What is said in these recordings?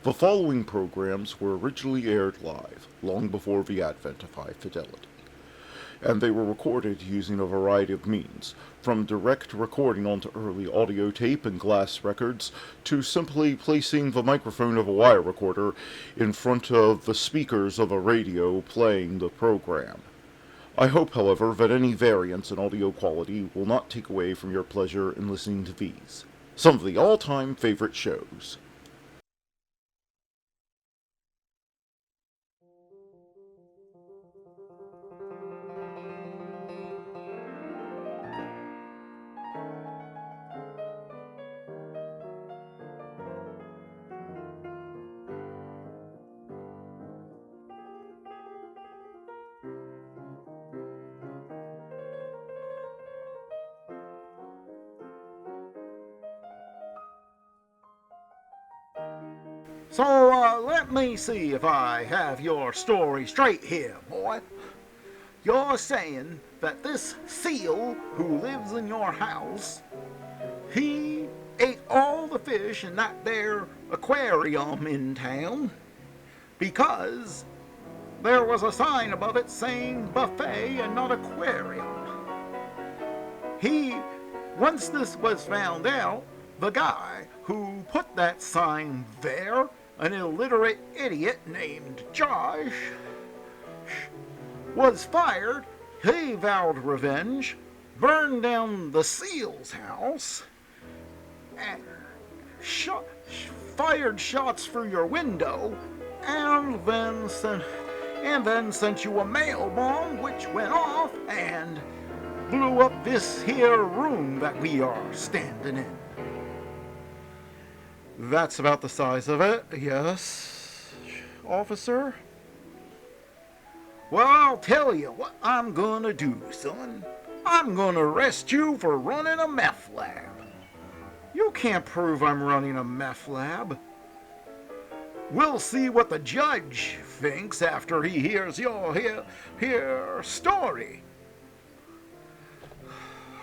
The following programs were originally aired live, long before the advent of high fidelity, and they were recorded using a variety of means, from direct recording onto early audio tape and glass records, to simply placing the microphone of a wire recorder in front of the speakers of a radio playing the program. I hope, however, that any variance in audio quality will not take away from your pleasure in listening to these, some of the all-time favorite shows. So, let me see if I have your story straight here, boy. You're saying that this seal who lives in your house, he ate all the fish in that there aquarium in town because there was a sign above it saying buffet and not aquarium. Once this was found out, the guy who put that sign there, an illiterate idiot named Josh, was fired. He vowed revenge, burned down the seal's house, and fired shots through your window, and then sent you a mail bomb which went off and blew up this here room that we are standing in. That's about the size of it, yes, officer? Well, I'll tell you what I'm gonna do, son. I'm gonna arrest you for running a meth lab. You can't prove I'm running a meth lab. We'll see what the judge thinks after he hears your story.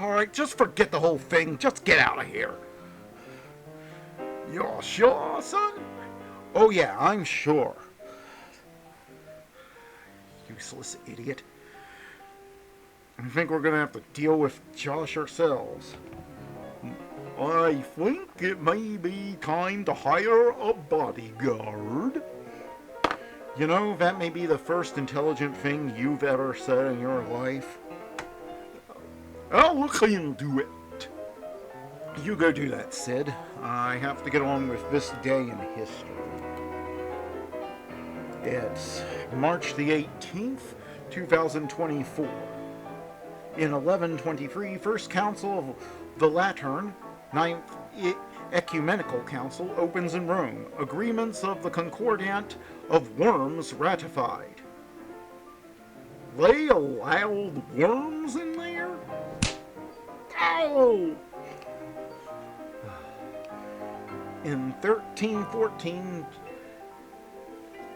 Alright, just forget the whole thing. Just get out of here. You're sure, son? Oh yeah, I'm sure. Useless idiot. I think we're gonna have to deal with Josh ourselves. I think it may be time to hire a bodyguard. You know, that may be the first intelligent thing you've ever said in your life. I'll look into it. You go do that, Sid. I have to get on with this day in history. It's March the 18th, 2024. In 1123, First Council of the Lateran, Ninth Ecumenical Council, opens in Rome. Agreements of the Concordat of Worms ratified. They allowed worms in there? Ow! In 1314,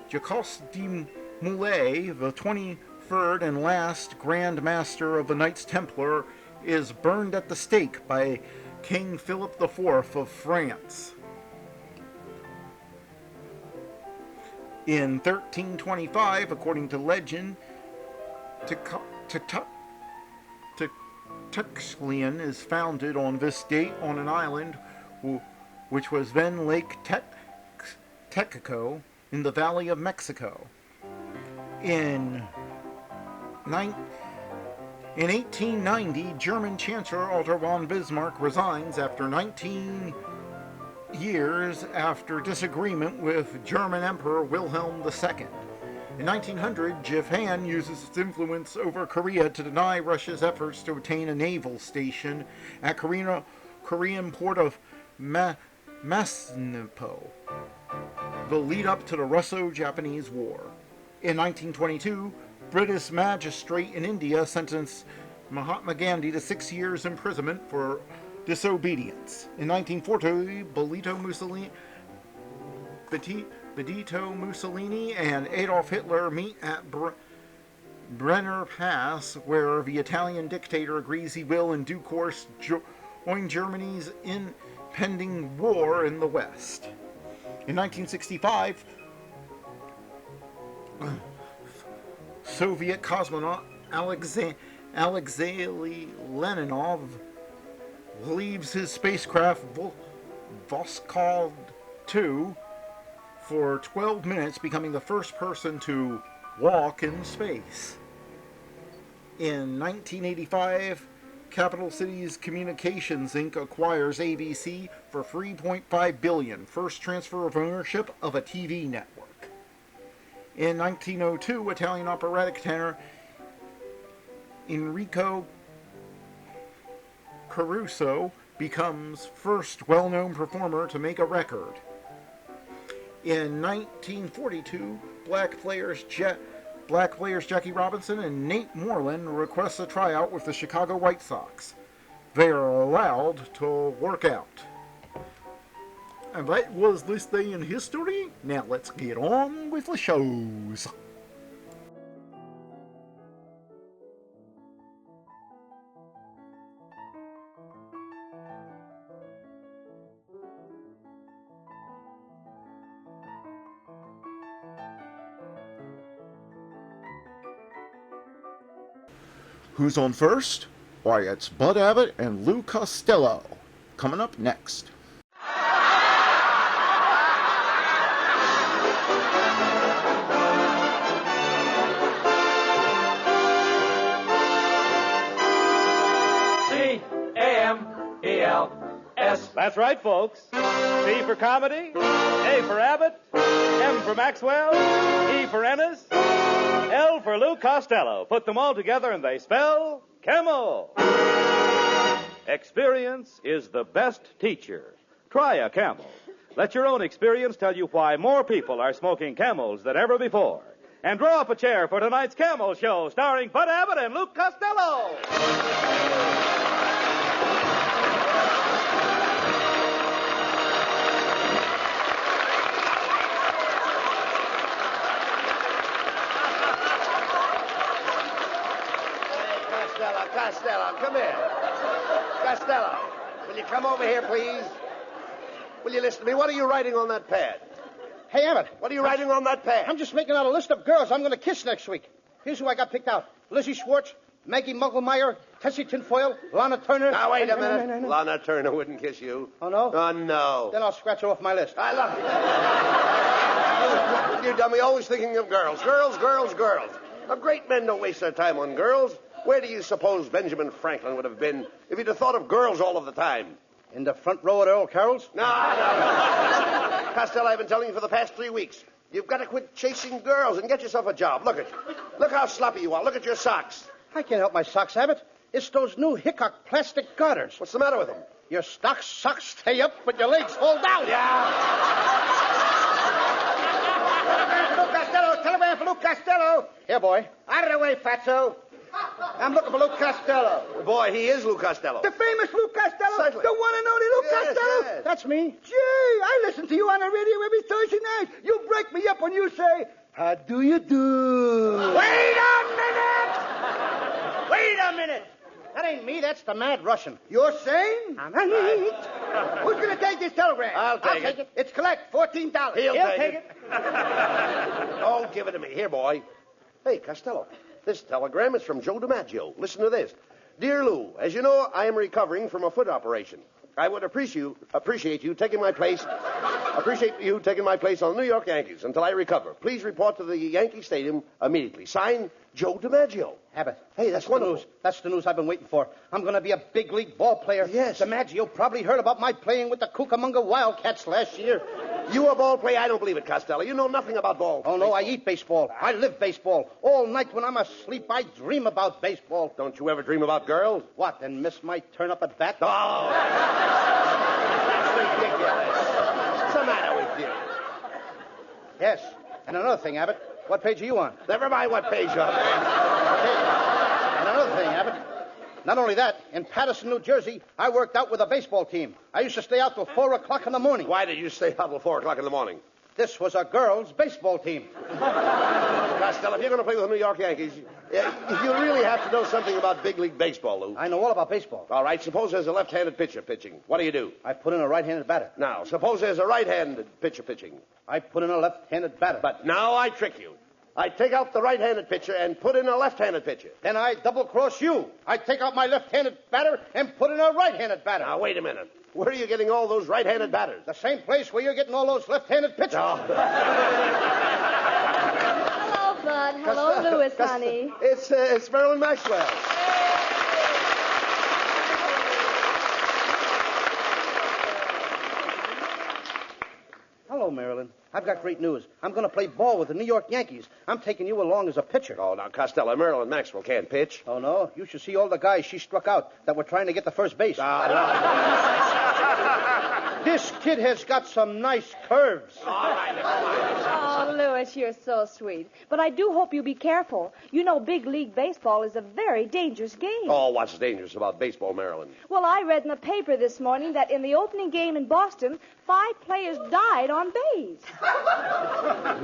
Jacques de Molay, the 23rd and last Grand Master of the Knights Templar, is burned at the stake by King Philip IV of France. In 1325, according to legend, Tuxtlan is founded on this date on an island which was then Lake Texcoco in the Valley of Mexico. In 1890, German Chancellor Otto von Bismarck resigns after 19 years after disagreement with German Emperor Wilhelm II. In 1900, Japan uses its influence over Korea to deny Russia's efforts to obtain a naval station at Korean port of Masnipo, the lead-up to the Russo-Japanese War. In 1922, British magistrate in India sentenced Mahatma Gandhi to 6 years imprisonment for disobedience. In 1940, Benito Mussolini and Adolf Hitler meet at Brenner Pass, where the Italian dictator agrees he will in due course join Germany's impending war in the West. In 1965, Soviet cosmonaut Alexei Leninov leaves his spacecraft Voskov 2 for 12 minutes, becoming the first person to walk in space. In 1985, Capital Cities Communications Inc. acquires ABC for $3.5 billion, first transfer of ownership of a TV network. In 1902, Italian operatic tenor Enrico Caruso becomes first well-known performer to make a record. In 1942, black players Jackie Robinson and Nate Moreland request a tryout with the Chicago White Sox. They are allowed to work out. And that was this day in history. Now let's get on with the shows. Who's on first? Why, it's Bud Abbott and Lou Costello. Coming up next. C-A-M-E-L-S. That's right, folks. C for comedy, A for Abbott, M for Maxwell, E for Ennis, L for Lou Costello. Put them all together and they spell Camel. Experience is the best teacher. Try a Camel. Let your own experience tell you why more people are smoking Camels than ever before. And draw up a chair for tonight's Camel Show, starring Bud Abbott and Lou Costello. Costello, come here. Costello, will you come over here, please? Will you listen to me? What are you writing on that pad? Hey, Abbott. What are you writing on that pad? I'm just making out a list of girls I'm going to kiss next week. Here's who I got picked out. Lizzie Schwartz, Maggie Mugglemeyer, Tessie Tinfoil, Lana Turner. Now, wait a minute. No. Lana Turner wouldn't kiss you. Oh, no? Oh, no. Then I'll scratch her off my list. I love you. You dummy, always thinking of girls. Girls. Now, great men don't waste their time on girls. Where do you suppose Benjamin Franklin would have been if he'd have thought of girls all of the time? In the front row at Earl Carroll's? No. Costello, I've been telling you for the past 3 weeks. You've got to quit chasing girls and get yourself a job. Look how sloppy you are. Look at your socks. I can't help my socks, Abbott. It's those new Hickok plastic garters. What's the matter with them? Your socks stay up, but your legs fall down. Yeah. Luke Costello, telegram for Luke Costello. Here, boy. Out of the way, fatso. I'm looking for Luke Costello. Boy, he is Lou Costello. The famous Luke Costello? Certainly. The one and only Luke Costello? Yes. That's me. Gee, I listen to you on the radio every Thursday night. You break me up when you say, how do you do? Wait a minute! That ain't me, that's the Mad Russian. You're saying? I'm right. Who's going to take this telegram? I'll take it. It's collect, $14. He'll take it. Oh, give it to me. Here, boy. Hey, Costello. This telegram is from Joe DiMaggio. Listen to this. Dear Lou, as you know, I am recovering from a foot operation. I would appreciate you taking my place. Appreciate you taking my place on the New York Yankees until I recover. Please report to the Yankee Stadium immediately. Signed, Joe DiMaggio. Abbott. Hey, that's wonderful. News. That's the news I've been waiting for. I'm going to be a big league ball player. Yes. DiMaggio probably heard about my playing with the Cucamonga Wildcats last year. You a ball player? I don't believe it, Costello. You know nothing about ball. Oh, no, I eat baseball. I live baseball. All night when I'm asleep, I dream about baseball. Don't you ever dream about girls? What, and Miss might turn up at bat? Oh! That's ridiculous. What's the matter with you? Yes. And another thing, Abbott. What page are you on? Never mind what page you're on. Okay. And another thing, Abbott. Not only that, in Paterson, New Jersey, I worked out with a baseball team. I used to stay out till 4 o'clock in the morning. Why did you stay out till 4 o'clock in the morning? This was a girls' baseball team. Costello, if you're going to play with the New York Yankees, you really have to know something about big league baseball, Lou. I know all about baseball. All right, suppose there's a left-handed pitcher pitching. What do? I put in a right-handed batter. Now, suppose there's a right-handed pitcher pitching. I put in a left-handed batter. But now I trick you. I take out the right-handed pitcher and put in a left-handed pitcher. Then I double-cross you. I take out my left-handed batter and put in a right-handed batter. Now, wait a minute. Where are you getting all those right-handed batters? The same place where you're getting all those left-handed pitchers. Oh. Hello, Bud. Hello, Louis, honey. It's Marilyn Maxwell. Hello, Marilyn. I've got great news. I'm going to play ball with the New York Yankees. I'm taking you along as a pitcher. Oh, now, Costello, Marilyn Maxwell can't pitch. Oh, no? You should see all the guys she struck out that were trying to get to first base. This kid has got some nice curves. All right. Oh, Louis, you're so sweet. But I do hope you be careful. You know, big league baseball is a very dangerous game. Oh, what's dangerous about baseball, Marilyn? Well, I read in the paper this morning that in the opening game in Boston, 5 players died on base.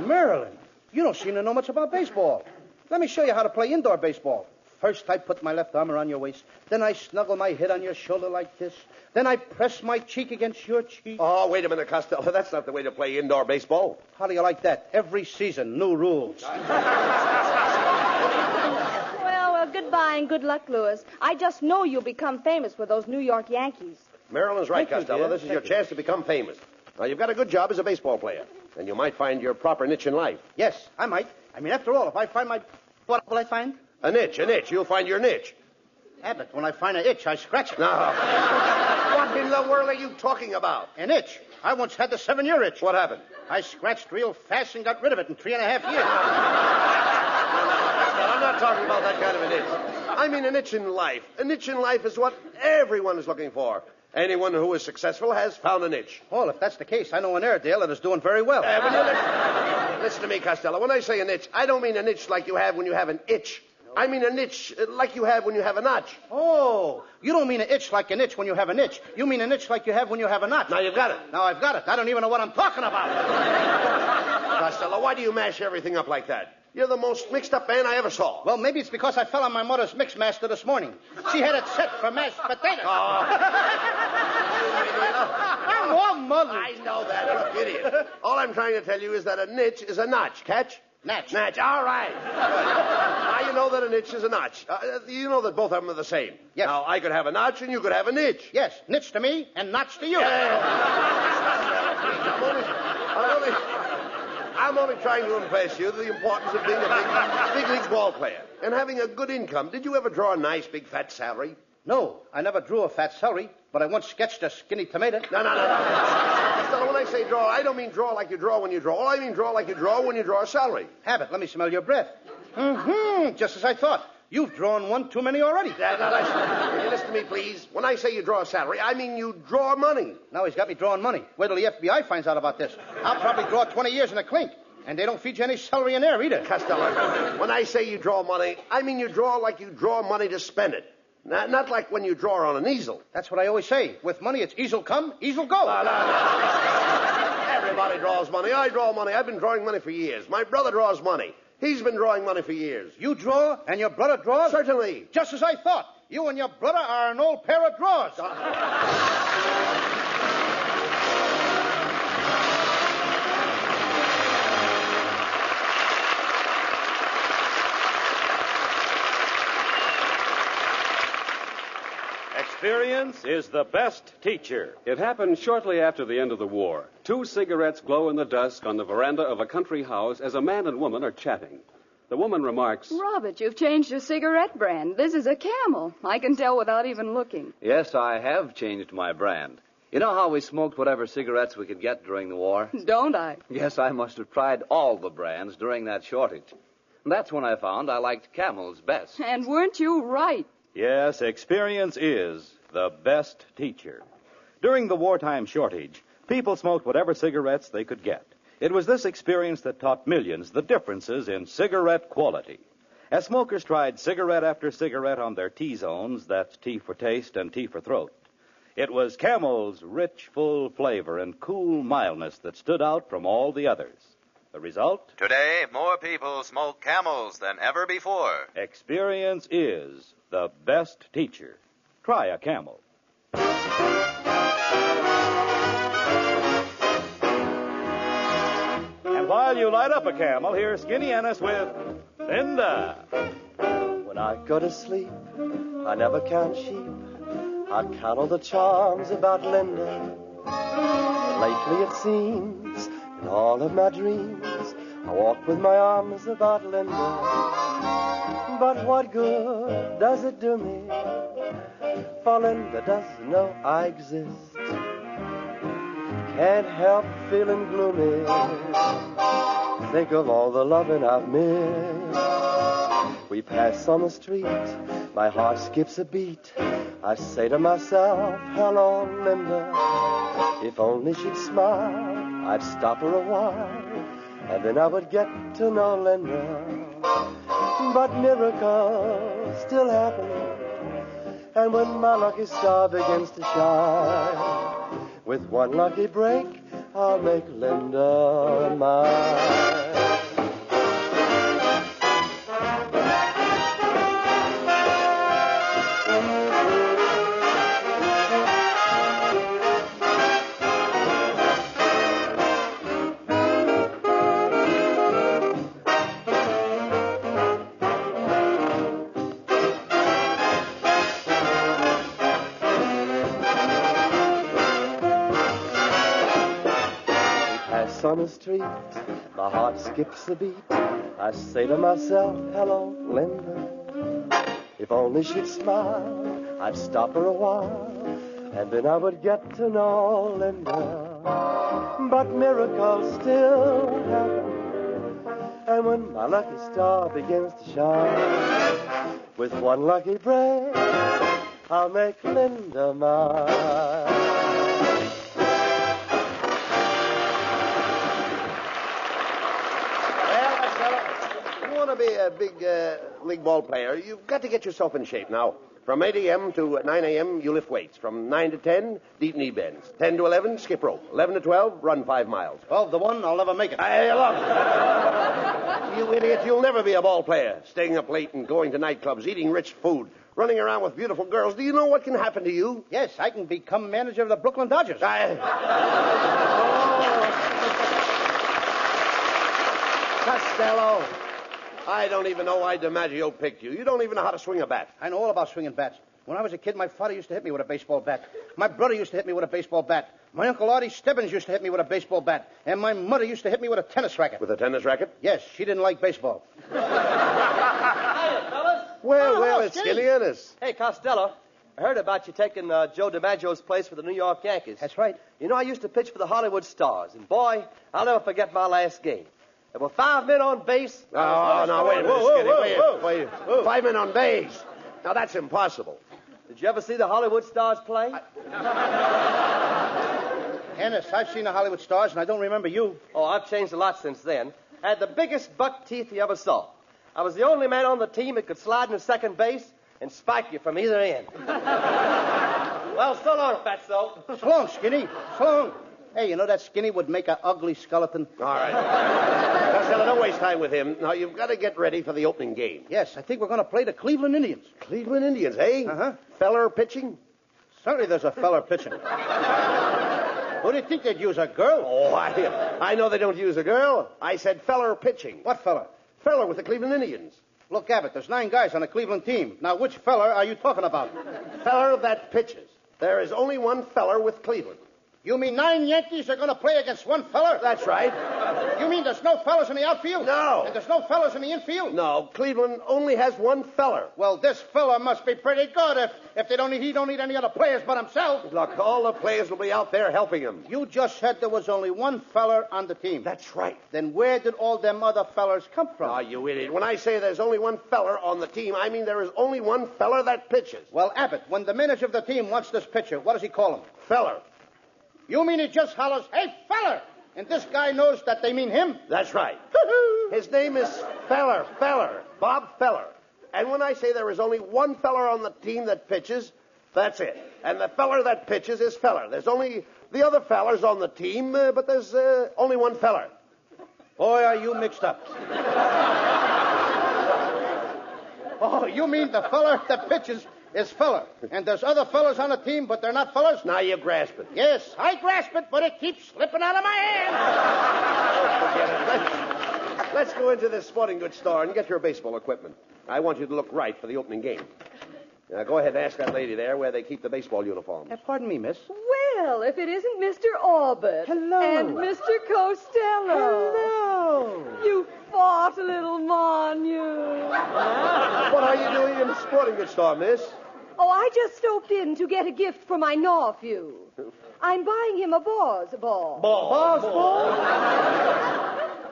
Marilyn, you don't seem to know much about baseball. Let me show you how to play indoor baseball. First, I put my left arm around your waist. Then I snuggle my head on your shoulder like this. Then I press my cheek against your cheek. Oh, wait a minute, Costello. That's not the way to play indoor baseball. How do you like that? Every season, new rules. Well, goodbye and good luck, Louis. I just know you'll become famous with those New York Yankees. Marilyn's right, Thank you, Costello. dear. This is your chance to become famous. Now, you've got a good job as a baseball player, and you might find your proper niche in life. Yes, I might. I mean, after all, if I find my... What will I find? A niche. You'll find your niche. Abbott, when I find an itch, I scratch it. No. What in the world are you talking about? An itch. I once had the 7-year itch. What happened? I scratched real fast and got rid of it in 3.5 years. No, I'm not talking about that kind of an itch. I mean an itch in life. A niche in life is what everyone is looking for. Anyone who is successful has found a niche. Well, if that's the case, I know an Airedale that is doing very well. Will you listen to me, Costello. When I say a niche, I don't mean a niche like you have when you have an itch. I mean a niche like you have when you have a notch. Oh, you don't mean an itch like an itch when you have an itch. You mean an itch like you have when you have a notch. Now you've got it. Now I've got it. I don't even know what I'm talking about. Costello, why do you mash everything up like that? You're the most mixed-up man I ever saw. Well, maybe it's because I fell on my mother's mix master this morning. She had it set for mashed potatoes. I'm all mother. I know that. You're an idiot. All I'm trying to tell you is that a niche is a notch. Catch? Natch. Natch. All right. Now you know that a niche is a notch. You know that both of them are the same. Yes. Now, I could have a notch and you could have a niche. Yes, niche to me and notch to you. I'm only trying to impress you the importance of being a big league ball player and having a good income. Did you ever draw a nice, big, fat salary? No, I never drew a fat celery, but I once sketched a skinny tomato. No. When I say draw, I don't mean draw like you draw when you draw. I mean draw like you draw when you draw a salary. Abbott, let me smell your breath. Just as I thought. You've drawn one too many already. Will you listen to me, please? When I say you draw a salary, I mean you draw money. Now he's got me drawing money. Wait till the FBI finds out about this. I'll probably draw 20 years in a clink. And they don't feed you any celery in there either. Costello, when I say you draw money, I mean you draw like you draw money to spend it. Not like when you draw on an easel. That's what I always say. With money, it's easel come, easel go. No. Everybody draws money. I draw money. I've been drawing money for years. My brother draws money. He's been drawing money for years. You draw and your brother draws? Certainly. Just as I thought. You and your brother are an old pair of drawers. Experience is the best teacher. It happened shortly after the end of the war. 2 cigarettes glow in the dusk on the veranda of a country house as a man and woman are chatting. The woman remarks, Robert, you've changed your cigarette brand. This is a Camel. I can tell without even looking. Yes, I have changed my brand. You know how we smoked whatever cigarettes we could get during the war? Don't I? Yes, I must have tried all the brands during that shortage. That's when I found I liked Camel's best. And weren't you right? Yes, experience is the best teacher. During the wartime shortage, people smoked whatever cigarettes they could get. It was this experience that taught millions the differences in cigarette quality. As smokers tried cigarette after cigarette on their T-zones, that's T for taste and T for throat, it was Camel's rich, full flavor and cool mildness that stood out from all the others. The result? Today, more people smoke Camels than ever before. Experience is the best teacher. Try a Camel. And while you light up a Camel, here's Skinny Ennis with Linda. When I go to sleep, I never count sheep. I count all the charms about Linda. Lately it seems, in all of my dreams, I walk with my arms about Linda. But what good does it do me? For Linda doesn't know I exist. Can't help feeling gloomy. Think of all the loving I've missed. We pass on the street, my heart skips a beat. I say to myself, hello, Linda. If only she'd smile, I'd stop her a while, and then I would get to know Linda. But miracles still happen, and when my lucky star begins to shine, with one lucky break, I'll make Linda mine. On the street, my heart skips a beat. I say to myself, hello, Linda. If only she'd smile, I'd stop her a while, and then I would get to know Linda. But miracles still happen, and when my lucky star begins to shine, with one lucky break, I'll make Linda mine. Be a big league ball player, you've got to get yourself in shape now. From 8 a.m. to 9 a.m., you lift weights. From 9 to 10, deep knee bends. 10 to 11, skip rope. 11 to 12, run 5 miles. 12 to 1, I'll never make it. Hey, look. You idiot, you'll never be a ball player. Staying up late and going to nightclubs, eating rich food, running around with beautiful girls. Do you know what can happen to you? Yes, I can become manager of the Brooklyn Dodgers. Costello. I don't even know why DiMaggio picked you. You don't even know how to swing a bat. I know all about swinging bats. When I was a kid, my father used to hit me with a baseball bat. My brother used to hit me with a baseball bat. My Uncle Artie Stebbins used to hit me with a baseball bat. And my mother used to hit me with a tennis racket. With a tennis racket? Yes, she didn't like baseball. Hiya, fellas. Well, it's Skinny Ennis. Hey, Costello. I heard about you taking Joe DiMaggio's place for the New York Yankees. That's right. You know, I used to pitch for the Hollywood Stars, and boy, I'll never forget my last game. There were 5 men on base. Oh, no, wait a minute, Skinny. Wait. 5 men on base. Now, that's impossible. Did you ever see the Hollywood Stars play? Ennis, I've seen the Hollywood Stars, and I don't remember you. Oh, I've changed a lot since then. I had the biggest buck teeth you ever saw. I was the only man on the team that could slide into second base and spike you from either end. Well, so long, Fatso. So long, Skinny. So long. Hey, you know that Skinny would make an ugly skeleton? All right. Costello, don't waste time with him. Now, you've got to get ready for the opening game. Yes, I think we're going to play the Cleveland Indians. Cleveland Indians, eh? Uh-huh. Feller pitching? Certainly there's a feller pitching. Who do you think they'd use, a girl? Oh, I know they don't use a girl. I said feller pitching. What feller? Feller with the Cleveland Indians. Look, Abbott, there's 9 guys on the Cleveland team. Now, which feller are you talking about? Feller that pitches. There is only one feller with Cleveland. You mean 9 Yankees are going to play against one feller? That's right. You mean there's no fellas in the outfield? No. And there's no fellas in the infield? No, Cleveland only has one feller. Well, this fella must be pretty good if he don't need any other players but himself. Look, all the players will be out there helping him. You just said there was only one feller on the team. That's right. Then where did all them other fellers come from? Oh, you idiot. When I say there's only one feller on the team, I mean there is only one feller that pitches. Well, Abbott, when the manager of the team wants this pitcher, what does he call him? Feller. You mean he just hollers, hey, feller! And this guy knows that they mean him? That's right. His name is Feller, Bob Feller. And when I say there is only one feller on the team that pitches, that's it. And the feller that pitches is Feller. There's only the other fellers on the team, but there's only one feller. Boy, are you mixed up. Oh, you mean the feller that pitches is feller, and there's other fellers on the team, but they're not fellers? Now you grasp it. Yes, I grasp it, but it keeps slipping out of my hand. Forget it. Let's go into this sporting goods store and get your baseball equipment. I want you to look right for the opening game. Now, go ahead and ask that lady there where they keep the baseball uniforms. Pardon me, miss. Well, if it isn't Mr. Abbott. Hello. And Mr. Costello. Hello. You fought, little mon, you. What are you doing in the sporting goods store, miss? Oh, I just stopped in to get a gift for my nephew. I'm buying him a Boz ball. Boz ball?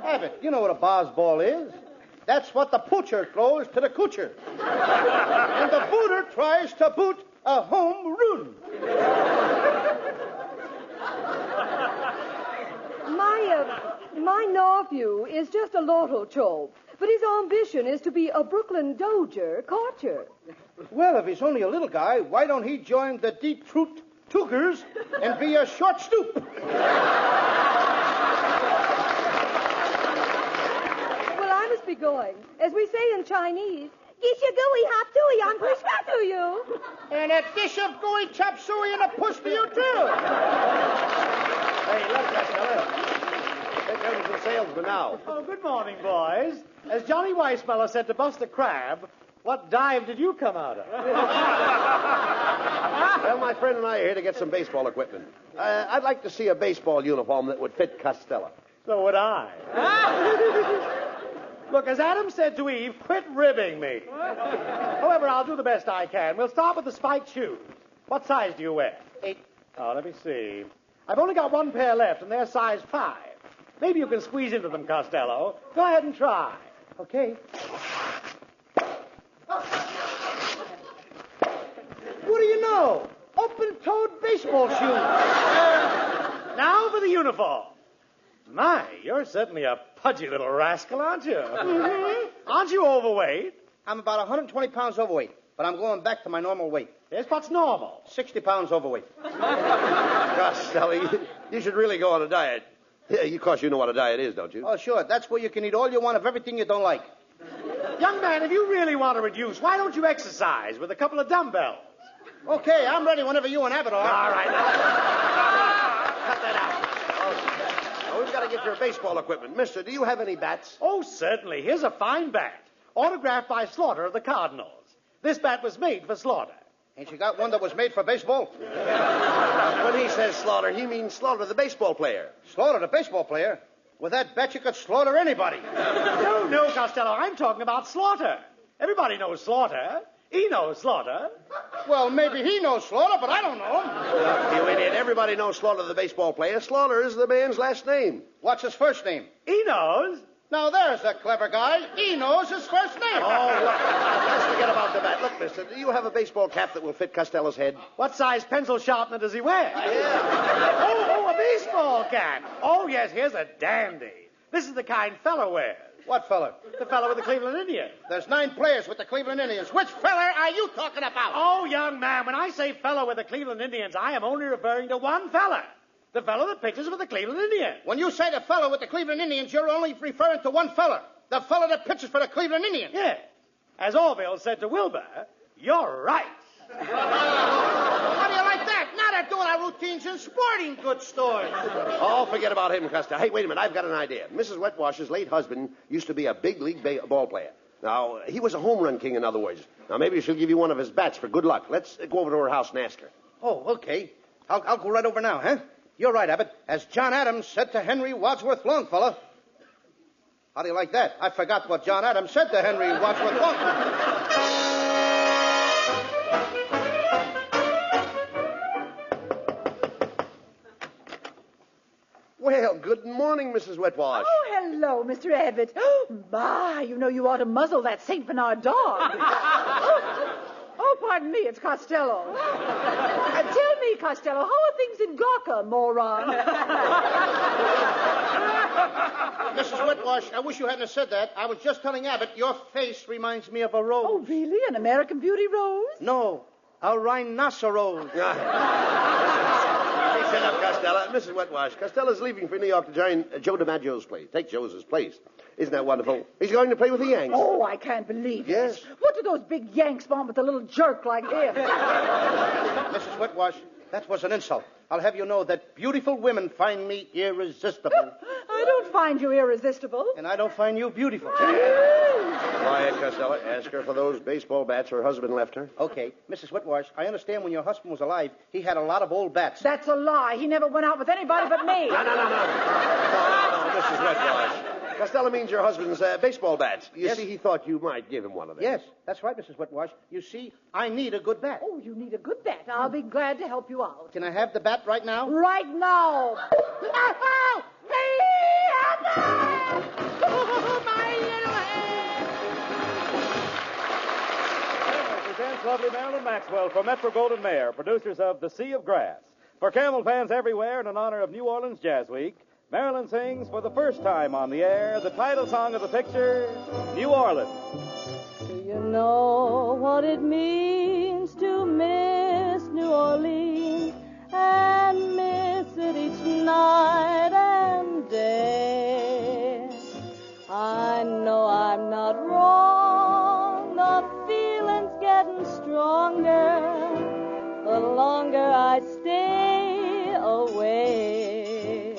Abbott, you know what a Boz ball is. That's what the poocher throws to the coocher. And the booter tries to boot a home run. My nephew is just a lotto chope, but his ambition is to be a Brooklyn Dozier catcher. Well, if he's only a little guy, why don't he join the Detroit Tougers and be a short stoop? Be going. As we say in Chinese, Gish ya gooey hop dooey, I'm pushka to you. And a dish of gooey chop suey and a push to you, too. Hey, look, Costello. Here comes the salesman now. Oh, good morning, boys. As Johnny Weissmuller said to Buster Crabbe, what dive did you come out of? Well, my friend and I are here to get some baseball equipment. I'd like to see a baseball uniform that would fit Costello. So would I. Look, as Adam said to Eve, quit ribbing me. However, I'll do the best I can. We'll start with the spiked shoes. What size do you wear? 8. Oh, let me see. I've only got one pair left, and they're size 5. Maybe you can squeeze into them, Costello. Go ahead and try. Okay. What do you know? Open-toed baseball shoes. Now for the uniform. My, you're certainly a pudgy little rascal, aren't you? Mm-hmm. Aren't you overweight? I'm about 120 pounds overweight, but I'm going back to my normal weight. Yes, what's normal? 60 pounds overweight. Costello, you should really go on a diet. Yeah, of course, you know what a diet is, don't you? Oh, sure. That's where you can eat all you want of everything you don't like. Young man, if you really want to reduce, why don't you exercise with a couple of dumbbells? Okay, I'm ready whenever you and Abbott are. All right. Cut that out. Now, we've got to get your baseball equipment. Mister, do you have any bats? Oh, certainly. Here's a fine bat, autographed by Slaughter of the Cardinals. This bat was made for Slaughter. Ain't you got one that was made for baseball? When he says Slaughter, he means Slaughter, the baseball player. Slaughter, the baseball player? With that bat, you could slaughter anybody. No, Costello, I'm talking about Slaughter. Everybody knows Slaughter. He knows Slaughter. Well, maybe he knows Slaughter, but I don't know him. Look, you idiot. Everybody knows Slaughter, the baseball player. Slaughter is the man's last name. What's his first name? He knows. Now, there's a clever guy. He knows his first name. Oh, look. Let's forget about the bat. Look, mister, do you have a baseball cap that will fit Costello's head? What size pencil sharpener does he wear? Yeah. Oh, a baseball cap. Oh, yes, here's a dandy. This is the kind fella wears. What fella? The fella with the Cleveland Indians. There's 9 players with the Cleveland Indians. Which fella are you talking about? Oh, young man, when I say fella with the Cleveland Indians, I am only referring to one fella. The fella that pitches for the Cleveland Indians. When you say the fella with the Cleveland Indians, you're only referring to one fella. The fella that pitches for the Cleveland Indians. Yes. As Orville said to Wilbur, you're right. How do you like that? Now they're doing our routines in sporting goods stores. Oh, forget about him, Costello. Hey, wait a minute. I've got an idea. Mrs. Wetwash's late husband used to be a big league ball player. Now, he was a home run king, in other words. Now, maybe she'll give you one of his bats for good luck. Let's go over to her house and ask her. Oh, okay. I'll go right over now, huh? You're right, Abbott. As John Adams said to Henry Wadsworth Longfellow. How do you like that? I forgot what John Adams said to Henry Wadsworth Longfellow. Well, good morning, Mrs. Wetwash. Oh, hello, Mr. Abbott. Oh, my, you know you ought to muzzle that St. Bernard dog. Oh, pardon me, it's Costello. Tell me, Costello, how are things in Gawker, moron? Mrs. Wetwash, I wish you hadn't said that. I was just telling Abbott your face reminds me of a rose. Oh, really? An American Beauty rose? No, a rhinoceros. Hey, shut up, Costello. Mrs. Wetwash, Costello's leaving for New York to join Joe DiMaggio's place. Take Joe's place. Isn't that wonderful? He's going to play with the Yanks. Oh, I can't believe Yes. it. What do those big Yanks want with a little jerk like him? Mrs. Wetwash, that was an insult. I'll have you know that beautiful women find me irresistible. I don't find you irresistible. And I don't find you beautiful. Quiet, Costello. Ask her for those baseball bats her husband left her. Okay, Mrs. Wetwash, I understand when your husband was alive, he had a lot of old bats. That's a lie. He never went out with anybody but me. No, Mrs. Wetwash. Costello means your husband's baseball bats. You see, he thought you might give him one of them. Yes, that's right, Mrs. Wetwash. You see, I need a good bat. Oh, you need a good bat. I'll be glad to help you out. Can I have the bat right now? Right now. Presents lovely Marilyn Maxwell for Metro-Goldwyn-Mayer, producers of The Sea of Grass. For Camel fans everywhere and in honor of New Orleans Jazz Week, Marilyn sings for the first time on the air the title song of the picture, New Orleans. Do you know what it means to miss New Orleans and miss it each night and day? I know I'm not wrong. The feeling's getting stronger the longer I stay away.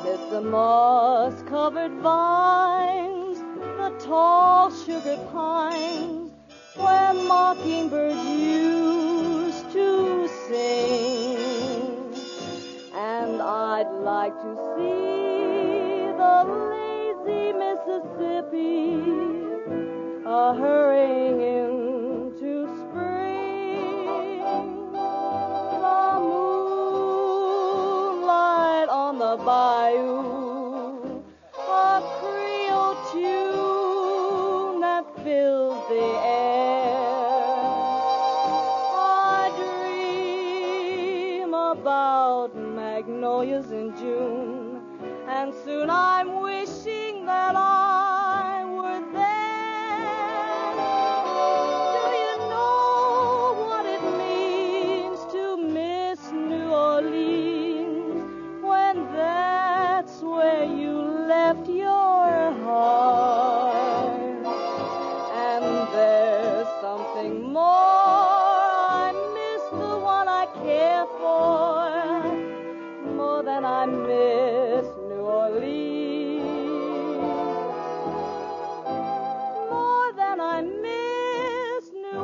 Miss the moss-covered vines, the tall sugar pines, where mockingbirds used to sing. And I'd like to see the lazy Mississippi hurrying into spring. The moonlight on the bayou, a Creole tune that fills the air. I dream about magnolias in June, and soon I'm wishing that I were there. Do you know what it means to miss New Orleans when that's where you left your heart? And there's something more. I miss the one I care for more than I miss New Orleans. More than I miss New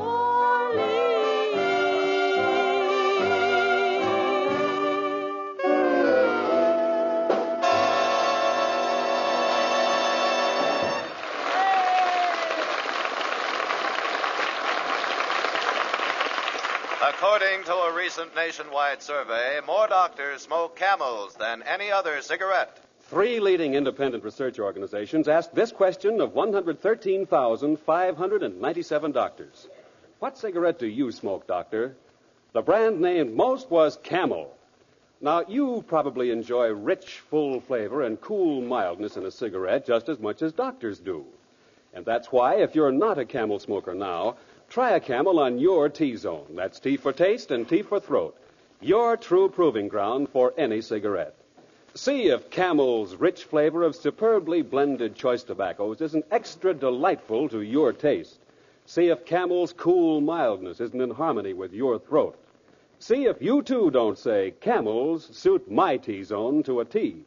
According to a recent nationwide survey, more doctors smoke Camels than any other cigarette. 3 leading independent research organizations asked this question of 113,597 doctors. What cigarette do you smoke, doctor? The brand named most was Camel. Now, you probably enjoy rich, full flavor and cool mildness in a cigarette just as much as doctors do. And that's why, if you're not a Camel smoker now, try a Camel on your T-zone. That's T for taste and T for throat. Your true proving ground for any cigarette. See if Camel's rich flavor of superbly blended choice tobaccos isn't extra delightful to your taste. See if Camel's cool mildness isn't in harmony with your throat. See if you, too, don't say, Camels suit my T-zone to a T.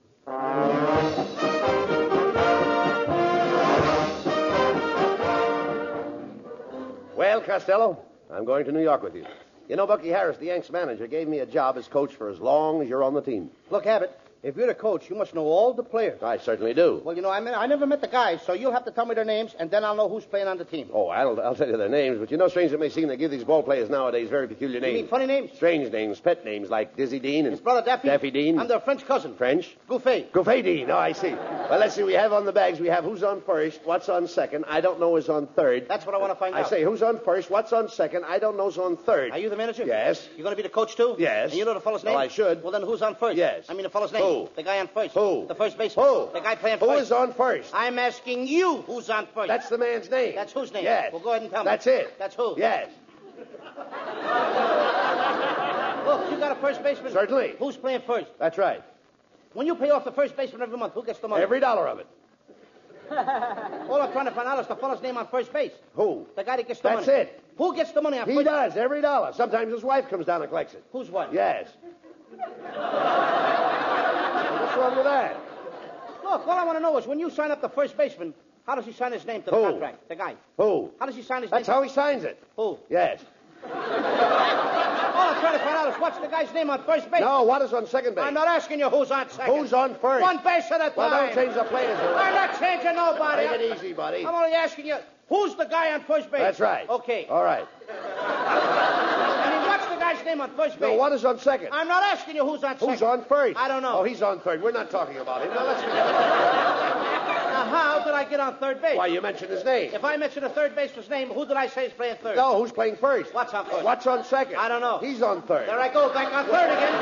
Well, Costello, I'm going to New York with you. You know, Bucky Harris, the Yanks manager, gave me a job as coach for as long as you're on the team. Look, Abbott, if you're the coach, you must know all the players. I certainly do. Well, you know, I never met the guys, so you'll have to tell me their names, and then I'll know who's playing on the team. Oh, I'll tell you their names, but you know, strange it may seem, they give these ball players nowadays very peculiar names. You mean funny names? Strange names, pet names, like Dizzy Dean and... His brother Duffy? Daffy Dean. I'm their French cousin. French? Gouffet. Gouffet Dean, oh, I see. Well, let's see, we have on the bags, we have who's on first, what's on second, I don't know who's on third. That's what I want to find out. I say, who's on first, what's on second, I don't know who's on third. Are you the manager? Yes. You're going to be the coach, too? Yes. And you know the fellow's name? Well, I should. Well, then who's on first? Yes. I mean the fellow's name. Who? The guy on first. Who? The first baseman. Who? The guy playing Who first. is on first? I'm asking you who's on first. That's the man's name. That's whose name? Yes. Well, go ahead and tell me. That's it. That's who? Yes. Look, you got a first baseman? Certainly. Who's playing first? That's right. When you pay off the first baseman every month, who gets the money? Every dollar of it. All I'm trying to find out is the fellow's name on first base. Who? The guy that gets the money. That's it. Who gets the money on He first does, every dollar. Sometimes his wife comes down and collects it. Whose wife? Yes. What's wrong with that? Look, all I want to know is when you sign up the first baseman, how does he sign his name to the Who? contract? The guy. Who? How does he sign his That's name? how he signs it. Who? Yes. All I'm trying to find out is what's the guy's name on first base. No, what is on second base? I'm not asking you who's on second. Who's on first? One base at a time. Well, don't change the players around. I'm not changing nobody. Take it easy, buddy. I'm only asking you, who's the guy on first base? That's right. Okay. All right. I mean, what's the guy's name on first base? No, what is on second? I'm not asking you who's on second. Who's on first? I don't know. Oh, he's on third. We're not talking about him. Now, let's forget about Now, how did I get on third base? it. Why, you mentioned his name. If I mention a third baseman's name, who did I say is playing third? No, who's playing first? What's on first? What's on second? I don't know. He's on third. There I go, back on third again.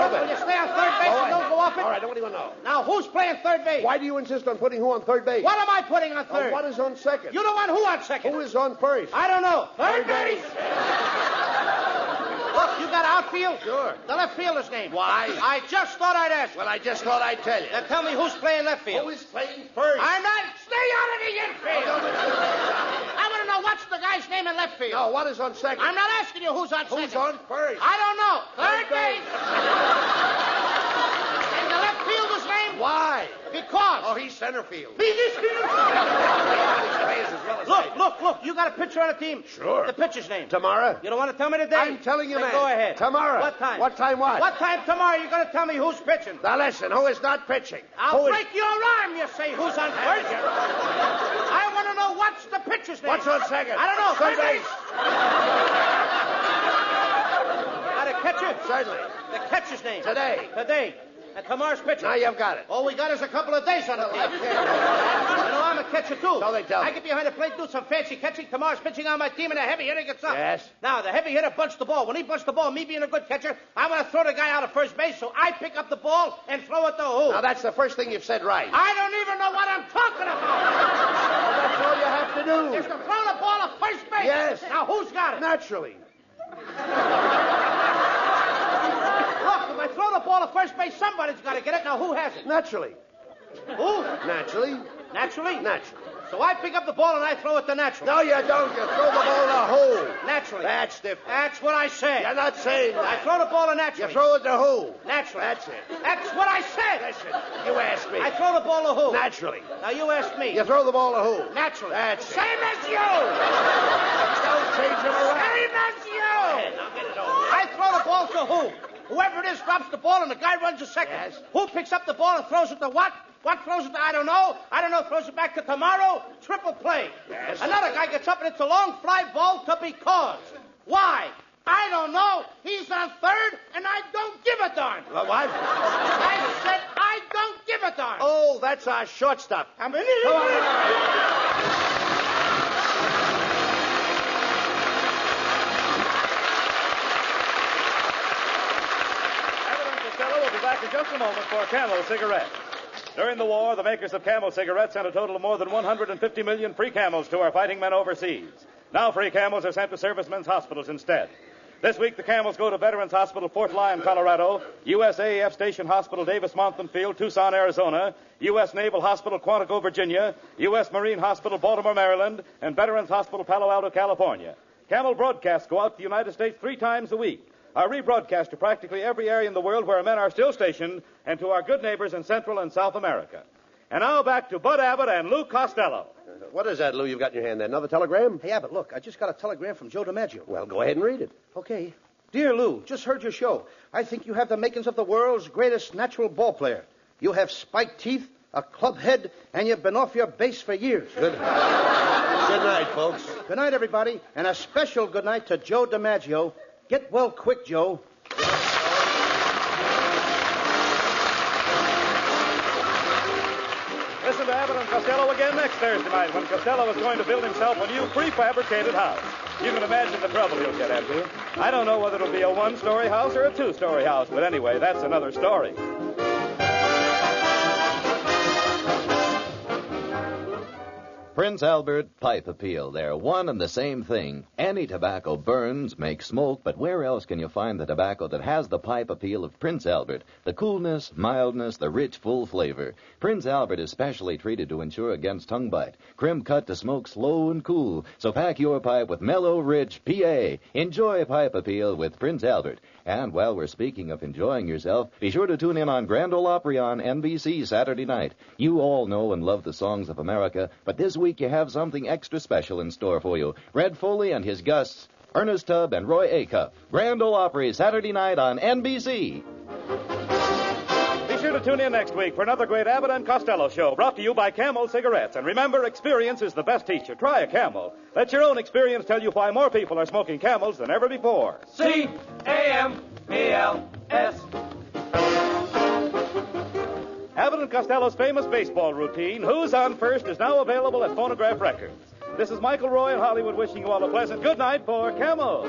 Will you stay on third base and don't go off it? All right, what do you want to know? Now, who's playing third base? Why do you insist on putting who on third base? What am I putting on third? What is on second? You don't want who on second? Who is on first? I don't know. Third base. Look, you got outfield? Sure. The left fielder's name. Why? I just thought I'd ask. Well, I just thought I'd tell you. Now tell me who's playing left field. Who is playing first? I'm not. Stay out of the infield. I want to know what's the guy's name in left field. No, what is on second? I'm not asking you who's on second. Who's on first? I don't know. Third base. And the left fielder's name? Why? Because. Oh, he's center field. Look. You got a pitcher on a team? Sure. The pitcher's name? Tomorrow? You don't want to tell me today? I'm telling you, Then man. Go ahead. Tomorrow. What time? What time what? What time tomorrow you're going to tell me who's pitching? Now listen, who is not pitching? I'll break your arm, you say, who's on first? I want to know what's the pitcher's name. What's on second? I don't know. Third base. Got a catcher? Certainly. The catcher's name. Today. And tomorrow's pitcher. Now you've got it. All we got is a couple of days on the team. You know, I'm a catcher, too. So they tell me. I get behind the plate, do some fancy catching. Tomorrow's pitching on my team, and a heavy hitter gets up. Yes. Now, the heavy hitter bunched the ball. When he bunched the ball, me being a good catcher, I'm going to throw the guy out of first base, so I pick up the ball and throw it to who? Now that's the first thing you've said right. I don't even know what I'm talking about. That's all you have to do. Is to throw the ball to first base. Yes. Now, who's got it? Naturally. Look, if I throw the ball to first base, somebody's got to get it. Now, who has it? Naturally. Who? Naturally. Naturally? Naturally. So I pick up the ball and I throw it to Natural. No, you don't. You throw the ball to who? Naturally. That's different. That's what I said. You're not saying that. I throw the ball to Naturally. You throw it to who? Naturally. That's it. That's what I said. Listen, you asked me. I throw the ball to who? Naturally. Now you asked me. You throw the ball to who? Naturally. That's it. Same as you. Don't change him around. Same as you. Now get it over. I throw the ball to who? Whoever it is drops the ball and the guy runs a second. Yes. Who picks up the ball and throws it to what? What throws it to? I don't know. Throws it back to tomorrow. Triple play. Yes. Another guy gets up and it's a long fly ball to because. Why? I don't know. He's on third and I don't give a darn. What? I said I don't give a darn. Oh, that's our shortstop. I'm in Come on. Abbott and Costello will be back in just a moment for Camel cigarettes. During the war, the makers of Camel cigarettes sent a total of more than 150 million free Camels to our fighting men overseas. Now free Camels are sent to servicemen's hospitals instead. This week, the Camels go to Veterans Hospital, Fort Lyon, Colorado, USAF Station Hospital, Davis-Monthan Field, Tucson, Arizona, U.S. Naval Hospital, Quantico, Virginia, U.S. Marine Hospital, Baltimore, Maryland, and Veterans Hospital, Palo Alto, California. Camel broadcasts go out to the United States 3 times a week. Are rebroadcast to practically every area in the world where men are still stationed and to our good neighbors in Central and South America. And now back to Bud Abbott and Lou Costello. What is that, Lou, you've got in your hand there? Another telegram? Hey, Abbott, look, I just got a telegram from Joe DiMaggio. Well, go ahead and read it. Okay. Dear Lou, just heard your show. I think you have the makings of the world's greatest natural ball player. You have spiked teeth, a club head, and you've been off your base for years. Good night, folks. Good night, everybody, and a special good night to Joe DiMaggio. Get well quick, Joe. Listen to Abbott and Costello again next Thursday night when Costello is going to build himself a new prefabricated house. You can imagine the trouble he'll get into. I don't know whether it'll be a 1-story house or a 2-story house, but anyway, that's another story. Prince Albert, pipe appeal. They're one and the same thing. Any tobacco burns, makes smoke, but where else can you find the tobacco that has the pipe appeal of Prince Albert? The coolness, mildness, the rich, full flavor. Prince Albert is specially treated to ensure against tongue bite. Crimp cut to smoke slow and cool. So pack your pipe with mellow, rich PA. Enjoy pipe appeal with Prince Albert. And while we're speaking of enjoying yourself, be sure to tune in on Grand Ole Opry on NBC Saturday night. You all know and love the songs of America, but this week you have something extra special in store for you. Red Foley and his guests, Ernest Tubb and Roy Acuff. Grand Ole Opry Saturday night on NBC. Be sure to tune in next week for another great Abbot and Costello show brought to you by Camel Cigarettes. And remember, experience is the best teacher. Try a Camel. Let your own experience tell you why more people are smoking Camels than ever before. C-A-M-E-L-S. Abbott and Costello's famous baseball routine, Who's On First, is now available at Phonograph Records. This is Michael Roy in Hollywood wishing you all a pleasant good night for Camel.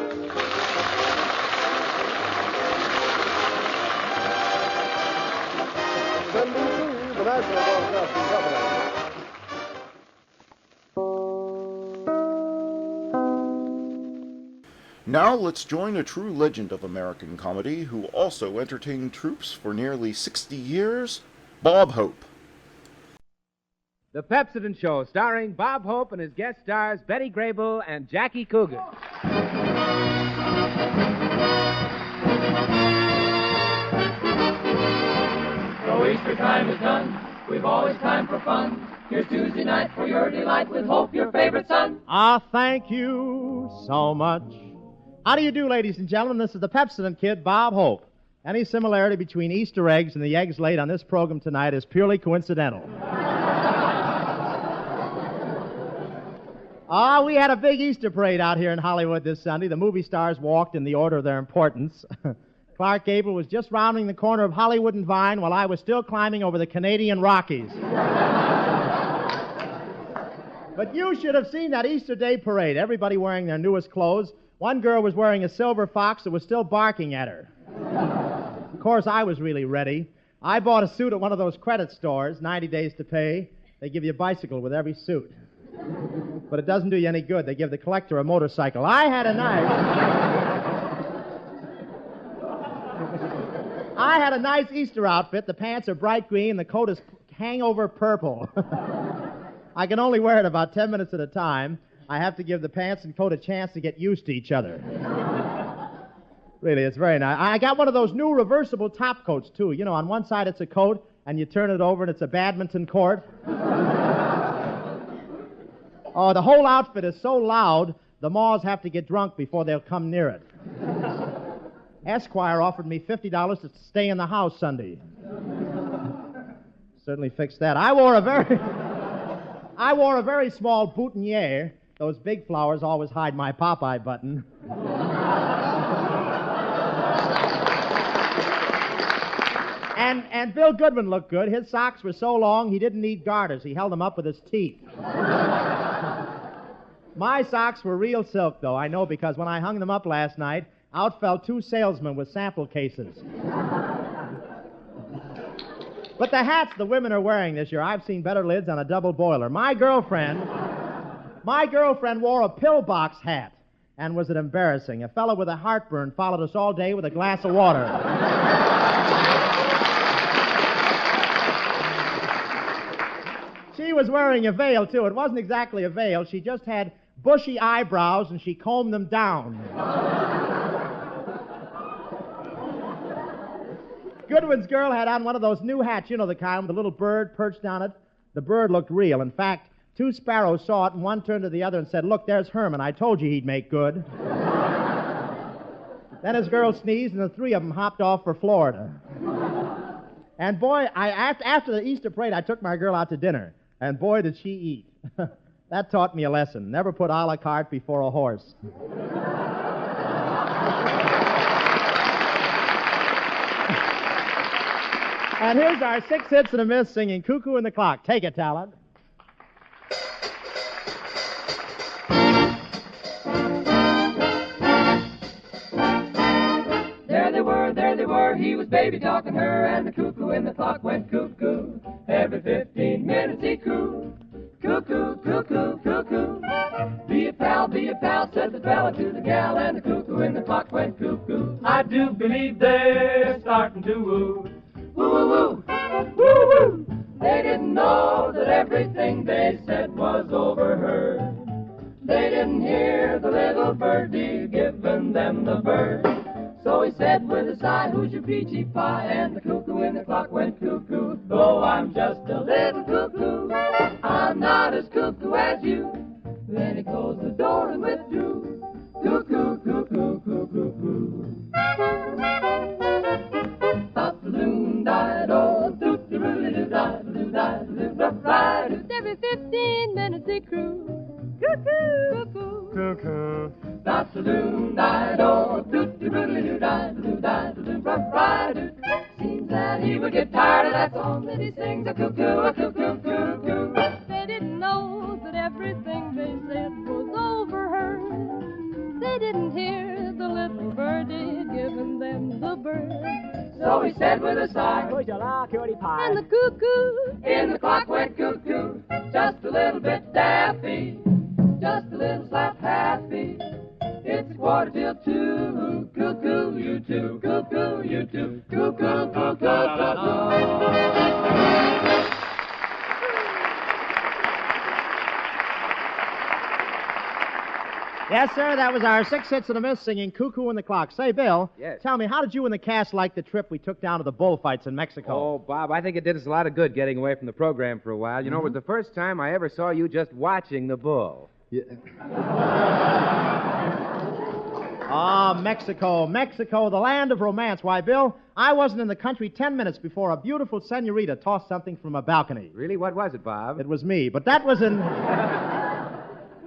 NBC, the National Broadcasting Company. Now let's join a true legend of American comedy who also entertained troops for nearly 60 years, Bob Hope. The Pepsodent Show, starring Bob Hope and his guest stars Betty Grable and Jackie Coogan. So Easter time is done. We've always time for fun. Here's Tuesday night for your delight with Hope, your favorite son. Thank you so much. How do you do, ladies and gentlemen? This is the Pepsodent Kid, Bob Hope. Any similarity between Easter eggs and the eggs laid on this program tonight is purely coincidental. We had a big Easter parade out here in Hollywood this Sunday. The movie stars walked in the order of their importance. Clark Gable was just rounding the corner of Hollywood and Vine while I was still climbing over the Canadian Rockies. But you should have seen that Easter Day parade. Everybody wearing their newest clothes. One girl was wearing a silver fox that was still barking at her. Of course, I was really ready. I bought a suit at one of those credit stores, 90 days to pay. They give you a bicycle with every suit. But it doesn't do you any good. They give the collector a motorcycle. I had a nice Easter outfit. The pants are bright green. The coat is hangover purple. I can only wear it about 10 minutes at a time. I have to give the pants and coat a chance to get used to each other. Really, it's very nice. I got one of those new reversible top coats, too. You know, on one side it's a coat, and you turn it over and it's a badminton court. The whole outfit is so loud, the Maws have to get drunk before they'll come near it. Esquire offered me $50 to stay in the house Sunday. Certainly fixed that. I wore a very small boutonniere. Those big flowers always hide my Popeye button. And Bill Goodman looked good. His socks were so long he didn't need garters. He held them up with his teeth. My socks were real silk, though, I know, because when I hung them up last night, out fell 2 salesmen with sample cases. But the hats the women are wearing this year, I've seen better lids on a double boiler. My girlfriend wore a pillbox hat. And was it embarrassing? A fellow with a heartburn followed us all day with a glass of water. She was wearing a veil, too. It wasn't exactly a veil. She just had bushy eyebrows, and she combed them down. Goodwin's girl had on one of those new hats, you know the kind with a little bird perched on it. The bird looked real. In fact, 2 sparrows saw it, and one turned to the other and said, "Look, there's Herman. I told you he'd make good." Then his girl sneezed, and the 3 of them hopped off for Florida. And boy, after the Easter parade, I took my girl out to dinner. And boy, did she eat. That taught me a lesson. Never put a la carte before a horse. And here's our 6 hits and a miss singing Cuckoo in the Clock. Take it, talent. There they were, he was baby talking her, and the cuckoo in the clock went cuckoo. Every 15 minutes he cooed. Cuckoo, cuckoo, cuckoo. Be a pal, said the fella to the gal, and the cuckoo in the clock went cuckoo. I do believe they're starting to woo. Woo, woo, woo, woo, woo. They didn't know that everything they said was overheard. They didn't hear the little birdie giving them the bird. So he said with a sigh, who's your peachy pie? And the cuckoo in the clock went cuckoo. Though I'm just a little cuckoo, I'm not as cuckoo as you. Then he closed the door and withdrew. Cuckoo, cuckoo, cuckoo, cuckoo. Dot-a-loon, di-do, doot-a-roo-doo-di-do, di-do-di-do, Every 15 minutes they crew. Cuckoo, cuckoo. cuckoo. Dot-a-loon, di-do, doot-a-roo-doo-di-do, di-do-di-do. Seems that he would get tired of that song that he sings, a cuckoo, a cuckoo, cuckoo. They didn't know that everything they said was overheard. They didn't hear the little birdie giving them the bird. So he said with a sigh, Would you like cutie pie? And the cuckoo in the clock went cuckoo, just a little bit daffy, just a little slap happy. It's 1:45, cuckoo, you two, cuckoo, you two, cuckoo, cuckoo, cuckoo. Yes, sir, that was our 6 hits and a miss singing Cuckoo in the Clock. Say, Bill, Yes. Tell me, how did you and the cast like the trip we took down to the bullfights in Mexico? Oh, Bob, I think it did us a lot of good getting away from the program for a while. You know, it was the first time I ever saw you just watching the bull. Ah, Mexico, Mexico, the land of romance. Why, Bill, I wasn't in the country 10 minutes before a beautiful senorita tossed something from a balcony. Really? What was it, Bob? It was me, but that was an...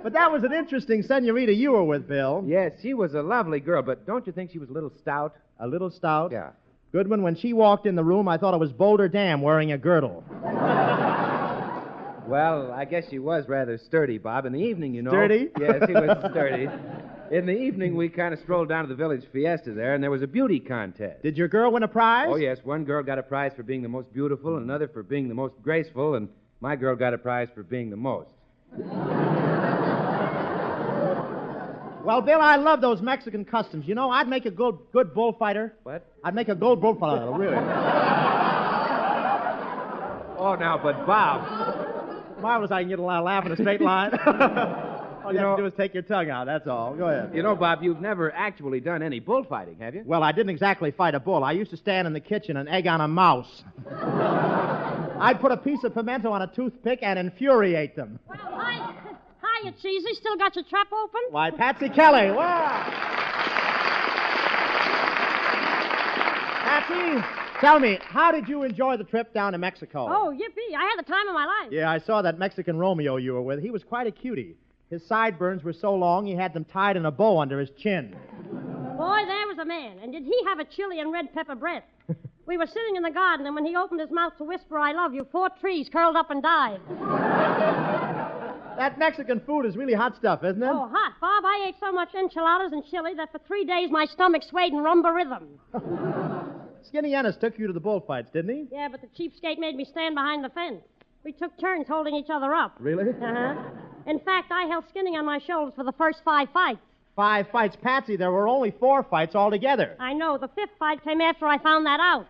But that was an interesting senorita you were with, Bill. Yes, she was a lovely girl, but don't you think she was a little stout? A little stout? Yeah. Goodwin, when she walked in the room, I thought it was Boulder Dam wearing a girdle. Well, I guess she was rather sturdy, Bob. In the evening, you know. Sturdy? Yes, she was sturdy. In the evening, we kind of strolled down to the village fiesta there, and there was a beauty contest. Did your girl win a prize? Oh, yes. One girl got a prize for being the most beautiful, and another for being the most graceful, and my girl got a prize for being the most. Well, Bill, I love those Mexican customs. You know, I'd make a good bullfighter. What? I'd make a good bullfighter, really. Oh, now, but Bob. Marvelous, I can get a lot of laugh in a straight line. All you have to do is take your tongue out, that's all. Go ahead. You know, Bob, you've never actually done any bullfighting, have you? Well, I didn't exactly fight a bull. I used to stand in the kitchen and egg on a mouse. I'd put a piece of pimento on a toothpick and infuriate them. Well, hiya, Cheesy. Still got your trap open? Why, Patsy Kelly, wow! Patsy, tell me, how did you enjoy the trip down to Mexico? Oh, yippee. I had the time of my life. Yeah, I saw that Mexican Romeo you were with. He was quite a cutie. His sideburns were so long he had them tied in a bow under his chin. Boy, there was a man. And did he have a chili and red pepper breath? We were sitting in the garden, and when he opened his mouth to whisper, I love you, 4 trees curled up and died. That Mexican food is really hot stuff, isn't it? Oh, hot. Bob, I ate so much enchiladas and chili that for 3 days my stomach swayed in rumba rhythm. Skinny Ennis took you to the bullfights, didn't he? Yeah, but the cheapskate made me stand behind the fence. We took turns holding each other up. Really? Uh-huh. In fact, I held Skinny on my shoulders for the first 5 fights. 5 fights, Patsy. There were only 4 fights altogether. I know. The 5th fight came after I found that out.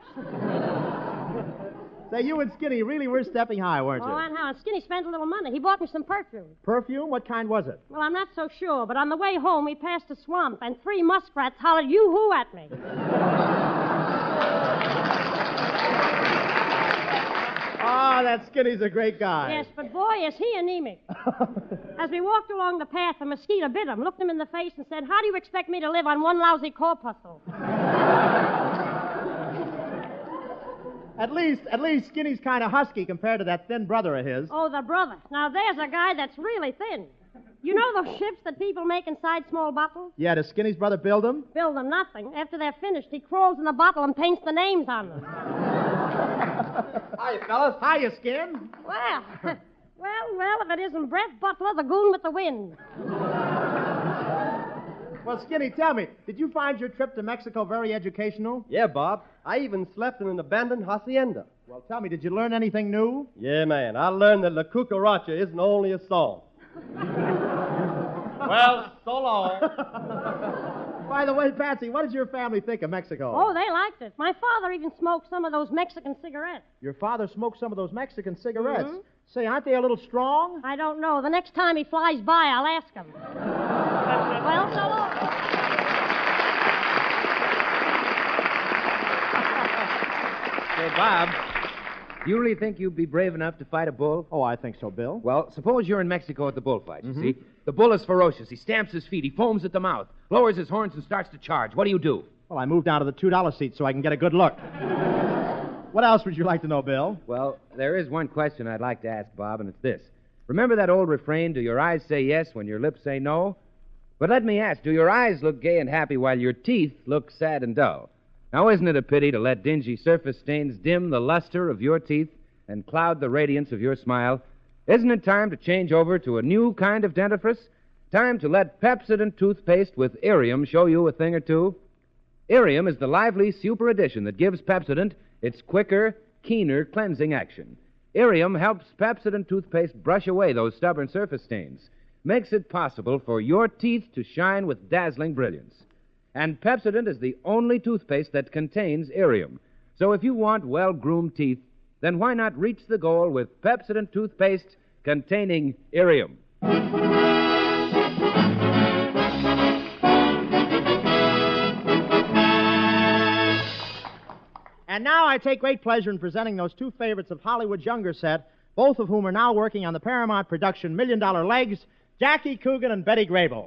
Say, you and Skinny really were stepping high, weren't you? Oh, and how? And Skinny spent a little money. He bought me some perfume. Perfume? What kind was it? Well, I'm not so sure, but on the way home, we passed a swamp, and 3 muskrats hollered yoo-hoo at me. Oh, that Skinny's a great guy. Yes, but boy, is he anemic. As we walked along the path, a mosquito bit him, looked him in the face, and said, how do you expect me to live on one lousy corpuscle? At least Skinny's kind of husky compared to that thin brother of his. Oh, the brother. Now, there's a guy that's really thin. You know those ships that people make inside small bottles? Yeah, does Skinny's brother build them? Build them nothing. After they're finished, he crawls in the bottle and paints the names on them. Hiya, fellas. Hiya, Skin. Well, if it isn't Brett Butler, the goon with the wind. Well, Skinny, tell me, did you find your trip to Mexico very educational? Yeah, Bob. I even slept in an abandoned hacienda. Well, tell me, did you learn anything new? Yeah, man. I learned that La Cucaracha isn't only a song. Well, so long. By the way, Patsy, what did your family think of Mexico? Oh, they liked it. My father even smoked some of those Mexican cigarettes. Your father smoked some of those Mexican cigarettes. Mhm. Say, aren't they a little strong? I don't know. The next time he flies by, I'll ask him. Well, so long. Say, Bob, you really think you'd be brave enough to fight a bull? Oh, I think so, Bill. Well, suppose you're in Mexico at the bullfight, you see. The bull is ferocious. He stamps his feet. He foams at the mouth, lowers his horns, and starts to charge. What do? Well, I moved down to the $2 seat so I can get a good look. What else would you like to know, Bill? Well, there is one question I'd like to ask, Bob, and it's this. Remember that old refrain, do your eyes say yes when your lips say no? But let me ask, do your eyes look gay and happy while your teeth look sad and dull? Now, isn't it a pity to let dingy surface stains dim the luster of your teeth and cloud the radiance of your smile? Isn't it time to change over to a new kind of dentifrice? Time to let Pepsodent toothpaste with Irium show you a thing or two? Irium is the lively super addition that gives Pepsodent its quicker, keener cleansing action. Irium helps Pepsodent toothpaste brush away those stubborn surface stains, makes it possible for your teeth to shine with dazzling brilliance. And Pepsodent is the only toothpaste that contains Irium. So if you want well-groomed teeth, then why not reach the goal with Pepsodent toothpaste containing Irium? And now I take great pleasure in presenting those two favorites of Hollywood's younger set, both of whom are now working on the Paramount production $1 Million Legs, Jackie Coogan and Betty Grable.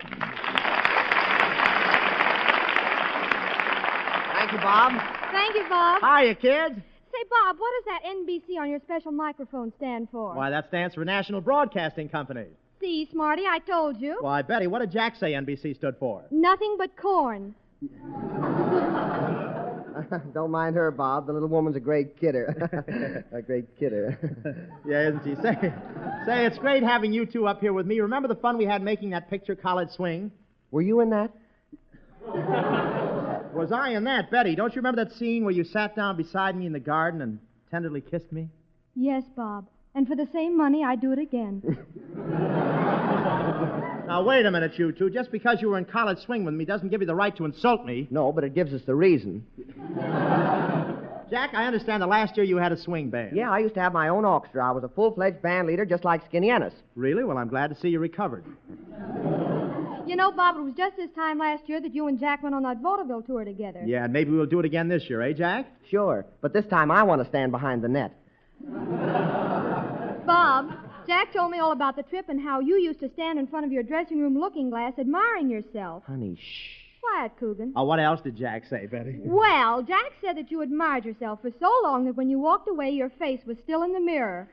Thank you, Bob. Thank you, Bob. Hiya, kids. Say, Bob, what does that NBC on your special microphone stand for? Why, that stands for National Broadcasting Company. See, Smarty, I told you. Why, Betty, what did Jack say NBC stood for? Nothing but corn. Don't mind her, Bob. The little woman's a great kidder. A great kidder. Yeah, isn't she? Say, it's great having you two up here with me. Remember the fun we had making that picture, College Swing? Were you in that? Was I in that, Betty? Don't you remember that scene where you sat down beside me in the garden and tenderly kissed me? Yes, Bob. And for the same money, I'd do it again. Now, wait a minute, you two. Just because you were in College Swing with me doesn't give you the right to insult me. No, but it gives us the reason. Jack, I understand that last year you had a swing band. Yeah, I used to have my own orchestra. I was a full-fledged band leader just like Skinny Ennis. Really? Well, I'm glad to see you recovered. You know, Bob, it was just this time last year that you and Jack went on that vaudeville tour together. Yeah, and maybe we'll do it again this year, eh, Jack? Sure, but this time I want to stand behind the net. Bob, Jack told me all about the trip and how you used to stand in front of your dressing room looking glass admiring yourself. Honey, shh. Quiet, Coogan. Oh, what else did Jack say, Betty? Well, Jack said that you admired yourself for so long that when you walked away, your face was still in the mirror.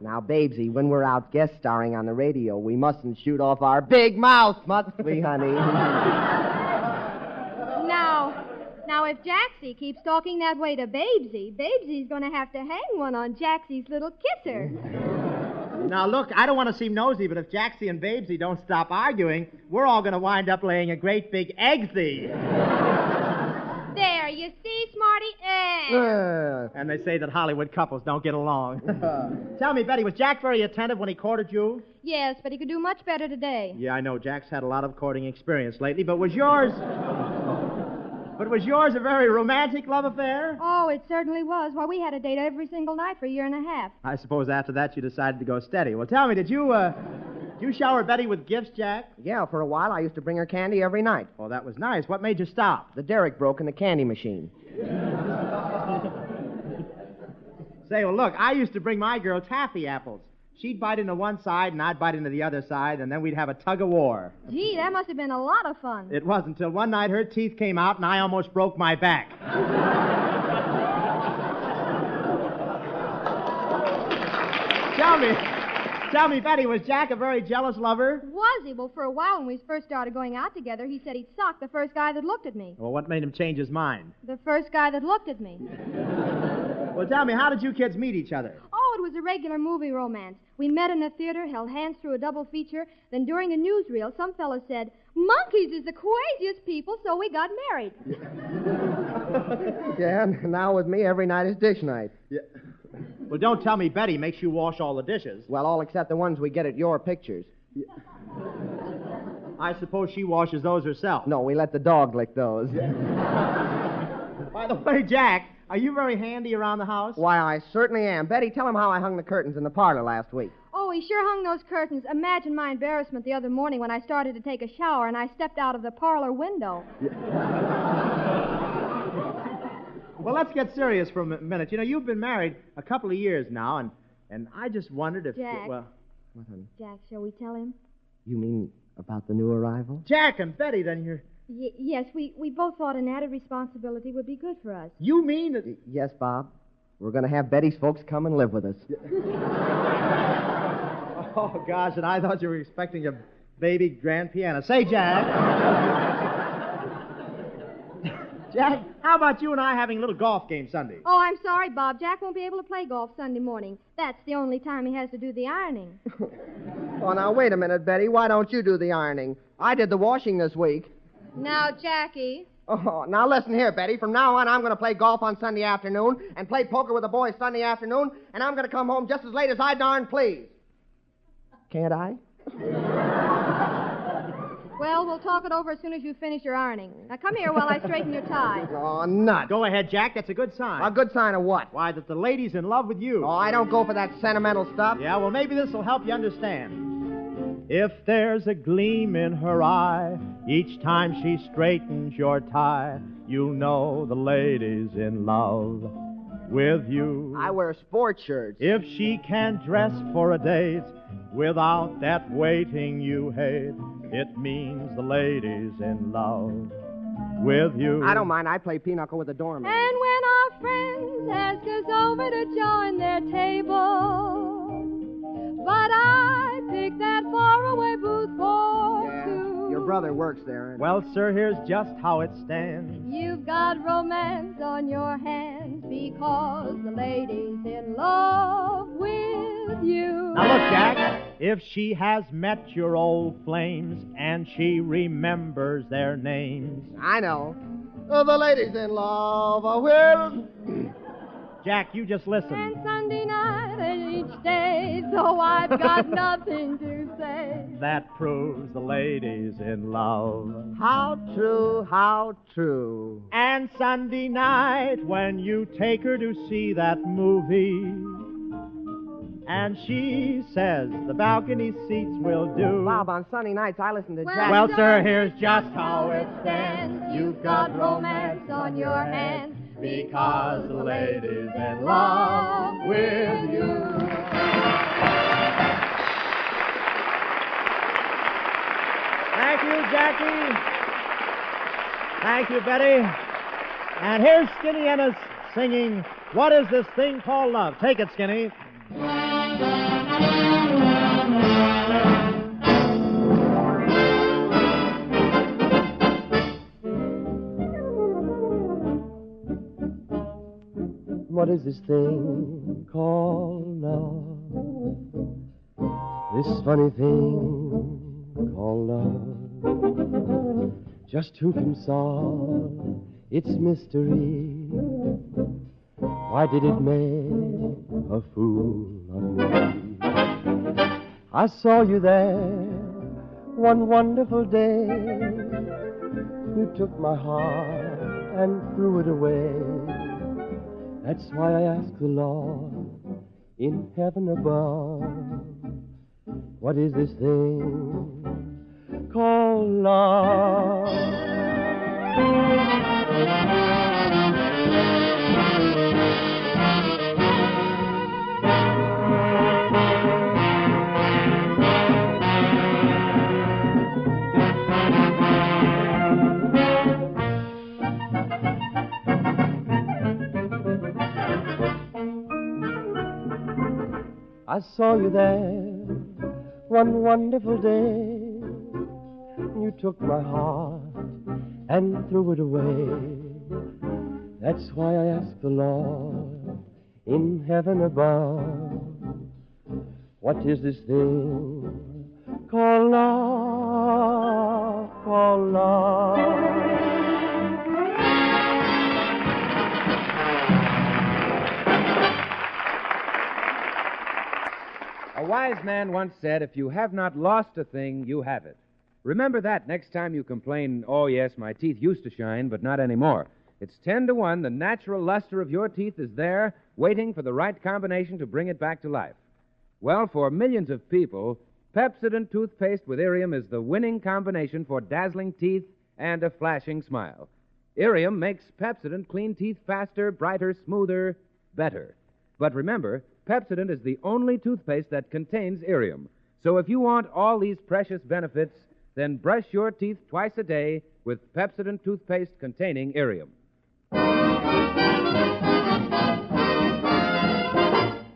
Now, Babesy, when we're out guest starring on the radio, we mustn't shoot off our big mouth, must we, honey? Now, if Jaxie keeps talking that way to Babesy, Babesy's going to have to hang one on Jaxie's little kisser. Now, look, I don't want to seem nosy, but if Jaxie and Babesy don't stop arguing, we're all going to wind up laying a great big eggsy. There, you see, Smarty? And they say that Hollywood couples don't get along. Tell me, Betty, was Jack very attentive when he courted you? Yes, but he could do much better today. Yeah, I know. Jack's had a lot of courting experience lately, but was yours... But was yours a very romantic love affair? Oh, it certainly was. Why, we had a date every single night for a year and a half. I suppose after that you decided to go steady. Well, tell me, did you shower Betty with gifts, Jack? Yeah, for a while I used to bring her candy every night. Oh, that was nice. What made you stop? The derrick broke in the candy machine. Say, well, look, I used to bring my girl taffy apples. She'd bite into one side, and I'd bite into the other side, and then we'd have a tug-of-war. Gee, that must have been a lot of fun. It was until one night her teeth came out, and I almost broke my back. Tell me, Betty, was Jack a very jealous lover? Was he? Well, for a while when we first started going out together, he said he'd sock the first guy that looked at me. Well, what made him change his mind? The first guy that looked at me. Well, tell me, how did you kids meet each other? Oh, it was a regular movie romance. We met in a theater, held hands through a double feature. Then during a newsreel, some fellow said, Monkeys is the craziest people, so we got married. Yeah, and now with me, every night is dish night. Yeah. Well, don't tell me Betty makes you wash all the dishes. Well, all except the ones we get at your pictures. I suppose she washes those herself. No, we let the dog lick those. By the way, Jack, are you very handy around the house? Why, I certainly am. Betty, tell him how I hung the curtains in the parlor last week. Oh, he sure hung those curtains. Imagine my embarrassment the other morning when I started to take a shower and I stepped out of the parlor window. Well, let's get serious for a minute. You know, you've been married a couple of years now, and I just wondered if... Jack. Well, what, honey? Jack, shall we tell him? You mean about the new arrival? Jack and Betty, then you're... Yes, we both thought an added responsibility would be good for us. You mean that... Yes, Bob. We're going to have Betty's folks come and live with us. Oh, gosh, and I thought you were expecting a baby grand piano. Say, Jack... Jack, how about you and I having a little golf game Sunday? Oh, I'm sorry, Bob. Jack won't be able to play golf Sunday morning. That's the only time he has to do the ironing. Oh, now, wait a minute, Betty. Why don't you do the ironing? I did the washing this week. Now, Jackie. Oh, now listen here, Betty. From now on, I'm going to play golf on Sunday afternoon and play poker with the boys Sunday afternoon, and I'm going to come home just as late as I darn please. Can't I? Well, we'll talk it over as soon as you finish your ironing. Now, come here while I straighten your tie. Oh, nuts. Go ahead, Jack. That's a good sign. A good sign of what? Why, that the lady's in love with you. Oh, I don't go for that sentimental stuff. Yeah, well, maybe this will help you understand. If there's a gleam in her eye each time she straightens your tie, you know the lady's in love with you. I wear sports shirts. If she can dress for a date without that waiting you hate, it means the lady's in love with you. I don't mind. I play pinochle with the doorman. And when our friends ask us over to join their table, but I picked that faraway booth for two. Your brother works there. Well, sir, here's just how it stands. You've got romance on your hands because the lady's in love with you. Now, look, Jack. If she has met your old flames and she remembers their names. I know. Oh, the lady's in love with... Jack, you just listen. And Sunday night and each day, though I've got nothing to say. That proves the lady's in love. How true, how true. And Sunday night when you take her to see that movie, and she says the balcony seats will do. Bob, on Sunday nights I listen to Jack. Well, sir, here's just how it stands. You've got romance on your hands because the lady's in love with you. Thank you, Jackie. Thank you, Betty. And here's Skinny Ennis singing What Is This Thing Called Love? Take it, Skinny. What is this thing called love? This funny thing called love. Just who can solve its mystery? Why did it make a fool of me? I saw you there one wonderful day. You took my heart and threw it away. That's why I ask the Lord in heaven above, what is this thing called love? I saw you there one wonderful day. You took my heart and threw it away. That's why I ask the Lord in heaven above, what is this thing Call love, call love. A wise man once said, if you have not lost a thing, you have it. Remember that next time you complain, oh, yes, my teeth used to shine, but not anymore. It's 10-1. The natural luster of your teeth is there, waiting for the right combination to bring it back to life. Well, for millions of people, Pepsodent toothpaste with Irium is the winning combination for dazzling teeth and a flashing smile. Irium makes Pepsodent clean teeth faster, brighter, smoother, better. But remember, Pepsodent is the only toothpaste that contains Irium. So if you want all these precious benefits, then brush your teeth twice a day with Pepsodent toothpaste containing Irium.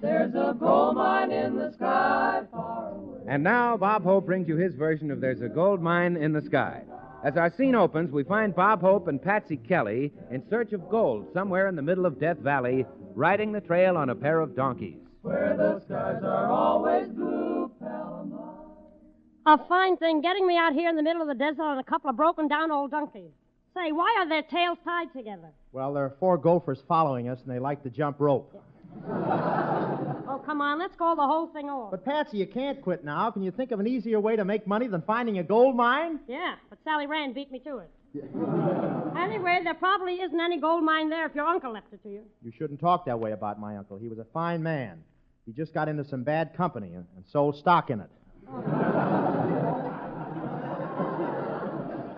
There's a gold mine in the sky far away. And now Bob Hope brings you his version of There's a Gold Mine in the Sky. As our scene opens, we find Bob Hope and Patsy Kelly in search of gold somewhere in the middle of Death Valley, riding the trail on a pair of donkeys. Where the skies are always blue, Palomar. A fine thing getting me out here in the middle of the desert on a couple of broken-down old donkeys. Say, why are their tails tied together? Well, there are 4 gophers following us, and they like to jump rope. Oh, come on, let's go the whole thing over. But, Patsy, you can't quit now. Can you think of an easier way to make money than finding a gold mine? Yeah, but Sally Rand beat me to it. Anyway, there probably isn't any gold mine there if your uncle left it to you. You shouldn't talk that way about my uncle. He was a fine man. He just got into some bad company and sold stock in it.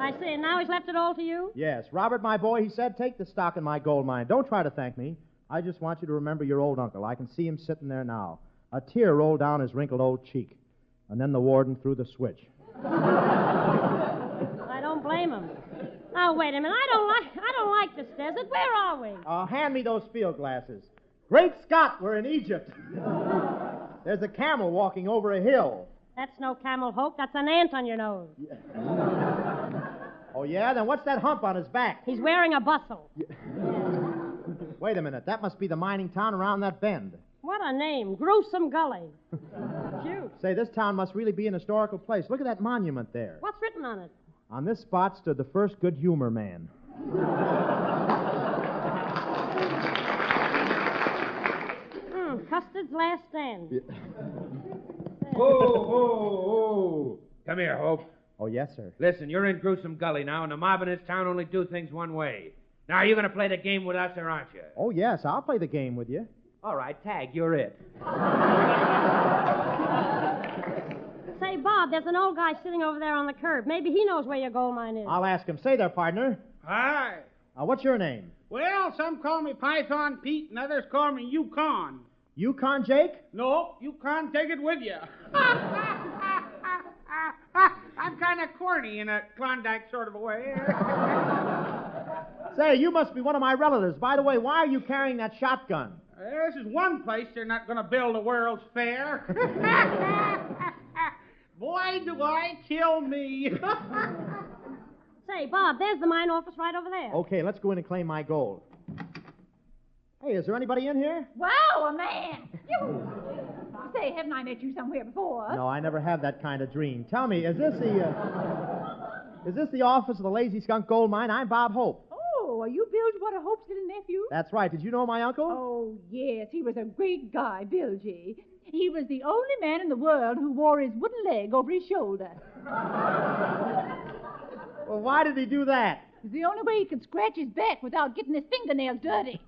I see, and now he's left it all to you? Yes. Robert, my boy, he said, take the stock in my gold mine. Don't try to thank me. I just want you to remember your old uncle. I can see him sitting there now. A tear rolled down his wrinkled old cheek. And then the warden threw the switch. I don't blame him. Now, wait a minute. I don't like this desert. Where are we? Hand me those field glasses. Great Scott, we're in Egypt. There's a camel walking over a hill. That's no camel, Hope. That's an ant on your nose. Oh, yeah? Then what's that hump on his back? He's wearing a bustle. Wait a minute. That must be the mining town around that bend. What a name. Gruesome Gully. Cute. Say, this town must really be an historical place. Look at that monument there. What's written on it? On this spot stood the first good humor man. Custard's last stand. Oh. Come here, Hope. Oh, yes, sir. Listen, you're in Gruesome Gully now, and the mob in this town only do things one way. Now, are you going to play the game with us, or aren't you? Oh, yes, I'll play the game with you. All right, Tag, you're it. Say, Bob, there's an old guy sitting over there on the curb. Maybe he knows where your gold mine is. I'll ask him. Say there, partner. Hi. What's your name? Well, some call me Python Pete, and others call me Yukon. Yukon Jake? No, Yukon, take it with you. I'm kind of corny in a Klondike sort of a way. Say, you must be one of my relatives. By the way, why are you carrying that shotgun? This is one place they're not going to build a World's Fair. Boy, do I kill me. Say, Bob, there's the mine office right over there. Okay, let's go in and claim my gold. Hey, is there anybody in here? Wow, a man! Say, haven't I met you somewhere before? No, I never had that kind of dream. Tell me, is this the office of the Lazy Skunk Gold Mine? I'm Bob Hope. Oh, are you Bilge Water Hope's little nephew? That's right. Did you know my uncle? Oh, yes. He was a great guy, Bilgy. He was the only man in the world who wore his wooden leg over his shoulder. Well, why did he do that? It's the only way he could scratch his back without getting his fingernails dirty.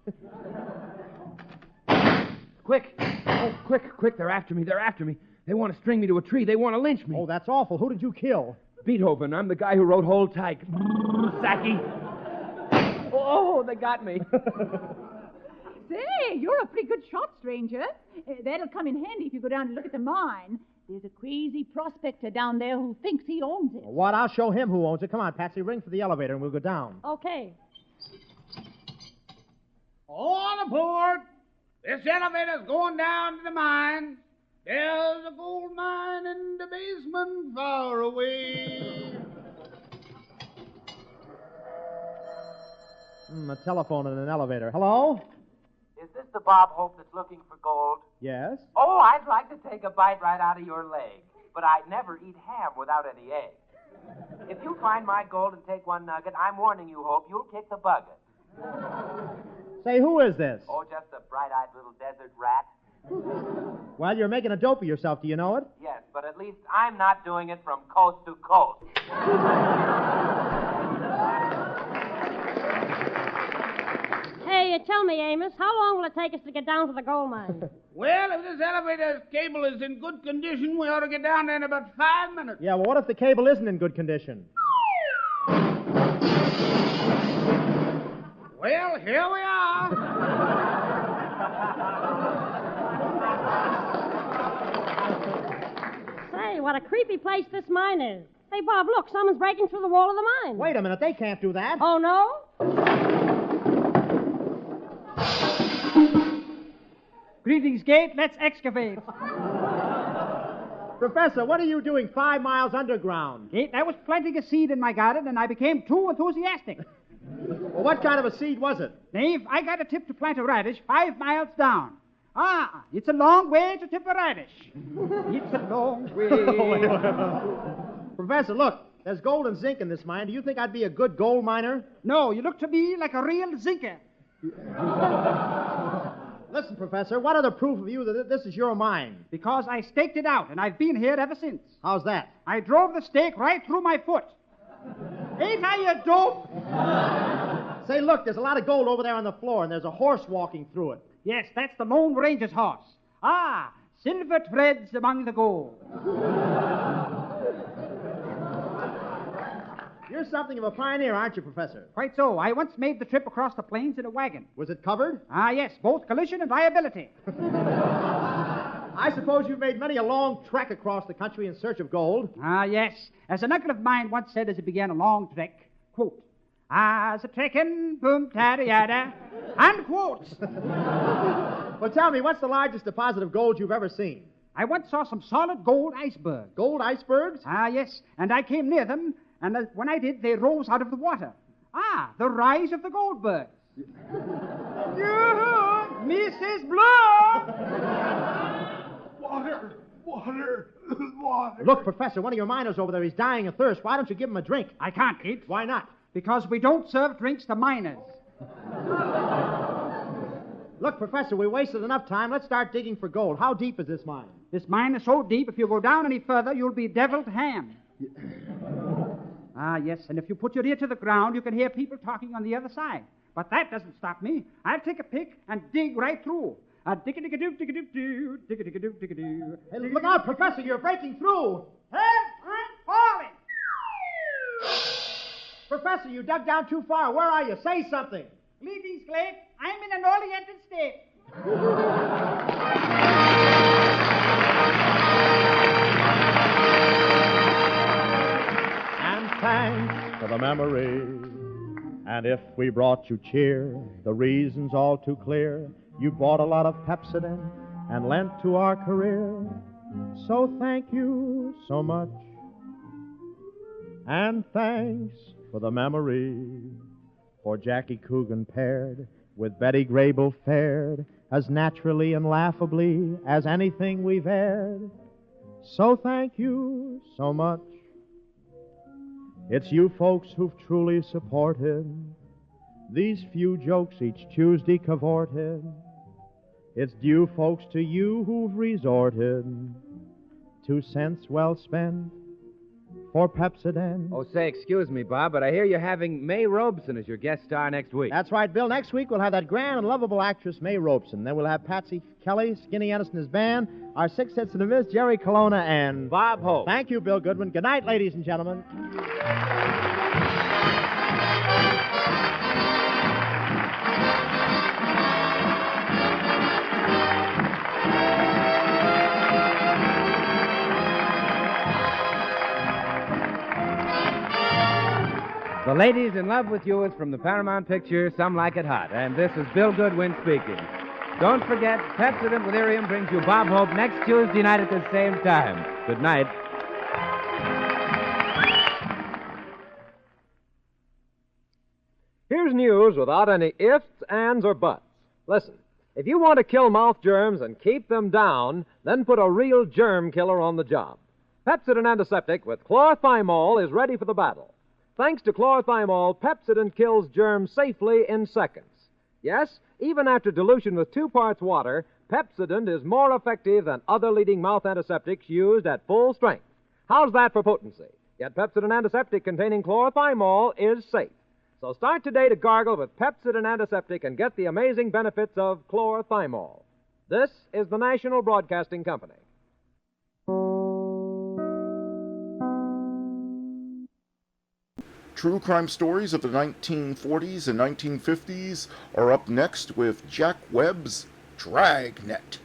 Quick. Oh, quick. They're after me. They want to string me to a tree. They want to lynch me. Oh, that's awful. Who did you kill? Beethoven. I'm the guy who wrote Hold Tight. Sacky. Oh, they got me. Say, you're a pretty good shot, stranger. That'll come in handy if you go down to look at the mine. There's a crazy prospector down there who thinks he owns it. What? I'll show him who owns it. Come on, Patsy, ring for the elevator and we'll go down. Okay. All aboard. This elevator's going down to the mine. There's a gold mine in the basement far away. A telephone and an elevator. Hello? Is this the Bob Hope that's looking for gold? Yes? Oh, I'd like to take a bite right out of your leg. but I never eat ham without any egg. If you find my gold and take one nugget, I'm warning you, Hope, you'll kick the bucket. Say, who is this? Oh, just a bright-eyed little desert rat. Well, you're making a dope of yourself. Do you know it? Yes, but at least I'm not doing it from coast to coast. Hey, tell me, Amos, how long will it take us to get down to the gold mine? Well, if this elevator cable is in good condition, we ought to get down there in about 5 minutes. Yeah, well, what if the cable isn't in good condition? Well, here we are. Say, what a creepy place this mine is. Hey, Bob, look, someone's breaking through the wall of the mine. Wait a minute, they can't do that. Oh, no? Greetings, Gate. Let's excavate. Professor, what are you doing 5 miles underground? Gate, I was planting a seed in my garden, and I became too enthusiastic. Well, what kind of a seed was it? Dave, I got a tip to plant a radish 5 miles down. Ah, it's a long way to tip a radish. It's a long way. Professor, look, there's gold and zinc in this mine. Do you think I'd be a good gold miner? No, you look to me like a real zinker. Listen, Professor, what are the proof of you that this is your mine? Because I staked it out, and I've been here ever since. How's that? I drove the stake right through my foot. Ain't I a dope? Say, look, there's a lot of gold over there on the floor, and there's a horse walking through it. Yes, that's the Lone Ranger's horse. Ah, silver threads among the gold. You're something of a pioneer, aren't you, Professor? Quite so. I once made the trip across the plains in a wagon. Was it covered? Ah, yes, both collision and liability. I suppose you've made many a long trek across the country in search of gold. Ah, yes. As an uncle of mine once said as he began a long trek, quote, "As a trekkin', boom, tada, yada," unquote. Well, tell me, what's the largest deposit of gold you've ever seen? I once saw some solid gold icebergs. Gold icebergs? Ah, yes, and I came near them, and when I did, they rose out of the water. Ah, the rise of the Goldbergs. Mrs. Blood! Water! Look, Professor, one of your miners over there, he's dying of thirst. Why don't you give him a drink? I can't, Kate. Why not? Because we don't serve drinks to miners. Look, Professor, we wasted enough time. Let's start digging for gold. How deep is this mine? This mine is so deep, if you go down any further, you'll be deviled ham. Ah, yes, and if you put your ear to the ground, you can hear people talking on the other side. But that doesn't stop me. I'll take a pick and dig right through. Dig-a-dig-a-doo, dig-a-doo-doo, dig-a-dig-a-doo, dig-a-doo. Hey, look out, Professor, you're breaking through. Help, I'm falling. Professor, you dug down too far. Where are you? Say something. Greetings, Glade. I'm in an oriented state. Thanks for the memory. And if we brought you cheer, the reason's all too clear. You bought a lot of Pepsodent and lent to our career. So thank you so much. And thanks for the memory. For Jackie Coogan paired with Betty Grable fared as naturally and laughably as anything we've aired. So thank you so much. It's you folks who've truly supported these few jokes each Tuesday cavorted. It's due, folks, to you who've resorted 2 cents well spent for Pepsodent. Oh, say, excuse me, Bob, but I hear you're having May Robeson as your guest star next week. That's right, Bill. Next week we'll have that grand and lovable actress May Robeson. Then we'll have Patsy Kelly, Skinny Ennis and his band, our Six Hits and a Miss, Jerry Colonna, and Bob Hope. Thank you, Bill Goodwin. Good night, ladies and gentlemen. The Ladies in Love with You is from the Paramount picture Some Like It Hot, and this is Bill Goodwin speaking. Don't forget, Pepsodent with Irium brings you Bob Hope next Tuesday night at the same time. Good night. Here's news without any ifs, ands, or buts. Listen, if you want to kill mouth germs and keep them down, then put a real germ killer on the job. Pepsodent Antiseptic with chlorthymol is ready for the battle. Thanks to chlorthymol, Pepsodent kills germs safely in seconds. Yes, even after dilution with 2 parts water, Pepsodent is more effective than other leading mouth antiseptics used at full strength. How's that for potency? Yet Pepsodent Antiseptic containing chlorthymol is safe. So start today to gargle with Pepsodent Antiseptic and get the amazing benefits of chlorthymol. This is the National Broadcasting Company. True crime stories of the 1940s and 1950s are up next with Jack Webb's Dragnet.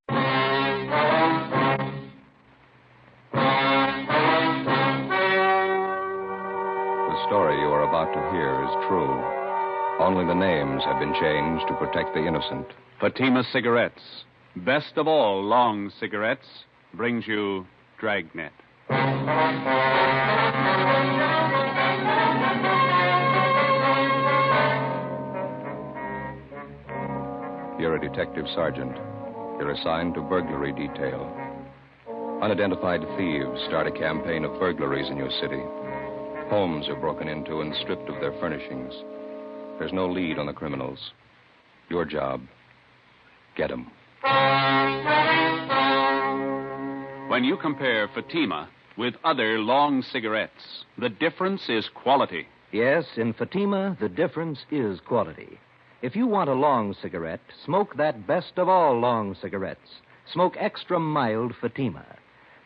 The story you are about to hear is true. Only the names have been changed to protect the innocent. Fatima Cigarettes, best of all long cigarettes, brings you Dragnet. You're a detective sergeant. You're assigned to burglary detail. Unidentified thieves start a campaign of burglaries in your city. Homes are broken into and stripped of their furnishings. There's no lead on the criminals. Your job, get 'em. When you compare Fatima with other long cigarettes, the difference is quality. Yes, in Fatima, the difference is quality. If you want a long cigarette, smoke that best of all long cigarettes. Smoke extra mild Fatima.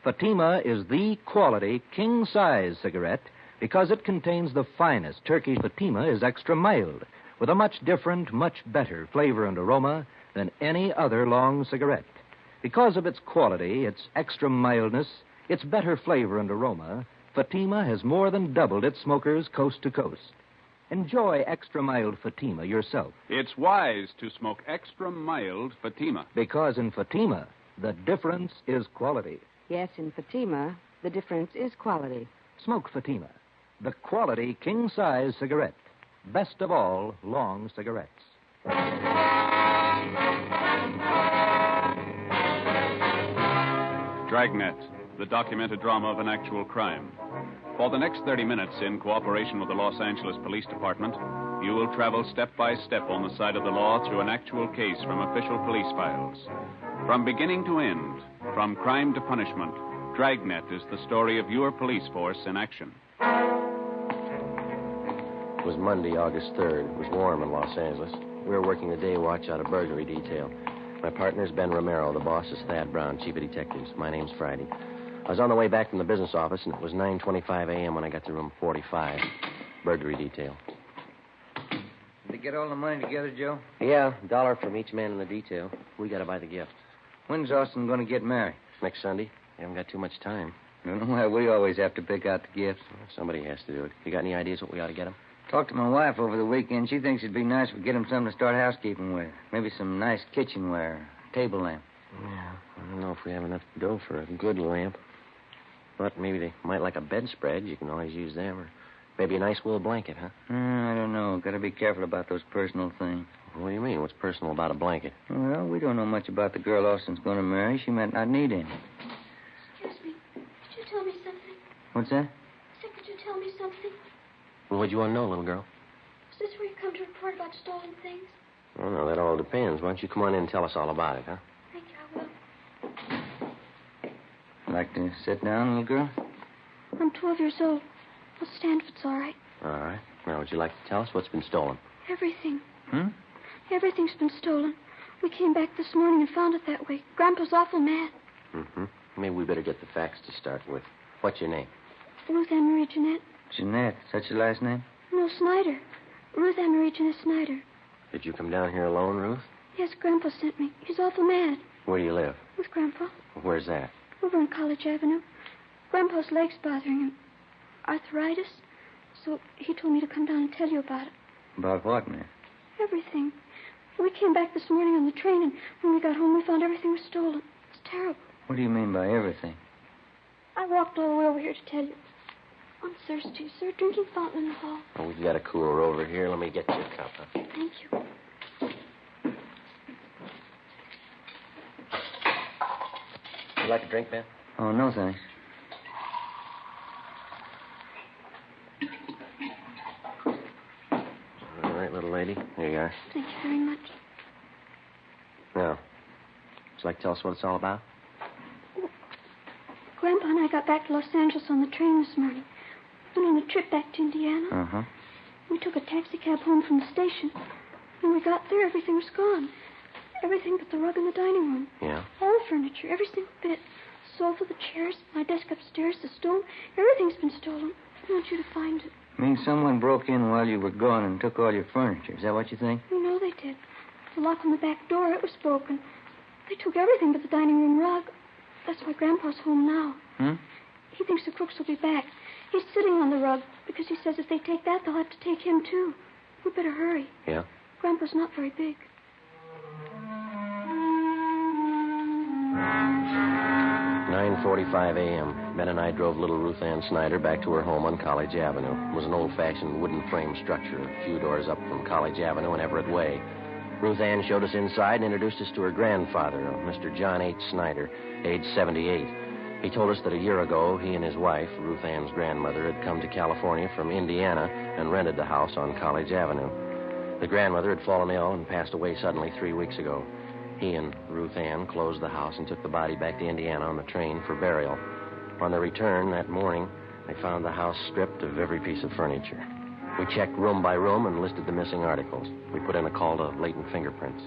Fatima is the quality king-size cigarette because it contains the finest. Turkey Fatima is extra mild with a much different, much better flavor and aroma than any other long cigarette. Because of its quality, its extra mildness, its better flavor and aroma, Fatima has more than doubled its smokers coast to coast. Enjoy extra mild Fatima yourself. It's wise to smoke extra mild Fatima. Because in Fatima, the difference is quality. Yes, in Fatima, the difference is quality. Smoke Fatima, the quality king-size cigarette. Best of all long cigarettes. Dragnet, the documented drama of an actual crime. For the next 30 minutes, in cooperation with the Los Angeles Police Department, you will travel step by step on the side of the law through an actual case from official police files. From beginning to end, from crime to punishment, Dragnet is the story of your police force in action. It was Monday, August 3rd. It was warm in Los Angeles. We were working the day watch out of burglary detail. My partner's Ben Romero. The boss is Thad Brown, chief of detectives. My name's Friday. I was on the way back from the business office, and it was 9:25 a.m. when I got to room 45, burglary detail. Did they get all the money together, Joe? Yeah, $1 from each man in the detail. We got to buy the gift. When's Austin going to get married? Next Sunday. We haven't got too much time. I don't know why we always have to pick out the gifts. Well, somebody has to do it. You got any ideas what we ought to get him? Talked to my wife over the weekend. She thinks it'd be nice if we get him something to start housekeeping with. Maybe some nice kitchenware, table lamp. Yeah, I don't know if we have enough dough for a good lamp. But maybe they might like a bedspread. You can always use them. Or maybe a nice wool blanket, huh? I don't know. Got to be careful about those personal things. What do you mean? What's personal about a blanket? Well, we don't know much about the girl Austin's going to marry. She might not need any. Excuse me. Could you tell me something? What's that? I said, could you tell me something? Well, what do you want to know, little girl? Is this where you come to report about stolen things? Oh, no, that all depends. Why don't you come on in and tell us all about it, huh? Thank you, I will. Like to sit down, little girl? I'm 12 years old. I'll stand if it's all right. All right. Now, would you like to tell us what's been stolen? Everything. Hmm? Everything's been stolen. We came back this morning and found it that way. Grandpa's awful mad. Mm-hmm. Maybe we better get the facts to start with. What's your name? Ruth Ann Marie Jeanette. Jeanette. Such a last name? No, Snyder. Ruth Ann Marie Jeanette Snyder. Did you come down here alone, Ruth? Yes, Grandpa sent me. He's awful mad. Where do you live? With Grandpa. Where's that? Over on College Avenue. Grandpa's leg's bothering him. Arthritis. So he told me to come down and tell you about it. About what, man? Everything. We came back this morning on the train, and when we got home, we found everything was stolen. It's terrible. What do you mean by everything? I walked all the way over here to tell you. I'm thirsty. Is there a drinking fountain in the hall? Oh, we've got a cooler over here. Let me get you a cup. Huh? Thank you. You like a drink, Ben? Oh, no, thanks. Friday. Here you are. Thank you very much. Now, would you like to tell us what it's all about? Grandpa and I got back to Los Angeles on the train this morning. Went on a trip back to Indiana. Uh-huh. We took a taxi cab home from the station. When we got there, everything was gone. Everything but the rug in the dining room. Yeah? All the furniture, every single bit. The sofa, the chairs, my desk upstairs, the stove. Everything's been stolen. I want you to find it. Means someone broke in while you were gone and took all your furniture. Is that what you think? We know they did. The lock on the back door, it was broken. They took everything but the dining room rug. That's why Grandpa's home now. Hmm? He thinks the crooks will be back. He's sitting on the rug because he says if they take that, they'll have to take him, too. We better hurry. Yeah? Grandpa's not very big. 9:45 a.m. Ben and I drove little Ruth Ann Snyder back to her home on College Avenue. It was an old-fashioned wooden frame structure a few doors up from College Avenue and Everett Way. Ruth Ann showed us inside and introduced us to her grandfather, Mr. John H. Snyder, age 78. He told us that a year ago, he and his wife, Ruth Ann's grandmother, had come to California from Indiana and rented the house on College Avenue. The grandmother had fallen ill and passed away suddenly 3 weeks ago. He and Ruth Ann closed the house and took the body back to Indiana on the train for burial. On their return that morning, they found the house stripped of every piece of furniture. We checked room by room and listed the missing articles. We put in a call to latent fingerprints.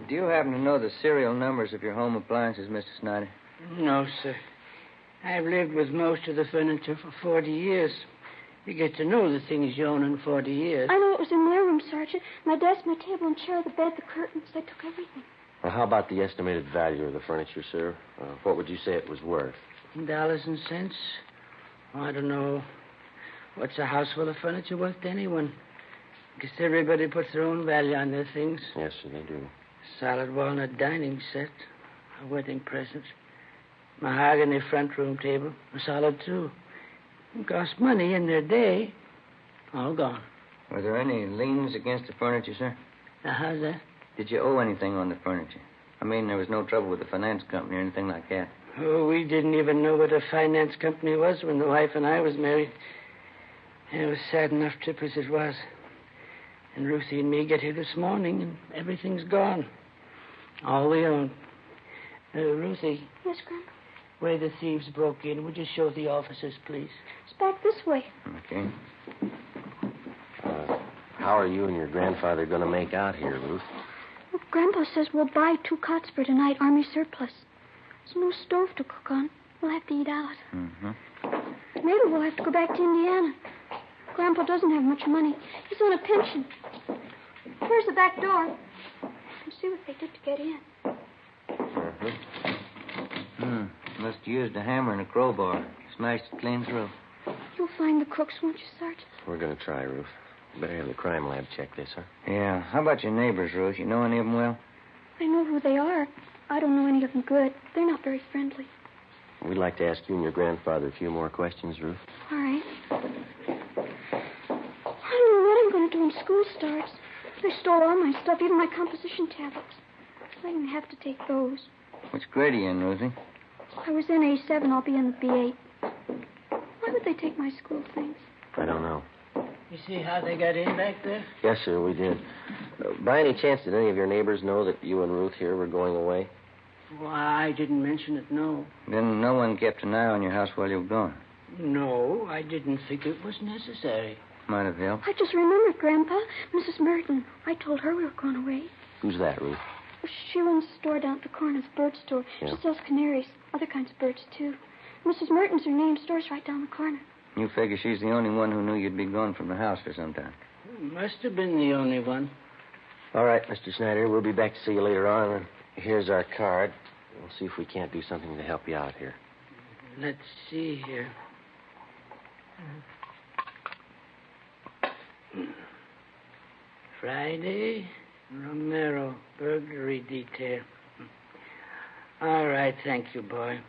Do you happen to know the serial numbers of your home appliances, Mr. Snyder? No, sir. I've lived with most of the furniture for 40 years. You get to know the things you own in 40 years. I know it was in my room, Sergeant. My desk, my table, and chair, the bed, the curtains. They took everything. Well, how about the estimated value of the furniture, sir? What would you say it was worth? Dollars and cents? Oh, I don't know. What's a house full of furniture worth to anyone? Guess everybody puts their own value on their things. Yes, sir, they do. Solid walnut dining set. A wedding present. Mahogany front room table. A solid, too. It cost money in their day. All gone. Were there any liens against the furniture, sir? How's that? Did you owe anything on the furniture? I mean, there was no trouble with the finance company or anything like that. Oh, we didn't even know what a finance company was when the wife and I was married. It was sad enough trip as it was. And Ruthie and me get here this morning, and everything's gone. All we own. Ruthie. Yes, Grandpa? Where the thieves broke in, would you show the officers, please? It's back this way. Okay. How are you and your grandfather going to make out here, Ruth? Well, Grandpa says we'll buy 2 cots for tonight, Army surplus. There's no stove to cook on. We'll have to eat out. Mm-hmm. Maybe we'll have to go back to Indiana. Grandpa doesn't have much money. He's on a pension. Here's the back door. Let's see what they did to get in. Must have used a hammer and a crowbar. Smashed it clean through. You'll find the crooks, won't you, Sergeant? We're going to try, Ruth. Better have the crime lab check this, huh? Yeah. How about your neighbors, Ruth? You know any of them well? I know who they are. I don't know any of them good. They're not very friendly. We'd like to ask you and your grandfather a few more questions, Ruth. All right. I don't know what I'm going to do when school starts. They stole all my stuff, even my composition tablets. I didn't have to take those. Which grade are you in, Ruthie? I was in A7. I'll be in the B8. Why would they take my school things? I don't know. You see how they got in back there? Yes, sir, we did. By any chance, did any of your neighbors know that you and Ruth here were going away? Well, I didn't mention it, no. Then no one kept an eye on your house while you were gone? No, I didn't think it was necessary. Might have helped. I just remembered, Grandpa. Mrs. Merton. I told her we were going away. Who's that, Ruth? She runs a store down at the corner, the bird store. Yeah. She sells canaries, other kinds of birds, too. Mrs. Merton's her name. Store's right down the corner. You figure she's the only one who knew you'd be gone from the house for some time. Must have been the only one. All right, Mr. Snyder, we'll be back to see you later on. And here's our card. We'll see if we can't do something to help you out here. Let's see here. Friday, Romero, burglary detail. All right, thank you, boy.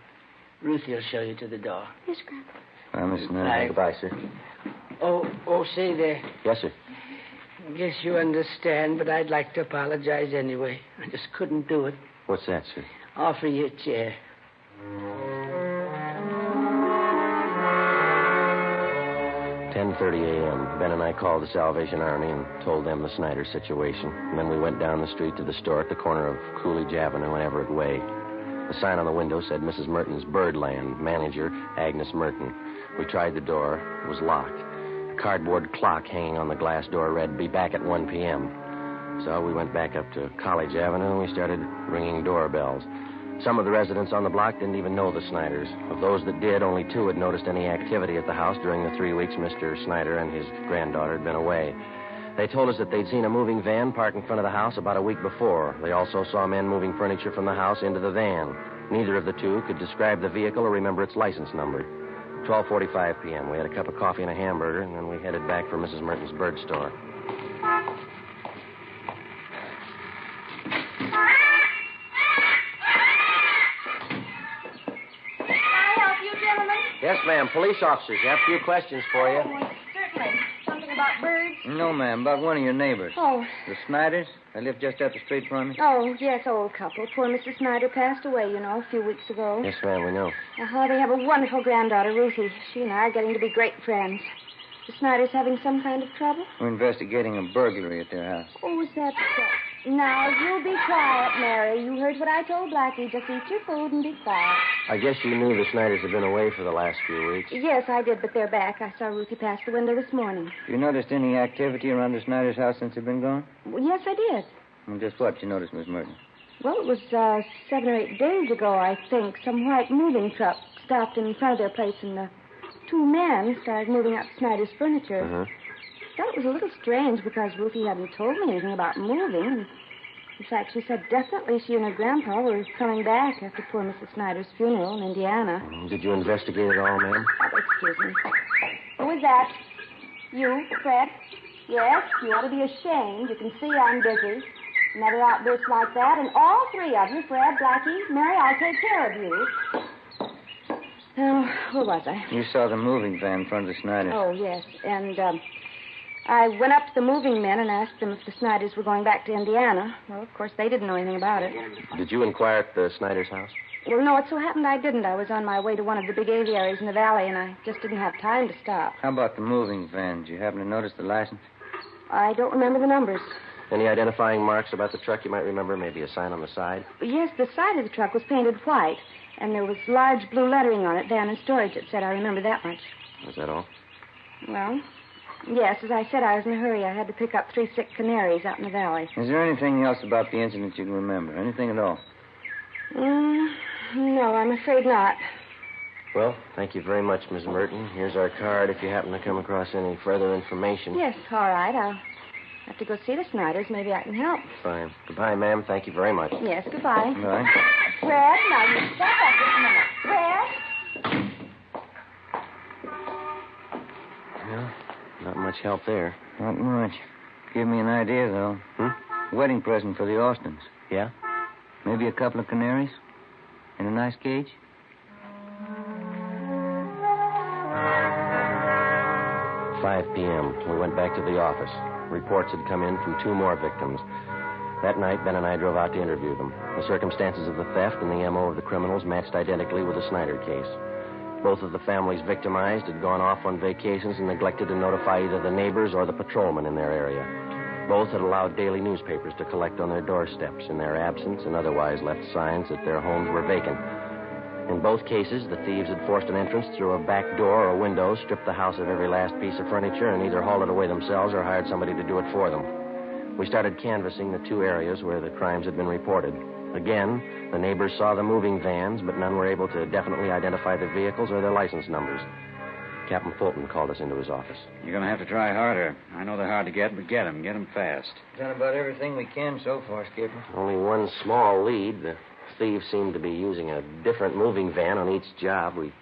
Ruthie will show you to the door. Yes, Grandpa. Miss Snyder. Goodbye, sir. Oh, say there. Yes, sir. Guess you understand, but I'd like to apologize anyway. I just couldn't do it. What's that, sir? Offer you a chair. 10:30 a.m. Ben and I called the Salvation Army and told them the Snyder situation. And then we went down the street to the store at the corner of Coolidge Avenue and Everett Way. The sign on the window said Mrs. Merton's Birdland, manager Agnes Merton. We tried the door. It was locked. A cardboard clock hanging on the glass door read, "Be back at 1 p.m." So we went back up to College Avenue and we started ringing doorbells. Some of the residents on the block didn't even know the Snyders. Of those that did, only 2 had noticed any activity at the house during the 3 weeks Mr. Snyder and his granddaughter had been away. They told us that they'd seen a moving van parked in front of the house about a week before. They also saw men moving furniture from the house into the van. Neither of the 2 could describe the vehicle or remember its license number. 12:45 p.m. We had a cup of coffee and a hamburger, and then we headed back for Mrs. Merton's bird store. Yes, ma'am. Police officers. Have a few questions for you. Oh, certainly. Something about birds? No, ma'am. About one of your neighbors. Oh. The Snyders? They live just up the street from me. Oh, yes, old couple. Poor Mr. Snyder passed away, a few weeks ago. Yes, ma'am, we know. They have a wonderful granddaughter, Ruthie. She and I are getting to be great friends. The Snyders having some kind of trouble? We're investigating a burglary at their house. Oh, is that so? Now, you be quiet, Mary. You heard what I told Blackie. Just eat your food and be quiet. I guess you knew the Snyders had been away for the last few weeks. Yes, I did, but they're back. I saw Ruthie pass the window this morning. You noticed any activity around the Snyders' house since they've been gone? Well, yes, I did. Well, just what you noticed, Miss Merton? Well, it was 7 or 8 days ago, I think. Some white moving truck stopped in front of their place, and the 2 men started moving out Snyder's furniture. Uh-huh. Thought it was a little strange because Ruthie hadn't told me anything about moving. And in fact, she said definitely she and her grandpa were coming back after poor Mrs. Snyder's funeral in Indiana. Did you investigate it all, ma'am? Oh, excuse me. Who is that? You, Fred? Yes, you ought to be ashamed. You can see I'm busy. Another outburst like that, and all 3 of you, Fred, Blackie, Mary, I'll take care of you. Oh, where was I? You saw the moving van in front of the Snyders. Oh, yes. And I went up to the moving men and asked them if the Snyders were going back to Indiana. Well, of course, they didn't know anything about it. Did you inquire at the Snyders' house? Well, no, it so happened I didn't. I was on my way to one of the big aviaries in the valley, and I just didn't have time to stop. How about the moving van? Did you happen to notice the license? I don't remember the numbers. Any identifying marks about the truck you might remember? Maybe a sign on the side? Yes, the side of the truck was painted white, and there was large blue lettering on it, van and storage, it said. I remember that much. Was that all? Well, yes, as I said, I was in a hurry. I had to pick up 3 sick canaries out in the valley. Is there anything else about the incident you can remember? Anything at all? No, I'm afraid not. Well, thank you very much, Miss Merton. Here's our card if you happen to come across any further information. Yes, all right. I'll have to go see the Snyders. Maybe I can help. Fine. Goodbye, ma'am. Thank you very much. Yes, goodbye. Bye. Fred, now you step up just a minute. Fred? Well, not much help there. Not much. Give me an idea, though. Wedding present for the Austins. Yeah? Maybe a couple of canaries? In a nice cage? 5 p.m. We went back to the office. Reports had come in from 2 more victims. That night, Ben and I drove out to interview them. The circumstances of the theft and the M.O. of the criminals matched identically with the Snyder case. Both of the families victimized had gone off on vacations and neglected to notify either the neighbors or the patrolmen in their area. Both had allowed daily newspapers to collect on their doorsteps in their absence and otherwise left signs that their homes were vacant. In both cases, the thieves had forced an entrance through a back door or window, stripped the house of every last piece of furniture, and either hauled it away themselves or hired somebody to do it for them. We started canvassing the 2 areas where the crimes had been reported. Again, the neighbors saw the moving vans, but none were able to definitely identify the vehicles or their license numbers. Captain Fulton called us into his office. You're going to have to try harder. I know they're hard to get, but get them fast. Done about everything we can so far, Skipper. Only one small lead. The thieves seemed to be using a different moving van on each job. We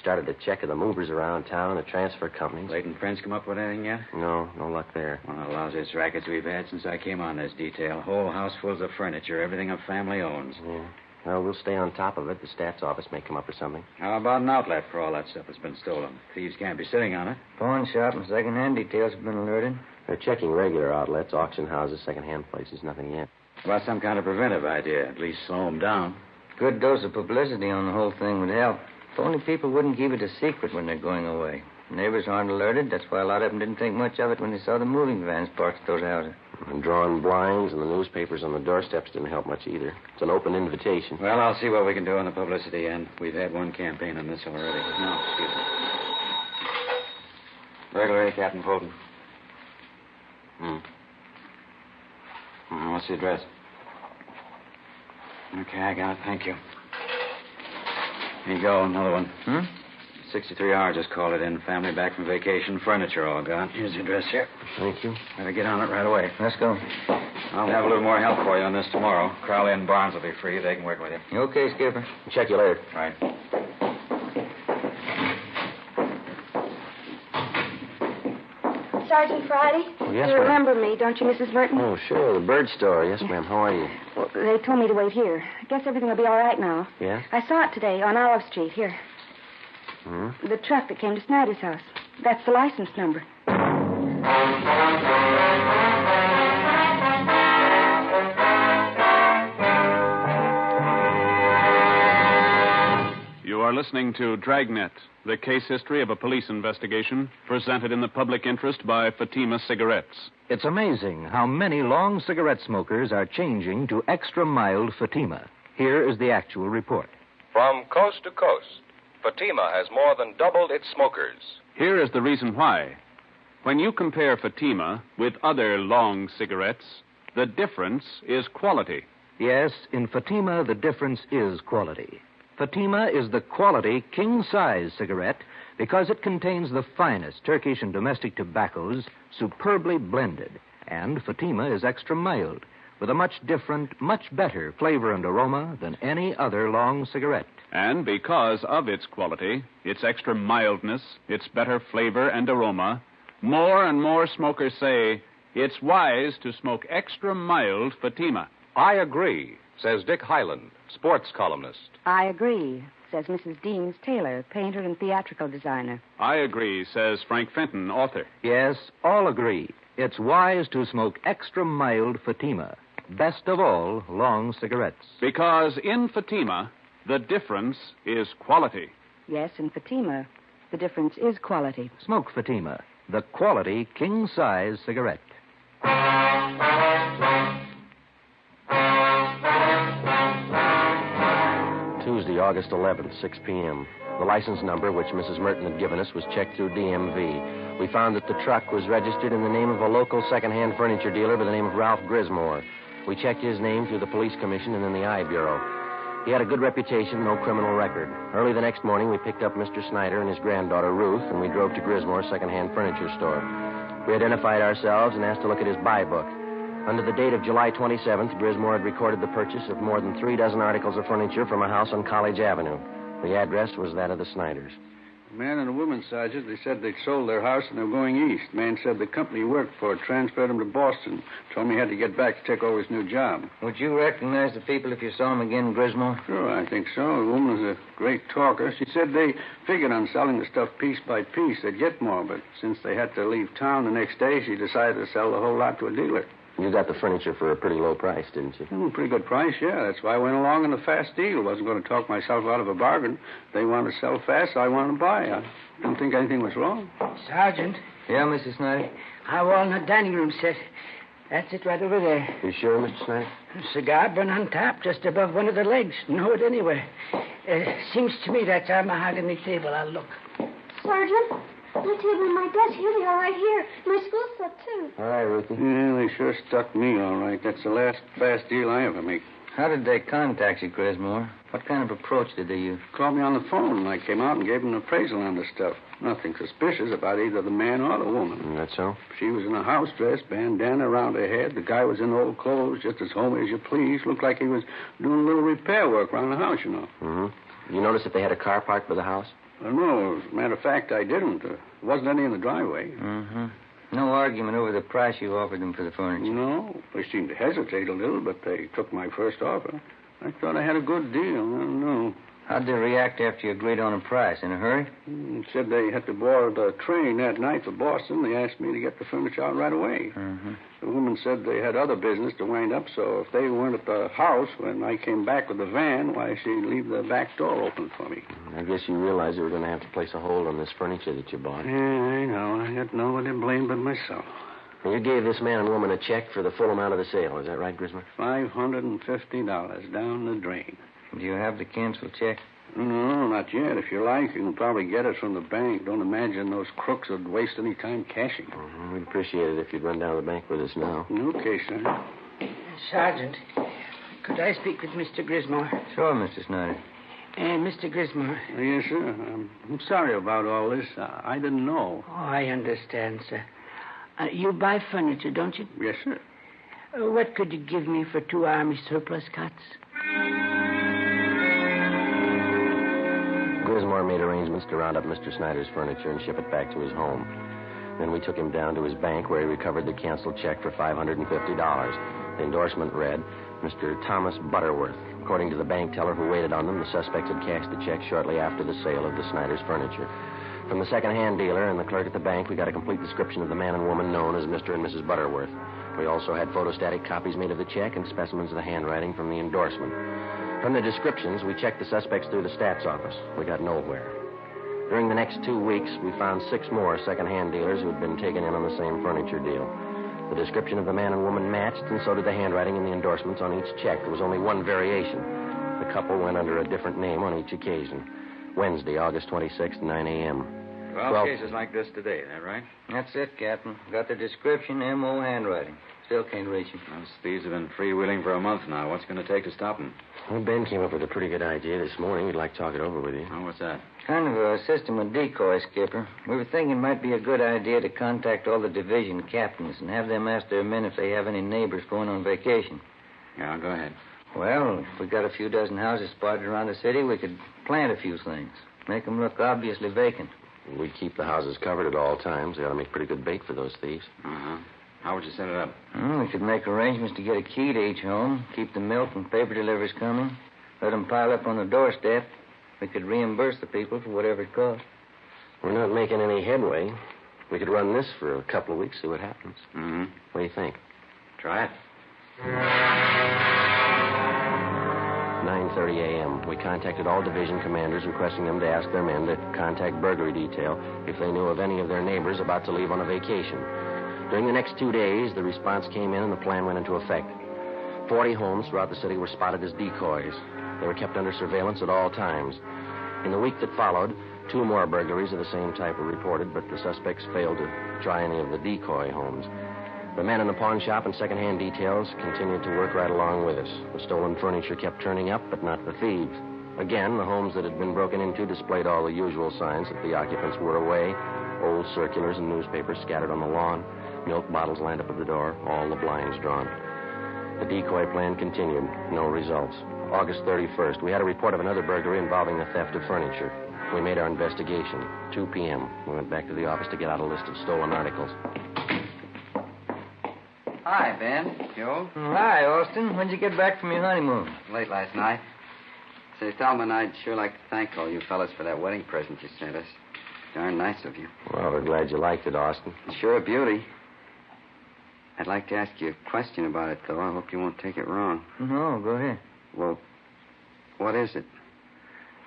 started to check the movers around town, the transfer companies. Leighton Prince come up with anything yet? No luck there. One of the lousiest rackets we've had since I came on this detail. Whole house full of furniture, everything a family owns. Yeah. Well, we'll stay on top of it. The stats office may come up with something. How about an outlet for all that stuff that's been stolen? Thieves can't be sitting on it. Pawn shop and second-hand details have been alerted. They're checking regular outlets, auction houses, second-hand places. Nothing yet. About some kind of preventive idea. At least slow them down. Good dose of publicity on the whole thing would help. If only people wouldn't keep it a secret when they're going away. Neighbors aren't alerted. That's why a lot of them didn't think much of it when they saw the moving vans parked at those houses. And drawing blinds and the newspapers on the doorsteps didn't help much either. It's an open invitation. Well, I'll see what we can do on the publicity end. We've had one campaign on this already. No, excuse me. Burglary, Captain Fulton. What's the address? Okay, I got it. Thank you. Here you go, another one. 63R just called it in. Family back from vacation. Furniture all gone. Here's the address here. Thank you. Better get on it right away. Let's go. I'll have a little more help for you on this tomorrow. Crowley and Barnes will be free. They can work with you. You okay, Skipper? Check you later. Right. Sergeant Friday? Oh, yes, you ma'am. remember me, don't you, Mrs. Merton? Oh, sure. The bird store. Yes, ma'am. How are you? Well, they told me to wait here. I guess everything will be all right now. Yeah? I saw it today on Olive Street. Here. The truck that came to Snyder's house. That's the license number. You are listening to Dragnet, the case history of a police investigation, presented in the public interest by Fatima Cigarettes. It's amazing how many long cigarette smokers are changing to extra mild Fatima. Here is the actual report. From coast to coast, Fatima has more than doubled its smokers. Here is the reason why. When you compare Fatima with other long cigarettes, the difference is quality. Yes, in Fatima, the difference is quality. Fatima is the quality king-size cigarette because it contains the finest Turkish and domestic tobaccos superbly blended. And Fatima is extra mild, with a much different, much better flavor and aroma than any other long cigarette. And because of its quality, its extra mildness, its better flavor and aroma, more and more smokers say it's wise to smoke extra mild Fatima. I agree, says Dick Hyland, sports columnist. I agree, says Mrs. Deems Taylor, painter and theatrical designer. I agree, says Frank Fenton, author. Yes, all agree. It's wise to smoke extra mild Fatima. Best of all, long cigarettes. Because in Fatima, the difference is quality. Yes, in Fatima, the difference is quality. Smoke Fatima, the quality king-size cigarette. Tuesday, August 11th, 6 p.m. The license number, which Mrs. Merton had given us, was checked through DMV. We found that the truck was registered in the name of a local second-hand furniture dealer by the name of Ralph Grismore. We checked his name through the police commission and in the I Bureau. He had a good reputation, no criminal record. Early the next morning, we picked up Mr. Snyder and his granddaughter, Ruth, and we drove to Grismore's second-hand furniture store. We identified ourselves and asked to look at his buy book. Under the date of July 27th, Grismore had recorded the purchase of more than 3 dozen articles of furniture from a house on College Avenue. The address was that of the Snyders. A man and a woman, Sergeant. They said they'd sold their house and they were going east. Man said the company he worked for transferred him to Boston. Told me he had to get back to take over his new job. Would you recognize the people if you saw them again, Grismore? Sure, I think so. The woman was a great talker. She said they figured on selling the stuff piece by piece. They'd get more, but since they had to leave town the next day, she decided to sell the whole lot to a dealer. You got the furniture for a pretty low price, didn't you? Pretty good price, yeah. That's why I went along in the fast deal. Wasn't going to talk myself out of a bargain. They wanted to sell fast, so I wanted to buy. I didn't think anything was wrong. Sergeant. Yeah, Mrs. Snyder? Our walnut dining room set. That's it right over there. You sure, Mr. Snyder? Cigar burn on top, just above one of the legs. Know it anywhere. Seems to me that's our mahogany table. I'll look. Sergeant, my table and my desk, here they are right here. My school set, too. All right, Ruthie. Yeah, they sure stuck me all right. That's the last fast deal I ever make. How did they contact you, Grismore? What kind of approach did they use? Called me on the phone, and I came out and gave them an appraisal on the stuff. Nothing suspicious about either the man or the woman. That's so? She was in a house dress, bandana around her head. The guy was in old clothes, just as homey as you please. Looked like he was doing a little repair work around the house, you know. Mm-hmm. You notice if they had a car parked by the house? No, as a matter of fact, I didn't. There wasn't any in the driveway. Mm-hmm. No argument over the price you offered them for the furniture? No. They seemed to hesitate a little, but they took my first offer. I thought I had a good deal. I don't know. How'd they react after you agreed on a price? In a hurry? Said they had to board a train that night for Boston. They asked me to get the furniture out right away. The woman said they had other business to wind up, so if they weren't at the house when I came back with the van, why, she'd leave the back door open for me. I guess you realized you were going to have to place a hold on this furniture that you bought. Yeah, I know. I got nobody to blame but myself. And you gave this man and woman a check for the full amount of the sale. Is that right, Grismer? $550 down the drain. Do you have the canceled check? No, not yet. If you like, you can probably get it from the bank. Don't imagine those crooks would waste any time cashing. We'd appreciate it if you'd run down to the bank with us now. Okay, sir. Sergeant, could I speak with Mr. Grismore? Sure, Mr. Snyder. Mr. Grismore. Yes, sir. I'm sorry about all this. I didn't know. Oh, I understand, sir. You buy furniture, don't you? Yes, sir. What could you give me for 2 Army surplus cots? Grismore made arrangements to round up Mr. Snyder's furniture and ship it back to his home. Then we took him down to his bank where he recovered the canceled check for $550. The endorsement read, Mr. Thomas Butterworth. According to the bank teller who waited on them, the suspects had cashed the check shortly after the sale of the Snyder's furniture. From the second-hand dealer and the clerk at the bank, we got a complete description of the man and woman known as Mr. and Mrs. Butterworth. We also had photostatic copies made of the check and specimens of the handwriting from the endorsement. From the descriptions, we checked the suspects through the stats office. We got nowhere. During the next 2 weeks, we found 6 more second-hand dealers who had been taken in on the same furniture deal. The description of the man and woman matched, and so did the handwriting and the endorsements on each check. There was only one variation. The couple went under a different name on each occasion. Wednesday, August 26th, 9 a.m. 12 cases like this today, is that right? That's it, Captain. Got the description, M.O. handwriting. Still can't reach him. Those thieves have been freewheeling for a month now. What's going to take to stop them? Well, Ben came up with a pretty good idea this morning. We'd like to talk it over with you. Oh, what's that? Kind of a system of decoy, Skipper. We were thinking it might be a good idea to contact all the division captains and have them ask their men if they have any neighbors going on vacation. Yeah, go ahead. Well, if we got a few dozen houses spotted around the city, we could plant a few things. Make them look obviously vacant. We'd keep the houses covered at all times. They ought to make pretty good bait for those thieves. Uh-huh. How would you set it up? We could make arrangements to get a key to each home, keep the milk and paper deliveries coming, let them pile up on the doorstep. We could reimburse the people for whatever it cost. We're not making any headway. We could run this for a couple of weeks, see what happens. Mm-hmm. What do you think? Try it. 9:30 a.m. We contacted all division commanders, requesting them to ask their men to contact burglary detail if they knew of any of their neighbors about to leave on a vacation. During the next 2 days, the response came in and the plan went into effect. 40 homes throughout the city were spotted as decoys. They were kept under surveillance at all times. In the week that followed, 2 more burglaries of the same type were reported, but the suspects failed to try any of the decoy homes. The men in the pawn shop and second-hand details continued to work right along with us. The stolen furniture kept turning up, but not the thieves. Again, the homes that had been broken into displayed all the usual signs that the occupants were away. Old circulars and newspapers scattered on the lawn, milk bottles lined up at the door, all the blinds drawn. The decoy plan continued. No results. August 31st, we had a report of another burglary involving the theft of furniture. We made our investigation. 2 p.m. We went back to the office to get out a list of stolen articles. Hi, Ben. Joe? Hi, Austin. When'd you get back from your honeymoon? Late last night. Say, Thelma, I'd sure like to thank all you fellas for that wedding present you sent us. Darn nice of you. Well, we're glad you liked it, Austin. Sure a beauty. I'd like to ask you a question about it, though. I hope you won't take it wrong. No, go ahead. Well, what is it?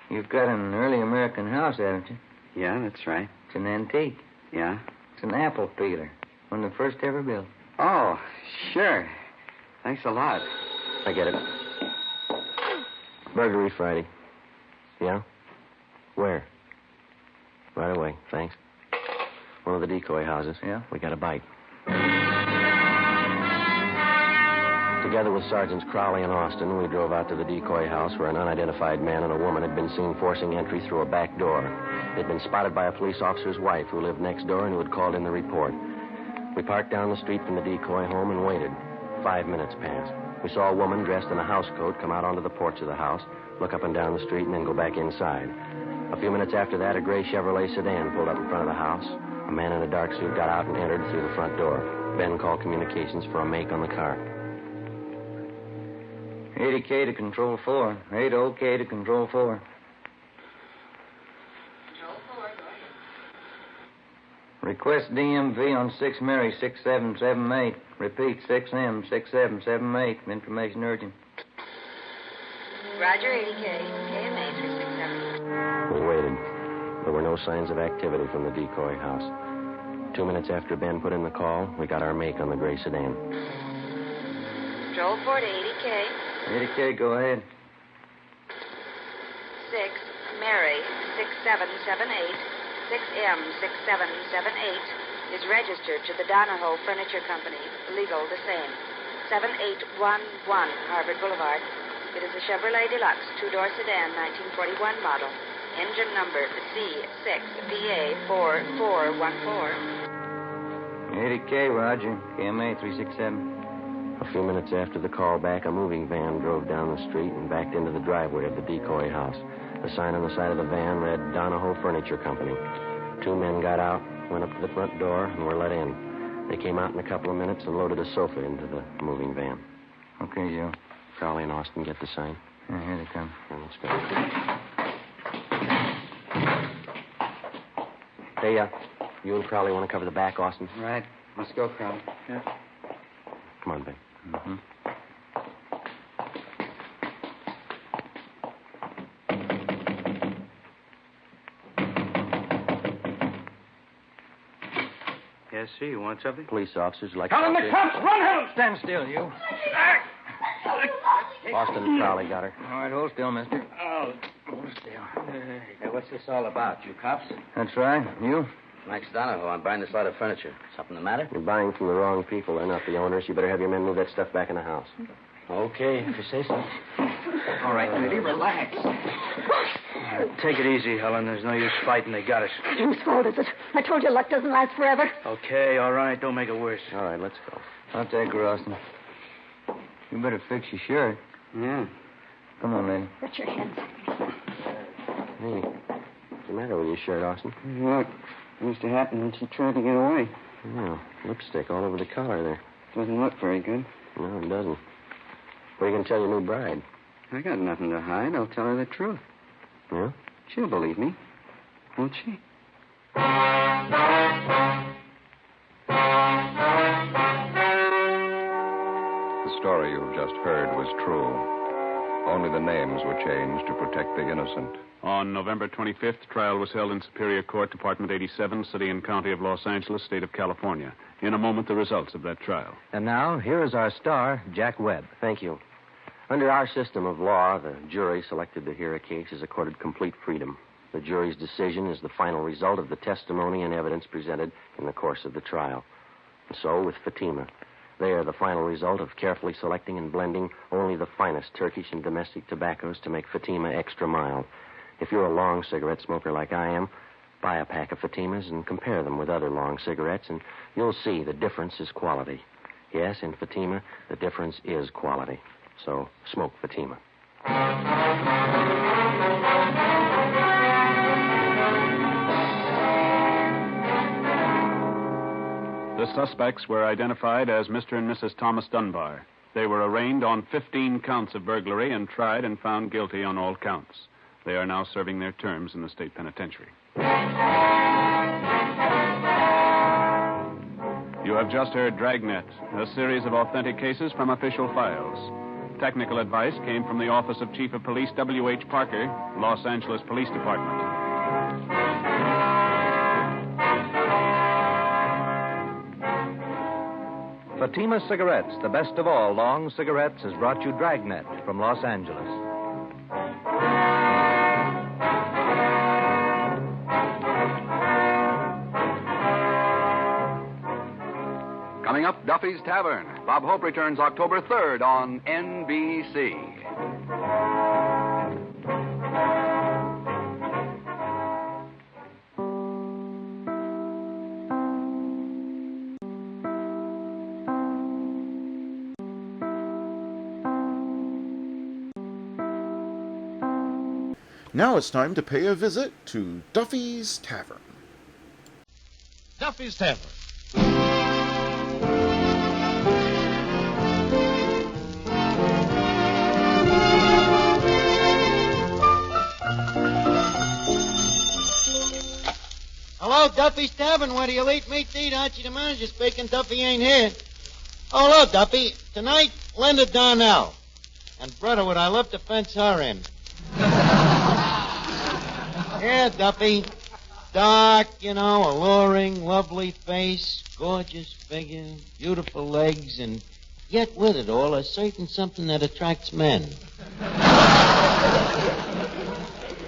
You've got an early American house, haven't you? Yeah, that's right. It's an antique. Yeah? It's an apple peeler. One of the first ever built. Oh, sure. Thanks a lot. I get it. Burglary Friday. Yeah? Where? Right away, thanks. One of the decoy houses. Yeah? We got a bite. Together with Sergeants Crowley and Austin, we drove out to the decoy house where an unidentified man and a woman had been seen forcing entry through a back door. They'd been spotted by a police officer's wife who lived next door and who had called in the report. We parked down the street from the decoy home and waited. 5 minutes passed. We saw a woman dressed in a housecoat come out onto the porch of the house, look up and down the street, and then go back inside. A few minutes after that, a gray Chevrolet sedan pulled up in front of the house. A man in a dark suit got out and entered through the front door. Ben called communications for a make on the car. 80K to Control 4. 80K to Control 4. Request DMV on 6 Mary 6778. Repeat, 6M 6778. Information urgent. Roger, 80K. KMA 367. We waited. There were no signs of activity from the decoy house. 2 minutes after Ben put in the call, we got our make on the gray sedan. Control 4 to 80K. 80K, go ahead. 6 Mary 6778. 6M 6778 is registered to the Donahoe Furniture Company. Legal the same. 7811 Harvard Boulevard. It is a Chevrolet Deluxe two-door sedan, 1941 model. Engine number C6PA4414. 80K, Roger. KMA 367. A few minutes after the call back, a moving van drove down the street and backed into the driveway of the decoy house. The sign on the side of the van read Donahoe Furniture Company. 2 men got out, went up to the front door, and were let in. They came out in a couple of minutes and loaded a sofa into the moving van. Okay, Joe. Crowley and Austin get the sign. Here they come. Let's go. Hey, you and Crowley want to cover the back, Austin? Right. Let's go, Crowley. Yeah. Come on, Ben. Mm-hmm. Yes, sir. You want something? Police officers like... Call in the cops! Run, hell! Stand still, you. Austin and Crowley got her. All right, hold still, mister. Oh, hold still. Hey, what's this all about, you cops? That's right. You? Max Donahoe. I'm buying this lot of furniture. Something the matter? You're buying from the wrong people. They're not the owners. You better have your men move that stuff back in the house. Okay, if you say so. All right, lady, relax. Take it easy, Helen. There's no use fighting. They got us. Whose fault is it? I told you luck doesn't last forever. Okay, all right. Don't make it worse. All right, let's go. I'll take her, Austin. You better fix your shirt. Yeah. Come on, lady. Put your hands. Hey, what's the matter with your shirt, Austin? Look, it used to happen when she tried to get away. Yeah, lipstick all over the collar there. Doesn't look very good. No, it doesn't. What are you going to tell your new bride? I got nothing to hide. I'll tell her the truth. Yeah? She'll believe me. Won't she? The story you've just heard was true. Only the names were changed to protect the innocent. On November 25th, trial was held in Superior Court, Department 87, City and County of Los Angeles, State of California. In a moment, the results of that trial. And now, here is our star, Jack Webb. Thank you. Under our system of law, the jury selected to hear a case is accorded complete freedom. The jury's decision is the final result of the testimony and evidence presented in the course of the trial. And so, with Fatima, they are the final result of carefully selecting and blending only the finest Turkish and domestic tobaccos to make Fatima extra mild. If you're a long cigarette smoker like I am, buy a pack of Fatimas and compare them with other long cigarettes, and you'll see the difference is quality. Yes, in Fatima, the difference is quality. So, smoke Fatima. The suspects were identified as Mr. and Mrs. Thomas Dunbar. They were arraigned on 15 counts of burglary and tried and found guilty on all counts. They are now serving their terms in the state penitentiary. You have just heard Dragnet, a series of authentic cases from official files. Technical advice came from the Office of Chief of Police W.H. Parker, Los Angeles Police Department. Fatima Cigarettes, the best of all long cigarettes, has brought you Dragnet from Los Angeles. Coming up, Duffy's Tavern. Bob Hope returns October 3rd on NBC. Now it's time to pay a visit to Duffy's Tavern. Duffy's Tavern. Hello, Hello, Duffy's Tavern. Where do you eat meat to eat? Archie, the manager speaking. Duffy ain't here. Oh, look, Duffy. Tonight, Linda Darnell. And, brother, would I love to fence her in. Yeah, Duffy. Dark, alluring, lovely face, gorgeous figure, beautiful legs, and yet with it all, a certain something that attracts men.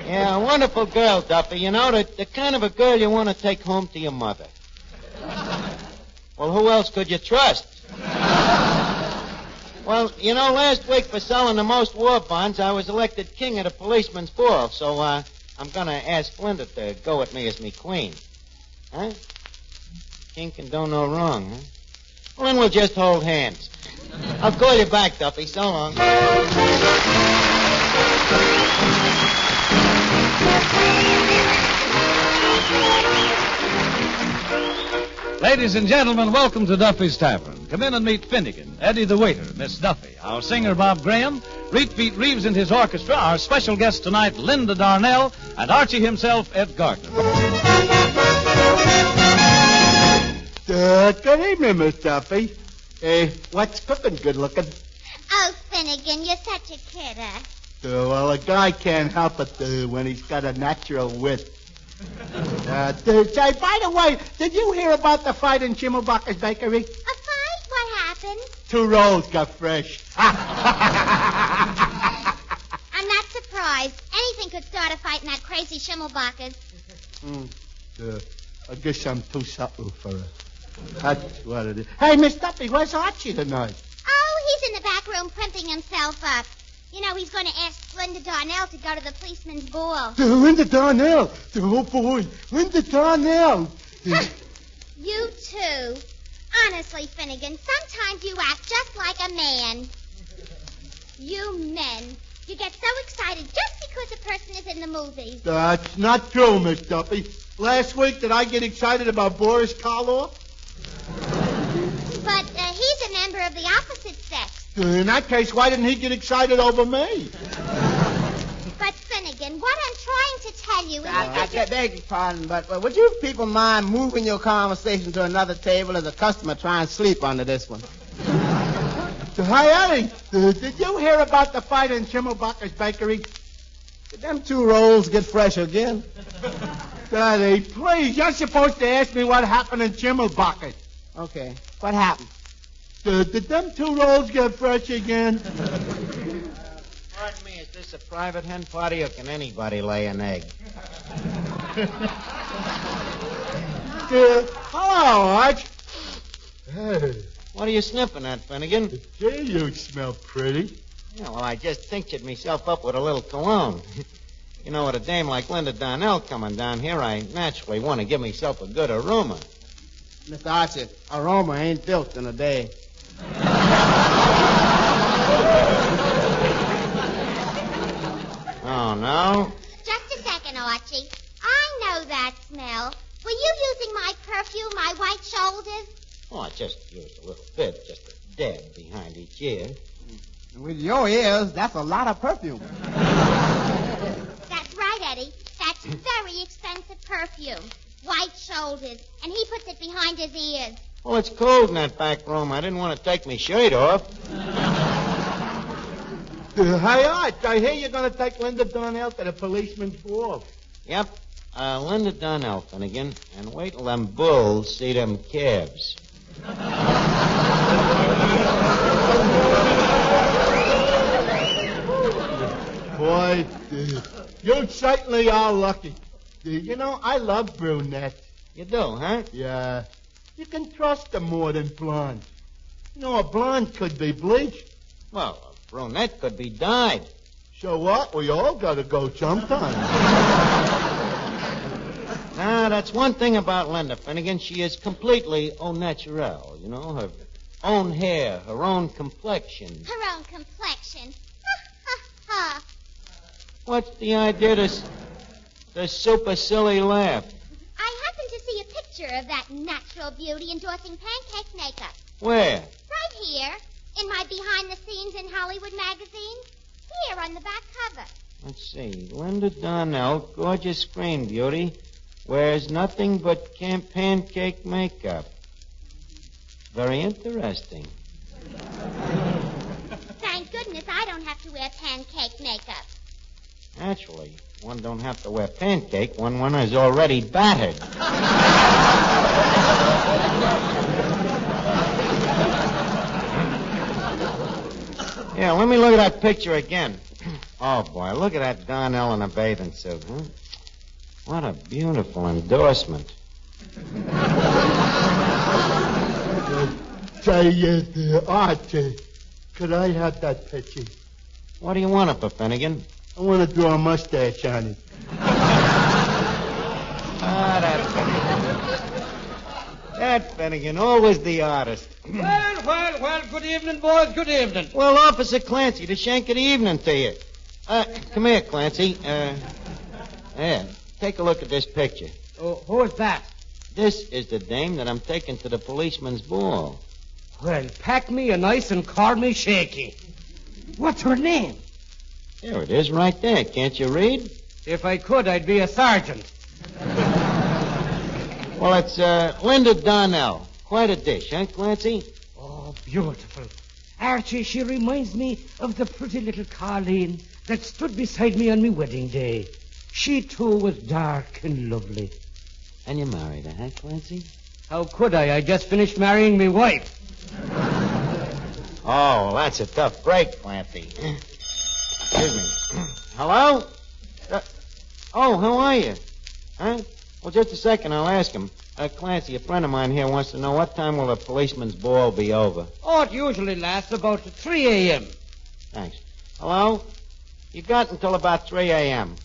Yeah, a wonderful girl, Duffy. The kind of a girl you want to take home to your mother. Well, who else could you trust? Well, last week for selling the most war bonds, I was elected king of the policeman's ball, so, I'm gonna ask Linda to go with me as me queen. Huh? King can do no wrong, huh? Well, then we'll just hold hands. I'll call you back, Duffy. So long. Ladies and gentlemen, welcome to Duffy's Tavern. Come in and meet Finnegan, Eddie the waiter, Miss Duffy, our singer Bob Graham, Reet Beat Reeves and his orchestra, our special guest tonight, Linda Darnell, and Archie himself, Ed Gardner. Good evening, Miss Duffy. What's cooking good looking? Oh, Finnegan, you're such a kidder. Well, a guy can't help it when he's got a natural wit. By the way, did you hear about the fight in Schimmelbacher's bakery? A fight? What happened? 2 rolls got fresh. I'm not surprised. Anything could start a fight in that crazy Schimmelbacher's. I guess I'm too subtle for her. That's what it is. Hey, Miss Duffy, where's Archie tonight? Oh, he's in the back room primping himself up. He's going to ask Linda Darnell to go to the policeman's ball. Linda Darnell. Oh, boy. Linda Darnell. You too. Honestly, Finnegan, sometimes you act just like a man. You men. You get so excited just because a person is in the movies. That's not true, Miss Duffy. Last week, did I get excited about Boris Karloff? But he's a member of the opposite sex. In that case, why didn't he get excited over me? But, Finnegan, what I'm trying to tell you is... I beg your pardon, but would you people mind moving your conversation to another table as a customer trying to sleep under this one? Hi, Eddie. Did you hear about the fight in Schimmelbacher's bakery? Did them 2 rolls get fresh again? Daddy, please, you're supposed to ask me what happened in Schimmelbacher. Okay, what happened? Did them 2 rolls get fresh again? Pardon me, is this a private hen party or can anybody lay an egg? Hello, Arch. Hey. What are you sniffing at, Finnegan? Gee, you smell pretty. Yeah, well, I just tinctured myself up with a little cologne. With a dame like Linda Darnell coming down here, I naturally want to give myself a good aroma. Mr. Archie, aroma ain't built in a day. Oh, no? Just a second, Archie. I know that smell. Were you using my perfume, my white shoulders? Oh, I just used a little bit, just a dab behind each ear. With your ears, that's a lot of perfume. That's right, Eddie. That's very expensive perfume. White shoulders. And he puts it behind his ears. Well, it's cold in that back room. I didn't want to take my shirt off. Hey, Art, I hear you're going to take Linda Darnell to the policeman's ball. Yep. Linda Darnell, Finnegan. And wait till them bulls see them calves. Boy, you certainly are lucky. I love brunettes. You do, huh? Yeah. You can trust them more than blondes. A blonde could be bleached. Well, a brunette could be dyed. So what? We all got to go sometime. Now, that's one thing about Linda, Finnegan. She is completely au naturel. Her own hair, her own complexion. Her own complexion. Ha. What's the idea of this super silly laugh? I happened to see a picture of that natural beauty endorsing pancake makeup. Where? Right here, in my Behind the Scenes in Hollywood magazine. Here on the back cover. Let's see. Linda Darnell, gorgeous screen beauty. Wears nothing but pancake makeup. Very interesting. Thank goodness I don't have to wear pancake makeup. Actually, one don't have to wear pancake when one is already battered. Yeah, let me look at that picture again. Oh, boy, look at that Darnell in a bathing suit, huh? What a beautiful endorsement. Say, Archie, could I have that picture? What do you want of it, Finnegan? I want to draw a mustache on it. That Finnegan, always the artist. Well, good evening, boys, good evening. Well, Officer Clancy, the shank of the evening to you. Come here, Clancy. Yeah, take a look at this picture. Who is that? This is the dame that I'm taking to the policeman's ball. Well, pack me a nice and call me Shaky. What's her name? There it is, right there. Can't you read? If I could, I'd be a sergeant. Well, it's Linda Darnell. Quite a dish, huh, Clancy? Oh, beautiful. Archie, she reminds me of the pretty little Colleen that stood beside me on my wedding day. She, too, was dark and lovely. And you married her, huh, Clancy? How could I? I just finished marrying my wife. Oh, well, that's a tough break, Clancy. Excuse me. Hello? Oh, how are you? Huh? Well, just a second, I'll ask him. Clancy, a friend of mine here wants to know what time will the policeman's ball be over? Oh, it usually lasts about 3 a.m. Thanks. Hello? You got until about 3 a.m.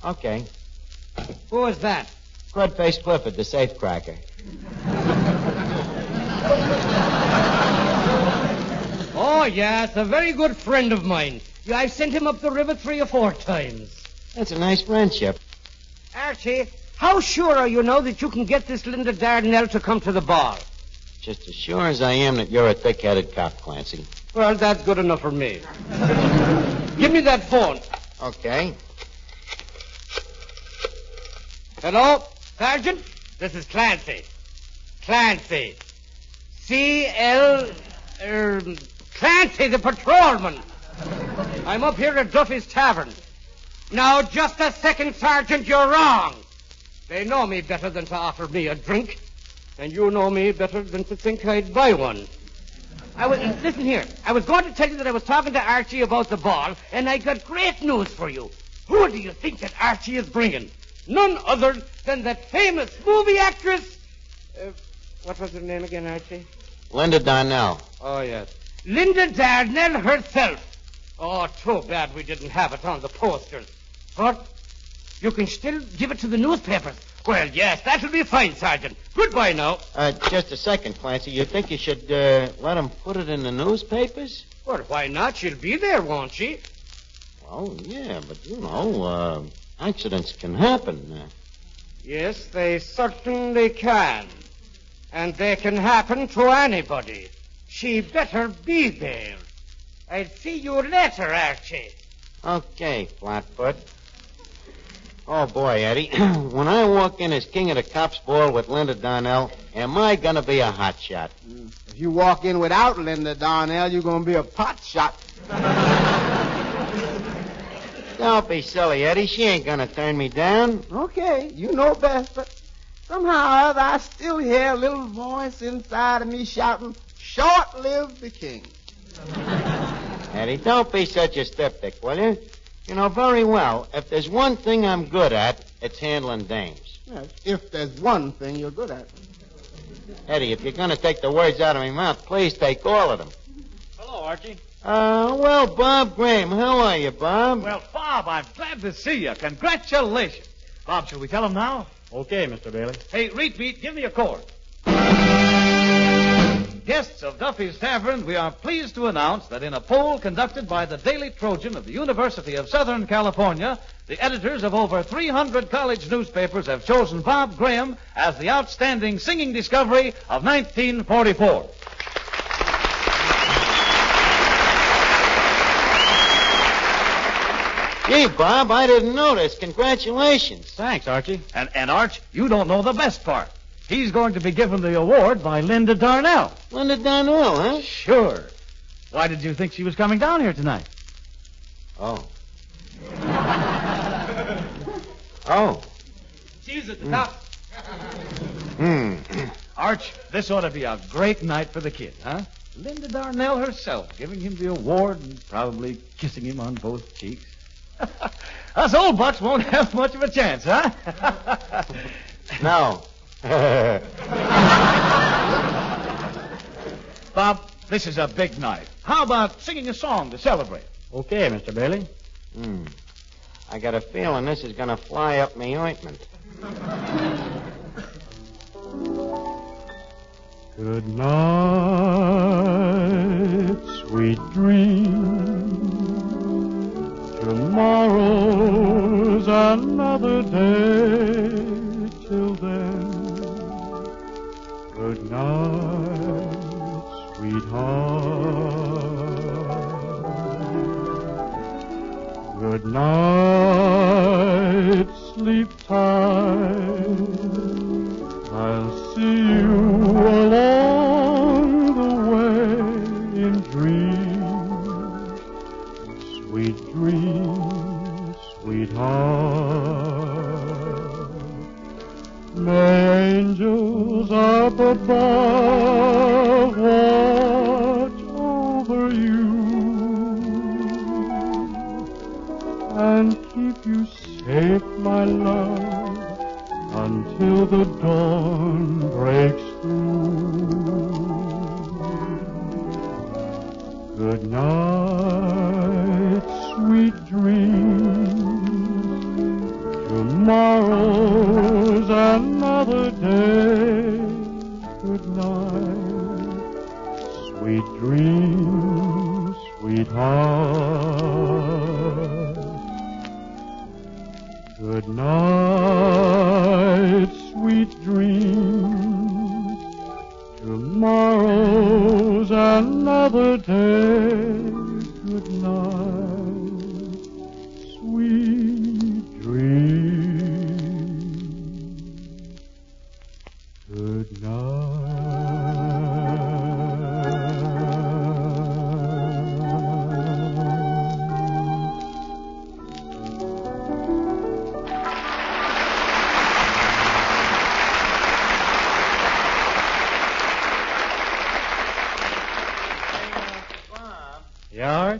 Okay. Who is that? Crud-faced Clifford, the safecracker. Oh, yeah, it's a very good friend of mine. Yeah, I've sent him up the river 3 or 4 times. That's a nice friendship. Archie, how sure are you now that you can get this Linda Darnell to come to the ball? Just as sure as I am that you're a thick-headed cop, Clancy. Well, that's good enough for me. Give me that phone. Okay. Hello, Sergeant? This is Clancy. Clancy. Clancy, the patrolman. I'm up here at Duffy's Tavern. Now, just a second, Sergeant, you're wrong. They know me better than to offer me a drink. And you know me better than to think I'd buy one. Listen here. I was going to tell you that I was talking to Archie about the ball, and I got great news for you. Who do you think that Archie is bringing? None other than that famous movie actress. What was her name again, Archie? Linda Darnell. Oh, yes. Linda Darnell herself. Oh, too bad we didn't have it on the posters. But you can still give it to the newspapers. Well, yes, that'll be fine, Sergeant. Goodbye now. Just a second, Clancy. You think you should let them put it in the newspapers? Well, why not? She'll be there, won't she? Well, yeah, but, you know, accidents can happen. Yes, they certainly can. And they can happen to anybody. She better be there. I'll see you later, Archie. Okay, Flatfoot. Oh, boy, Eddie. When I walk in as king of the cops' ball with Linda Darnell, am I going to be a hot shot? If you walk in without Linda Darnell, you're going to be a pot shot. Don't be silly, Eddie. She ain't going to turn me down. Okay, you know best, but somehow or other I still hear a little voice inside of me shouting, "Short live the king." Eddie, don't be such a skeptic, will you? You know very well, if there's one thing I'm good at, it's handling dames. Yes, if there's one thing you're good at. Eddie, if you're going to take the words out of my mouth, please take all of them. Hello, Archie. Well, Bob Graham. How are you, Bob? Well, Bob, I'm glad to see you. Congratulations. Bob, shall we tell him now? Okay, Mr. Bailey. Hey, Repeat, give me a chord. Guests of Duffy's Tavern, we are pleased to announce that in a poll conducted by the Daily Trojan of the University of Southern California, the editors of over 300 college newspapers have chosen Bob Graham as the outstanding singing discovery of 1944. Gee, Bob, I didn't notice. Congratulations. Thanks, Archie. And Arch, you don't know the best part. He's going to be given the award by Linda Darnell. Linda Darnell, huh? Sure. Why did you think she was coming down here tonight? Oh. Oh. She's at the top. Arch, this ought to be a great night for the kid, huh? Linda Darnell herself giving him the award and probably kissing him on both cheeks. Us old bucks won't have much of a chance, huh? No. Bob, this is a big night. How about singing a song to celebrate? Okay, Mr. Bailey. I got a feeling this is going to fly up me ointment. Good night, sweet dream. Tomorrow's another day. Till then, good night, sweetheart. Good night, sleep tight. I'll see you along the way in dreams. Sweet dreams, sweetheart. May angels up above watch over you and keep you safe, my love, until the dawn breaks through. Good night, sweet dreams. Tomorrow's another day. Good night, sweet dreams, sweetheart. Good night, sweet dreams. Tomorrow's another day. Good night, sweet dreams. Good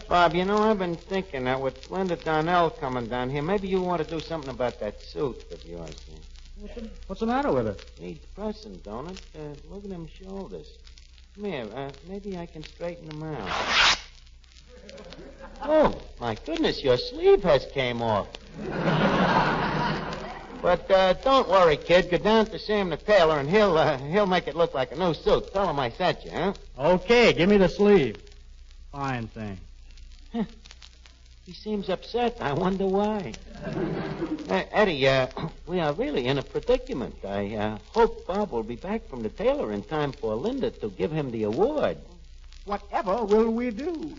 Bob, you know, I've been thinking that with Linda Darnell coming down here, maybe you want to do something about that suit of yours. What's the matter with it? Needs pressing, don't it? Look at them shoulders. Come here. Maybe I can straighten them out. Oh, my goodness, your sleeve has came off. But don't worry, kid. Go down to Sam the tailor, and he'll make it look like a new suit. Tell him I sent you, huh? Okay, give me the sleeve. Fine thing. He seems upset. I wonder why. Eddie, we are really in a predicament. I hope Bob will be back from the tailor in time for Linda to give him the award. Whatever will we do?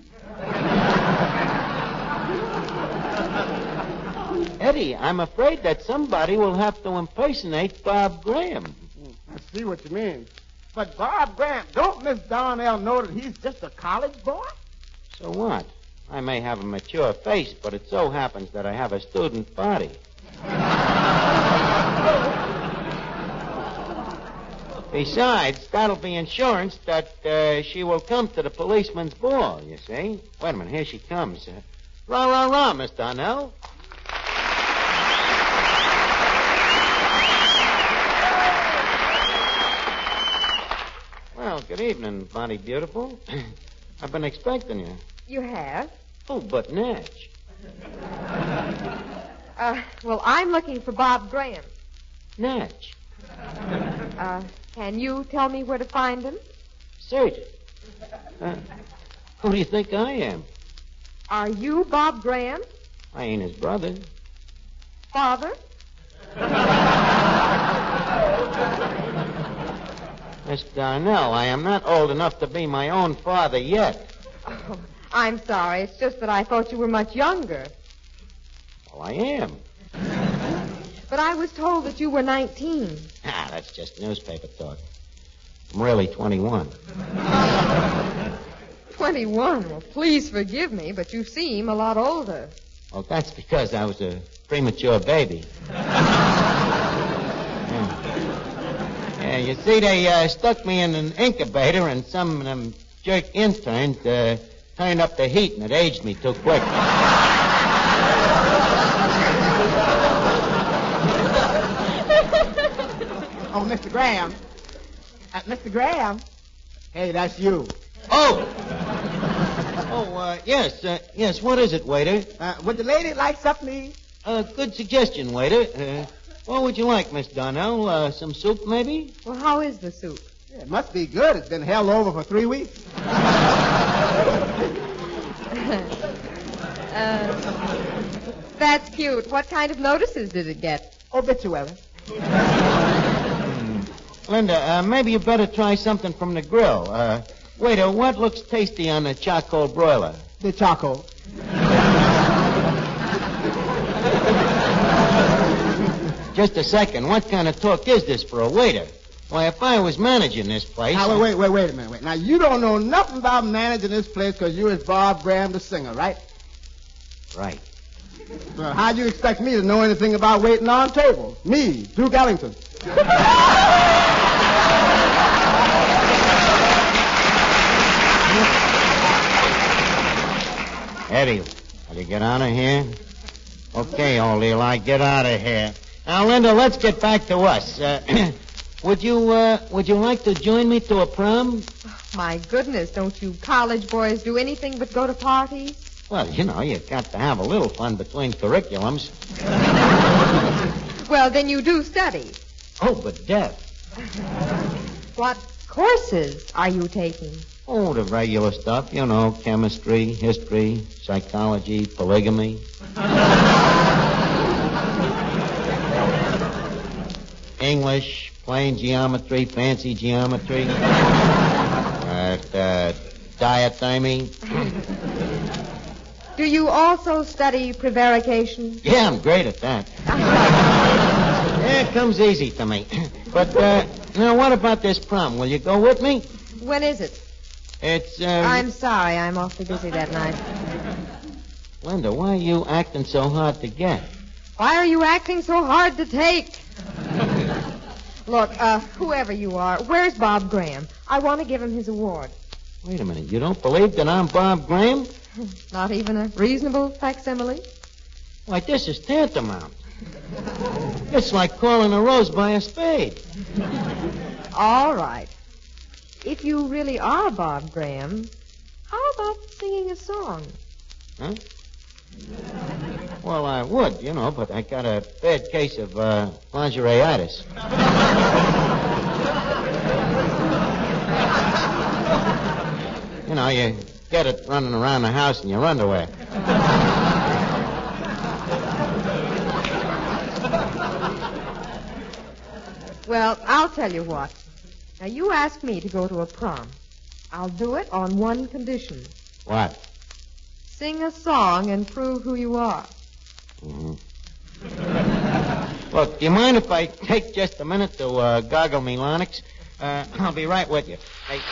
Eddie, I'm afraid that somebody will have to impersonate Bob Graham. I see what you mean. But Bob Graham, don't Miss Darnell know that he's just a college boy? So what? I may have a mature face, but it so happens that I have a student body. Besides, that'll be insurance that she will come to the policeman's ball, you see. Wait a minute, here she comes. Rah, rah, rah, Miss Darnell. Well, good evening, Bonnie Beautiful. I've been expecting you. You have? Oh, but Natch. Well, I'm looking for Bob Graham. Natch. Can you tell me where to find him? Sergeant. Who do you think I am? Are you Bob Graham? I ain't his brother. Father? Miss Darnell, I am not old enough to be my own father yet. Oh, I'm sorry. It's just that I thought you were much younger. Well, I am. But I was told that you were 19. Ah, that's just newspaper talk. I'm really 21. 21? Well, please forgive me, but you seem a lot older. Well, that's because I was a premature baby. Yeah, you see, they stuck me in an incubator, and some of them jerk interns turned up the heat, and it aged me too quick. Oh, Mr. Graham. Mr. Graham. Hey, that's you. Oh! Yes, yes, what is it, waiter? Would the lady like something? Good suggestion, waiter. What would you like, Miss Donnell? Some soup, maybe? Well, how is the soup? Yeah, it must be good. It's been held over for 3 weeks. That's cute. What kind of notices did it get? Obituary. Linda, maybe you better try something from the grill. Waiter, what looks tasty on the charcoal broiler? The charcoal. Just a second. What kind of talk is this for a waiter? Why, if I was managing this place... Now, wait a minute. Wait. Now, you don't know nothing about managing this place because you is Bob Graham, the singer, right? Right. Well, how'd you expect me to know anything about waiting on tables? Me, Duke Ellington. Eddie, will you get out of here? Okay, old Eli, get out of here. Now, Linda, let's get back to us. Would you like to join me to a prom? My goodness, don't you college boys do anything but go to parties? Well, you know, you got to have a little fun between curriculums. Well, then you do study. Oh, but Death. What courses are you taking? Oh, the regular stuff, you know, chemistry, history, psychology, polygamy. English, plain geometry, fancy geometry. Diathermy. Do you also study prevarication? Yeah, I'm great at that. Yeah, it comes easy to me. But, now, what about this prom? Will you go with me? When is it? It's, I'm sorry, I'm awfully busy that night. Linda, why are you acting so hard to get? Why are you acting so hard to take? Look, whoever you are, where's Bob Graham? I want to give him his award. Wait a minute, you don't believe that I'm Bob Graham? Not even a reasonable facsimile? Why, this is tantamount. It's like calling a rose by a spade. All right. If you really are Bob Graham, how about singing a song? Huh? Well, I would, you know, but I got a bad case of lingerie-itis. You know, you get it running around the house in your underwear. Well, I'll tell you what. Now, you asked me to go to a prom. I'll do it on one condition. What? Sing a song and prove who you are. Mm-hmm. Look, do you mind if I take just a minute to goggle me larynx? I'll be right with you. Hey.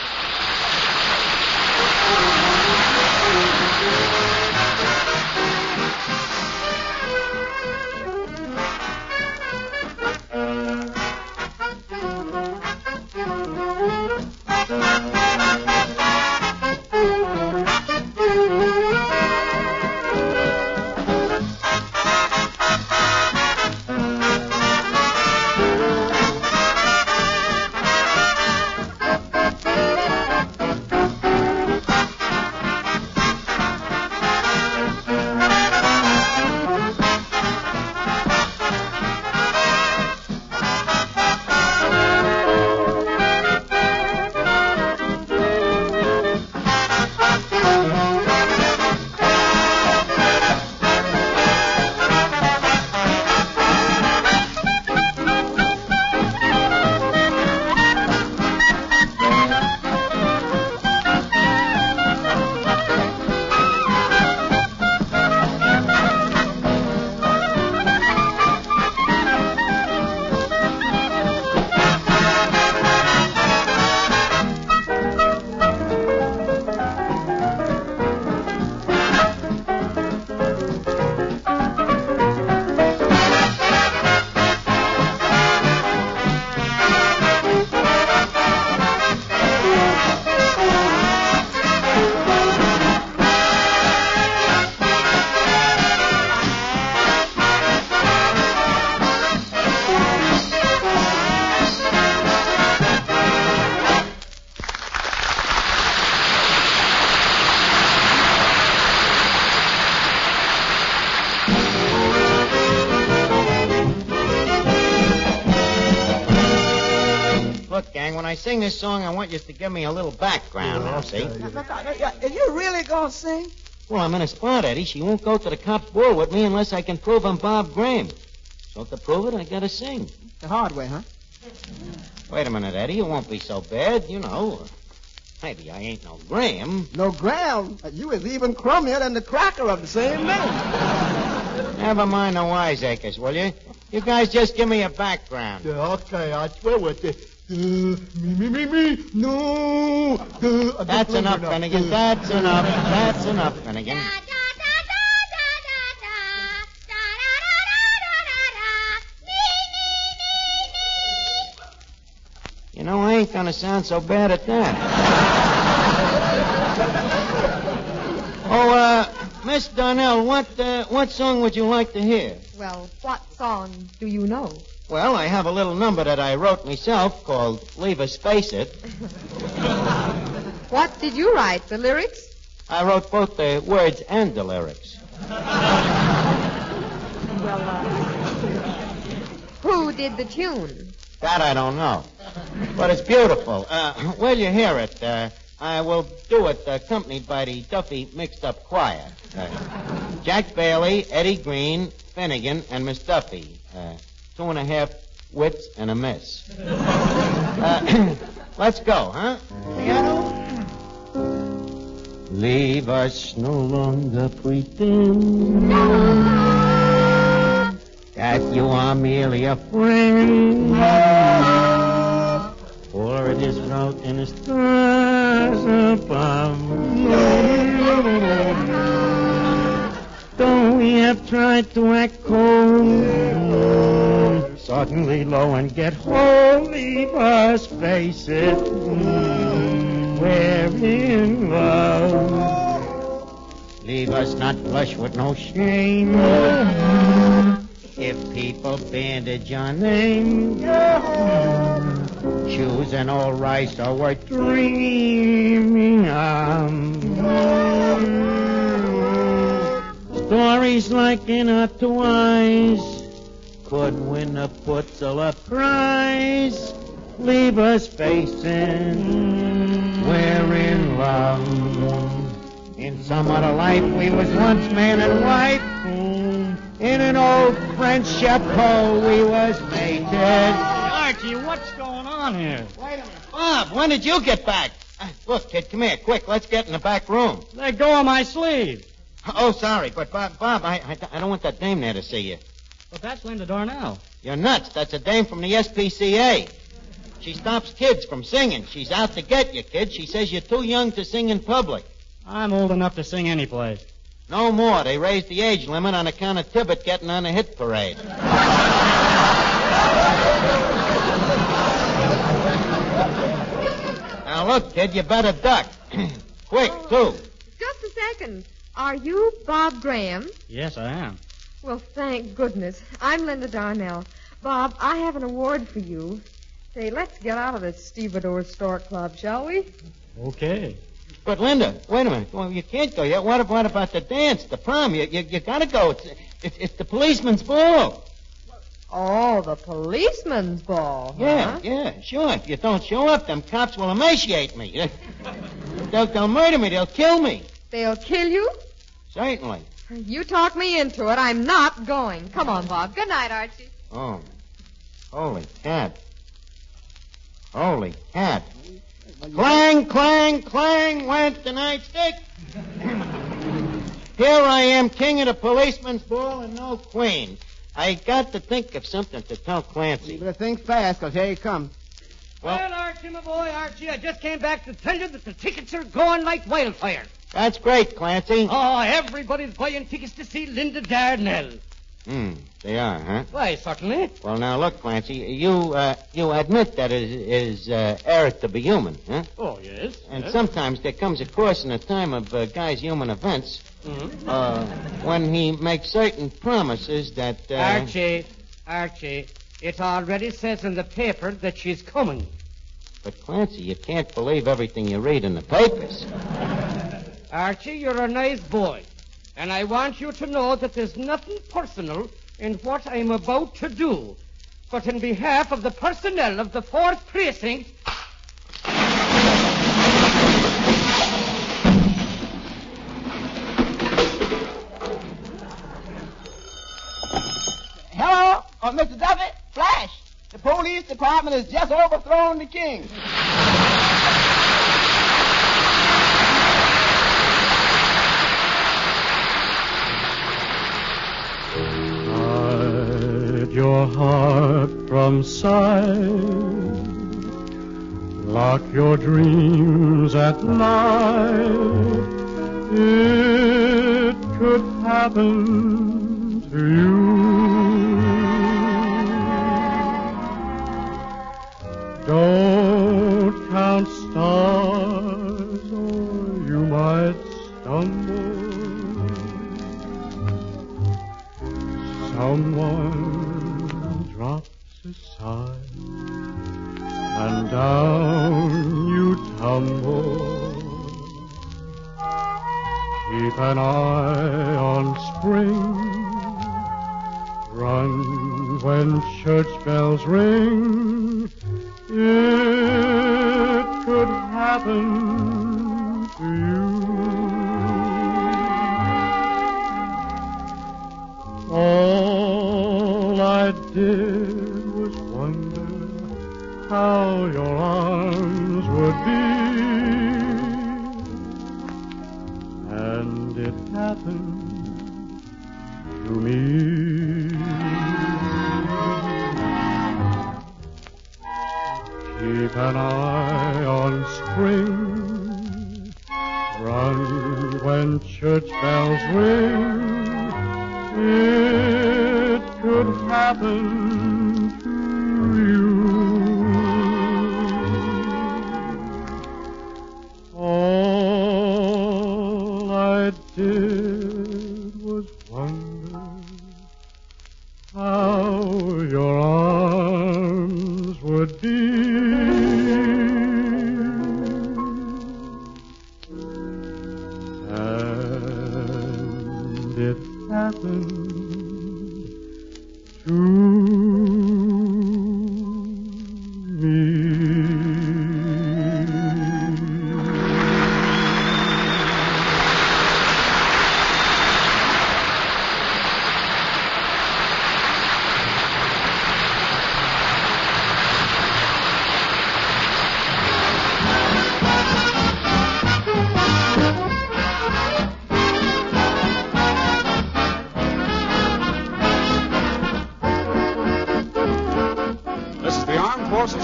I sing this song, I want you to give me a little background, see? Are you really going to sing? Well, I'm in a spot, Eddie. She won't go to the cop's ball with me unless I can prove I'm Bob Graham. So to prove it, I gotta sing. The hard way, huh? Wait a minute, Eddie. It won't be so bad, you know. Maybe I ain't no Graham. No Graham? You is even crummier than the cracker of the same name. Never mind the wiseacres, will you? You guys just give me a background. Okay, I swear with you. Me. No. That's enough, Finnegan. That's enough. That's enough, Finnegan. You know, I ain't gonna sound so bad at that. Miss Darnell, what song would you like to hear? Well, what song do you know? Well, I have a little number that I wrote myself called Leave Us Face It. What did you write, the lyrics? I wrote both the words and the lyrics. Well, who did the tune? That I don't know. But it's beautiful. Will you hear it? I will do it accompanied by the Duffy mixed-up choir. Jack Bailey, Eddie Green, Finnegan, and Miss Duffy. 2.5 wits and a miss. Let's go, huh? Leave us no longer pretend that you are merely a friend. For it is wrote in the stars above. Though we have tried to act cold, suddenly low and get hold, leave us face it, we're in love. Leave us not blush with no shame if people bandage our name. Choose an old rice or we're dreaming of. Stories like intertwines could win a Putzeler Prize. Leave us facing, we're in love. In some other life we was once man and wife. In an old French chapeau we was mated. Archie, what's going on here? Wait a minute. Bob, when did you get back? Look, kid, come here, quick. Let's get in the back room. Let go of my sleeve. Oh, sorry, but Bob, I don't want that dame there to see you. But that's Linda Darnell. You're nuts. That's a dame from the SPCA. She stops kids from singing. She's out to get you, kid. She says you're too young to sing in public. I'm old enough to sing any place. No more. They raised the age limit on account of Tibbet getting on the hit parade. Now, look, kid, you better duck. Quick, too. Just a second. Are you Bob Graham? Yes, I am. Well, thank goodness. I'm Linda Darnell. Bob, I have an award for you. Say, let's get out of this stevedore stork club, shall we? Okay. But, Linda, wait a minute. Well, you can't go yet. What about the dance, the prom? You gotta go. It's the policeman's ball. Oh, the policeman's ball, huh? Yeah, sure. If you don't show up, them cops will emaciate me. They'll murder me. They'll kill me. They'll kill you? Certainly. You talked me into it. I'm not going. Come on, Bob. Good night, Archie. Oh. Holy cat. Holy cat. Clang, clang, clang went the nightstick. Here I am, king of the policeman's ball and no queen. I got to think of something to tell Clancy. You better think fast, because here he comes. Well, Archie, my boy, Archie, I just came back to tell you that the tickets are going like wildfire. That's great, Clancy. Oh, everybody's buying tickets to see Linda Darnell. They are, huh? Why, certainly. Well, now, look, Clancy, you admit that it is error to be human, huh? Oh, yes. And yes. sometimes there comes a course in a time of guy's human events when he makes certain promises that... Archie, it already says in the paper that she's coming. But, Clancy, you can't believe everything you read in the papers. Archie, you're a nice boy. And I want you to know that there's nothing personal in what I'm about to do. But in behalf of the personnel of the 4th Precinct, Mr. Duffy, flash! The police department has just overthrown the king. Hide your heart from sight. Lock your dreams at night. It could happen to you. Don't count stars or you might stumble. Someone drops a sigh and down you tumble. Keep an eye on spring. Run when church bells ring. It could happen to you. All I did was wonder how your arms would be, and it happened to me. Keep an eye on spring. Run when church bells ring. It could happen to you. All I did was wonder how your arms would be. And it happened to me.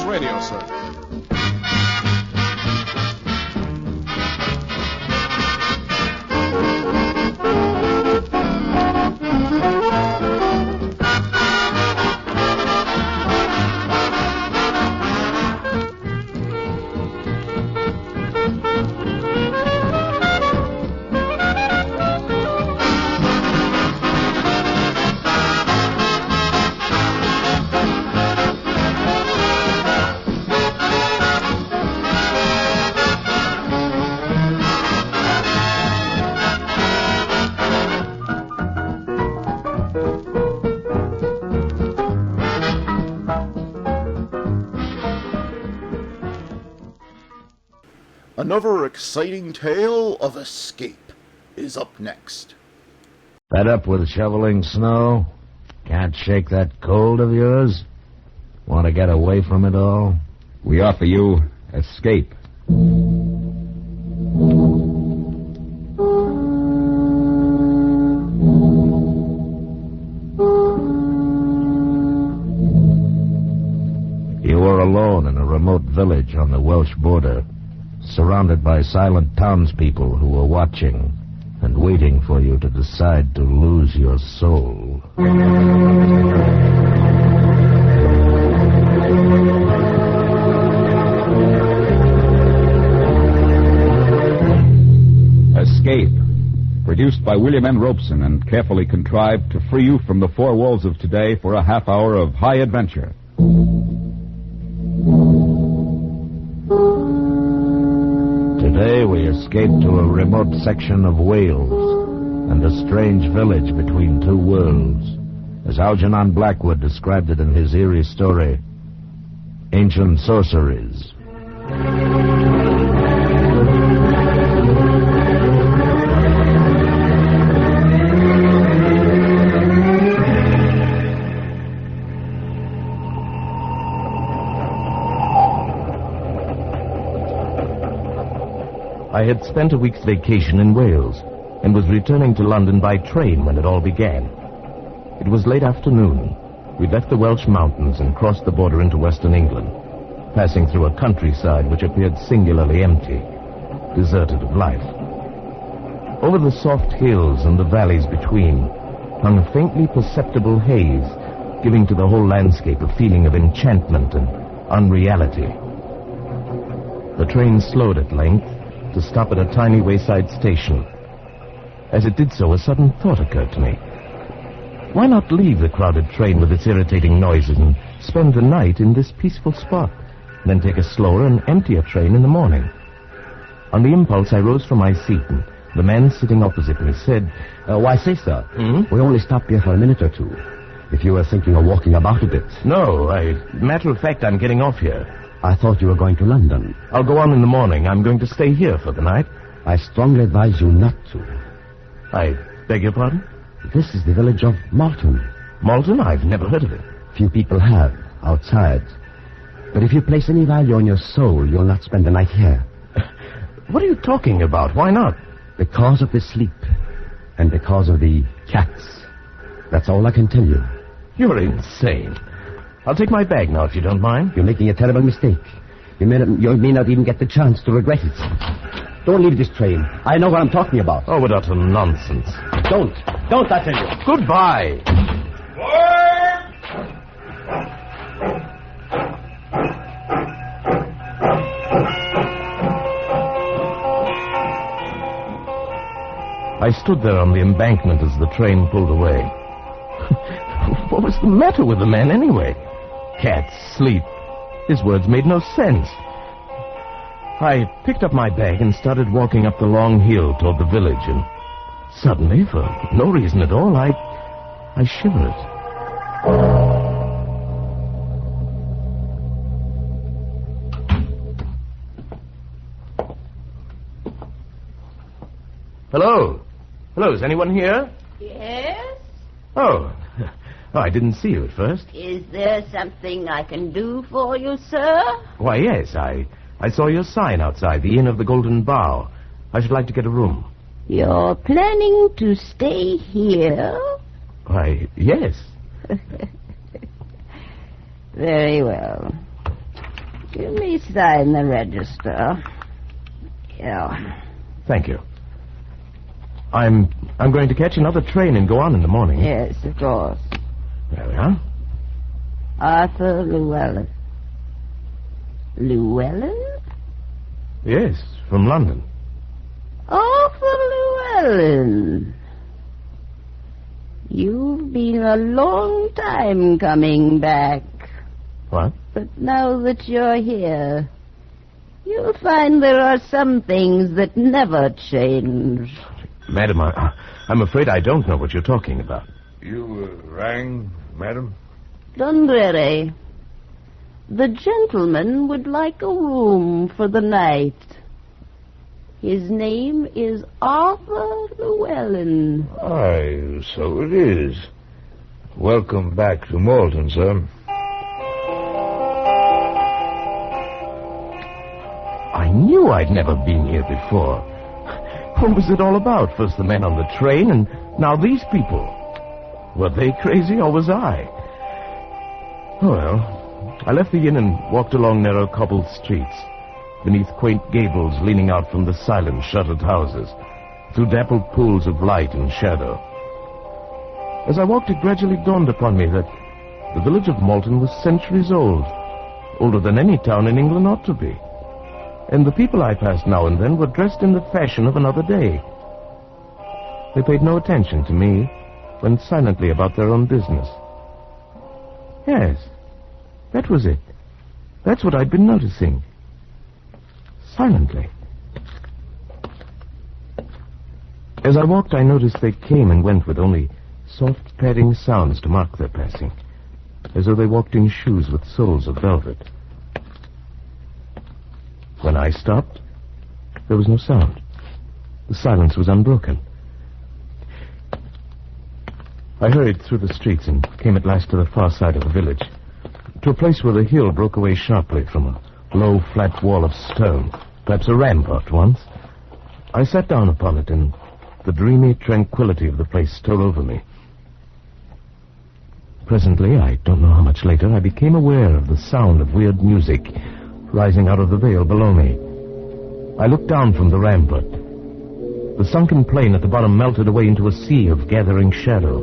Radio Service. Another exciting tale of escape is up next. Fed up with shoveling snow? Can't shake that cold of yours? Want to get away from it all? We offer you escape. You were alone in a remote village on the Welsh border, surrounded by silent townspeople who were watching and waiting for you to decide to lose your soul. Escape, produced by William N. Robeson and carefully contrived to free you from the four walls of today for a half hour of high adventure. Today we escape to a remote section of Wales and a strange village between two worlds, as Algernon Blackwood described it in his eerie story, Ancient Sorceries. I had spent a week's vacation in Wales and was returning to London by train when it all began. It was late afternoon. We left the Welsh mountains and crossed the border into western England, passing through a countryside which appeared singularly empty, deserted of life. Over the soft hills and the valleys between hung a faintly perceptible haze, giving to the whole landscape a feeling of enchantment and unreality. The train slowed at length to stop at a tiny wayside station. As it did so, a sudden thought occurred to me. Why not leave the crowded train with its irritating noises and spend the night in this peaceful spot, then take a slower and emptier train in the morning? On the impulse, I rose from my seat, and the man sitting opposite me said, Why, say, sir, we only stopped here for a minute or two. If you were thinking of walking about a bit. No, matter of fact, I'm getting off here. I thought you were going to London. I'll go on in the morning. I'm going to stay here for the night. I strongly advise you not to. I beg your pardon? This is the village of Malton. Malton? I've never heard of it. Few people have, outside. But if you place any value on your soul, you'll not spend the night here. What are you talking about? Why not? Because of the sleep. And because of the cats. That's all I can tell you. You're insane. I'll take my bag now, if you don't mind. You're making a terrible mistake. You may not even get the chance to regret it. Don't leave this train. I know what I'm talking about. Oh, what utter nonsense. Don't, I tell you. Goodbye. I stood there on the embankment as the train pulled away. What was the matter with the man, anyway? Cats, sleep. His words made no sense. I picked up my bag and started walking up the long hill toward the village, and suddenly, for no reason at all, I shivered. Hello? Hello, is anyone here? Yes? Oh, I didn't see you at first. Is there something I can do for you, sir? Why, yes, I saw your sign outside the Inn of the Golden Bough. I should like to get a room. You're planning to stay here? Why, yes. Very well. You may sign the register. Yeah. Thank you. I'm going to catch another train and go on in the morning. Yes, of course. There we are. Arthur Llewellyn. Llewellyn? Yes, from London. Arthur Llewellyn. You've been a long time coming back. What? But now that you're here, you'll find there are some things that never change. Madam, I'm afraid I don't know what you're talking about. You rang, madam? Don't worry. The gentleman would like a room for the night. His name is Arthur Llewellyn. Aye, so it is. Welcome back to Malton, sir. I knew I'd never been here before. What was it all about? First the men on the train, and now these people. Were they crazy, or was I? Oh, well, I left the inn and walked along narrow cobbled streets, beneath quaint gables leaning out from the silent shuttered houses, through dappled pools of light and shadow. As I walked, it gradually dawned upon me that the village of Malton was centuries old, older than any town in England ought to be. And the people I passed now and then were dressed in the fashion of another day. They paid no attention to me, went silently about their own business. Yes, that was it. That's what I'd been noticing. Silently. As I walked, I noticed they came and went with only soft padding sounds to mark their passing, as though they walked in shoes with soles of velvet. When I stopped, there was no sound. The silence was unbroken. I hurried through the streets and came at last to the far side of the village, to a place where the hill broke away sharply from a low, flat wall of stone, perhaps a rampart once, I sat down upon it, and the dreamy tranquility of the place stole over me. Presently, I don't know how much later, I became aware of the sound of weird music rising out of the vale below me. I looked down from the rampart. The sunken plain at the bottom melted away into a sea of gathering shadow,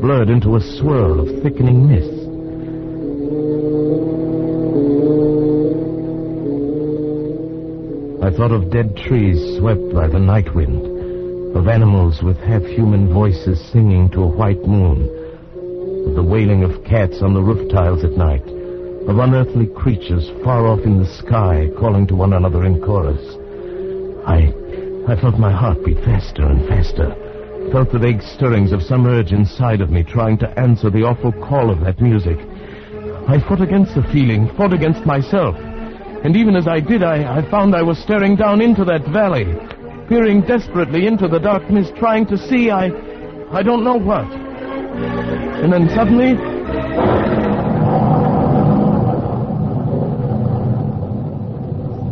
blurred into a swirl of thickening mist. I thought of dead trees swept by the night wind, of animals with half-human voices singing to a white moon, of the wailing of cats on the roof tiles at night, of unearthly creatures far off in the sky calling to one another in chorus. I felt my heart beat faster and faster, felt the vague stirrings of some urge inside of me trying to answer the awful call of that music. I fought against the feeling, fought against myself. And even as I did, I found I was staring down into that valley, peering desperately into the darkness, trying to see I don't know what. And then suddenly,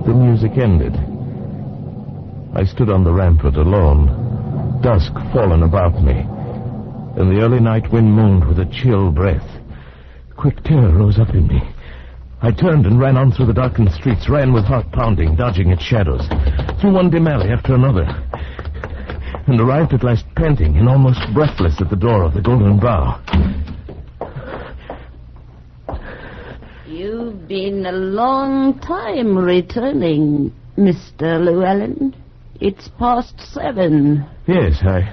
the music ended. I stood on the rampart alone, dusk fallen about me, and the early night wind moaned with a chill breath. Quick terror rose up in me. I turned and ran on through the darkened streets, ran with heart pounding, dodging its shadows, through one dim alley after another, and arrived at last panting and almost breathless at the door of the Golden Bough. You've been a long time returning, Mr. Llewellyn. It's past 7. Yes, I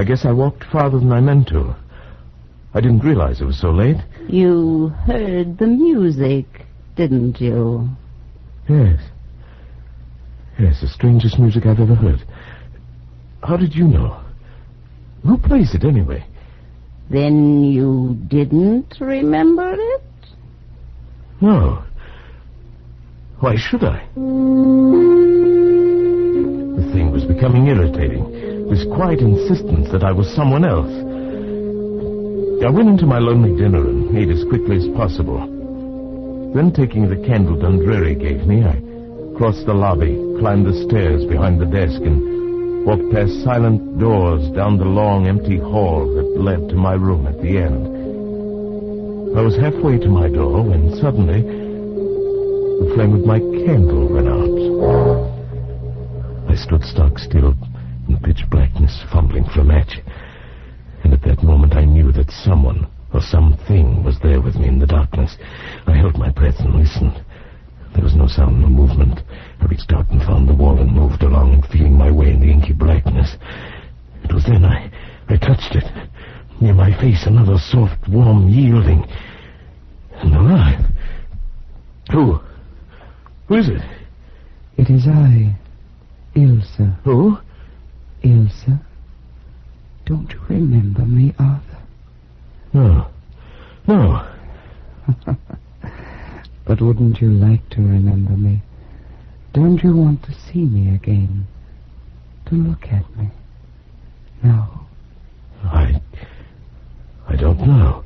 guess I walked farther than I meant to. I didn't realize it was so late. You heard the music, didn't you? Yes. Yes, the strangest music I've ever heard. How did you know? Who plays it, anyway? Then you didn't remember it? No. Why should I? The thing was becoming irritating. This quiet insistence that I was someone else. I went into my lonely dinner and ate as quickly as possible. Then, taking the candle Dundreary gave me, I crossed the lobby, climbed the stairs behind the desk, and walked past silent doors down the long, empty hall that led to my room at the end. I was halfway to my door when suddenly the flame of my candle went out. I stood stock still in the pitch blackness, fumbling for a match. And at that moment I knew that someone or something was there with me in the darkness. I held my breath and listened. There was no sound, no movement. I reached out and found the wall and moved along, feeling my way in the inky blackness. It was then I touched it. Near my face, another soft, warm yielding. And alive. Who is it? It is I, Ilsa. Who? Ilsa. Don't you remember me, Arthur? No. But wouldn't you like to remember me? Don't you want to see me again? To look at me? No. I don't know.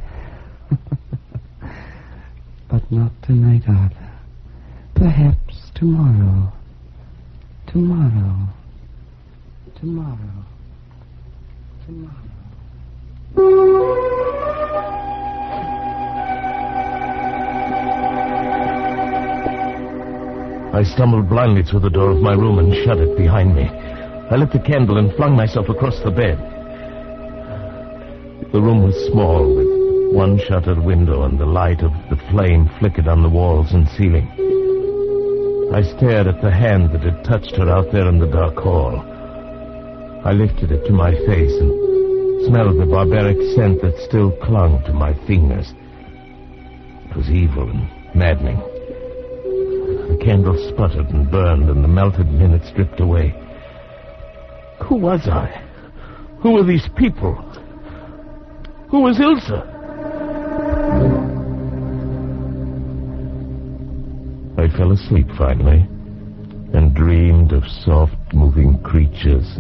But not tonight, Arthur. Perhaps tomorrow. Tomorrow. I stumbled blindly through the door of my room and shut it behind me. I lit the candle and flung myself across the bed. The room was small, with one shuttered window, and the light of the flame flickered on the walls and ceiling. I stared at the hand that had touched her out there in the dark hall. I lifted it to my face and smelled the barbaric scent that still clung to my fingers. It was evil and maddening. The candle sputtered and burned, and the melted minutes dripped away. Who was I? Who were these people? Who was Ilsa? I fell asleep finally, and dreamed of soft moving creatures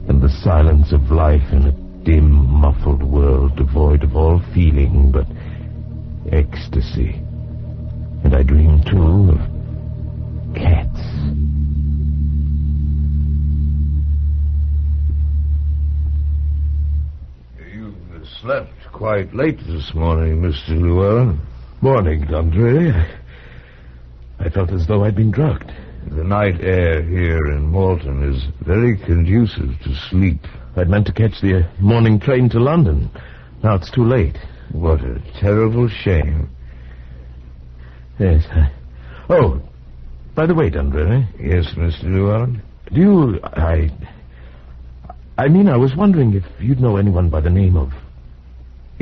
and the silence of life in a dim, muffled world devoid of all feeling but ecstasy. And I dreamed, too, of cats. slept quite late this morning, Mr. Llewellyn. Morning, Andre. I felt as though I'd been drugged. The night air here in Malton is very conducive to sleep. I'd meant to catch the morning train to London. Now it's too late. What a terrible shame. Yes. Oh, by the way, Dunbury. Yes, Mr. Llewellyn? Do you... I mean, I was wondering if you'd know anyone by the name of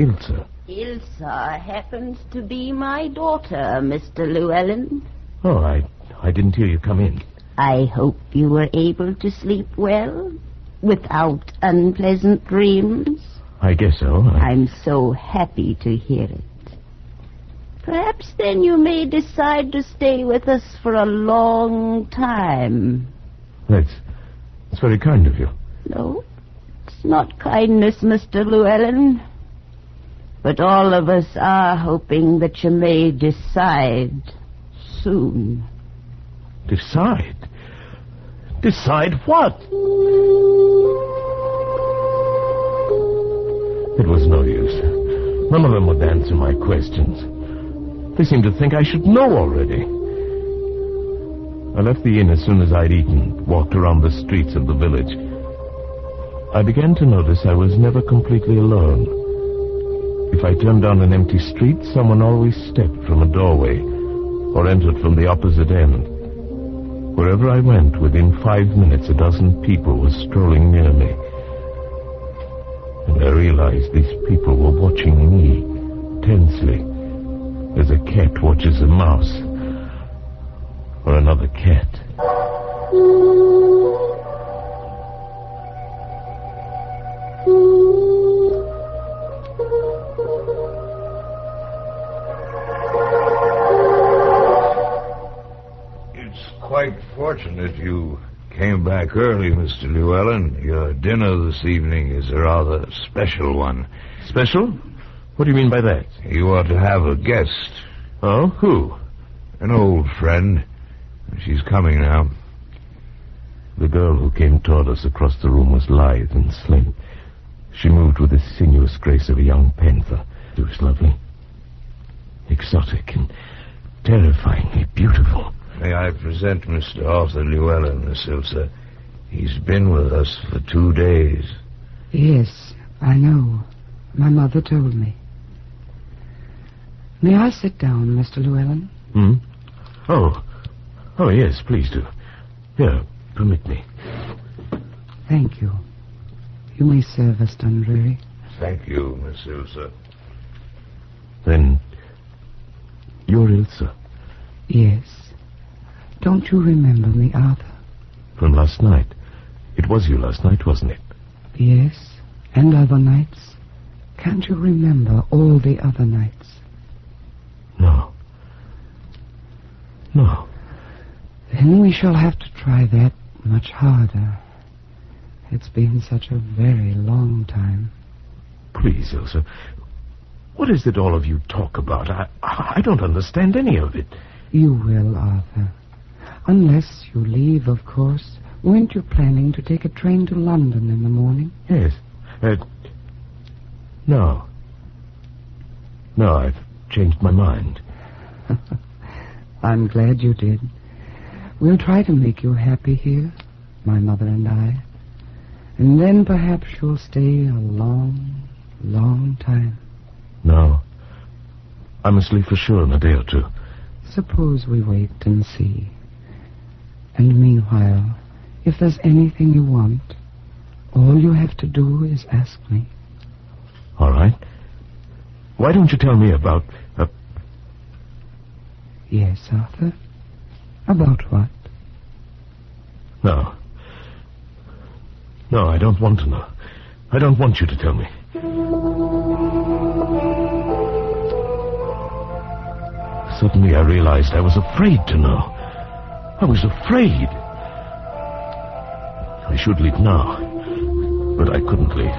Ilsa. Ilsa happens to be my daughter, Mr. Llewellyn. Oh, I didn't hear you come in. I hope you were able to sleep well, without unpleasant dreams. I guess so. I'm so happy to hear it. Perhaps then you may decide to stay with us for a long time. That's very kind of you. No, it's not kindness, Mr. Llewellyn. But all of us are hoping that you may decide soon. Decide? Decide what? It was no use. None of them would answer my questions. They seemed to think I should know already. I left the inn as soon as I'd eaten, walked around the streets of the village. I began to notice I was never completely alone. If I turned down an empty street, someone always stepped from a doorway or entered from the opposite end. Wherever I went, within 5 minutes, a dozen people were strolling near me. And I realized these people were watching me, tensely, as a cat watches a mouse or another cat. It's quite fortunate you came back early, Mr. Llewellyn. Your dinner this evening is a rather special one. Special? What do you mean by that? You are to have a guest. Oh, who? An old friend. She's coming now. The girl who came toward us across the room was lithe and slim. She moved with the sinuous grace of a young panther. She was lovely, exotic, and terrifyingly beautiful. May I present Mr. Arthur Llewellyn, Miss Ilsa? He's been with us for 2 days. Yes, I know. My mother told me. May I sit down, Mr. Llewellyn? Oh, yes, please do. Here, permit me. Thank you. You may serve us, Dunbury. Thank you, Miss Ilsa. Then, you're Ilsa? Yes. Don't you remember me, Arthur? From last night. It was you last night, wasn't it? Yes, and other nights. Can't you remember all the other nights? No. Then we shall have to try that much harder. It's been such a very long time. Please, Ilsa. What is it all of you talk about? I don't understand any of it. You will, Arthur. Unless you leave, of course. Weren't you planning to take a train to London in the morning? Yes. No. No, I've changed my mind. I'm glad you did. We'll try to make you happy here, my mother and I. And then perhaps you'll stay a long, long time. No. I must leave for sure in a day or two. Suppose we wait and see. And meanwhile, if there's anything you want, all you have to do is ask me. All right. Why don't you tell me about... Yes, Arthur. About what? No. No, I don't want to know. I don't want you to tell me. Suddenly I realized I was afraid to know. I was afraid. I should leave now, but I couldn't leave.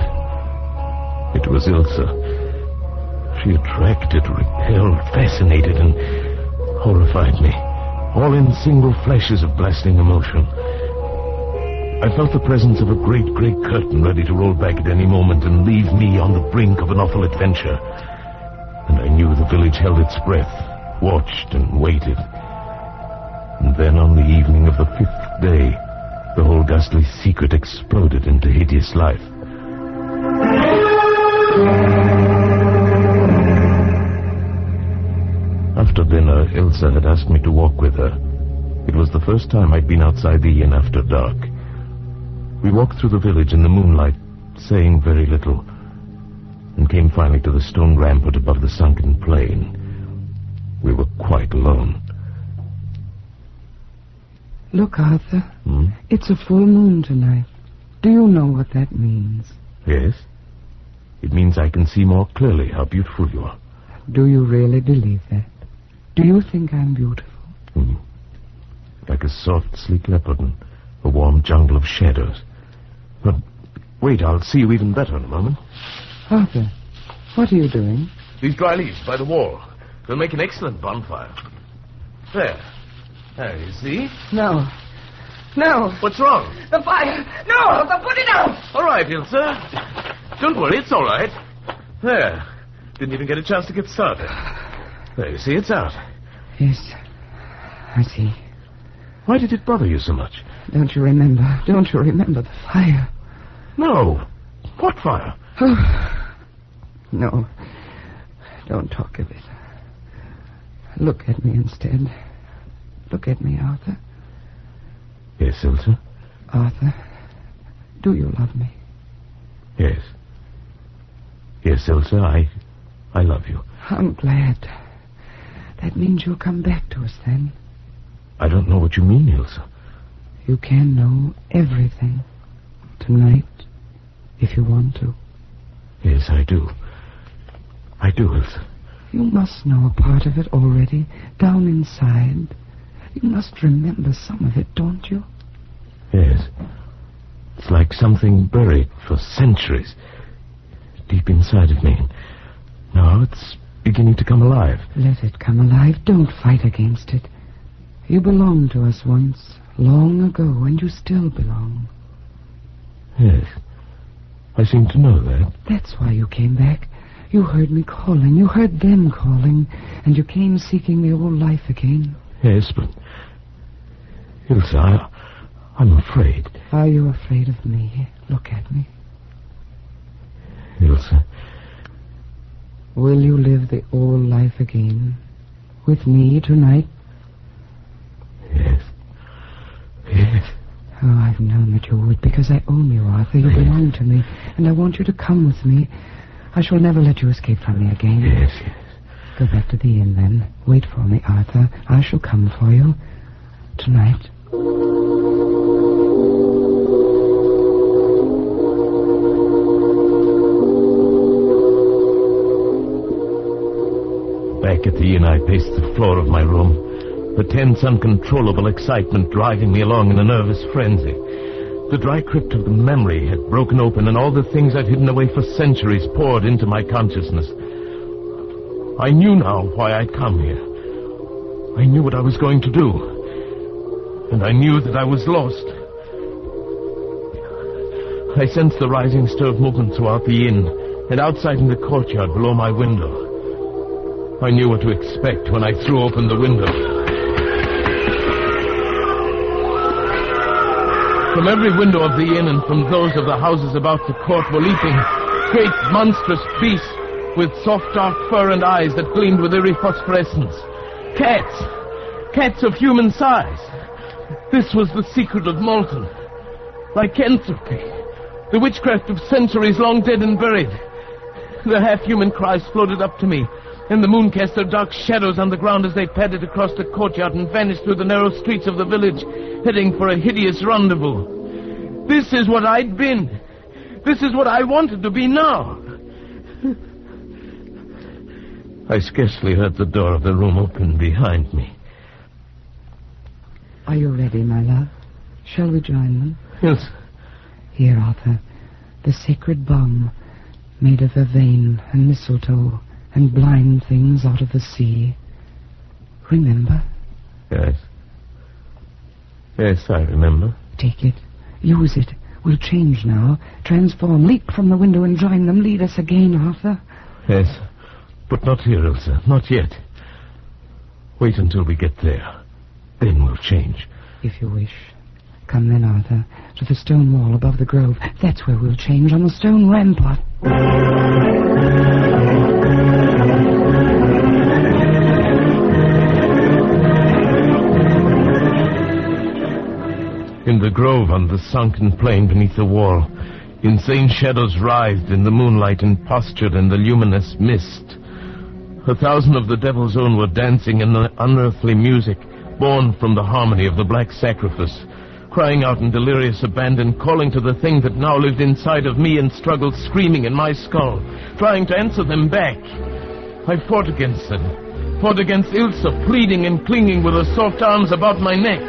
It was Ilsa. She attracted, repelled, fascinated, and horrified me, all in single flashes of blasting emotion. I felt the presence of a great grey curtain ready to roll back at any moment and leave me on the brink of an awful adventure. And I knew the village held its breath, watched and waited. And then on the evening of the 5th day, the whole ghastly secret exploded into hideous life. After dinner, Ilsa had asked me to walk with her. It was the first time I'd been outside the inn after dark. We walked through the village in the moonlight, saying very little, and came finally to the stone rampart above the sunken plain. We were quite alone. Look, Arthur. It's a full moon tonight. Do you know what that means? Yes. It means I can see more clearly how beautiful you are. Do you really believe that? Do you think I'm beautiful? Like a soft, sleek leopard in a warm jungle of shadows. But wait, I'll see you even better in a moment. Arthur, what are you doing? These dry leaves by the wall. They'll make an excellent bonfire. There, you see? No. No. What's wrong? The fire. No, put it out. All right, Ilsa. Don't worry, it's all right. There. Didn't even get a chance to get started. There, you see, it's out. Yes, I see. Why did it bother you so much? Don't you remember the fire? No. What fire? Oh. No. Don't talk of it. Look at me instead. Look at me, Arthur. Yes, Ilsa? Arthur, do you love me? Yes. Yes, Ilsa, I love you. I'm glad. That means you'll come back to us then. I don't know what you mean, Ilsa. You can know everything. Tonight, if you want to. Yes, I do. I do, Ilsa. You must know a part of it already, down inside. You must remember some of it, don't you? Yes. It's like something buried for centuries, deep inside of me. Now it's beginning to come alive. Let it come alive. Don't fight against it. You belonged to us once, long ago, and you still belong. Yes. I seem to know that. That's why you came back. You heard me calling. You heard them calling. And you came seeking the old life again. Yes, but... Ilsa, I'm afraid. Are you afraid of me? Look at me. Ilsa. Will you live the old life again? With me tonight? Yes. Yes. Oh, I've known that you would, because I own you, Arthur. You belong to me, and I want you to come with me. I shall never let you escape from me again. Yes, yes. Go back to the inn, then. Wait for me, Arthur. I shall come for you. Tonight. Back at the inn, I paced the floor of my room. The tense, uncontrollable excitement driving me along in a nervous frenzy. The dry crypt of the memory had broken open, and all the things I'd hidden away for centuries poured into my consciousness. I knew now why I'd come here. I knew what I was going to do. And I knew that I was lost. I sensed the rising stir of movement throughout the inn, and outside in the courtyard below my window. I knew what to expect when I threw open the window. From every window of the inn and from those of the houses about the court were leaping great monstrous beasts with soft dark fur and eyes that gleamed with eerie phosphorescence. Cats! Cats of human size. This was the secret of Malton. Lycanthropy. The witchcraft of centuries long dead and buried. The half-human cries floated up to me, and the moon cast their dark shadows on the ground as they padded across the courtyard and vanished through the narrow streets of the village, heading for a hideous rendezvous. This is what I'd been. This is what I wanted to be now. I scarcely heard the door of the room open behind me. Are you ready, my love? Shall we join them? Yes. Here, Arthur, the sacred bomb, made of vervain and mistletoe and blind things out of the sea. Remember? Yes. Yes, I remember. Take it. Use it. We'll change now. Transform, leap from the window and join them. Lead us again, Arthur. Yes, but not here, Ilsa. Not yet. Wait until we get there. Then we'll change. If you wish. Come then, Arthur, to the stone wall above the grove. That's where we'll change, on the stone rampart. In the grove on the sunken plain beneath the wall, insane shadows writhed in the moonlight and postured in the luminous mist. 1,000 of the devil's own were dancing in the unearthly music born from the harmony of the black sacrifice, crying out in delirious abandon, calling to the thing that now lived inside of me and struggled screaming in my skull, trying to answer them back. I fought against them, fought against Ilsa, pleading and clinging with her soft arms about my neck.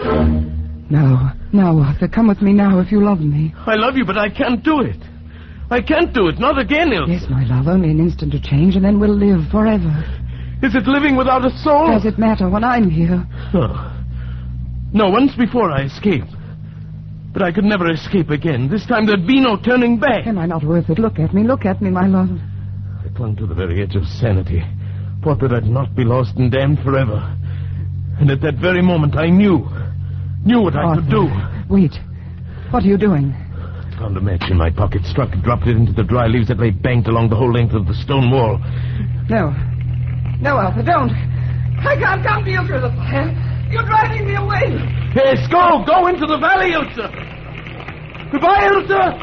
Now, Arthur, come with me now if you love me. I love you, but I can't do it. I can't do it, not again, Ilsa. Yes, my love, only an instant to change, and then we'll live forever. Is it living without a soul? Does it matter when I'm here? No, once before I escaped. But I could never escape again. This time there'd be no turning back. Am I not worth it? Look at me, my love. I clung to the very edge of sanity, thought that I'd not be lost and damned forever. And at that very moment I knew what I could do. Wait. What are you doing? I found a match in my pocket, struck and dropped it into the dry leaves that lay banked along the whole length of the stone wall. No, Arthur, don't. I can't come to you through the fire. You're driving me away. Yes, go into the valley, Ilsa. Goodbye, Ilsa.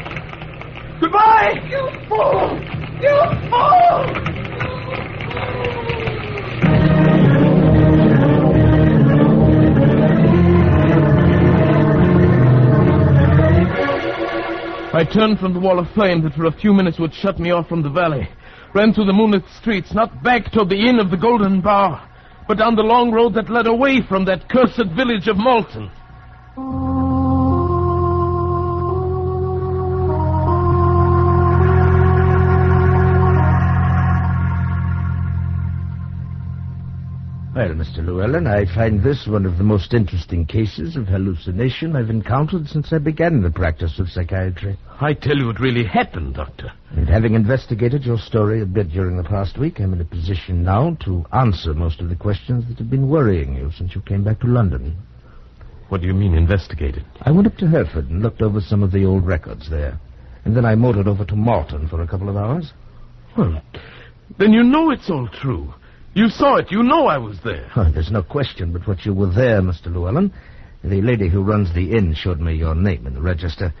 Goodbye. You fool. You fool. I turned from the wall of flame that for a few minutes would shut me off from the valley. Ran through the moonlit streets, not back toward the inn of the Golden Bower, but down the long road that led away from that cursed village of Malton. Well, Mr. Llewellyn, I find this one of the most interesting cases of hallucination I've encountered since I began the practice of psychiatry. I tell you, it really happened, Doctor. And having investigated your story a bit during the past week, I'm in a position now to answer most of the questions that have been worrying you since you came back to London. What do you mean, investigated? I went up to Hereford and looked over some of the old records there. And then I motored over to Malton for a couple of hours. Well, then you know it's all true. You saw it. You know I was there. Oh, there's no question but what you were there, Mr. Llewellyn. The lady who runs the inn showed me your name in the register.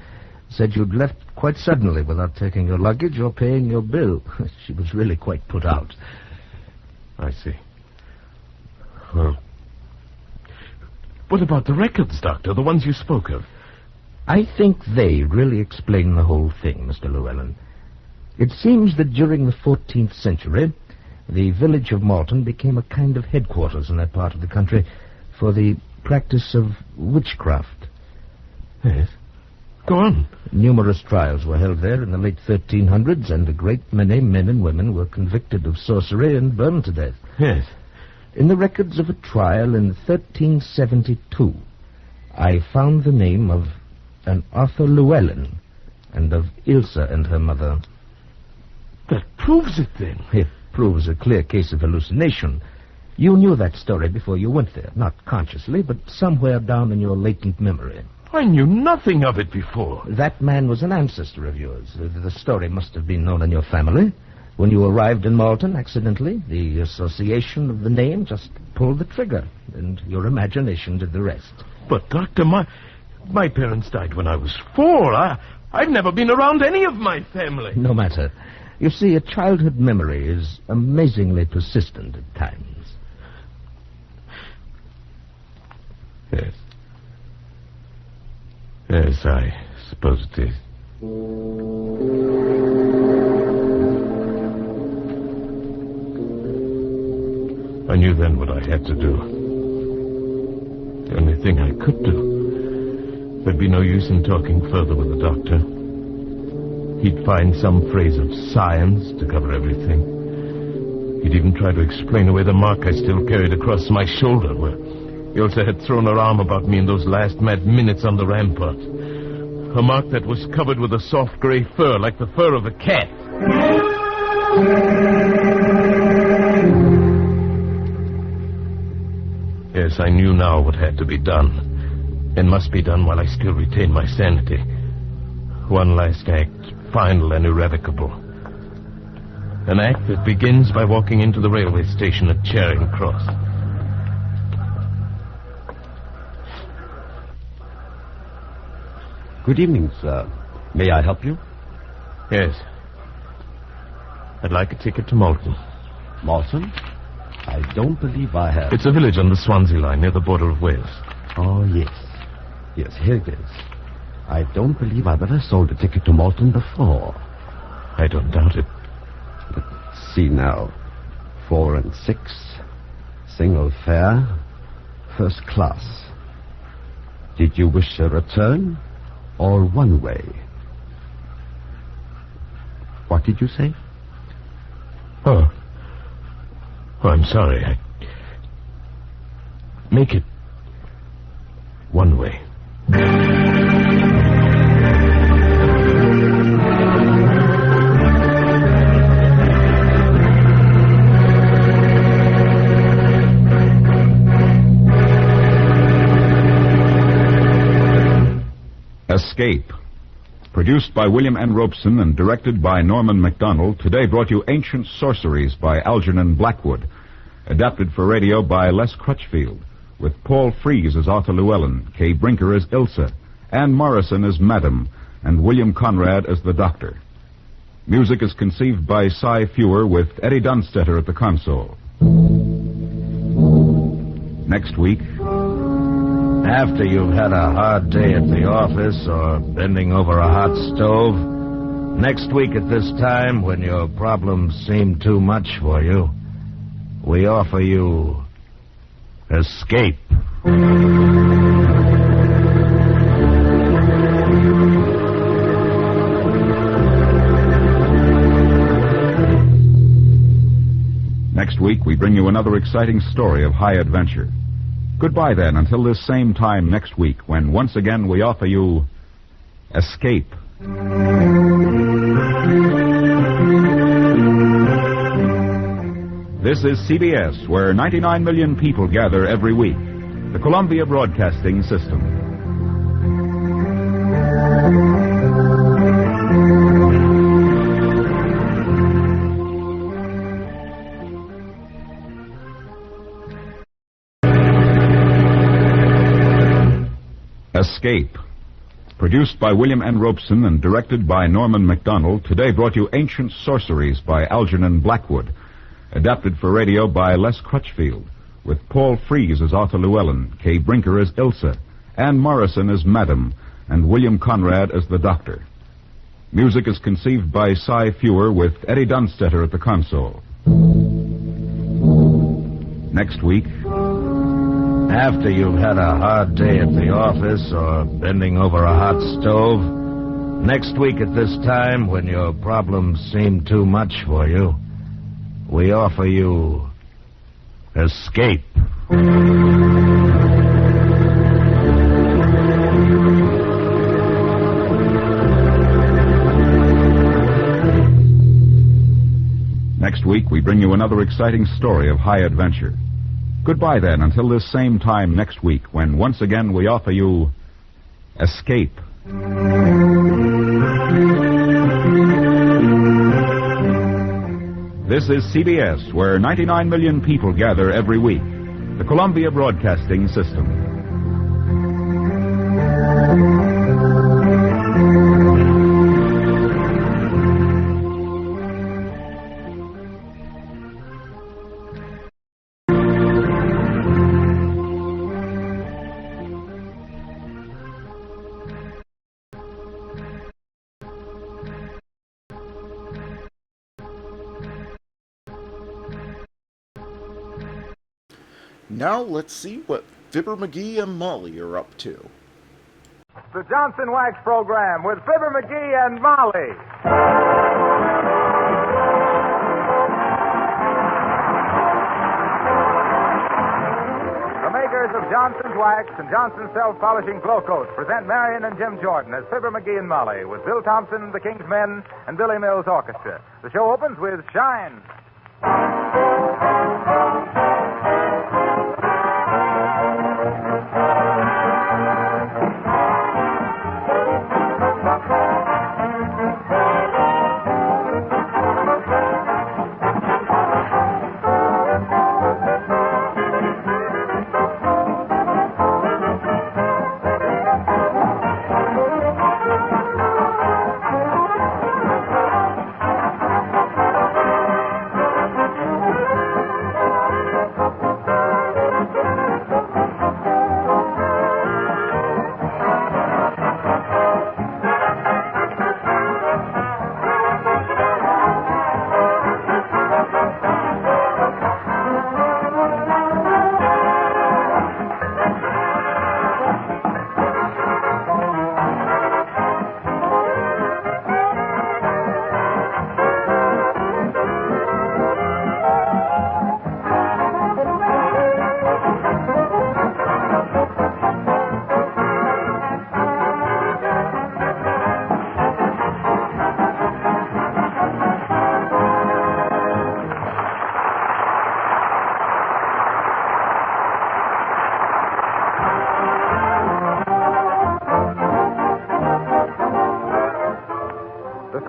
Said you'd left quite suddenly without taking your luggage or paying your bill. She was really quite put out. I see. Well, what about the records, Doctor, the ones you spoke of? I think they really explain the whole thing, Mr. Llewellyn. It seems that during the 14th century, the village of Malton became a kind of headquarters in that part of the country for the practice of witchcraft. Yes. Go on. Numerous trials were held there in the late 1300s, and a great many men and women were convicted of sorcery and burned to death. Yes. In the records of a trial in 1372, I found the name of an Arthur Llewellyn and of Ilsa and her mother. That proves it, then. It proves a clear case of hallucination. You knew that story before you went there, not consciously, but somewhere down in your latent memory. I knew nothing of it before. That man was an ancestor of yours. The story must have been known in your family. When you arrived in Malton, accidentally, the association of the name just pulled the trigger, and your imagination did the rest. But, Doctor, my parents died when I was 4. I've never been around any of my family. No matter. You see, a childhood memory is amazingly persistent at times. Yes. Yes, I suppose it is. I knew then what I had to do. The only thing I could do. There'd be no use in talking further with the doctor. He'd find some phrase of science to cover everything. He'd even try to explain away the mark I still carried across my shoulder, where Ilsa had thrown her arm about me in those last mad minutes on the rampart. A mark that was covered with a soft gray fur, like the fur of a cat. Yes, I knew now what had to be done, and must be done while I still retain my sanity. One last act, final and irrevocable. An act that begins by walking into the railway station at Charing Cross. Good evening, sir. May I help you? Yes. I'd like a ticket to Malton. Malton? I don't believe I have. It's a village on the Swansea line near the border of Wales. Oh, yes. Yes, here it is. I don't believe I've ever sold a ticket to Malton before. I don't doubt it. Let's see now. 4 and 6. Single fare. First class. Did you wish a return or one way? What did you say? Oh, I'm sorry. Make it one way. Escape. Produced by William N. Robeson and directed by Norman MacDonald, today brought you Ancient Sorceries by Algernon Blackwood. Adapted for radio by Les Crutchfield, with Paul Frees as Arthur Llewellyn, Kay Brinker as Ilsa, Anne Morrison as Madam, and William Conrad as the Doctor. Music is conceived by Cy Fewer with Eddie Dunstetter at the console. Next week... After you've had a hard day at the office or bending over a hot stove, next week at this time, when your problems seem too much for you, we offer you escape. Next week, we bring you another exciting story of high adventure. Goodbye, then, until this same time next week, when once again we offer you Escape. This is CBS, where 99 million people gather every week. The Columbia Broadcasting System. Escape. Produced by William N. Robeson and directed by Norman MacDonald, today brought you Ancient Sorceries by Algernon Blackwood. Adapted for radio by Les Crutchfield, with Paul Frees as Arthur Llewellyn, Kay Brinker as Ilsa, Anne Morrison as Madam, and William Conrad as the Doctor. Music is conceived by Cy Fewer with Eddie Dunstetter at the console. Next week... After you've had a hard day at the office or bending over a hot stove, next week at this time, when your problems seem too much for you, we offer you escape. Next week, we bring you another exciting story of high adventure. Goodbye, then, until this same time next week, when once again we offer you Escape. This is CBS, where 99 million people gather every week. The Columbia Broadcasting System. Now let's see what Fibber, Magee, and Molly are up to. The Johnson Wax Program with Fibber, Magee, and Molly. The makers of Johnson's Wax and Johnson's Self-Polishing Glow Coat present Marion and Jim Jordan as Fibber, Magee, and Molly with Bill Thompson, the King's Men, and Billy Mills Orchestra. The show opens with Shine.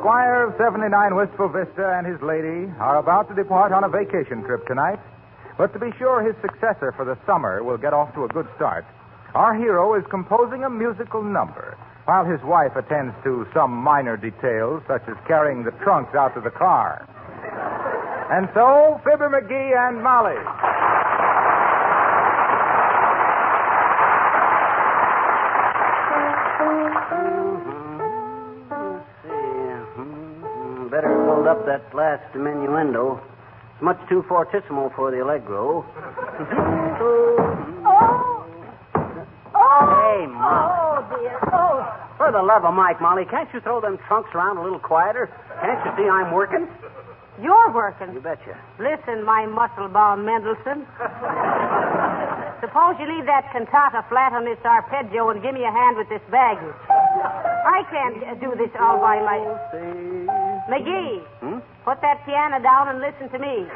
Squire of 79 Wistful Vista and his lady are about to depart on a vacation trip tonight. But to be sure his successor for the summer will get off to a good start, our hero is composing a musical number while his wife attends to some minor details, such as carrying the trunks out to the car. And so, Fibber, Magee, and Molly. Better hold up that last diminuendo. It's much too fortissimo for the allegro. Hey, Molly. Oh, dear. Oh. For the love of Mike, Molly, can't you throw them trunks around a little quieter? Can't you see I'm working? You're working. You betcha. Listen, my muscle-bound Mendelssohn. Suppose you leave that cantata flat on this arpeggio and give me a hand with this baggage. I can't do this all by myself. Magee, put that piano down and listen to me.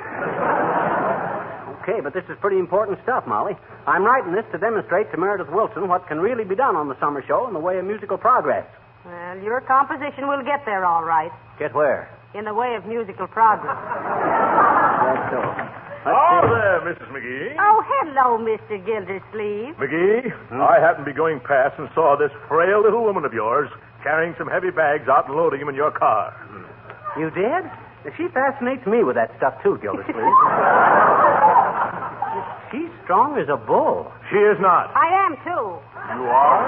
Okay, but this is pretty important stuff, Molly. I'm writing this to demonstrate to Meredith Wilson what can really be done on the summer show in the way of musical progress. Well, your composition will get there all right. Get where? In the way of musical progress. That's so. Oh, there, Mrs. Magee. Oh, hello, Mr. Gildersleeve. Magee, I happened to be going past and saw this frail little woman of yours carrying some heavy bags out and loading them in your car. You did? She fascinates me with that stuff, too, Gildersleeve. She's strong as a bull. She is not. I am, too. You are?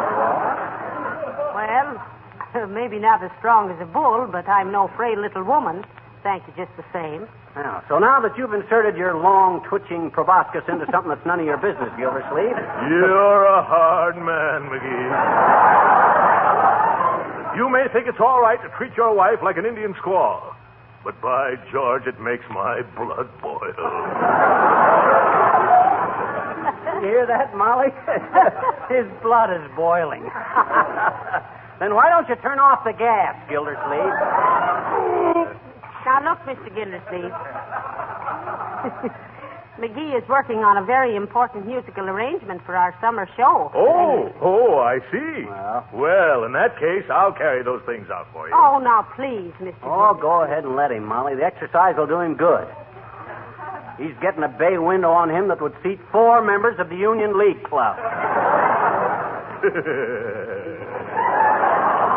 Well, maybe not as strong as a bull, but I'm no frail little woman. Thank you just the same. Now, so now that you've inserted your long, twitching proboscis into something that's none of your business, Gildersleeve. You're a hard man, Magee. You may think it's all right to treat your wife like an Indian squaw, but by George, it makes my blood boil. You hear that, Molly? His blood is boiling. Then why don't you turn off the gas, Gildersleeve? Now, look, Mr. Gildersleeve. Magee is working on a very important musical arrangement for our summer show. Oh, I see. Well, in that case, I'll carry those things out for you. Oh, now, please, Mr. Oh, go ahead and let him, Molly. The exercise will do him good. He's getting a bay window on him that would seat 4 members of the Union League Club.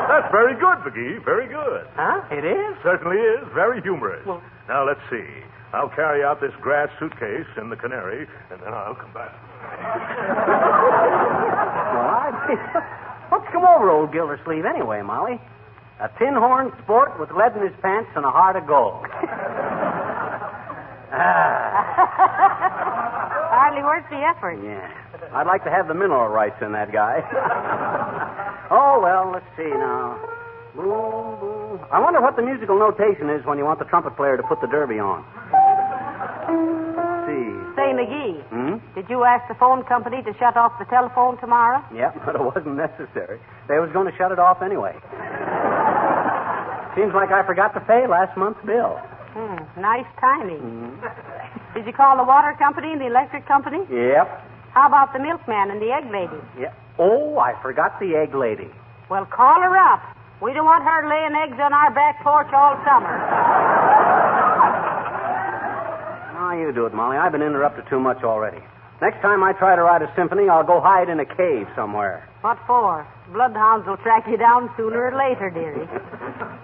That's very good, Magee. Very good. Huh? It is? Certainly is. Very humorous. Well, now, let's see. I'll carry out this grass suitcase in the Canary, and then I'll come back. What's come over old Gildersleeve anyway, Molly? A tin-horn sport with lead in his pants and a heart of gold. Hardly worth the effort. Yeah. I'd like to have the mineral rights in that guy. Oh, well, let's see now. Boom, boom. I wonder what the musical notation is when you want the trumpet player to put the derby on. see. Say, Magee, did you ask the phone company to shut off the telephone tomorrow? Yep, but it wasn't necessary. They was going to shut it off anyway. Seems like I forgot to pay last month's bill. Nice timing. Did you call the water company and the electric company? Yep. How about the milkman and the egg lady? Yep. Oh, I forgot the egg lady. Well, call her up. We don't want her laying eggs on our back porch all summer. Oh, you do it, Molly. I've been interrupted too much already. Next time I try to write a symphony, I'll go hide in a cave somewhere. What for? Bloodhounds will track you down sooner or later, dearie.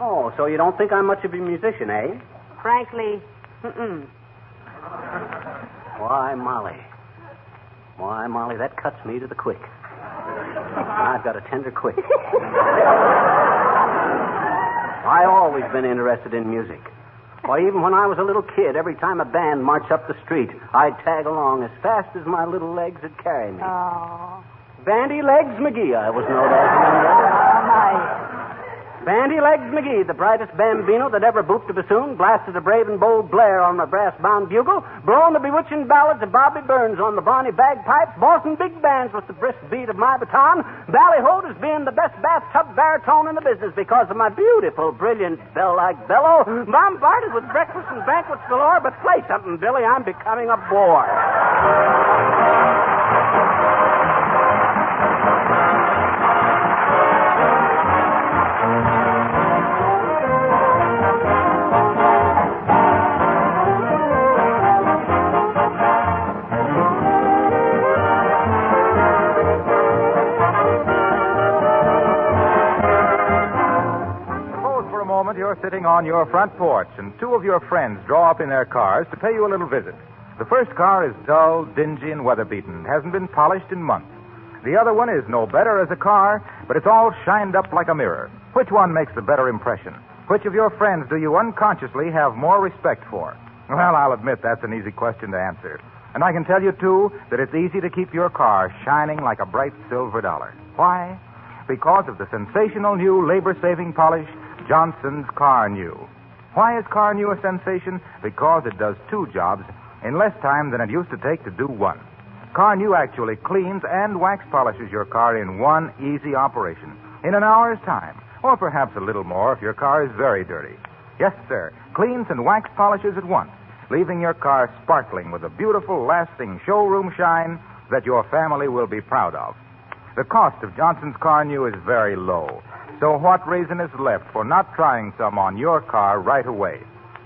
Oh, so you don't think I'm much of a musician, eh? Frankly, Why, Molly, that cuts me to the quick. I've got a tender quick. I always been interested in music. Why, even when I was a little kid, every time a band marched up the street, I'd tag along as fast as my little legs would carry me. Oh. Bandy Legs McGee, I was known as. Bandy Legs McGee, the brightest bambino that ever booped a bassoon, blasted a brave and bold blare on my brass-bound bugle, blown the bewitching ballads of Bobby Burns on the bonny bagpipes, bossing big bands with the brisk beat of my baton, ballyhoed as being the best bathtub baritone in the business because of my beautiful, brilliant, bell-like bellow, bombarded with breakfast and banquets galore, but play something, Billy, I'm becoming a bore. You're sitting on your front porch, and two of your friends draw up in their cars to pay you a little visit. The first car is dull, dingy, and weather-beaten, hasn't been polished in months. The other one is no better as a car, but it's all shined up like a mirror. Which one makes the better impression? Which of your friends do you unconsciously have more respect for? Well, I'll admit that's an easy question to answer. And I can tell you, too, that it's easy to keep your car shining like a bright silver dollar. Why? Because of the sensational new labor-saving polish, Johnson's Car New. Why is Car New a sensation? Because it does two jobs in less time than it used to take to do one. Car New actually cleans and wax polishes your car in one easy operation, in an hour's time, or perhaps a little more if your car is very dirty. Yes, sir, cleans and wax polishes at once, leaving your car sparkling with a beautiful, lasting showroom shine that your family will be proud of. The cost of Johnson's Car New is very low. So what reason is left for not trying some on your car right away?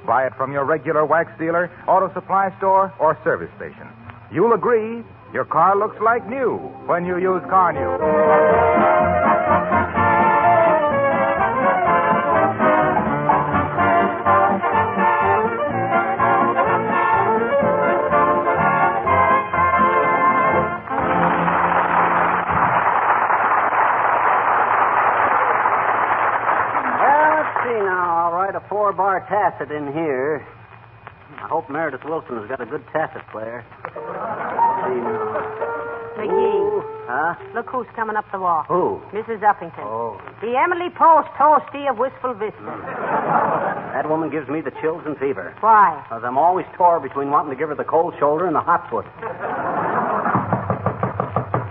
Buy it from your regular wax dealer, auto supply store, or service station. You'll agree your car looks like new when you use Car New. Four-bar tacit in here. I hope Meredith Wilson has got a good tacit player. Magee. Huh? Look who's coming up the walk. Who? Mrs. Uppington. Oh. The Emily Post Toastie of Wistful Vista. That woman gives me the chills and fever. Why? Because I'm always torn between wanting to give her the cold shoulder and the hot foot.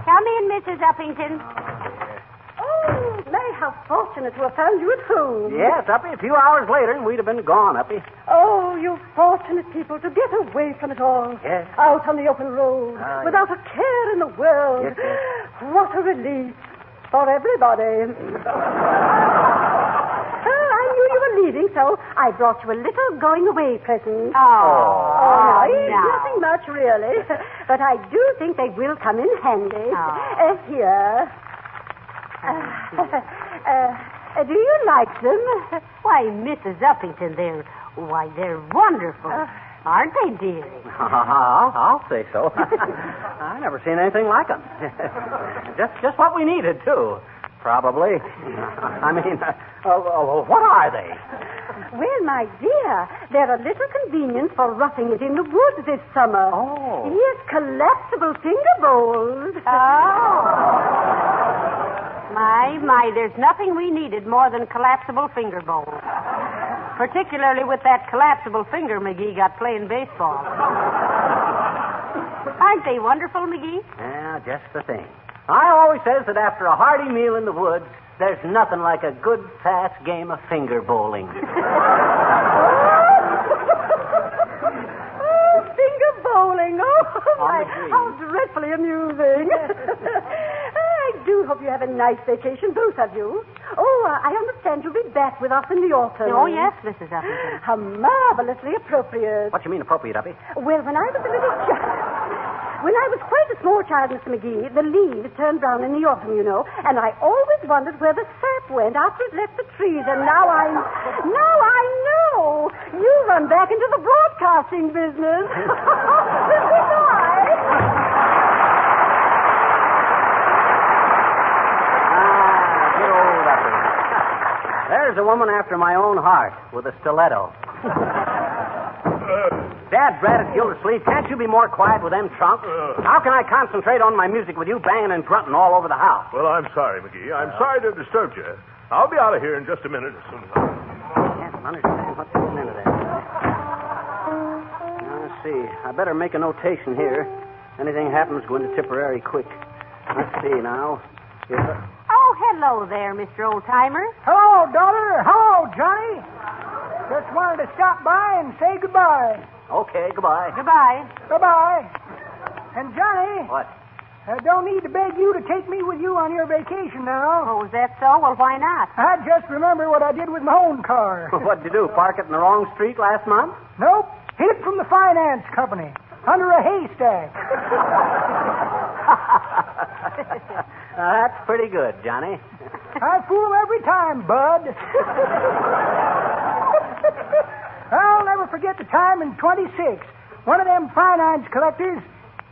Come in, Mrs. Uppington. How fortunate to have found you at home. Yes, Uppy. A few hours later, and we'd have been gone, Uppy. Oh, you fortunate people to get away from it all. Yes. Out on the open road, without a care in the world. Yes, yes. What a relief for everybody. I knew you were leaving, so I brought you a little going-away present. Oh, nothing much, really. But I do think they will come in handy. Here. Do you like them? Why, Mrs. Uppington, they're wonderful. Aren't they, dearie? I'll say so. I never seen anything like them. just what we needed, too. Probably. I mean, what are they? Well, my dear, they're a little convenient for roughing it in the woods this summer. Oh. Yes, collapsible finger bowls. My, there's nothing we needed more than collapsible finger bowls. Particularly with that collapsible finger Magee got playing baseball. Aren't they wonderful, Magee? Yeah, just the thing. I always says that after a hearty meal in the woods, there's nothing like a good, fast game of finger bowling. Finger bowling. Oh, my, how dreadfully amusing. I do hope you have a nice vacation, both of you. Oh, I understand you'll be back with us in the autumn. Oh, yes, Mrs. Uppington. How marvelously appropriate. What you mean appropriate, Uppy? Well, when I was a little child... When I was quite a small child, Mr. Magee, the leaves turned brown in the autumn, you know, and I always wondered where the sap went after it left the trees, and now I know. You run back into the broadcasting business. Goodbye. Good old Uppy. There's a woman after my own heart with a stiletto. Dad, Braddock, Gildersleeve, can't you be more quiet with them trunks? How can I concentrate on my music with you banging and grunting all over the house? Well, I'm sorry, Magee. I'm sorry to have disturbed you. I'll be out of here in just a minute as soon as I can't understand what's going into there. Now, let's see. I better make a notation here. Anything happens, go into Tipperary quick. Let's see now. Oh, hello there, Mr. Oldtimer. Hello, daughter. Hello, Johnny. Just wanted to stop by and say goodbye. Okay, goodbye. Goodbye. Goodbye. And, Johnny. What? I don't need to beg you to take me with you on your vacation now. Oh, is that so? Well, why not? I just remember what I did with my own car. What'd you do, park it in the wrong street last month? Nope. Hid it from the finance company. Under a haystack. Now, that's pretty good, Johnny. I fool him every time, Bud. I'll never forget the time in 26. One of them finance collectors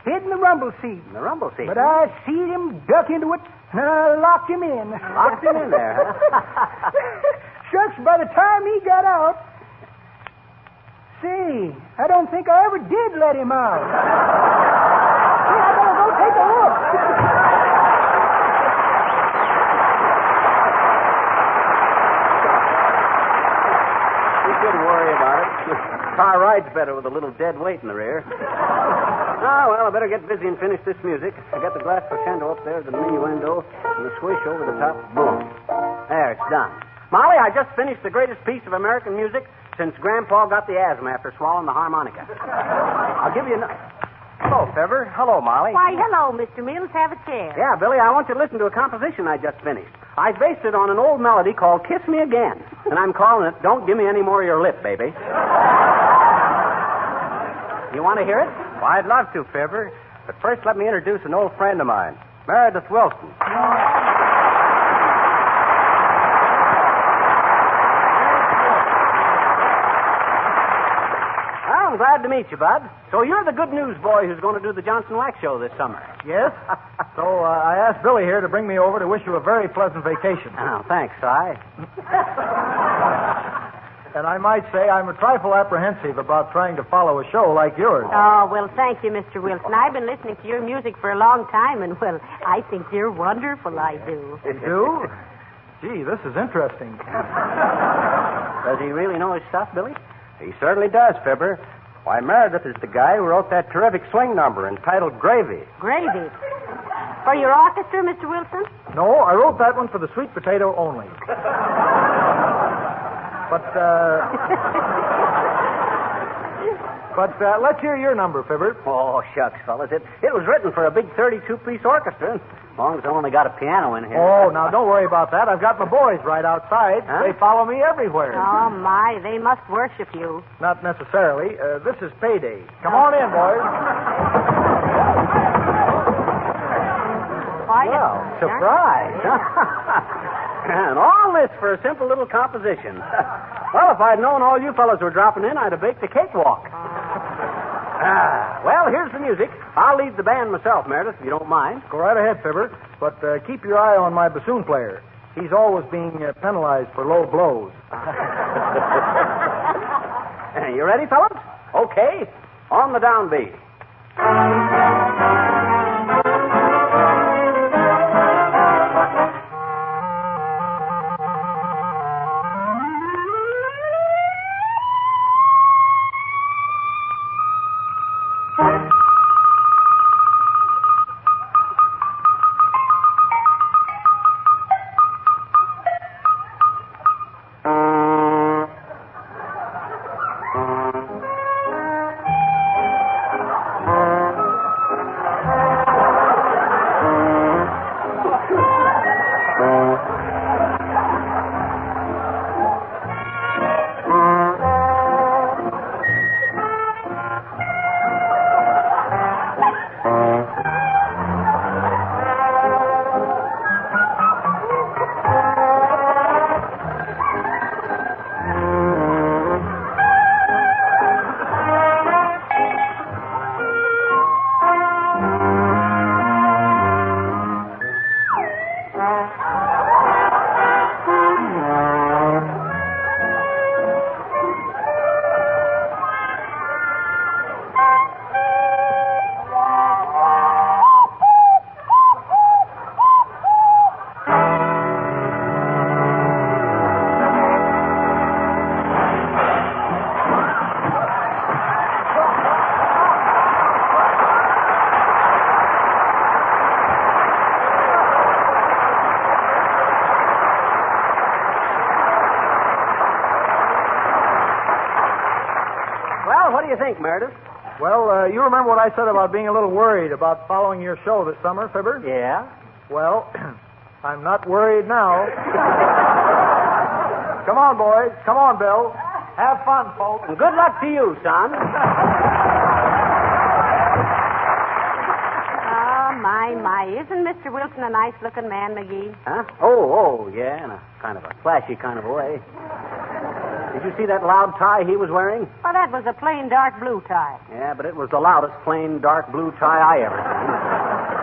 hid in the rumble seat. In the rumble seat? But I seen him duck into it, and I locked him in. Locked him in there, huh? Shucks, by the time he got out... Say, I don't think I ever did let him out. See, I better go take a look. Don't worry about it. Car rides better with a little dead weight in the rear. Oh, well, I better get busy and finish this music. I got the glass crescendo up there, the diminuendo, and the swish over the top. Boom. There, it's done. Molly, I just finished the greatest piece of American music since Grandpa got the asthma after swallowing the harmonica. I'll give you Hello, Fibber. Hello, Molly. Why, hello, Mr. Mills. Have a chair. Yeah, Billy, I want you to listen to a composition I just finished. I based it on an old melody called Kiss Me Again, and I'm calling it Don't Give Me Any More of Your Lip, Baby. You want to hear it? Well, I'd love to, Fibber. But first, let me introduce an old friend of mine, Meredith Wilson. I'm glad to meet you, Bud. So you're the good news boy who's going to do the Johnson Wax show this summer. Yes? So I asked Billy here to bring me over to wish you a very pleasant vacation. Oh, thanks, Si. And I might say I'm a trifle apprehensive about trying to follow a show like yours. Oh, well, thank you, Mr. Wilson. I've been listening to your music for a long time, and, well, I think you're wonderful, I do. You do? Gee, this is interesting. Does he really know his stuff, Billy? He certainly does, Fibber. Why, Meredith is the guy who wrote that terrific swing number entitled Gravy. Gravy? For your orchestra, Mr. Wilson? No, I wrote that one for the sweet potato only. But let's hear your number, Fibber. Oh, shucks, fellas. It was written for a big 32-piece orchestra. As long as I only got a piano in here. Oh, now don't worry about that. I've got my boys right outside. Huh? They follow me everywhere. Oh, my. They must worship you. Not necessarily. This is payday. Come on in, boys. Well, surprise. And all this for a simple little composition. Well, if I'd known all you fellas were dropping in, I'd have baked a cakewalk. Well, here's the music. I'll lead the band myself, Meredith, if you don't mind. Go right ahead, Fibber. But keep your eye on my bassoon player. He's always being penalized for low blows. You ready, fellas? Okay. On the downbeat. think, Meredith? Well, you remember what I said about being a little worried about following your show this summer, Fibber? Yeah? Well, I'm not worried now. Come on, boys. Come on, Bill. Have fun, folks. And good luck to you, son. My. Isn't Mr. Wilson a nice-looking man, Magee? Huh? Oh, yeah, in a kind of a flashy kind of a way. Did you see that loud tie he was wearing? Well, that was a plain dark blue tie. Yeah, but it was the loudest plain dark blue tie I ever seen.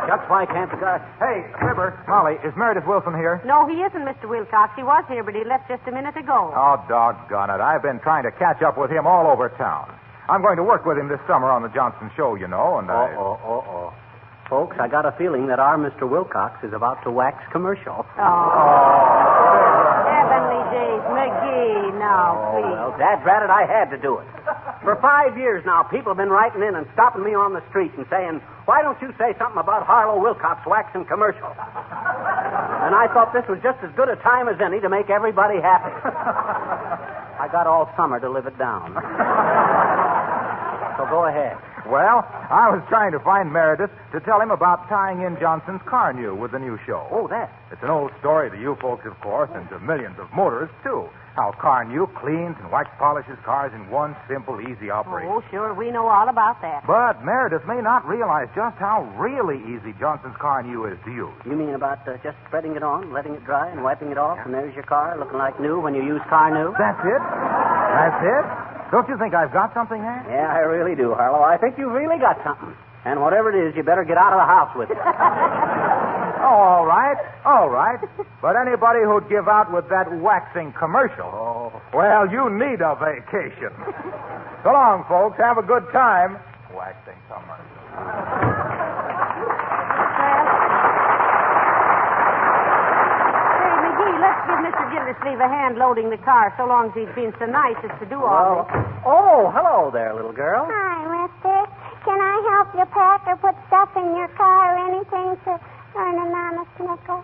Shucks, why can't the guy... Hey, Fibber, Molly, is Meredith Wilson here? No, he isn't, Mr. Wilcox. He was here, but he left just a minute ago. Oh, doggone it. I've been trying to catch up with him all over town. I'm going to work with him this summer on the Johnson show, you know, and Folks, I got a feeling that our Mr. Wilcox is about to wax commercial. Heavenly days, Magee, now, please. Well, daddrat it, I had to do it. For 5 years now, people have been writing in and stopping me on the street and saying, why don't you say something about Harlow Wilcox waxing commercial? And I thought this was just as good a time as any to make everybody happy. I got all summer to live it down. So go ahead. Well, I was trying to find Meredith to tell him about tying in Johnson's car new with the new show. Oh, that. It's an old story to you folks, of course, and to millions of motorists, too. How Car New cleans and wax polishes cars in one simple, easy operation. Oh, sure, we know all about that. But Meredith may not realize just how really easy Johnson's Car New is to use. You mean about just spreading it on, letting it dry, and wiping it off, and there's your car looking like new when you use Car New? That's it. That's it. Don't you think I've got something there? Yeah, I really do, Harlow. I think you've really got something. And whatever it is, you better get out of the house with it. All right. But anybody who'd give out with that waxing commercial, well, you need a vacation. So long, folks. Have a good time. Waxing commercial. Let's give Mr. Gildersleeve a hand loading the car so long as he's been so nice as to do all this. Oh, hello there, little girl. Hi, mister. Can I help you pack or put stuff in your car or anything to earn an honest nickel?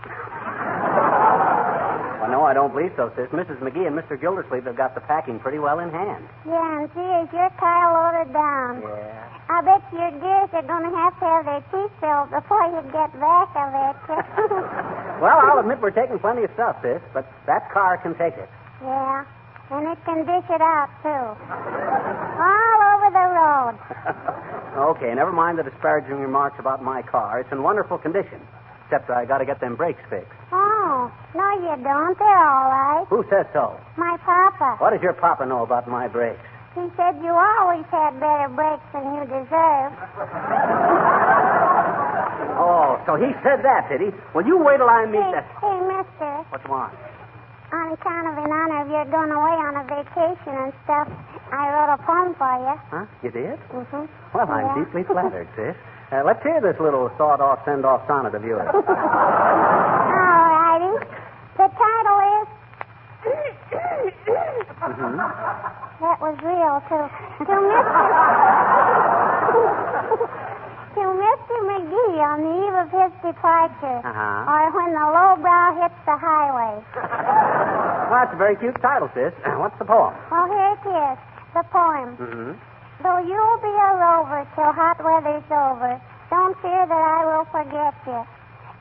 Well, no, I don't believe so, sis. Mrs. Magee and Mr. Gildersleeve have got the packing pretty well in hand. Yeah, and gee, is your car loaded down? Yeah. I bet your gears are going to have their teeth filled before you get back of it. Well, I'll admit we're taking plenty of stuff, sis, but that car can take it. Yeah, and it can dish it out, too. All over the road. Okay, never mind the disparaging remarks about my car. It's in wonderful condition, except I got to get them brakes fixed. Oh, no, you don't. They're all right. Who says so? My papa. What does your papa know about my brakes? He said you always had better brakes than you deserve. Oh, so he said that, did he? Well, you wait till I meet that... Hey, mister. What you want? On account of in honor of your going away on a vacation and stuff, I wrote a poem for you. Huh? You did? Mm-hmm. Well, I'm deeply flattered, sis. Let's hear this little sawed-off, send-off sonnet of yours. All righty. The title is... Mm-hmm. That was real, too. To Mr. Magee on the eve of his departure, or when the lowbrow hits the highway. Well, that's a very cute title, sis. What's the poem? Well, here it is, the poem. Mm-hmm. Though you'll be a rover till hot weather's over, don't fear that I will forget you.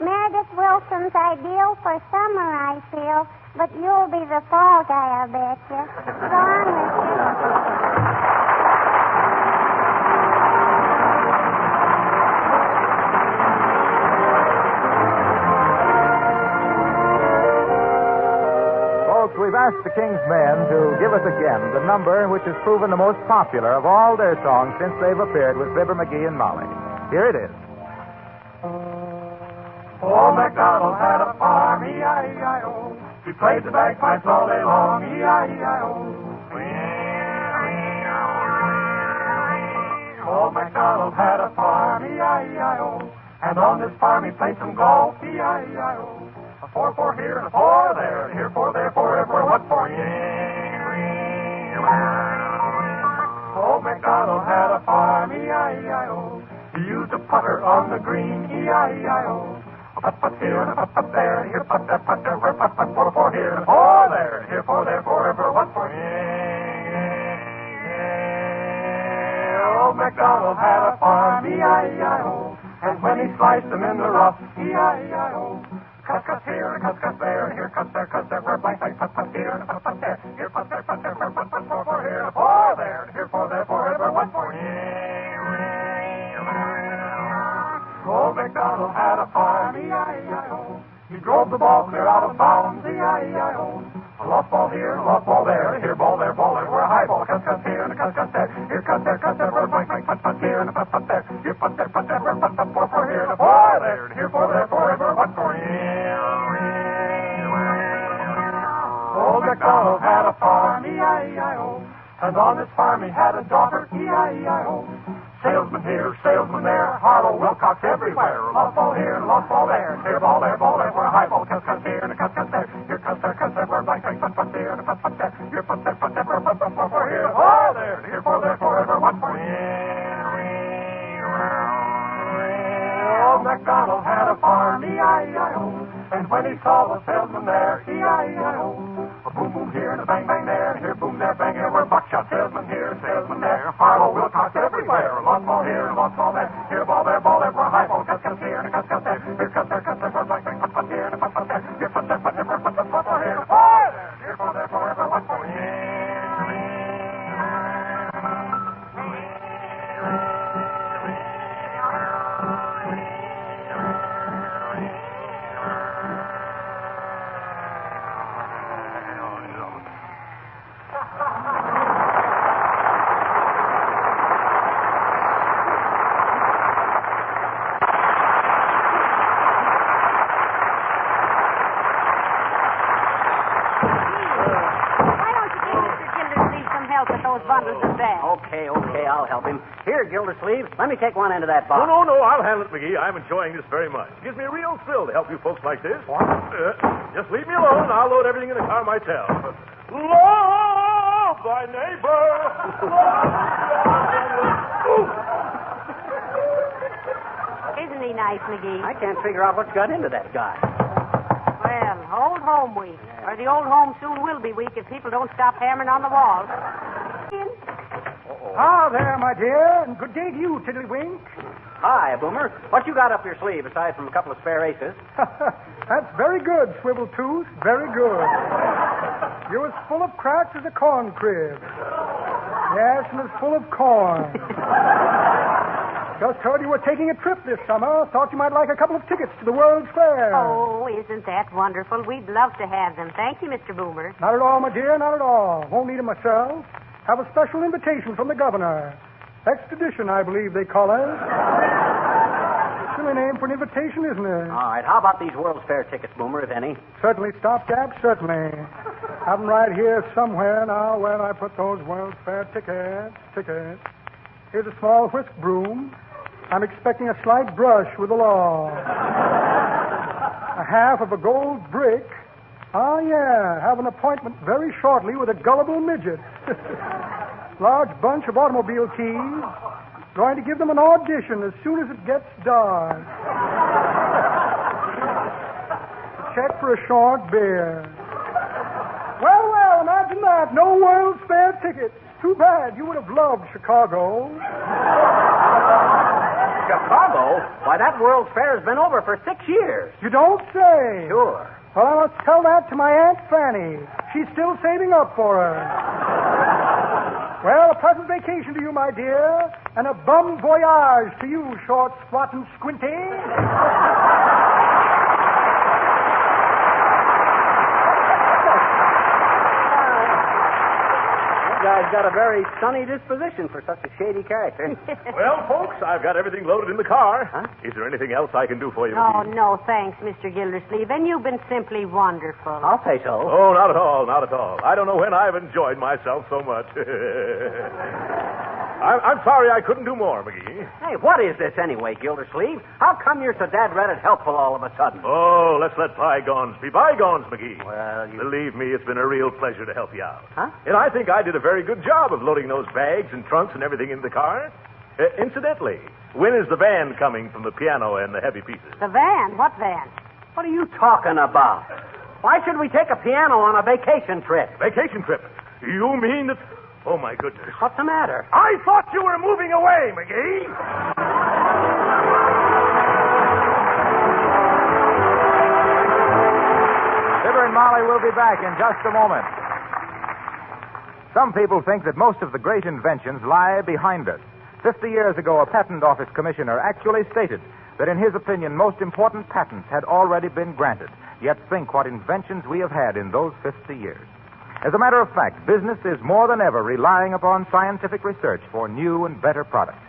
Meredith Wilson's ideal for summer, I feel, but you'll be the fall guy, I bet you. So on, mister. We've asked the King's Men to give us again the number which has proven the most popular of all their songs since they've appeared with Fibber, Magee, and Molly. Here it is. Old MacDonald had a farm, E-I-E-I-O. He played the bagpipes all day long, E-I-E-I-O. Old MacDonald had a farm, E-I-E-I-O. And on this farm he played some golf, E-I-E-I-O. A 4-4 here and a 4 there, and here 4 there, 4 everywhere, what for? Old MacDonald had a farm, E-I-E-I-O. He used a putter on the green, E-I-E-I-O. A putt-putt here and a putt-putt there, and here putt there, where putt-putt, 4-4 here and a 4 there, and here 4 there, 4 everywhere, what for? Old MacDonald had a farm, E-I-E-I-O. And when he sliced them in the rough, E-I-E-I-O. Cut here, and cut there, and here, cut there, where blank, put here, and put there, here, put there, where put for here, for there, and here, for there, forever, what for? Old MacDonald had a farm, E-I-E-I-O. He drove the ball clear out of bounds, E-I-E-I-O. A lost ball here, a lost ball there, here, ball there, where a high ball, cut here, and cut there, here, cut there, where blank, put here, and put there, here, put there, where put for here, and for there, and here, for there, forever, what for? Old MacDonald had a farm, E-I-E-I-O. And on his farm he had a daughter, E-I-E-I-O. Salesman here, salesman there, Harlow, Wilcox everywhere. Lost ball here, lost ball there, here, ball there, where a high ball, cut here, and cut there, here, cut there, where blank, put here, and put there, here, put there, where put for here, for there, and here, for there, forever, what for? Old MacDonald had a farm, E-I-E-I-O. And when he saw the salesman there, E-I-E-I-O. A boom, boom here, and a bang, bang there, here, boom there, bang here, where buckshot salesman here, salesman there, Harlow, Wilcox everywhere. Lost ball here, lost ball there, here, ball there, where a high ball, cut here, and cut there, here, cut there, where blank, put here, and put there, here, put there, where put for here, for there, here, for there, forever, what for? Okay, I'll help him. Here, Gildersleeve, let me take one end of that box. No, I'll handle it, Magee. I'm enjoying this very much. It gives me a real thrill to help you folks like this. What? Just leave me alone, and I'll load everything in the car myself. Love thy neighbor. Isn't he nice, Magee? I can't figure out what's got into that guy. Well, Old Home Week. Or the Old Home soon will be week if people don't stop hammering on the walls. Ah, there, my dear, and good day to you, Tiddlywink. Hi, Boomer. What you got up your sleeve, aside from a couple of spare aces? That's very good, Swiveltooth, very good. You're as full of cracks as a corn crib. Yes, and as full of corn. Just heard you were taking a trip this summer. Thought you might like a couple of tickets to the World's Fair. Oh, isn't that wonderful? We'd love to have them. Thank you, Mr. Boomer. Not at all, my dear, not at all. Won't need them myself. Have a special invitation from the governor. Extradition, I believe they call it. Silly name for an invitation, isn't it? All right, how about these World's Fair tickets, Boomer, if any? Certainly, Stopgap, certainly. Have them right here somewhere now where I put those World's Fair tickets. Here's a small whisk broom. I'm expecting a slight brush with the law. A half of a gold brick. Ah, yeah, have an appointment very shortly with a gullible midget. Large bunch of automobile keys. Going to give them an audition as soon as it gets dark. Check for a short beer. Well, imagine that. No World's Fair tickets. Too bad. You would have loved Chicago. Chicago? Why, that World's Fair has been over for 6 years. You don't say. Sure. Well, I must tell that to my Aunt Fanny. She's still saving up for her. Well, a pleasant vacation to you, my dear, and a bum voyage to you, short, squat, and squinty. Guy's got a very sunny disposition for such a shady character. Well, folks, I've got everything loaded in the car. Huh? Is there anything else I can do for you? Oh, no, thanks, Mr. Gildersleeve. And you've been simply wonderful. I'll say so. Oh, not at all, not at all. I don't know when I've enjoyed myself so much. I'm sorry I couldn't do more, Magee. Hey, what is this anyway, Gildersleeve? How come you're so dad-ratted helpful all of a sudden? Oh, let's let bygones be bygones, Magee. Well, Believe me, it's been a real pleasure to help you out. Huh? And I think I did a very good job of loading those bags and trunks and everything in the car. Incidentally, when is the van coming from the piano and the heavy pieces? The van? What van? What are you talking about? Why should we take a piano on a vacation trip? Vacation trip? You mean that... Oh, my goodness. What's the matter? I thought you were moving away, Magee. Fibber and Molly will be back in just a moment. Some people think that most of the great inventions lie behind us. 50 years ago, a patent office commissioner actually stated that in his opinion, most important patents had already been granted. Yet think what inventions we have had in those 50 years. As a matter of fact, business is more than ever relying upon scientific research for new and better products.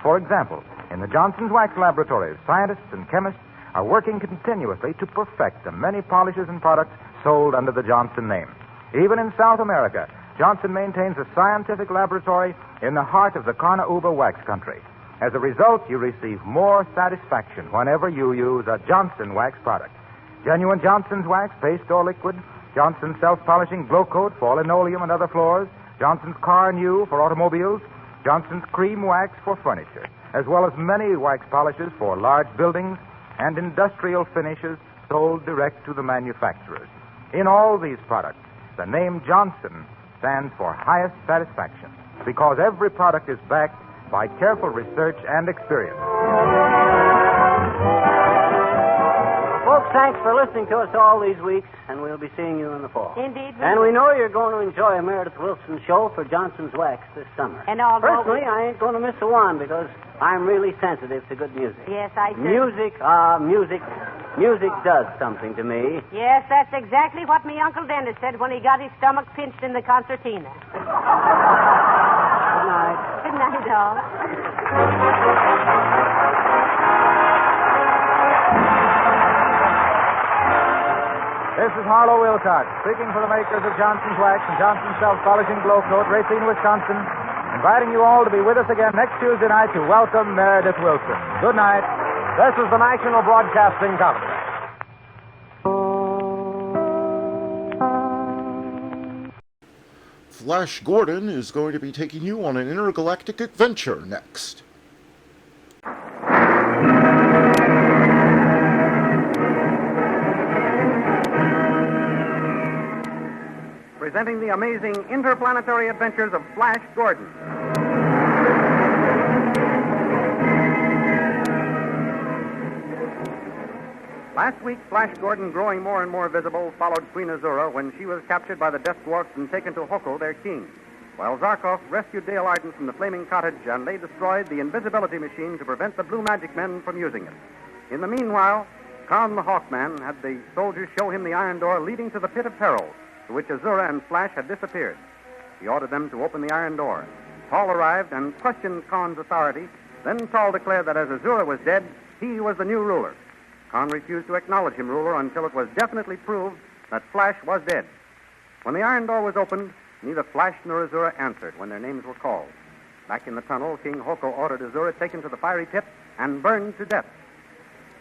For example, in the Johnson's Wax Laboratories, scientists and chemists are working continuously to perfect the many polishes and products sold under the Johnson name. Even in South America, Johnson maintains a scientific laboratory in the heart of the Carnauba wax country. As a result, you receive more satisfaction whenever you use a Johnson wax product. Genuine Johnson's wax, paste or liquid, Johnson's self-polishing glow coat for linoleum and other floors, Johnson's Car New for automobiles, Johnson's cream wax for furniture, as well as many wax polishes for large buildings and industrial finishes sold direct to the manufacturers. In all these products, the name Johnson stands for highest satisfaction because every product is backed by careful research and experience. Folks, thanks for listening to us all these weeks, and we'll be seeing you in the fall. Indeed. And we know you're going to enjoy a Meredith Wilson show for Johnson's Wax this summer. And all personally, I ain't going to miss a one because I'm really sensitive to good music. Yes, I do. Music does something to me. Yes, that's exactly what me Uncle Dennis said when he got his stomach pinched in the concertina. Good night. Good night, all. This is Harlow Wilcox, speaking for the makers of Johnson's Wax and Johnson's Self-Polishing Glow Coat, Racine, Wisconsin, inviting you all to be with us again next Tuesday night to welcome Meredith Wilson. Good night. This is the National Broadcasting Company. Flash Gordon is going to be taking you on an intergalactic adventure next. Presenting the amazing interplanetary adventures of Flash Gordon. Last week, Flash Gordon, growing more and more visible, followed Queen Azura when she was captured by the Death Dwarfs and taken to Hoko, their king, while Zarkov rescued Dale Arden from the flaming cottage and they destroyed the invisibility machine to prevent the Blue Magic Men from using it. In the meanwhile, Khan the Hawkman had the soldiers show him the iron door leading to the Pit of Peril, to which Azura and Flash had disappeared. He ordered them to open the iron door. Tall arrived and questioned Khan's authority. Then Tall declared that as Azura was dead, he was the new ruler. Khan refused to acknowledge him ruler until it was definitely proved that Flash was dead. When the iron door was opened, neither Flash nor Azura answered when their names were called. Back in the tunnel, King Hoko ordered Azura taken to the fiery pit and burned to death.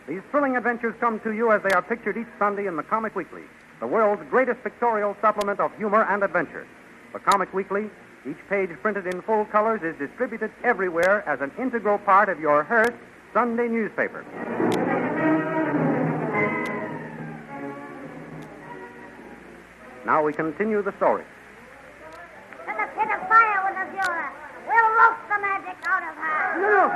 These thrilling adventures come to you as they are pictured each Sunday in the Comic Weekly, the world's greatest pictorial supplement of humor and adventure. The Comic Weekly, each page printed in full colors, is distributed everywhere as an integral part of your Hearst Sunday newspaper. Now we continue the story. To the pit of fire with Azura. We'll roast the magic out of her. No.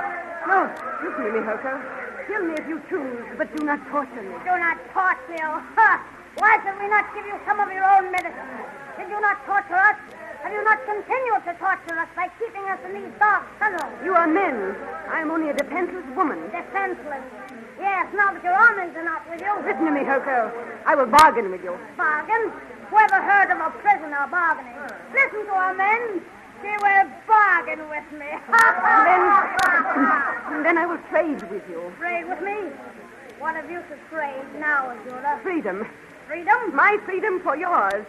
You kill me, Hoko. Kill me if you choose, but do not torture me. Do not torture me, oh, ha! Why should we not give you some of your own medicine? Did you not torture us? Have you not continued to torture us by keeping us in these dark tunnels? You are men. I am only a defenseless woman. Defenseless? Yes, now that your armies are not with you. Listen to me, Hoko. I will bargain with you. Bargain? Whoever heard of a prisoner bargaining? Listen to her, men. She will bargain with me. Then I will trade with you. Trade with me? What have you to trade now, Azura? Freedom. Freedom? My freedom for yours.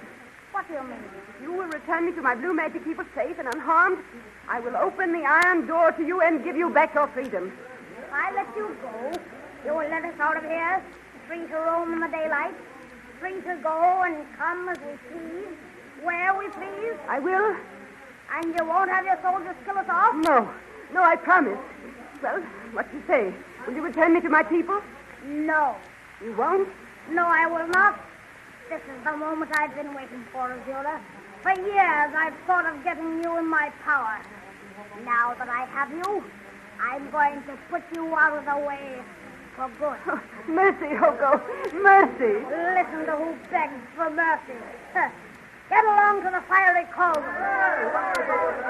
What do you mean? You will return me to my Blue Magic people safe and unharmed. I will open the iron door to you and give you back your freedom. If I let you go, you will let us out of here, free to roam in the daylight, free to go and come as we please, where we please. I will. And you won't have your soldiers kill us off? No, I promise. Well, what do you say? Will you return me to my people? No. You won't? No, I will not. This is the moment I've been waiting for, Azura. For years, I've thought of getting you in my power. Now that I have you, I'm going to put you out of the way for good. Mercy, Hoko. Mercy. Listen to who begs for mercy. Get along to the fiery cauldron.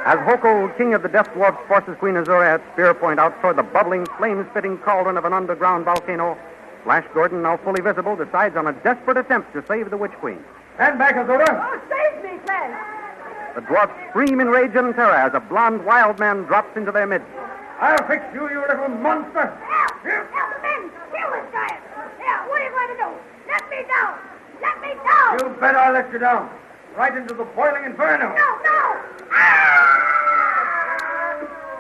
As Hoko, king of the Death Dwarfs, forces Queen Azura at spear point out toward the bubbling, flame-spitting cauldron of an underground volcano, Flash Gordon, now fully visible, decides on a desperate attempt to save the Witch Queen. Stand back, Azura. Oh, save me, Flash. The dwarfs scream in rage and terror as a blond wild man drops into their midst. I'll fix you, you little monster. Help the men. Kill this giant. Now, what are you going to do? Let me down. Let me down. You bet I'll let you down. Right into the boiling inferno. No.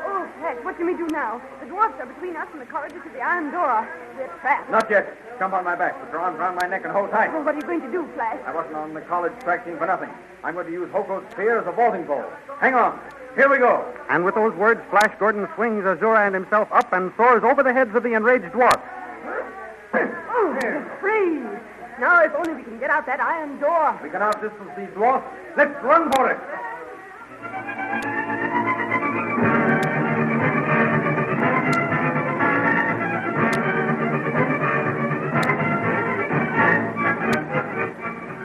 Oh, Flash, what can we do now? The dwarfs are between us and the corridor to the iron door. We're trapped. Not yet. Jump on my back. Put your arms around my neck and hold tight. Oh, what are you going to do, Flash? I wasn't on the college track team for nothing. I'm going to use Hoko's spear as a vaulting pole. Hang on. Here we go. And with those words, Flash Gordon swings Azura and himself up and soars over the heads of the enraged dwarfs. Oh, we're free. Now, if only we can get out that iron door. We can outdistance these dwarfs. Let's run for it.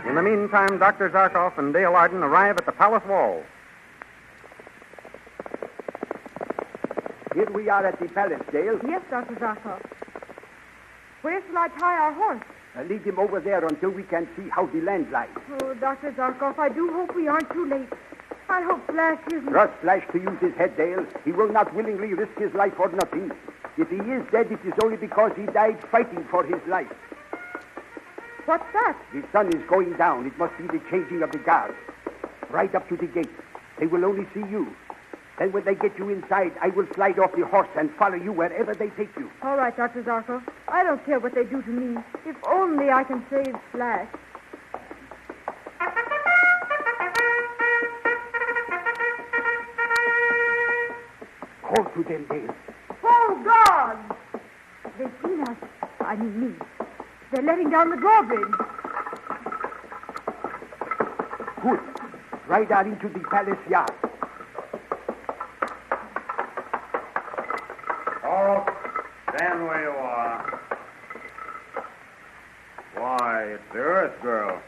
In the meantime, Dr. Zarkov and Dale Arden arrive at the palace wall. Here we are at the palace, Dale. Yes, Dr. Zarkov. Where shall I tie our horse? Lead him over there until we can see how the land lies. Oh, Dr. Zarkov, I do hope we aren't too late. I hope Flash isn't... Trust Flash to use his head, Dale. He will not willingly risk his life for nothing. If he is dead, it is only because he died fighting for his life. What's that? The sun is going down. It must be the changing of the guards. Right up to the gate. They will only see you. Then when they get you inside, I will slide off the horse and follow you wherever they take you. All right, Dr. Zarkov. I don't care what they do to me. If only I can save Flash. Call to them, Dale. Oh, God! They've seen us. I mean me. They're letting down the drawbridge. Good. Ride out into the palace yard. Oh, stand where you are. Why, it's the Earth Girl.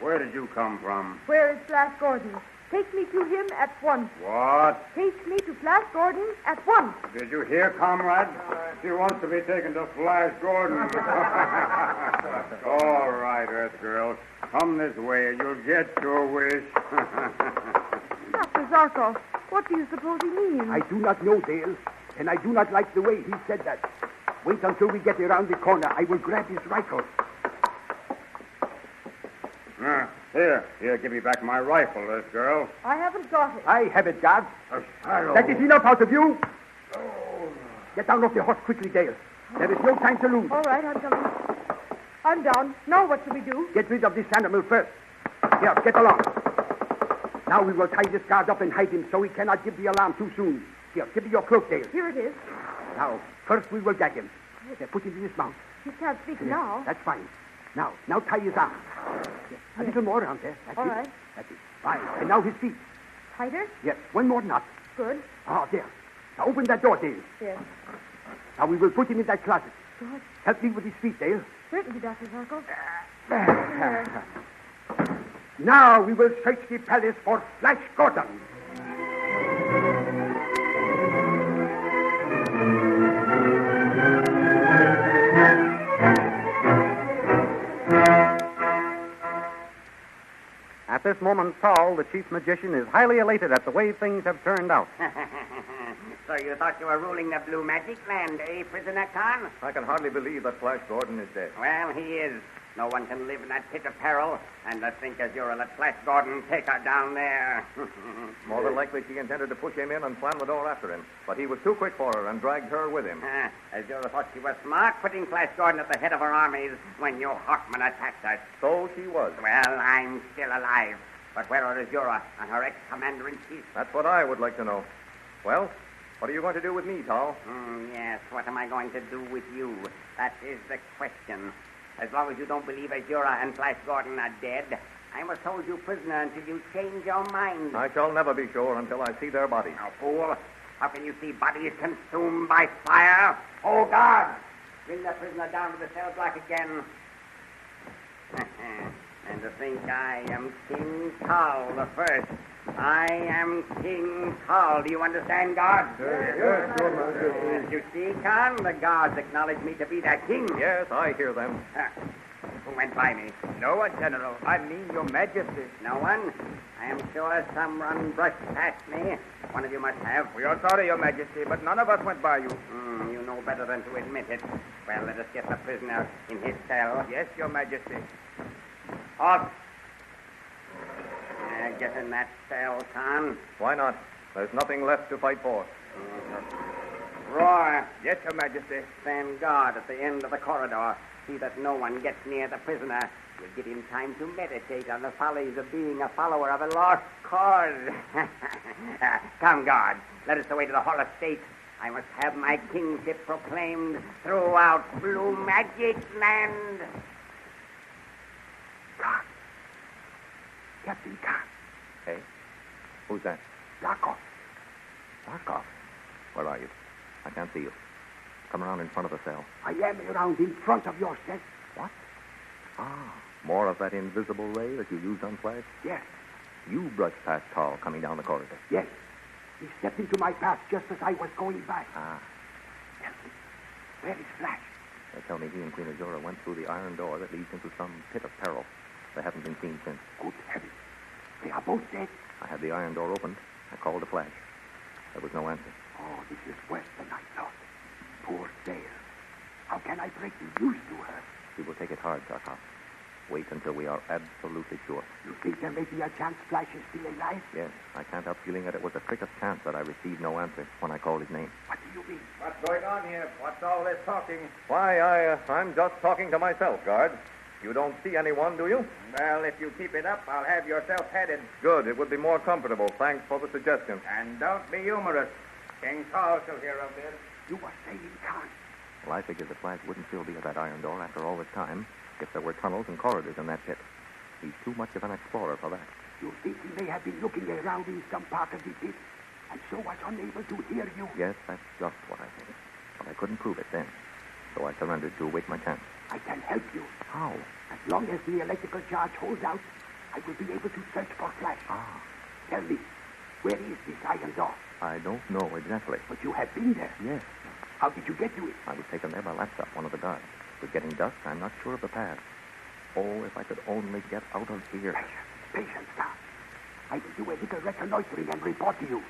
Where did you come from? Where is Flash Gordon? Take me to him at once. What? Take me to Flash Gordon at once. Did you hear, comrade? She wants to be taken to Flash Gordon. All right, Earth Girl. Come this way. You'll get your wish. Dr. Zarkov, what do you suppose he means? I do not know, Dale. And I do not like the way he said that. Wait until we get around the corner. I will grab his rifle. Here, give me back my rifle, Earth Girl. I haven't got it. I have it, guard. Shadow. That is enough out of you. Get down off the horse quickly, Dale. There is no time to lose. All right, I'm coming. I'm down. Now what shall we do? Get rid of this animal first. Here, get along. Now we will tie this guard up and hide him so he cannot give the alarm too soon. Here, give me your cloak, Dale. Here it is. Now, first we will gag him. Here, put him in his mouth. He can't speak now. That's fine. Now tie his arms. Yes. A little more around there. That's All it. right. That's it. Fine. And now his feet. Tighter? Yes. One more knot. Good. Ah, there. Now open that door, Dale. Yes. Now we will put him in that closet. Good. Help me with his feet, Dale. Certainly, Dr. Zarkov. Now we will search the palace for Flash Gordon. At this moment, Saul, the chief magician, is highly elated at the way things have turned out. So you thought you were ruling the blue magic land, eh, Prisoner Khan? I can hardly believe that Flash Gordon is dead. Well, he is. No one can live in that pit of peril. And to think Azura let Flash Gordon take her down there. More than likely she intended to push him in and slam the door after him. But he was too quick for her and dragged her with him. Azura thought she was smart, putting Flash Gordon at the head of her armies when you Hawkmen attacked us. So she was. Well, I'm still alive. But where are Azura and her ex-commander-in-chief? That's what I would like to know. Well, what are you going to do with me, Tal? Yes, what am I going to do with you? That is the question. As long as you don't believe Azura and Flash Gordon are dead, I must hold you prisoner until you change your mind. I shall never be sure until I see their bodies. Now, fool, how can you see bodies consumed by fire? Oh, God! Bring the prisoner down to the cell block again. And to think I am King Tall the First. I am King Tall. Do you understand, guards? Yes, Your Majesty. You see, Khan, the guards acknowledge me to be their king. Yes, I hear them. Who went by me? No one, General. I mean Your Majesty. No one? I am sure someone brushed past me. One of you must have. We are sorry, Your Majesty, but none of us went by you. You know better than to admit it. Well, let us get the prisoner in his cell. Yes, Your Majesty. Off. Get in that cell, Khan. Why not? There's nothing left to fight for. Roar. Yes, Your Majesty. Stand guard at the end of the corridor. See that no one gets near the prisoner. You'll give him time to meditate on the follies of being a follower of a lost cause. Come, guard. Let us away to the Hall of State. I must have my kingship proclaimed throughout Blue Magic Land. Khan. Captain Khan. Hey? Who's that? Zarkov. Zarkov? Where are you? I can't see you. Come around in front of the cell. I am around in front of your cell. What? More of that invisible ray that you used on Flash? Yes. You brushed past Tall coming down the corridor. Yes. He stepped into my path just as I was going by. Tell me, where is Flash? They tell me he and Queen Azura went through the iron door that leads into some pit of peril. They haven't been seen since. Good heavens. They are both dead. I had the iron door opened. I called the Flash. There was no answer. Oh, this is worse than I thought. Poor Dale. How can I break the news to her? We will take it hard, Zarkov. Wait until we are absolutely sure. You think there may be a chance Flash is still alive? Yes. I can't help feeling that it was the quickest chance that I received no answer when I called his name. What do you mean? What's going on here? What's all this talking? Why, I'm just talking to myself, guard. You don't see anyone, do you? Well, if you keep it up, I'll have yourself headed. Good. It would be more comfortable. Thanks for the suggestion. And don't be humorous. King Saul shall hear of this. You were saying, Khan. Well, I figured the Flash wouldn't still be at that iron door after all this time if there were tunnels and corridors in that pit. He's too much of an explorer for that. You think he may have been looking around in some part of the pit and so was unable to hear you? Yes, that's just what I think. But I couldn't prove it then. So I surrendered to await my chance. I can help you. How? As long as the electrical charge holds out, I will be able to search for Flash. Tell me, where is this iron door? I don't know exactly. But you have been there. Yes. How did you get to it? I was taken there by laptop, one of the guards. With getting dusk, I'm not sure of the path. Oh, if I could only get out of here. Patience, sir. I will do a little reconnoitering and report to you.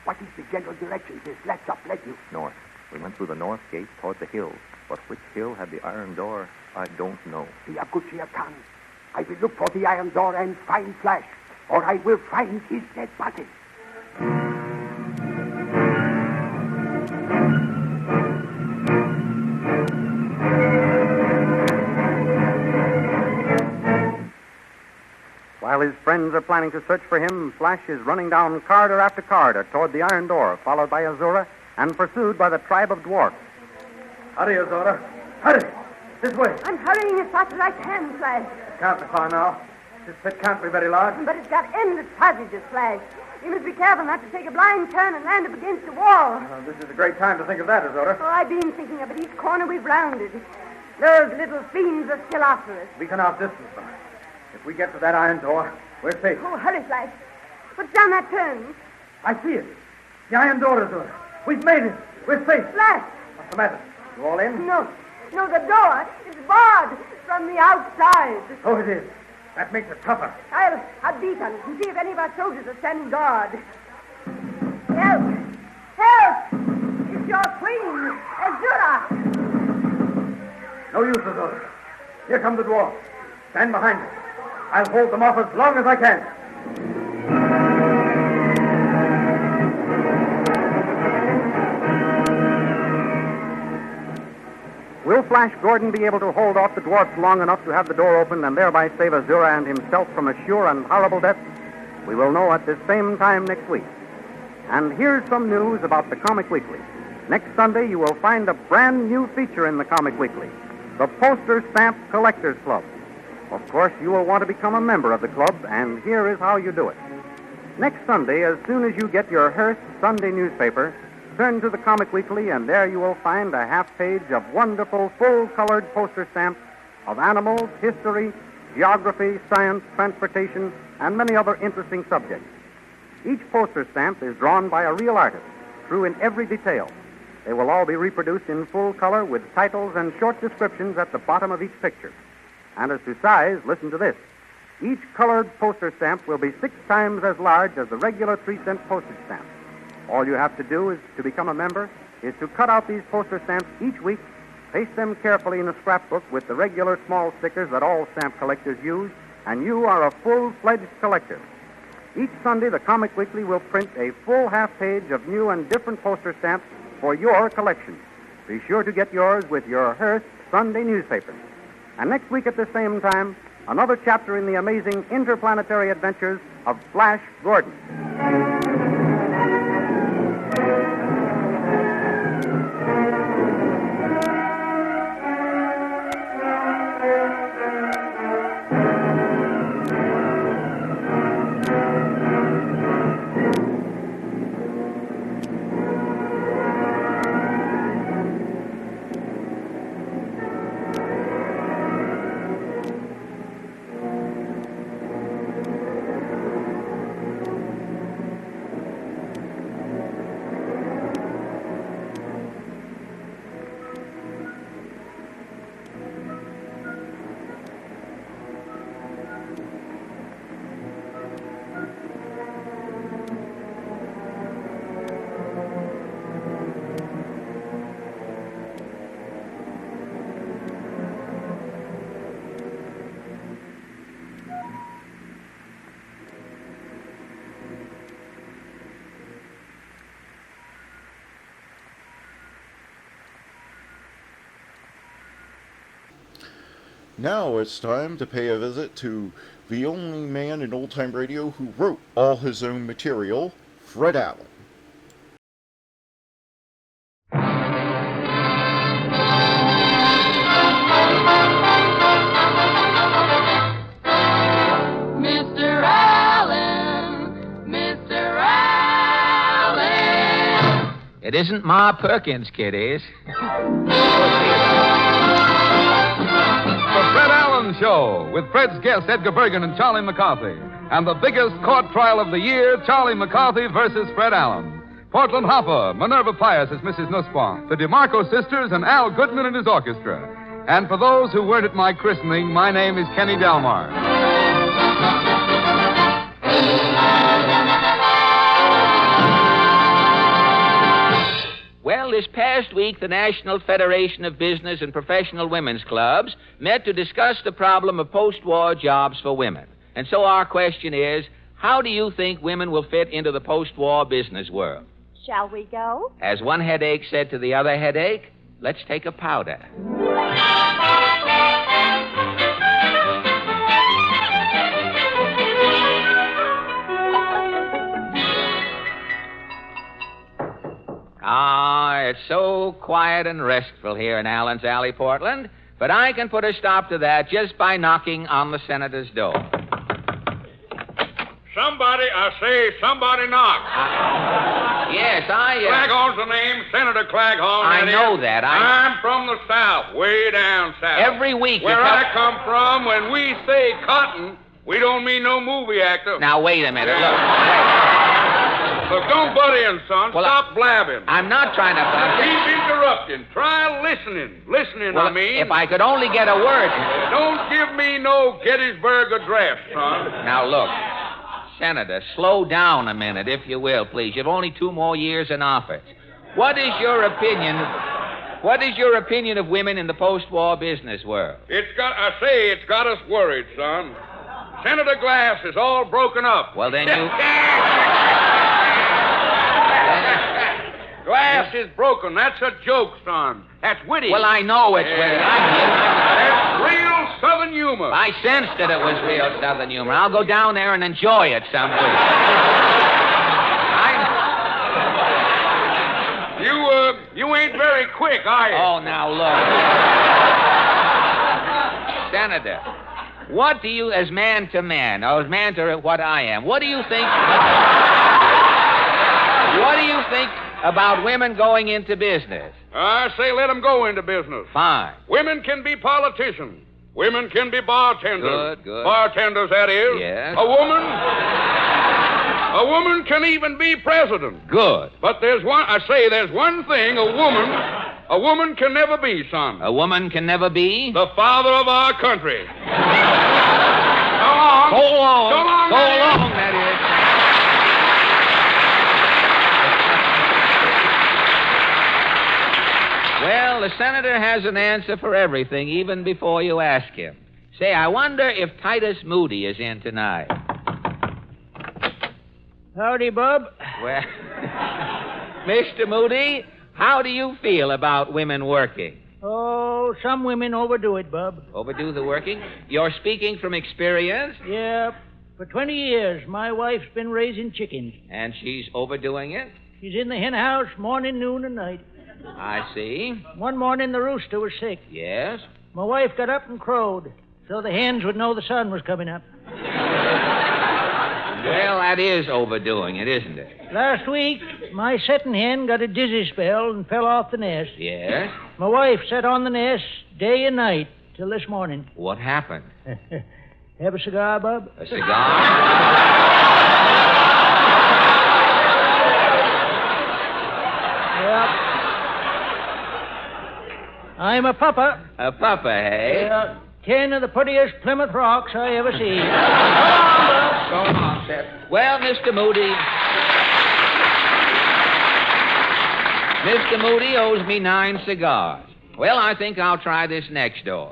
What is the general direction this laptop led you? North. We went through the north gate toward the hills. But which hill had the iron door, I don't know. Be a good cheer, Khan. I will look for the iron door and find Flash, or I will find his dead body. While his friends are planning to search for him, Flash is running down corridor after corridor toward the iron door, followed by Azura and pursued by the tribe of dwarfs. Hurry, Azura. Hurry. This way. I'm hurrying as fast as I can, Flash. Can't be far now. This pit can't be very large. But it's got endless passages, Flash. You must be careful not to take a blind turn and land up against the wall. This is a great time to think of that, Azura. Oh, I've been thinking of it each corner we've rounded. Those little fiends are still after us. We can outdistance them. If we get to that iron door, we're safe. Oh, hurry, Flash. What's down that turn? I see it. The iron door, Azura. We've made it. We're safe. Flash! What's the matter? You all in? No, the door is barred from the outside. So it is. That makes it tougher. I'll beat on it and see if any of our soldiers are standing guard. Help! Help! It's your queen, Azura! No use, Azura. Here come the dwarfs. Stand behind us. I'll hold them off as long as I can. Will Flash Gordon be able to hold off the dwarfs long enough to have the door open and thereby save Azura and himself from a sure and horrible death? We will know at this same time next week. And here's some news about the Comic Weekly. Next Sunday, you will find a brand new feature in the Comic Weekly, the Poster Stamp Collectors Club. Of course, you will want to become a member of the club, and here is how you do it. Next Sunday, as soon as you get your Hearst Sunday newspaper, turn to the Comic Weekly, and there you will find a half page of wonderful, full-colored poster stamps of animals, history, geography, science, transportation, and many other interesting subjects. Each poster stamp is drawn by a real artist, true in every detail. They will all be reproduced in full color with titles and short descriptions at the bottom of each picture. And as to size, listen to this. Each colored poster stamp will be 6 times as large as the regular 3-cent postage stamp. All you have to do is to become a member is to cut out these poster stamps each week, paste them carefully in a scrapbook with the regular small stickers that all stamp collectors use, and you are a full-fledged collector. Each Sunday, the Comic Weekly will print a full half-page of new and different poster stamps for your collection. Be sure to get yours with your Hearst Sunday newspaper. And next week at the same time, another chapter in the amazing interplanetary adventures of Flash Gordon. Now it's time to pay a visit to the only man in old-time radio who wrote all his own material, Fred Allen. Mr. Allen, Mr. Allen. It isn't Ma Perkins, kiddies. The Fred Allen Show, with Fred's guests Edgar Bergen and Charlie McCarthy. And the biggest court trial of the year, Charlie McCarthy versus Fred Allen. Portland Hopper, Minerva Pius as Mrs. Nussbaum, the DeMarco sisters, and Al Goodman and his orchestra. And for those who weren't at my christening, my name is Kenny Delmar. Well, this past week, the National Federation of Business and Professional Women's Clubs met to discuss the problem of post-war jobs for women. And so our question is, how do you think women will fit into the post-war business world? Shall we go? As one headache said to the other headache, let's take a powder. Ah, it's so quiet and restful here in Allen's Alley, Portland, but I can put a stop to that just by knocking on the senator's door. Somebody, I say, somebody knock. Yes, Claghorn's the name, Senator Claghorn. I know that. I'm from the South, way down south. Every week Where I come from, when we say cotton, we don't mean no movie actor. Now, wait a minute. Look. Look, don't butt in, son. Well, Stop blabbing. I'm not trying to butt in. Keep interrupting. Try listening. Listening, Well, I mean. if I could only get a word. Don't give me no Gettysburg Address, son. Now, look. Senator, slow down a minute, if you will, please. You've only 2 more years in office. What is your opinion of women in the post-war business world? It's got us worried, son. Senator Glass is all broken up. Well, then you... Glass is broken. That's a joke, son. That's witty. Well, I know it's witty. That's real Southern humor. I sensed that it was real Southern humor. I'll go down there and enjoy it some week. You ain't very quick, are you? Oh, now look. Senator, What do you, as man to man, or as man to what I am, what do you think... What do you think about women going into business? I say let them go into business. Fine. Women can be politicians. Women can be bartenders. Good. Bartenders, that is. Yes. A woman can even be president. Good. But there's one thing a woman can never be, son. A woman can never be? The father of our country. So long. So long. So long, that is. Well, the senator has an answer for everything, even before you ask him. Say, I wonder if Titus Moody is in tonight. Howdy, Bub. Well, Mr. Moody, how do you feel about women working? Oh, some women overdo it, Bub. Overdo the working? You're speaking from experience? Yeah. For 20 years, my wife's been raising chickens. And she's overdoing it? She's in the hen house morning, noon, and night. I see. One morning, the rooster was sick. Yes? My wife got up and crowed, so the hens would know the sun was coming up. Well, that is overdoing it, isn't it? Last week, my setting hen got a dizzy spell and fell off the nest. Yes? My wife sat on the nest day and night till this morning. What happened? Have a cigar, Bub? A cigar? Yep. I'm a pupper. A pupper, hey? 10 of the prettiest Plymouth Rocks I ever see. So long, sir. Well, Mr. Moody owes me 9 cigars. Well, I think I'll try this next door.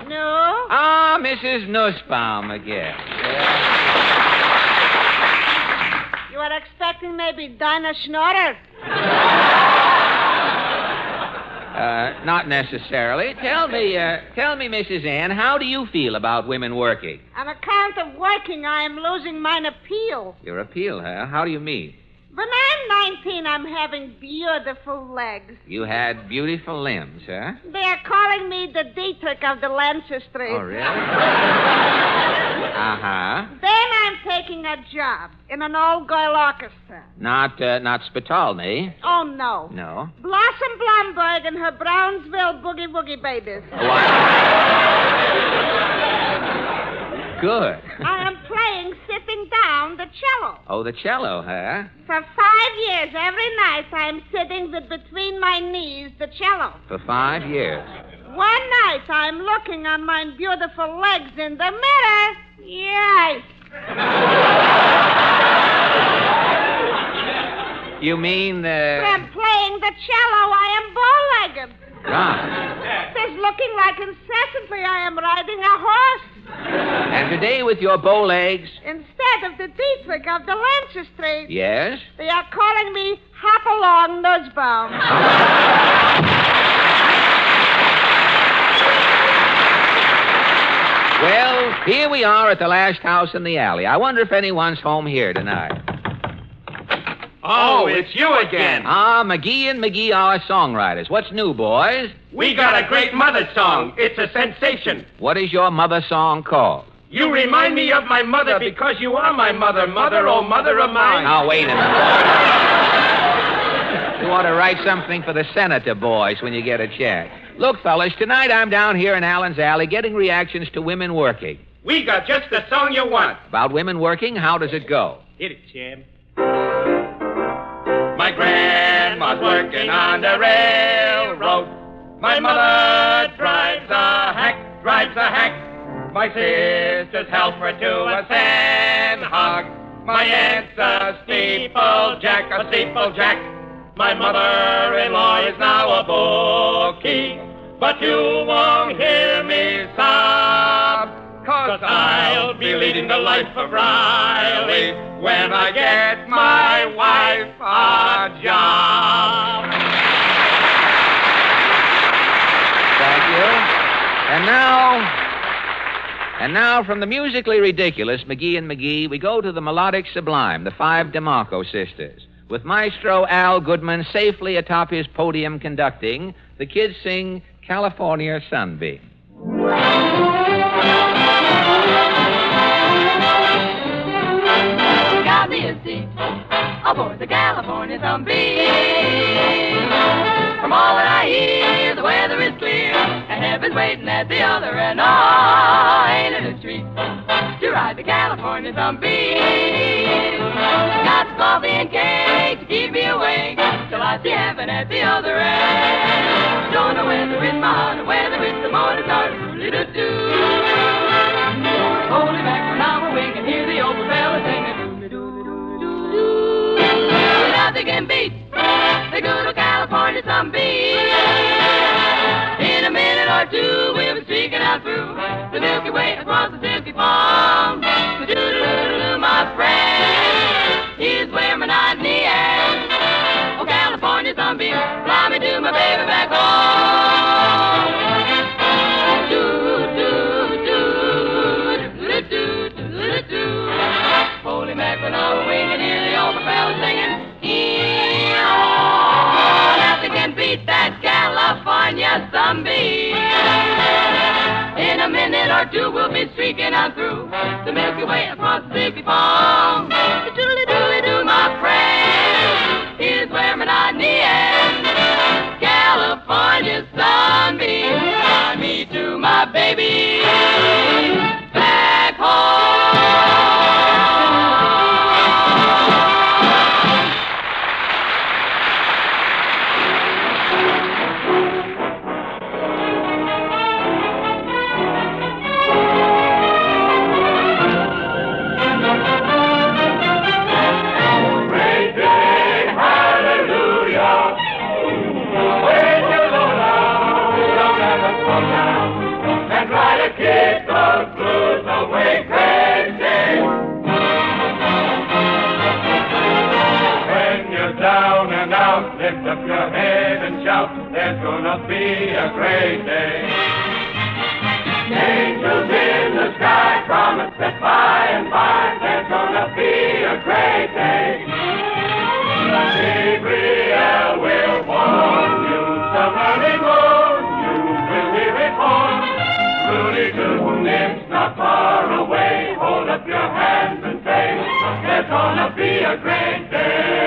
No? Ah, Mrs. Nussbaum again. You are expecting maybe Dinah Schnorrer? Not necessarily. Tell me, Mrs. Ann, how do you feel about women working? On account of working, I am losing mine appeal. Your appeal, huh? How do you mean? When I'm 19, I'm having beautiful legs. You had beautiful limbs, huh? They are calling me the Dietrich of the Lancaster. Oh, really? Uh-huh. Then I'm taking a job in an old girl orchestra. Not Spitalny. Oh, no. No. Blossom Blomberg and her Brownsville Boogie Woogie Babies. Good. I am playing sitting down the cello. Oh, the cello, huh? For 5 years, every night, I'm sitting with between my knees the cello. For 5 years. One night, I'm looking on my beautiful legs in the mirror. Yes. You mean From playing the cello, I am bow-legged. Right. It's looking like incessantly I am riding a horse. And today, with your bow legs... Instead of the Dietrich of the Lancaster. Yes? They are calling me Hop-Along Nussbaum. Well, here we are at the last house in the alley. I wonder if anyone's home here tonight. Oh, it's you again. Ah, Magee and Magee are songwriters. What's new, boys? We got a great mother song. It's a sensation. What is your mother song called? You remind me of my mother because you are my mother. Mother, oh, mother of mine. Now, wait a minute. You ought to write something for the senator, boys, when you get a chance. Look, fellas, tonight I'm down here in Allen's Alley getting reactions to women working. We got just the song you want. About women working? How does it go? Hit it, Jim. My grandma's working on the railroad. My mother drives a hack. My sister's help her to a sand hog. My aunt's a steeplejack. My mother-in-law is now a bookie. But you won't hear me sob, 'cause I'll be leading the life of Riley when I get my wife a job. Thank you. And now, from the musically ridiculous Magee and Magee, we go to the melodic sublime, the 5 DeMarco sisters. With Maestro Al Goodman safely atop his podium conducting, the kids sing California Sunbeam. Got me a seat aboard the California Zombie. From all that I hear, the weather is clear, and heaven's waiting at the other end. Oh, ain't it a treat to ride the California Zombie? Got some coffee and cake to keep me awake till I see heaven at the other end. Don't know whether it's my heart or whether it's the morning star. Do-do-do. Holy mackerel, I'm awake and hear the old fella singing. Nothing can beat the good old California Zombie. In a minute or two, we'll be streaking out through the Milky Way across the Silky Palm. Do-do-do-do, my friend, here's where monotony ends. Oh, California Zombie, fly me to my baby back home. Do-do-do-do-do-do-do-do. Holy mackerel, I'm awake and hear the old fella singing. Nothing can beat that California Zombie. In a minute or two, we'll be streaking on through the Milky Way across the Silky Palm. Doodly-doodly-doo, my friend, here's where monotony ends. California Zombie, fly me to my baby back home. Kick the blues away, crazy. When you're down and out, lift up your head and shout, there's gonna be a great day. Angels in the sky promise that by and by there's gonna be a great day. Gabriel will warn you, some early morn, you will hear it horn. Rudy Gooden's not far away. Hold up your hands and say, there's gonna be a great day.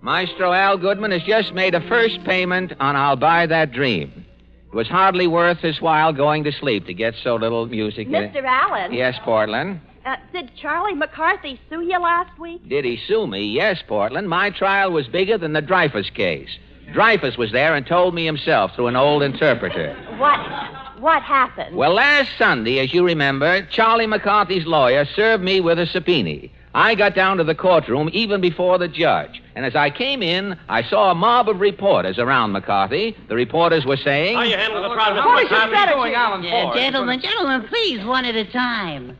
Maestro Al Goodman has just made a first payment on I'll Buy That Dream. It was hardly worth his while going to sleep to get so little music. Mr. Allen. Yes, Portland? Did Charlie McCarthy sue you last week? Did he sue me? Yes, Portland. My trial was bigger than the Dreyfus case. Dreyfus was there and told me himself through an old interpreter. What happened? Well, last Sunday, as you remember, Charlie McCarthy's lawyer served me with a subpoena. I got down to the courtroom even before the judge. And as I came in, I saw a mob of reporters around McCarthy. The reporters were saying... How you handle the problem? What was your strategy? Alan Ford. Gentlemen, please, one at a time.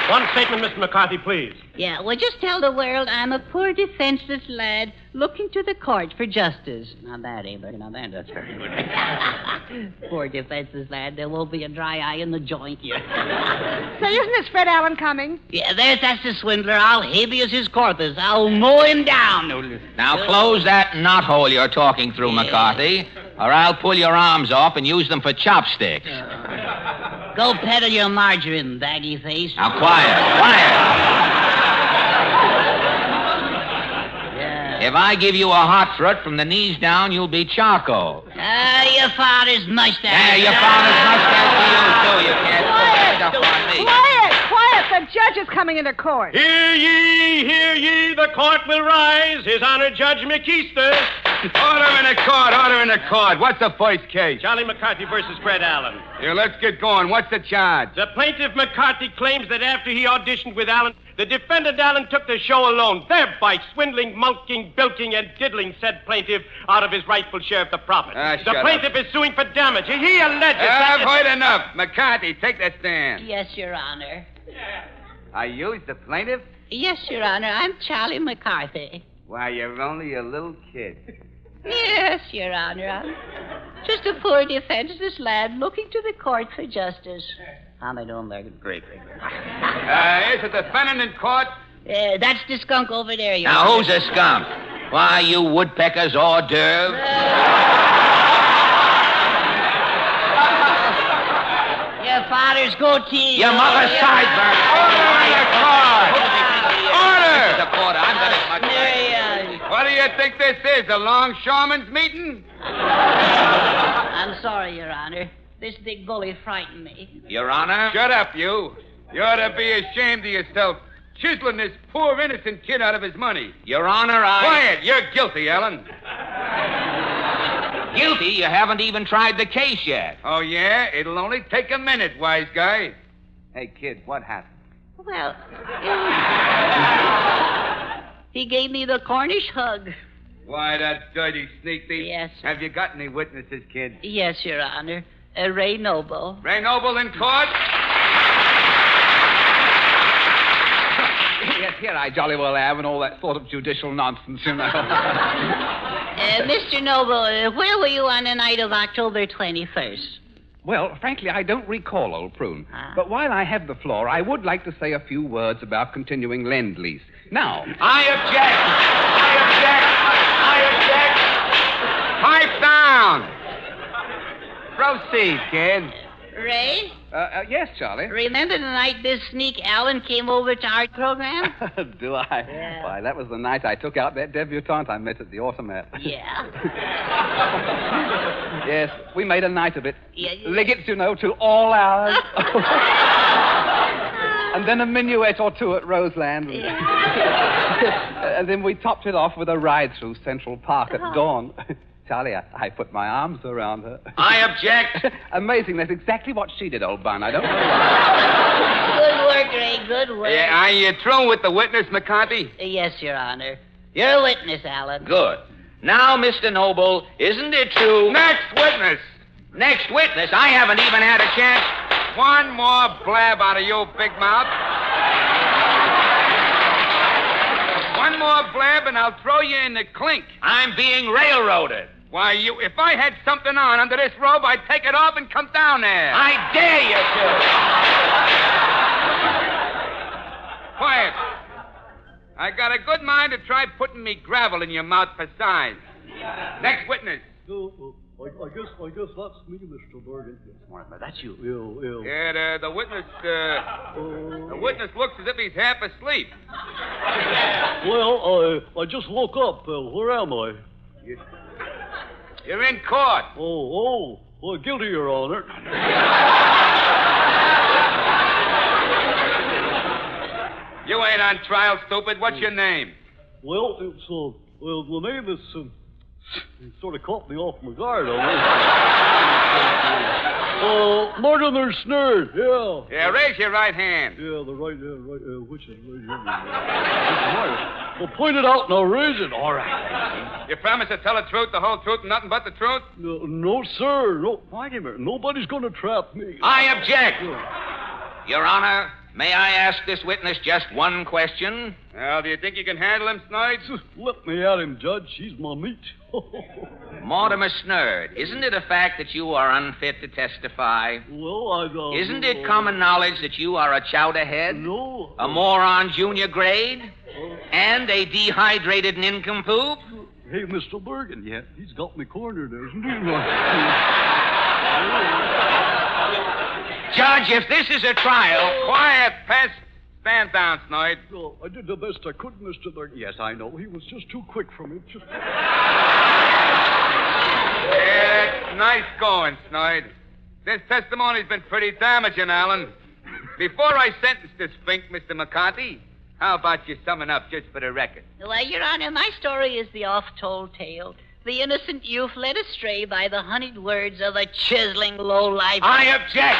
One statement, Mr. McCarthy, please. Yeah, well, just tell the world I'm a poor defenseless lad looking to the court for justice. Now that, Abel, that's very good. Poor defenseless lad. There won't be a dry eye in the joint here. Say, isn't this Fred Allen coming? Yeah, that's the swindler. I'll habeas his corpus. I'll mow him down. Now close that knothole you're talking through, McCarthy, or I'll pull your arms off and use them for chopsticks. Go peddle your margarine, baggy face. Now, quiet. Yeah. If I give you a hot foot from the knees down, you'll be charcoal. Your father's mustache. Yeah, your father's mustache to you, too. You can't put that stuff on me. Quiet! The judge is coming into court. Hear ye, the court will rise. His Honor Judge McKeester. Order in the court. What's the first case? Charlie McCarthy versus Fred Allen. Here, let's get going. What's the charge? The plaintiff McCarthy claims that after he auditioned with Allen, the defendant Allen took the show alone, thereby swindling, mulking, bilking, and diddling said plaintiff out of his rightful share of the profit. The plaintiff is suing for damage. He alleges I've heard enough. McCarthy, take that stand. Yes, Your Honor. Are you the plaintiff? Yes, Your Honor. I'm Charlie McCarthy. Why, you're only a little kid. Yes, Your Honor. I'm just a poor defenseless lad looking to the court for justice. How am I doing there? Great. Is the defendant in court? That's the skunk over there, Your Now, Honor. who's a skunk? Why, you woodpecker's hors d'oeuvre? Your father's goatee. Your mother's sideburns. Order! What do you think this is, a longshoreman's meeting? I'm sorry, Your Honor. This big bully frightened me. Your Honor? Shut up, you. You ought to be ashamed of yourself, chiseling this poor innocent kid out of his money. Your Honor, Quiet! You're guilty, Allen. Guilty? You haven't even tried the case yet. Oh, yeah? It'll only take a minute, wise guy. Hey, kid, what happened? Well, he gave me the Cornish hug. Why, that dirty sneak thief. Yes. Have you got any witnesses, kid? Yes, Your Honor. Ray Noble. Ray Noble in court? Yes, here I jolly well am, and all that sort of judicial nonsense, you know. Mr. Noble, where were you on the night of October 21st? Well, frankly, I don't recall, old prune. But while I have the floor, I would like to say a few words about continuing Lend-Lease. Now... I object! Pipe down! Proceed, kid. Ray? Yes, Charlie. Remember the night this sneak Allen came over to our program? Do I? Yeah. Why, that was the night I took out that debutante I met at the automat. Yeah. Yes, we made a night of it. Yeah. Liggets, you know, to all hours. And then a minuet or two at Roseland. Yeah. And then we topped it off with a ride through Central Park at dawn. Charlie, I put my arms around her. I object. Amazing. That's exactly what she did, old bun. I don't know why. Good work, Ray. Good work. Are you through with the witness, McCarthy? Yes, Your Honor. You're a witness, Allen. Good. Now, Mr. Noble, isn't it true... Next witness. Next witness? I haven't even had a chance... One more blab out of you, big mouth. One more blab and I'll throw you in the clink. I'm being railroaded. Why, if I had something on under this robe, I'd take it off and come down there. I dare you to. Quiet. I got a good mind to try putting me gravel in your mouth for size. Next witness. I guess that's me, Mr. Bergen. That's you. Yeah, the witness looks as if he's half asleep. Well, I just woke up. Where am I? You're in court. Oh, well, guilty, Your Honor. You ain't on trial, stupid. What's your name? Well, the name is, it sort of caught me off my guard. Murder their snare, yeah. Yeah, raise your right hand. Yeah, the right, which is right? Well, point it out now, raise it. All right. You promise to tell the truth, the whole truth, and nothing but the truth? No, sir. No, wait a minute. Nobody's going to trap me. I object. Your Honor, may I ask this witness just one question? Well, do you think you can handle him, Snoids? Let me at him, Judge. He's my meat. Mortimer Snerd, isn't it a fact that you are unfit to testify? Well, Isn't it common knowledge that you are a chowderhead? No. A moron junior grade? And a dehydrated nincompoop? Hey, Mr. Bergen, yeah, he's got me cornered, isn't he? Judge, if this is a trial... Quiet, pest. Stand down, Snoid. Oh, I did the best I could, Mr. Bergen. Yes, I know. He was just too quick for me. Yeah, it's nice going, Snoid. This testimony's been pretty damaging, Alan. Before I sentence this fink, Mr. McCarthy, how about you summing up just for the record? Well, Your Honor, my story is the oft-told tale. The innocent youth led astray by the honeyed words of a chiseling lowlife. I object!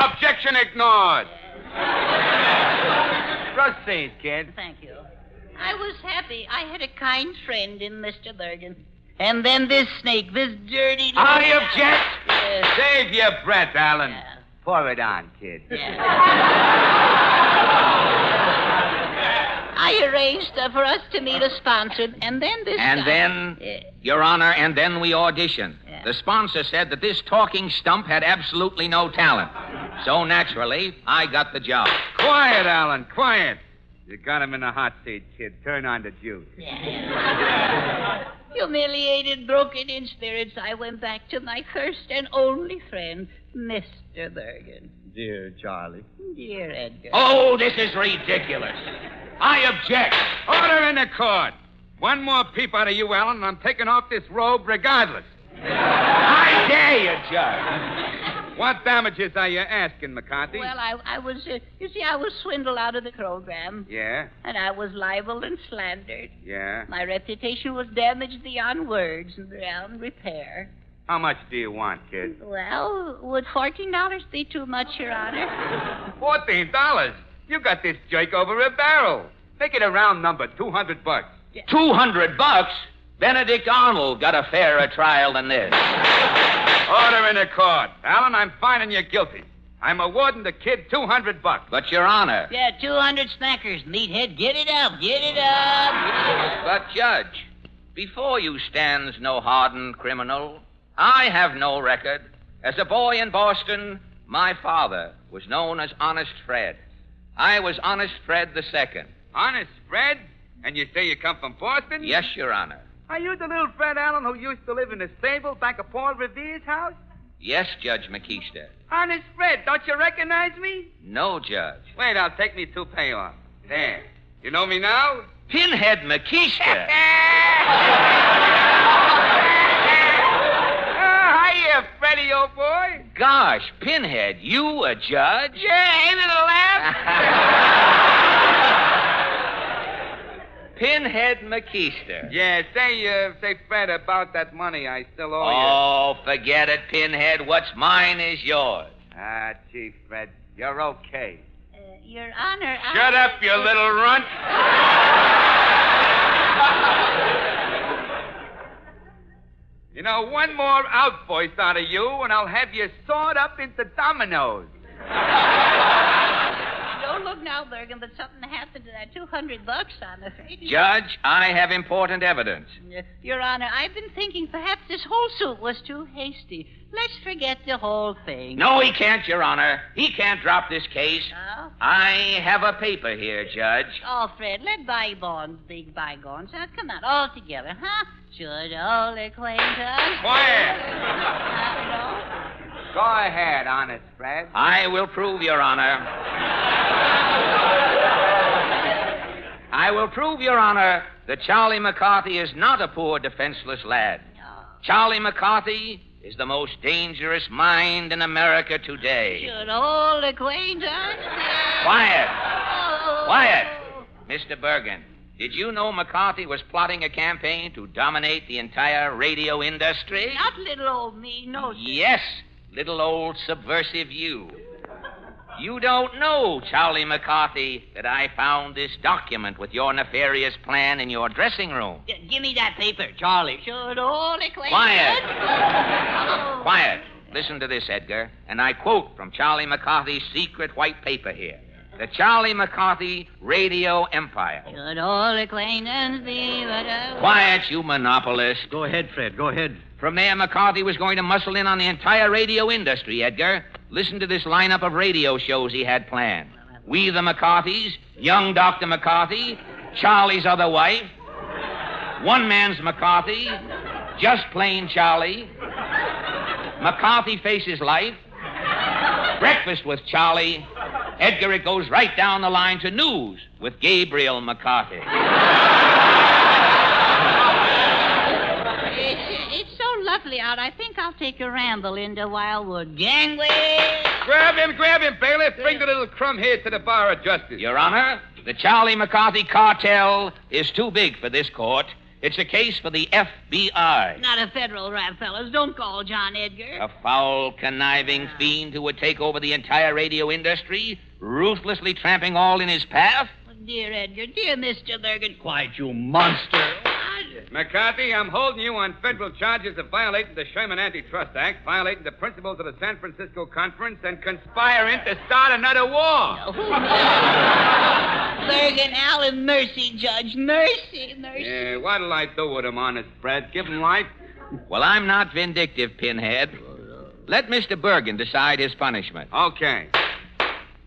Objection ignored. Proceed, kid. Thank you. I was happy. I had a kind friend in Mr. Bergen. And then this snake, this dirty... I object! Save your breath, Alan. Pour it on, kid. I arranged for us to meet a sponsor, and then this Your Honor, and then we auditioned. The sponsor said that this talking stump had absolutely no talent. So naturally, I got the job. Quiet, Alan, quiet. You got him in the hot seat, kid. Turn on the juice. Humiliated, broken in spirits, I went back to my first and only friend, Mr. Bergen. Dear Charlie. Dear Edgar. Oh, this is ridiculous. I object. Order in the court. One more peep out of you, Alan, and I'm taking off this robe regardless. I dare you, Judge. What damages are you asking, McCarthy? Well, I was, you see, I was swindled out of the program. Yeah? And I was libeled and slandered. Yeah? My reputation was damaged beyond words and beyond repair. How much do you want, kid? Well, would $14 be too much, Your Honor? $14? You got this jerk over a barrel. Make it a round number, $200. $200? Benedict Arnold got a fairer trial than this. Order in the court. Alan, I'm finding you guilty. I'm awarding the kid $200. But, Your Honor... Yeah, 200 snackers, meathead. Get it up, get it up. But, Judge, before you stands no hardened criminal. I have no record. As a boy in Boston, my father was known as Honest Fred. I was Honest Fred II. Honest Fred? And you say you come from Boston? Yes, Your Honor. Are you the little Fred Allen who used to live in the stable back of Paul Revere's house? Yes, Judge McKeester. Honest Fred, don't you recognize me? No, Judge. Wait, I'll take me toupee off. There. You know me now? Pinhead McKeester. Hiya, Freddie, old boy. Gosh, Pinhead, you a judge? Yeah, ain't it a laugh? Pinhead McKeester. Yeah, say, Fred, about that money I still owe you. Oh, forget it, Pinhead. What's mine is yours. Ah, Chief Fred, you're okay. Your Honor, Shut up, you little runt. You know, one more outburst out of you, and I'll have you sawed up into dominoes. Don't look now, Bergen, but something happened to that $200, I'm afraid. Judge, I have important evidence. Your Honor, I've been thinking perhaps this whole suit was too hasty. Let's forget the whole thing. No, he can't, Your Honor. He can't drop this case. Oh? I have a paper here, Judge. Oh, Fred, let bygones be bygones. Come on, all together, huh? Should old acquaintance... Quiet! No? Go ahead, Honest Fred. I will prove, Your Honor. I will prove, Your Honor, that Charlie McCarthy is not a poor, defenseless lad. No. Charlie McCarthy is the most dangerous mind in America today. Should old acquaintance... Quiet. Oh. Quiet. Mr. Bergen, did you know McCarthy was plotting a campaign to dominate the entire radio industry? Not little old me, no, sir. Yes. little old subversive you. You don't know, Charlie McCarthy, that I found this document with your nefarious plan in your dressing room. Give me that paper, Charlie. Should only claim Quiet. Quiet. Listen to this, Edgar. And I quote from Charlie McCarthy's secret white paper here. The Charlie McCarthy Radio Empire. Should all acquaintance be but a... Quiet, you monopolist. Go ahead, Fred. Go ahead. From there, McCarthy was going to muscle in on the entire radio industry, Edgar. Listen to this lineup of radio shows he had planned. We the McCarthys, Young Dr. McCarthy, Charlie's Other Wife, One Man's McCarthy, Just Plain Charlie, McCarthy Faces Life, Breakfast with Charlie. Edgar, it goes right down the line to News with Gabriel McCarthy. It's so lovely out. I think I'll take a ramble into Wildwood. Gangway! Grab him, bailiff. Bring the little crumb here to the bar of justice. Your Honor, the Charlie McCarthy cartel is too big for this court. It's a case for the FBI. Not a federal rap, fellas. Don't call John Edgar. A foul, conniving fiend who would take over the entire radio industry, ruthlessly tramping all in his path? Dear Edgar, dear Mr. Bergen. Quiet, you monster. McCarthy, I'm holding you on federal charges of violating the Sherman Antitrust Act, violating the principles of the San Francisco Conference, and conspiring to start another war. Bergen, Allen, mercy, Judge. Mercy. Yeah, what'll I do with him, honest Fred? Give him life? Well, I'm not vindictive, Pinhead. Let Mr. Bergen decide his punishment. Okay.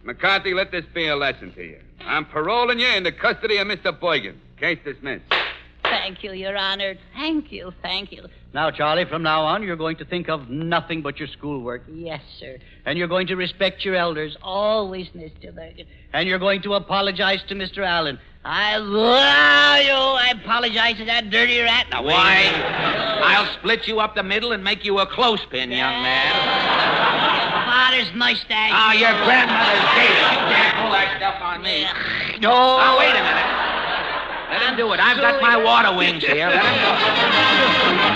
McCarthy, let this be a lesson to you. I'm paroling you into custody of Mr. Bergen. Case dismissed. Thank you, Your Honor. Thank you. Now, Charlie, from now on, you're going to think of nothing but your schoolwork. Yes, sir. And you're going to respect your elders. Always, Mr. Bergen. And you're going to apologize to Mr. Allen. I apologize to that dirty rat. Now, why? I'll split you up the middle and make you a clothespin, young man. Father's mustache. Ah, your grandmother's gator. You can't pull that stuff on me. No. Oh, wait a minute. Let him do it. I've got my water wings here. Let him go.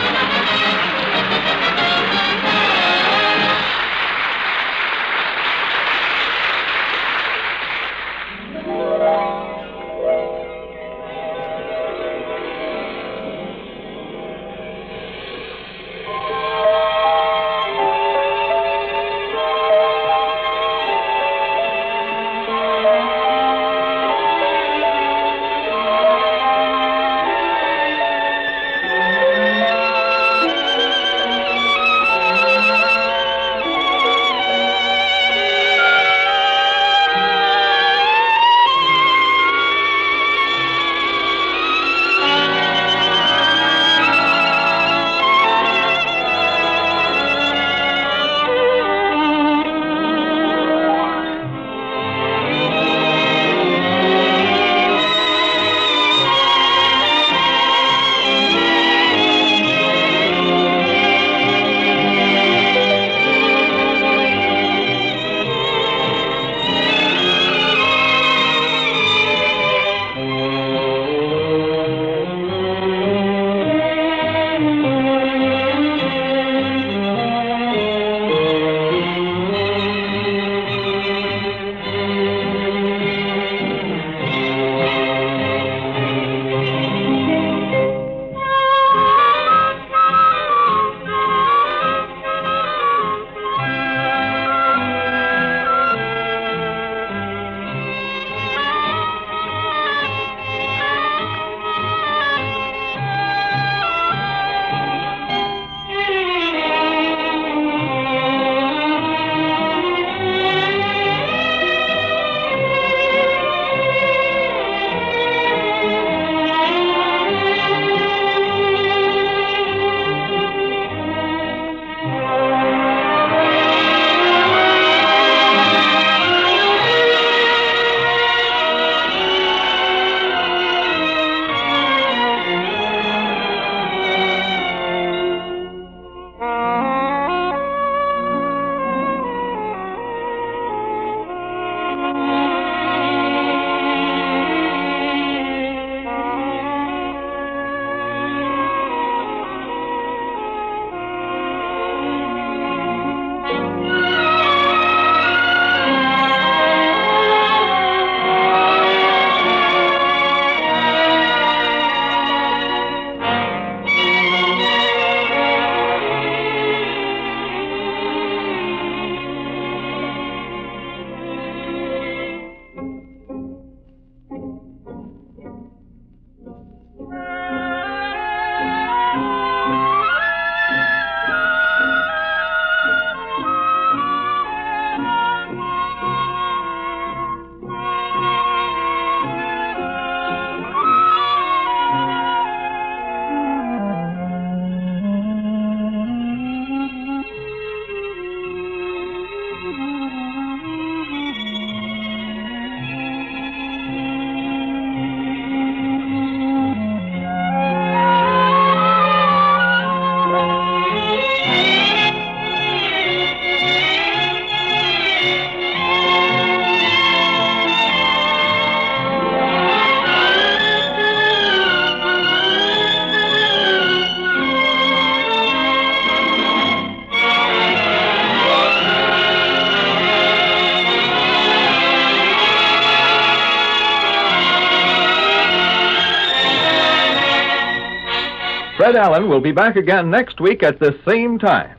Fred Allen will be back again next week at the same time.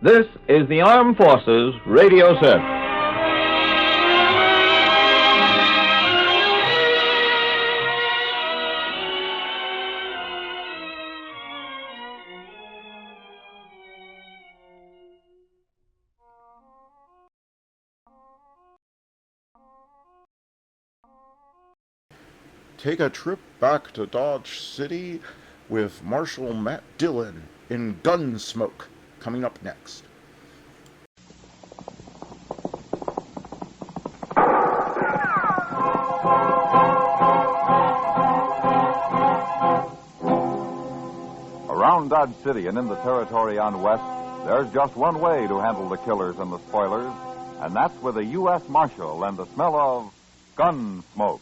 This is the Armed Forces Radio Service. Take a trip back to Dodge City with Marshal Matt Dillon in Gunsmoke, coming up next. Around Dodge City and in the territory on West, there's just one way to handle the killers and the spoilers, and that's with a U.S. Marshal and the smell of Gunsmoke.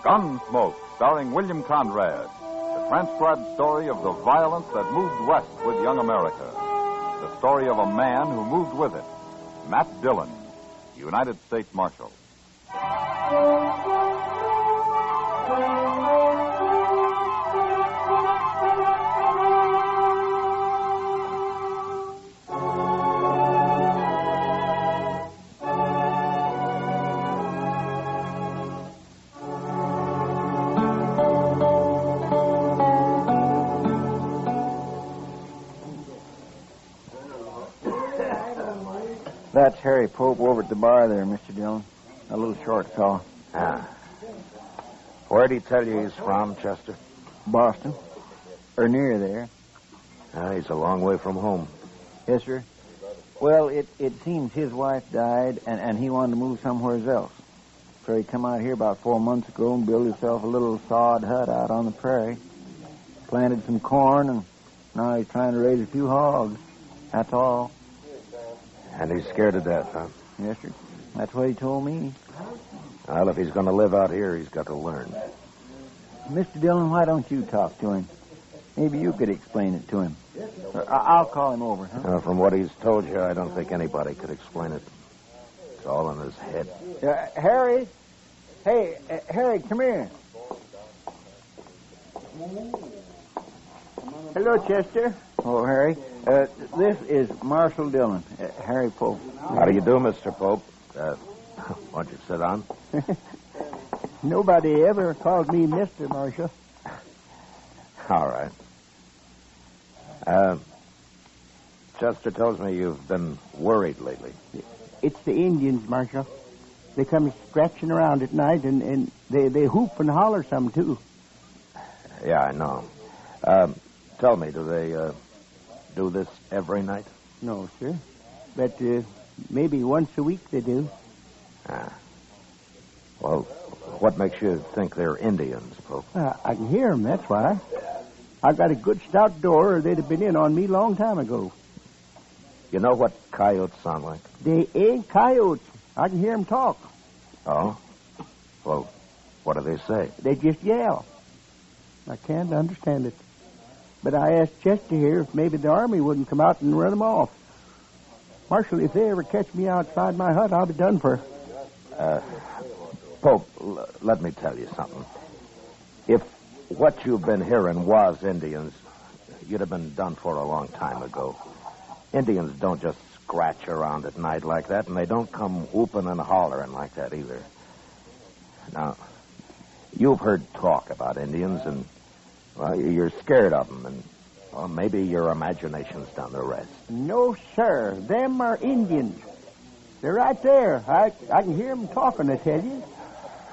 Gunsmoke, starring William Conrad, the transcribed story of the violence that moved west with young America. The story of a man who moved with it, Matt Dillon, United States Marshal. That's Harry Pope over at the bar there, Mr. Dillon. A little short fellow. Ah. Where'd he tell you he's from, Chester? Boston. Or near there. Ah, he's a long way from home. Yes, sir. Well, it seems his wife died, and he wanted to move somewhere else. So he come out here about 4 months ago and built himself a little sod hut out on the prairie. Planted some corn, and now he's trying to raise a few hogs. That's all. And he's scared to death, huh? Yes, sir. That's what he told me. Well, if he's going to live out here, he's got to learn. Mr. Dillon, why don't you talk to him? Maybe you could explain it to him. I'll call him over, huh? From what he's told you, I don't think anybody could explain it. It's all in his head. Harry? Hey, Harry, come here. Hello, Chester. Oh, Harry. This is Marshal Dillon, Harry Pope. How do you do, Mr. Pope? Why don't you sit down? Nobody ever called me Mr. Marshal. All right. Chester tells me you've been worried lately. It's the Indians, Marshal. They come scratching around at night, and they hoop and holler some, too. Yeah, I know. Tell me, do they do this every night? No, sir. But maybe once a week they do. Ah. Well, what makes you think they're Indians, Pope? I can hear them, that's why. I've got a good stout door, or they'd have been in on me a long time ago. You know what coyotes sound like? They ain't coyotes. I can hear them talk. Oh? Well, what do they say? They just yell. I can't understand it. But I asked Chester here if maybe the army wouldn't come out and run them off. Marshal, if they ever catch me outside my hut, I'll be done for. Pope, let me tell you something. If what you've been hearing was Indians, you'd have been done for a long time ago. Indians don't just scratch around at night like that, and they don't come whooping and hollering like that either. Now, you've heard talk about Indians, and, well, you're scared of them, and, well, maybe your imagination's done the rest. No, sir. Them are Indians. They're right there. I can hear them talking, I tell you.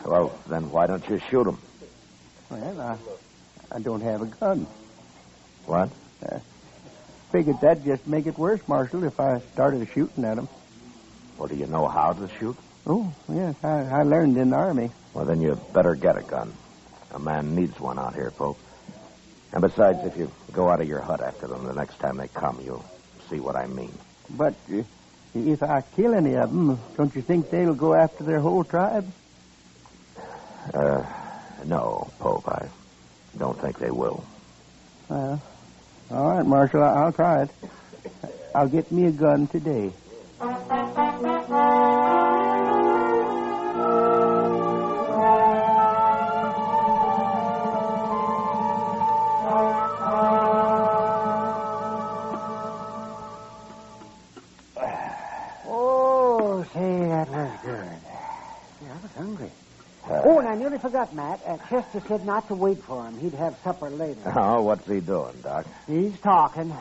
Well, then why don't you shoot them? Well, I don't have a gun. What? Figured that'd just make it worse, Marshal, if I started shooting at them. Well, do you know how to shoot? Oh, yes. I learned in the Army. Well, then you better get a gun. A man needs one out here, Pope. And besides, if you go out of your hut after them the next time they come, you'll see what I mean. But if I kill any of them, don't you think they'll go after their whole tribe? No, Pope, I don't think they will. Well, all right, Marshal, I'll try it. I'll get me a gun today. Oh, say, that was good. Yeah, I was hungry. Oh, and I nearly forgot, Matt. Chester said not to wait for him. He'd have supper later. Oh, what's he doing, Doc? He's talking.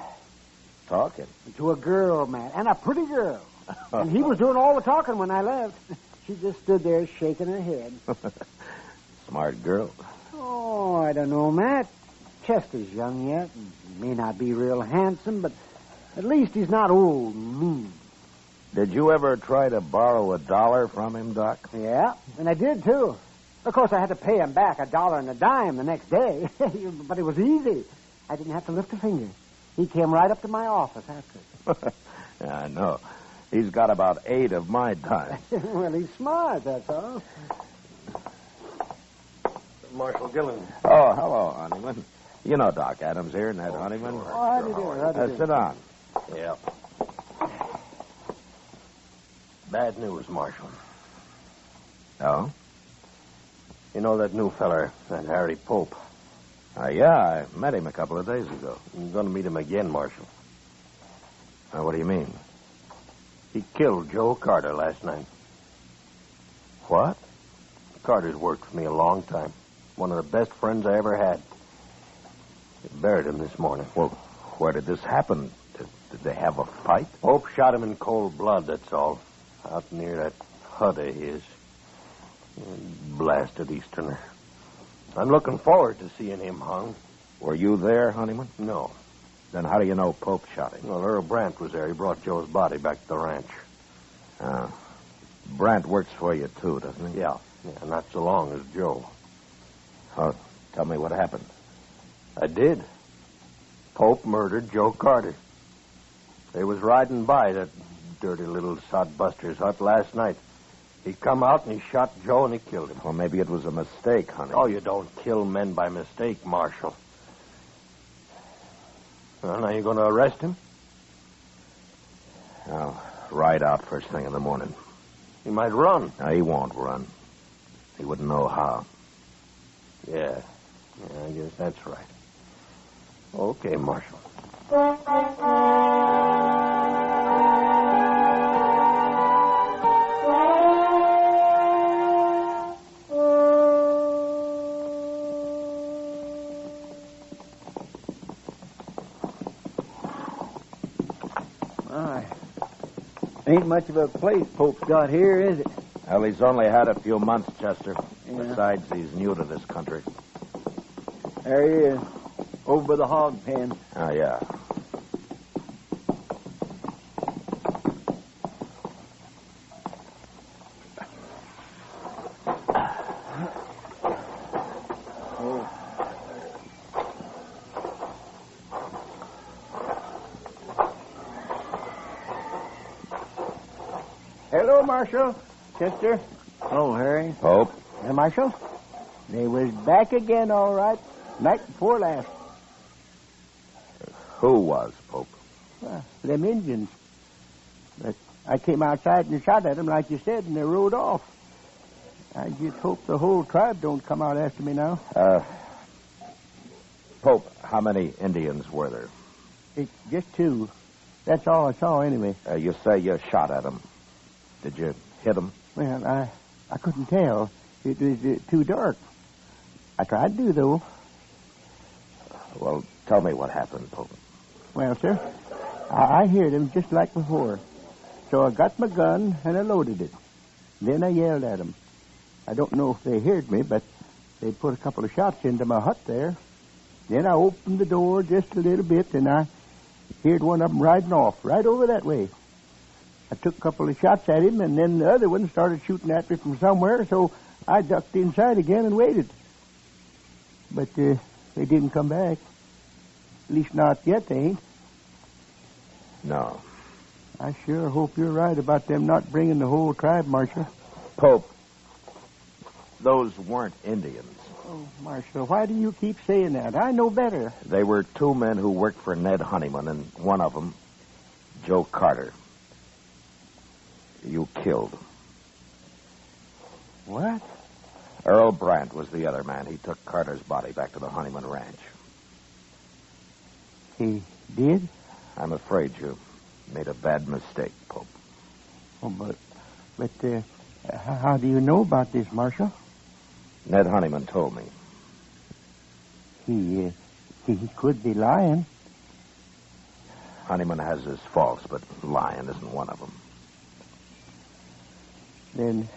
Talking? To a girl, Matt, and a pretty girl. And he was doing all the talking when I left. She just stood there shaking her head. Smart girl. Oh, I don't know, Matt. Chester's young yet. And may not be real handsome, but at least he's not old and mean. Did you ever try to borrow $1 from him, Doc? Yeah, and I did, too. Of course, I had to pay him back $1 and a dime the next day. But it was easy. I didn't have to lift a finger. He came right up to my office after. Yeah, I know. He's got about 8 of my time. Well, he's smart, that's all. Marshal Gillen. Oh, hello, Honeyman. You know Doc Adams here, Ned Honeyman. Oh, how do you do? How do you do? Sit down. Yeah. Bad news, Marshal. Oh? You know that new feller, that Harry Pope? Yeah, I met him a couple of days ago. I'm going to meet him again, Marshal. What do you mean? He killed Joe Carter last night. What? Carter's worked for me a long time. One of the best friends I ever had. They buried him this morning. Well, where did this happen? Did they have a fight? Pope shot him in cold blood, that's all. Out near that hut of his. Blasted Easterner. I'm looking forward to seeing him hung. Were you there, Honeyman? No. Then how do you know Pope shot him? Well, Earl Brandt was there. He brought Joe's body back to the ranch. Brandt works for you, too, doesn't he? Yeah, not so long as Joe. Oh, tell me what happened. I did. Pope murdered Joe Carter. They was riding by that dirty little sodbuster's hut last night. He come out and he shot Joe and he killed him. Well, maybe it was a mistake, honey. Oh, you don't kill men by mistake, Marshal. Well, now you going to arrest him? I'll ride out first thing in the morning. He might run. No, he won't run. He wouldn't know how. Yeah, I guess that's right. Okay, Marshal. Ain't much of a place Pope's got here, is it? Well, he's only had a few months, Chester. Yeah. Besides, he's new to this country. There he is, over by the hog pen. Oh, yeah. Hello, Marshal. Chester. Oh, Harry. Pope. Hey, Marshal. They was back again, all right. Night before last. Who was, Pope? Them Indians. But I came outside and shot at them, like you said, and they rode off. I just hope the whole tribe don't come out after me now. Pope, how many Indians were there? It's just 2. That's all I saw, anyway. You say you shot at them. Did you hit them? Well, I couldn't tell. It was too dark. I tried to, though. Well, tell me what happened, Pope. Well, sir, I heard him just like before. So I got my gun and I loaded it. Then I yelled at them. I don't know if they heard me, but they put a couple of shots into my hut there. Then I opened the door just a little bit, and I heard one of them riding off right over that way. I took a couple of shots at him, and then the other one started shooting at me from somewhere, so I ducked inside again and waited. But they didn't come back. At least not yet, they ain't. No. I sure hope you're right about them not bringing the whole tribe, Marshal. Pope, those weren't Indians. Oh, Marshal, why do you keep saying that? I know better. They were two men who worked for Ned Honeyman, and one of them, Joe Carter, you killed. What? Earl Brandt was the other man. He took Carter's body back to the Honeyman Ranch. He did? I'm afraid you made a bad mistake, Pope. Oh, but how do you know about this, Marshal? Ned Honeyman told me. He could be lying. Honeyman has his faults, but lying isn't one of them. Then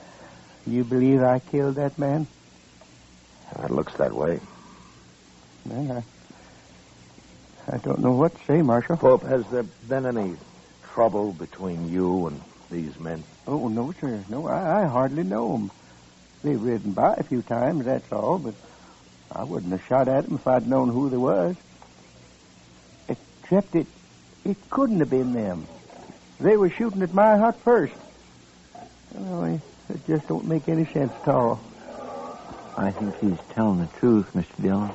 you believe I killed that man? It looks that way. Well, I don't know what to say, Marshal. Pope, has there been any trouble between you and these men? Oh, no, sir. No, I hardly know them. They've ridden by a few times, that's all, but I wouldn't have shot at them if I'd known who they was. Except it couldn't have been them. They were shooting at my hut first. Well, it just don't make any sense at all. I think he's telling the truth, Mr. Dillon.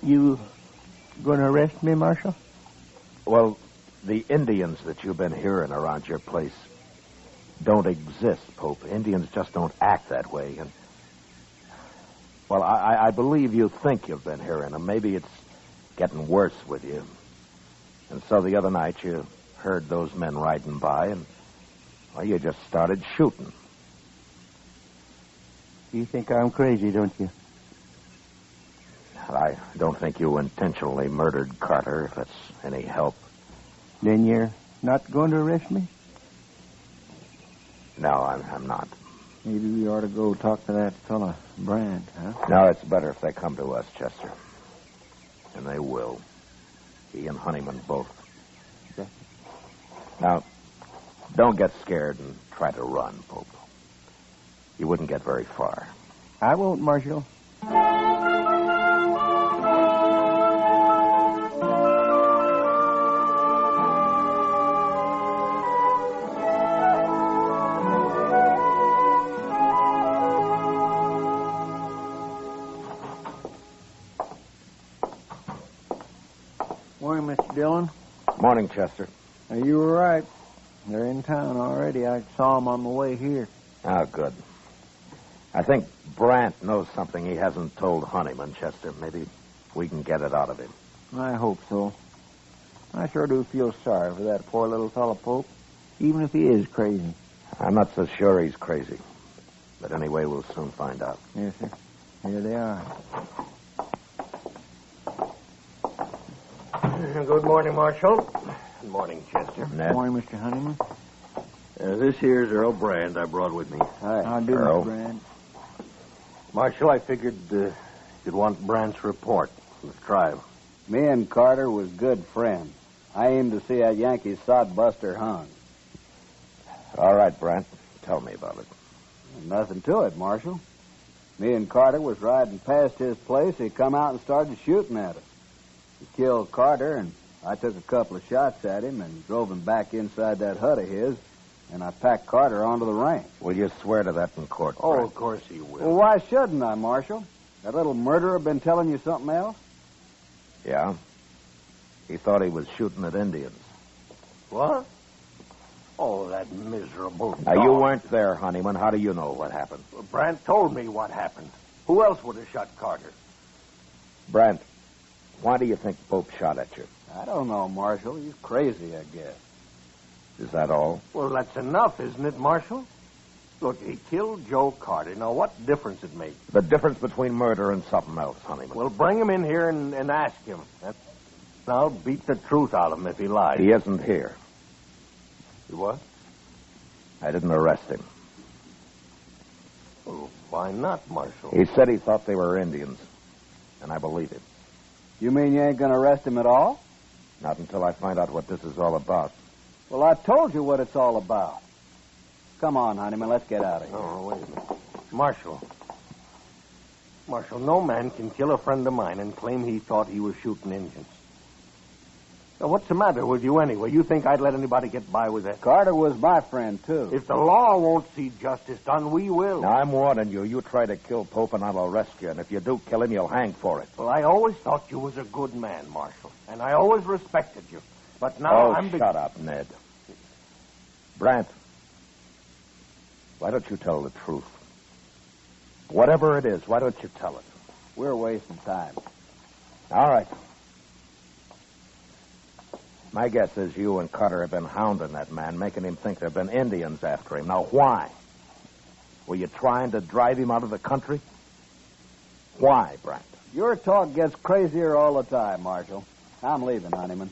You going to arrest me, Marshal? Well, the Indians that you've been hearing around your place don't exist, Pope. Indians just don't act that way. And, well, I believe you think you've been hearing them. Maybe it's getting worse with you. And so the other night you heard those men riding by and, well, you just started shooting. You think I'm crazy, don't you? I don't think you intentionally murdered Carter, if that's any help. Then you're not going to arrest me? No, I'm not. Maybe we ought to go talk to that fella, Brandt, huh? No, it's better if they come to us, Chester. And they will. He and Honeyman both. Okay. Now, don't get scared and try to run, Pope. You wouldn't get very far. I won't, Marshal. Morning, Mr. Dillon. Morning, Chester. You were right. They're in town already. I saw them on the way here. Oh, good. I think Brandt knows something he hasn't told Honeyman, Chester. Maybe we can get it out of him. I hope so. I sure do feel sorry for that poor little fellow, Pope, even if he is crazy. I'm not so sure he's crazy. But anyway, we'll soon find out. Yes, sir. Here they are. Good morning, Marshal. Good morning, Chester. Ned. Morning, Mr. Honeyman. This here's Earl Brand I brought with me. Hi. How do you, Earl. Mr. Brand? Marshal, I figured you'd want Brandt's report from the trial. Me and Carter was good friends. I aim to see that Yankee sodbuster hung. All right, Brandt. Tell me about it. Nothing to it, Marshal. Me and Carter was riding past his place. He come out and started shooting at us. He killed Carter, and I took a couple of shots at him and drove him back inside that hut of his, and I packed Carter onto the ranch. Will you swear to that in court, Oh, Brandt? of course he will. Well, why shouldn't I, Marshal? That little murderer been telling you something else? Yeah? He thought he was shooting at Indians. What? Oh, that miserable Now, dog. you weren't there, Honeyman. How do you know what happened? Brandt told me what happened. Who else would have shot Carter? Brandt, why do you think Pope shot at you? I don't know, Marshal. He's crazy, I guess. Is that all? Well, that's enough, isn't it, Marshal? Look, he killed Joe Carter. Now, what difference it makes? The difference between murder and something else, Honeyman. Well, bring him in here and ask him. I'll beat the truth out of him if he lies. He isn't here. You what? I didn't arrest him. Well, why not, Marshal? He said he thought they were Indians, and I believe him. You mean you ain't going to arrest him at all? Not until I find out what this is all about. Well, I told you what it's all about. Come on, Honeyman, let's get out of here. Oh, wait a minute. Marshal, no man can kill a friend of mine and claim he thought he was shooting Indians. Now, what's the matter with you anyway? You think I'd let anybody get by with that? Carter was my friend, too. If the law won't see justice done, we will. Now, I'm warning you. You try to kill Pope and I'll arrest you. And if you do kill him, you'll hang for it. Well, I always thought you was a good man, Marshal. And I always respected you. But now I'm... shut up, Ned. Brant, why don't you tell the truth? Whatever it is, why don't you tell it? We're wasting time. All right. My guess is you and Carter have been hounding that man, making him think there have been Indians after him. Now, why? Were you trying to drive him out of the country? Why, Brant? Your talk gets crazier all the time, Marshal. I'm leaving, Honeyman.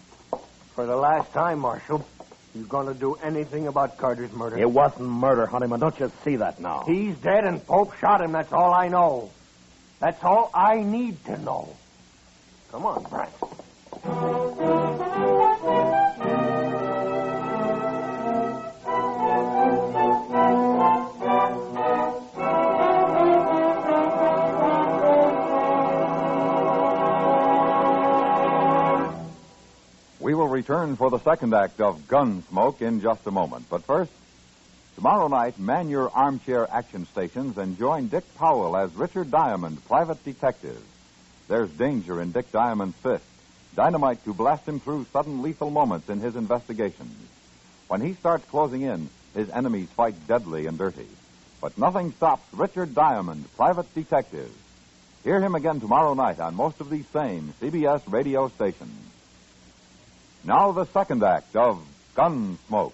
For the last time, Marshal, you going to do anything about Carter's murder? It wasn't murder, Honeyman. Don't you see that now? He's dead and Pope shot him. That's all I know. That's all I need to know. Come on, Brant. We will return for the second act of Gunsmoke in just a moment. But first, tomorrow night, man your armchair action stations and join Dick Powell as Richard Diamond, private detective. There's danger in Dick Diamond's fist, dynamite to blast him through sudden lethal moments in his investigations. When he starts closing in, his enemies fight deadly and dirty. But nothing stops Richard Diamond, private detective. Hear him again tomorrow night on most of these same CBS radio stations. Now the second act of Gunsmoke.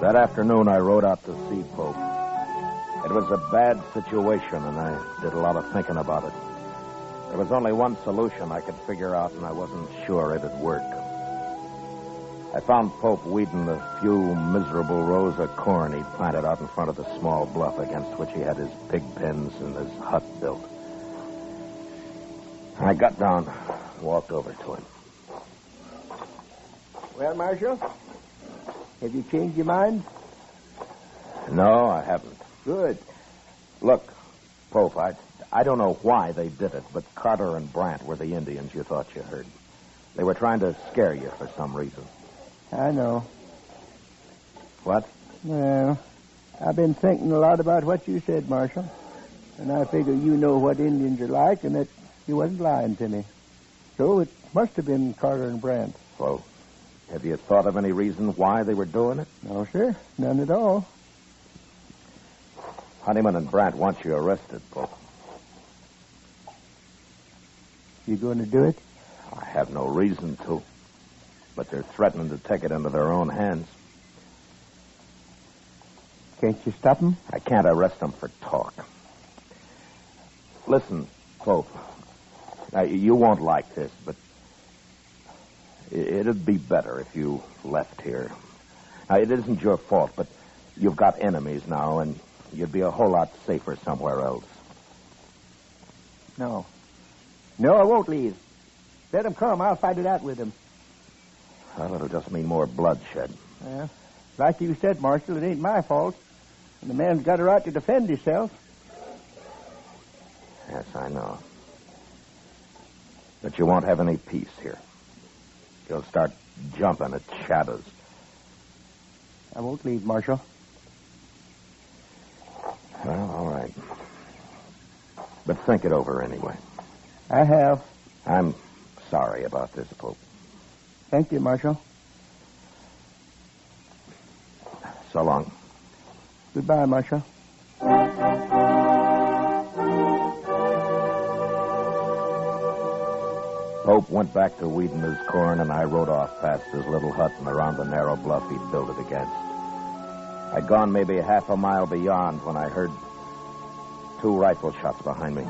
That afternoon, I rode out to see Pope. It was a bad situation, and I did a lot of thinking about it. There was only one solution I could figure out, and I wasn't sure it'd work. I found Pope weeding the few miserable rows of corn he'd planted out in front of the small bluff against which he had his pig pens and his hut built. I got down and walked over to him. Well, Marshal, have you changed your mind? No, I haven't. Good. Look, Pope, I don't know why they did it, but Carter and Brant were the Indians you thought you heard. They were trying to scare you for some reason. I know. What? Well, I've been thinking a lot about what you said, Marshal. And I figure you know what Indians are like and that you wasn't lying to me. So it must have been Carter and Brant. Well, have you thought of any reason why they were doing it? No, sir. None at all. Honeyman and Brant want you arrested, Pope. You going to do it? I have no reason to. But they're threatening to take it into their own hands. Can't you stop them? I can't arrest them for talk. Listen, Pope. Now, you won't like this, but it'd be better if you left here. Now, it isn't your fault, but you've got enemies now, and you'd be a whole lot safer somewhere else. No. No, I won't leave. Let them come. I'll fight it out with them. Well, it'll just mean more bloodshed. Well, like you said, Marshal, it ain't my fault. And the man's got a right to defend himself. Yes, I know. But you won't have any peace here. You'll start jumping at shadows. I won't leave, Marshal. Well, all right. But think it over anyway. I have. I'm sorry about this, Pope. Thank you, Marshal. So long. Goodbye, Marshal. Pope went back to weeding his corn, and I rode off past his little hut and around the narrow bluff he'd built it against. I'd gone maybe half a mile beyond when I heard 2 rifle shots behind me.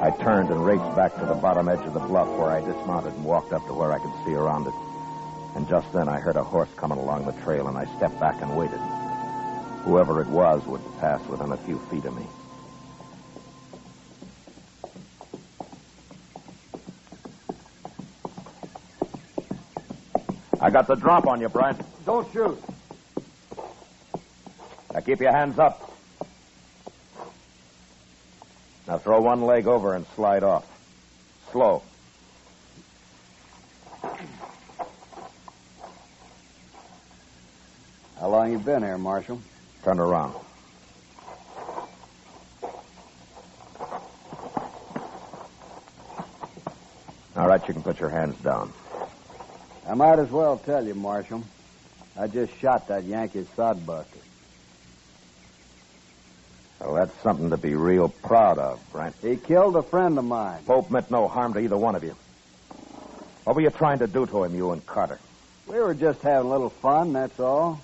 I turned and raced back to the bottom edge of the bluff where I dismounted and walked up to where I could see around it. And just then I heard a horse coming along the trail, and I stepped back and waited. Whoever it was would pass within a few feet of me. I got the drop on you, Brent. Don't shoot. Now keep your hands up. Now throw one leg over and slide off. Slow. How long you been here, Marshal? Turn around. All right, you can put your hands down. I might as well tell you, Marshal. I just shot that Yankee sodbuster. Well, that's something to be real proud of, Brent. He killed a friend of mine. Pope meant no harm to either one of you. What were you trying to do to him, you and Carter? We were just having a little fun, that's all.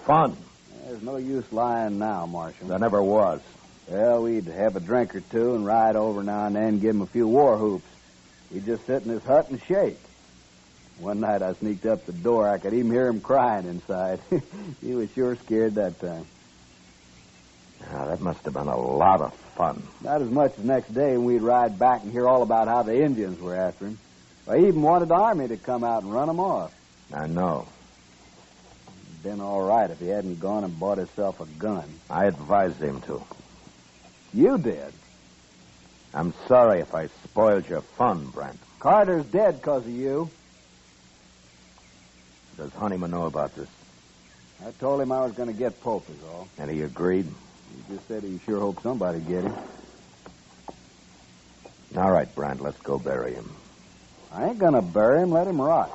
Fun? There's no use lying now, Marshal. There never was. Well, we'd have a drink or two and ride over now and then, give him a few war whoops. He'd just sit in his hut and shake. One night I sneaked up the door. I could even hear him crying inside. He was sure scared that time. Now, that must have been a lot of fun. Not as much as next day when we'd ride back and hear all about how the Indians were after him. I even wanted the army to come out and run him off. I know. It'd been all right if he hadn't gone and bought himself a gun. I advised him to. You did? I'm sorry if I spoiled your fun, Brent. Carter's dead because of you. Does Honeyman know about this? I told him I was going to get Pope, is all. And he agreed? He just said he sure hoped somebody'd get him. All right, Brent, let's go bury him. I ain't going to bury him. Let him rot.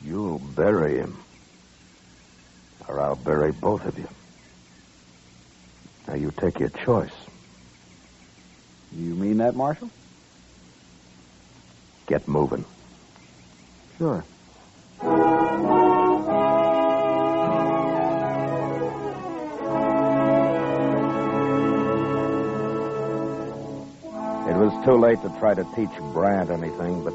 You'll bury him. Or I'll bury both of you. Now, you take your choice. You mean that, Marshal? Get moving. Sure. It was too late to try to teach Brant anything, but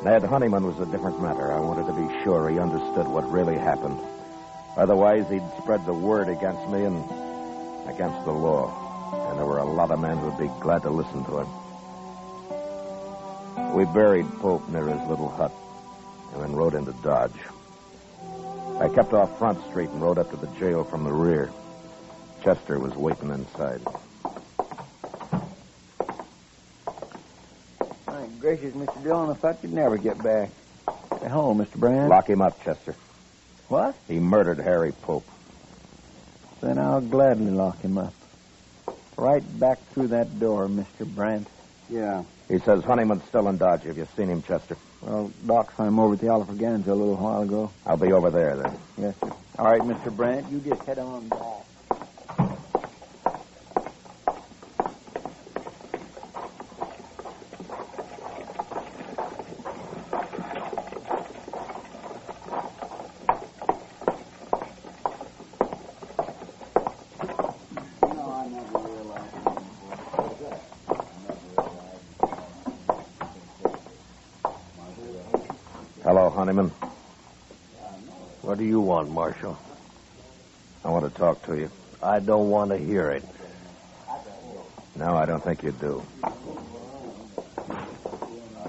Ned Honeyman was a different matter. I wanted to be sure he understood what really happened. Otherwise, he'd spread the word against me and against the law. And there were a lot of men who'd be glad to listen to him. We buried Pope near his little hut and then rode into Dodge. I kept off Front Street and rode up to the jail from the rear. Chester was waiting inside. My gracious, Mr. Dillon, I thought you'd never get back. Hello, Mr. Brand. Lock him up, Chester. What? He murdered Harry Pope. Then I'll gladly lock him up. Right back through that door, Mr. Brandt. Yeah. He says Honeyman's still in Dodge. Have you seen him, Chester? Well, Doc saw him over at the Alfraganza a little while ago. I'll be over there, then. Yes, sir. All right, Mr. Brandt, you just head on back. Hello, Honeyman. What do you want, Marshal? I want to talk to you. I don't want to hear it. No, I don't think you do.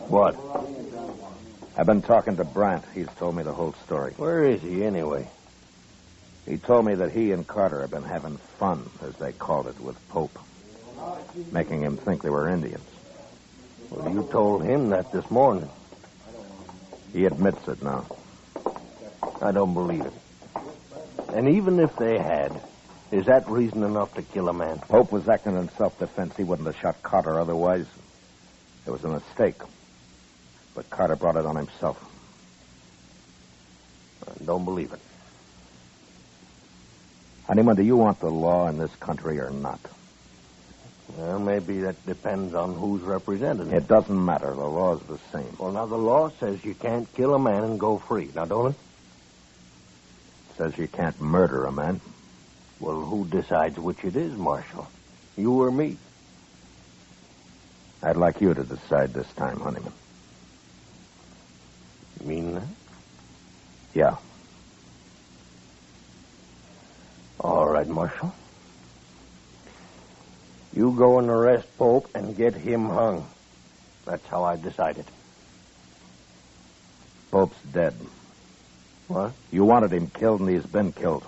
What? I've been talking to Brandt. He's told me the whole story. Where is he, anyway? He told me that he and Carter have been having fun, as they called it, with Pope. Making him think they were Indians. Well, you told him that this morning. He admits it now. I don't believe it. And even if they had, is that reason enough to kill a man? Pope was acting in self-defense. He wouldn't have shot Carter otherwise. It was a mistake. But Carter brought it on himself. I don't believe it. Honeyman, do you want the law in this country or not? Well, maybe that depends on who's represented. It doesn't matter. The law's the same. Well, now, the law says you can't kill a man and go free. Now, don't it? It says you can't murder a man. Well, who decides which it is, Marshal? You or me? I'd like you to decide this time, Honeyman. You mean that? Yeah. All right, Marshal. You go and arrest Pope and get him hung. That's how I decided. Pope's dead. What? You wanted him killed, and he's been killed.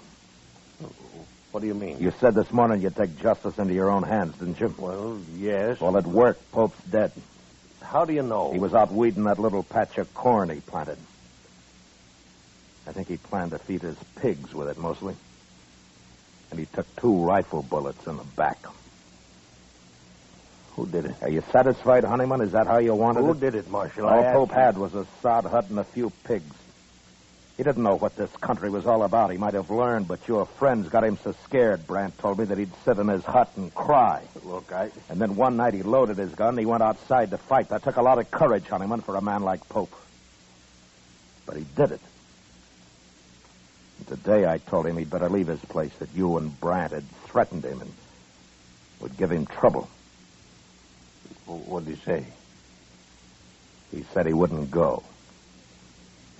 What do you mean? You said this morning you'd take justice into your own hands, didn't you? Well, yes. Well, it worked. Pope's dead. How do you know? He was out weeding that little patch of corn he planted. I think he planned to feed his pigs with it, mostly. And he took 2 rifle bullets in the back. Who did it? Are you satisfied, Honeyman? Is that how you wanted it? Who did it, Marshal? All Pope had was a sod hut and a few pigs. He didn't know what this country was all about. He might have learned, but your friends got him so scared, Brant told me, that he'd sit in his hut and cry. Look, And then one night he loaded his gun and he went outside to fight. That took a lot of courage, Honeyman, for a man like Pope. But he did it. And today I told him he'd better leave his place, that you and Brant had threatened him and would give him trouble. What did he say? He said he wouldn't go.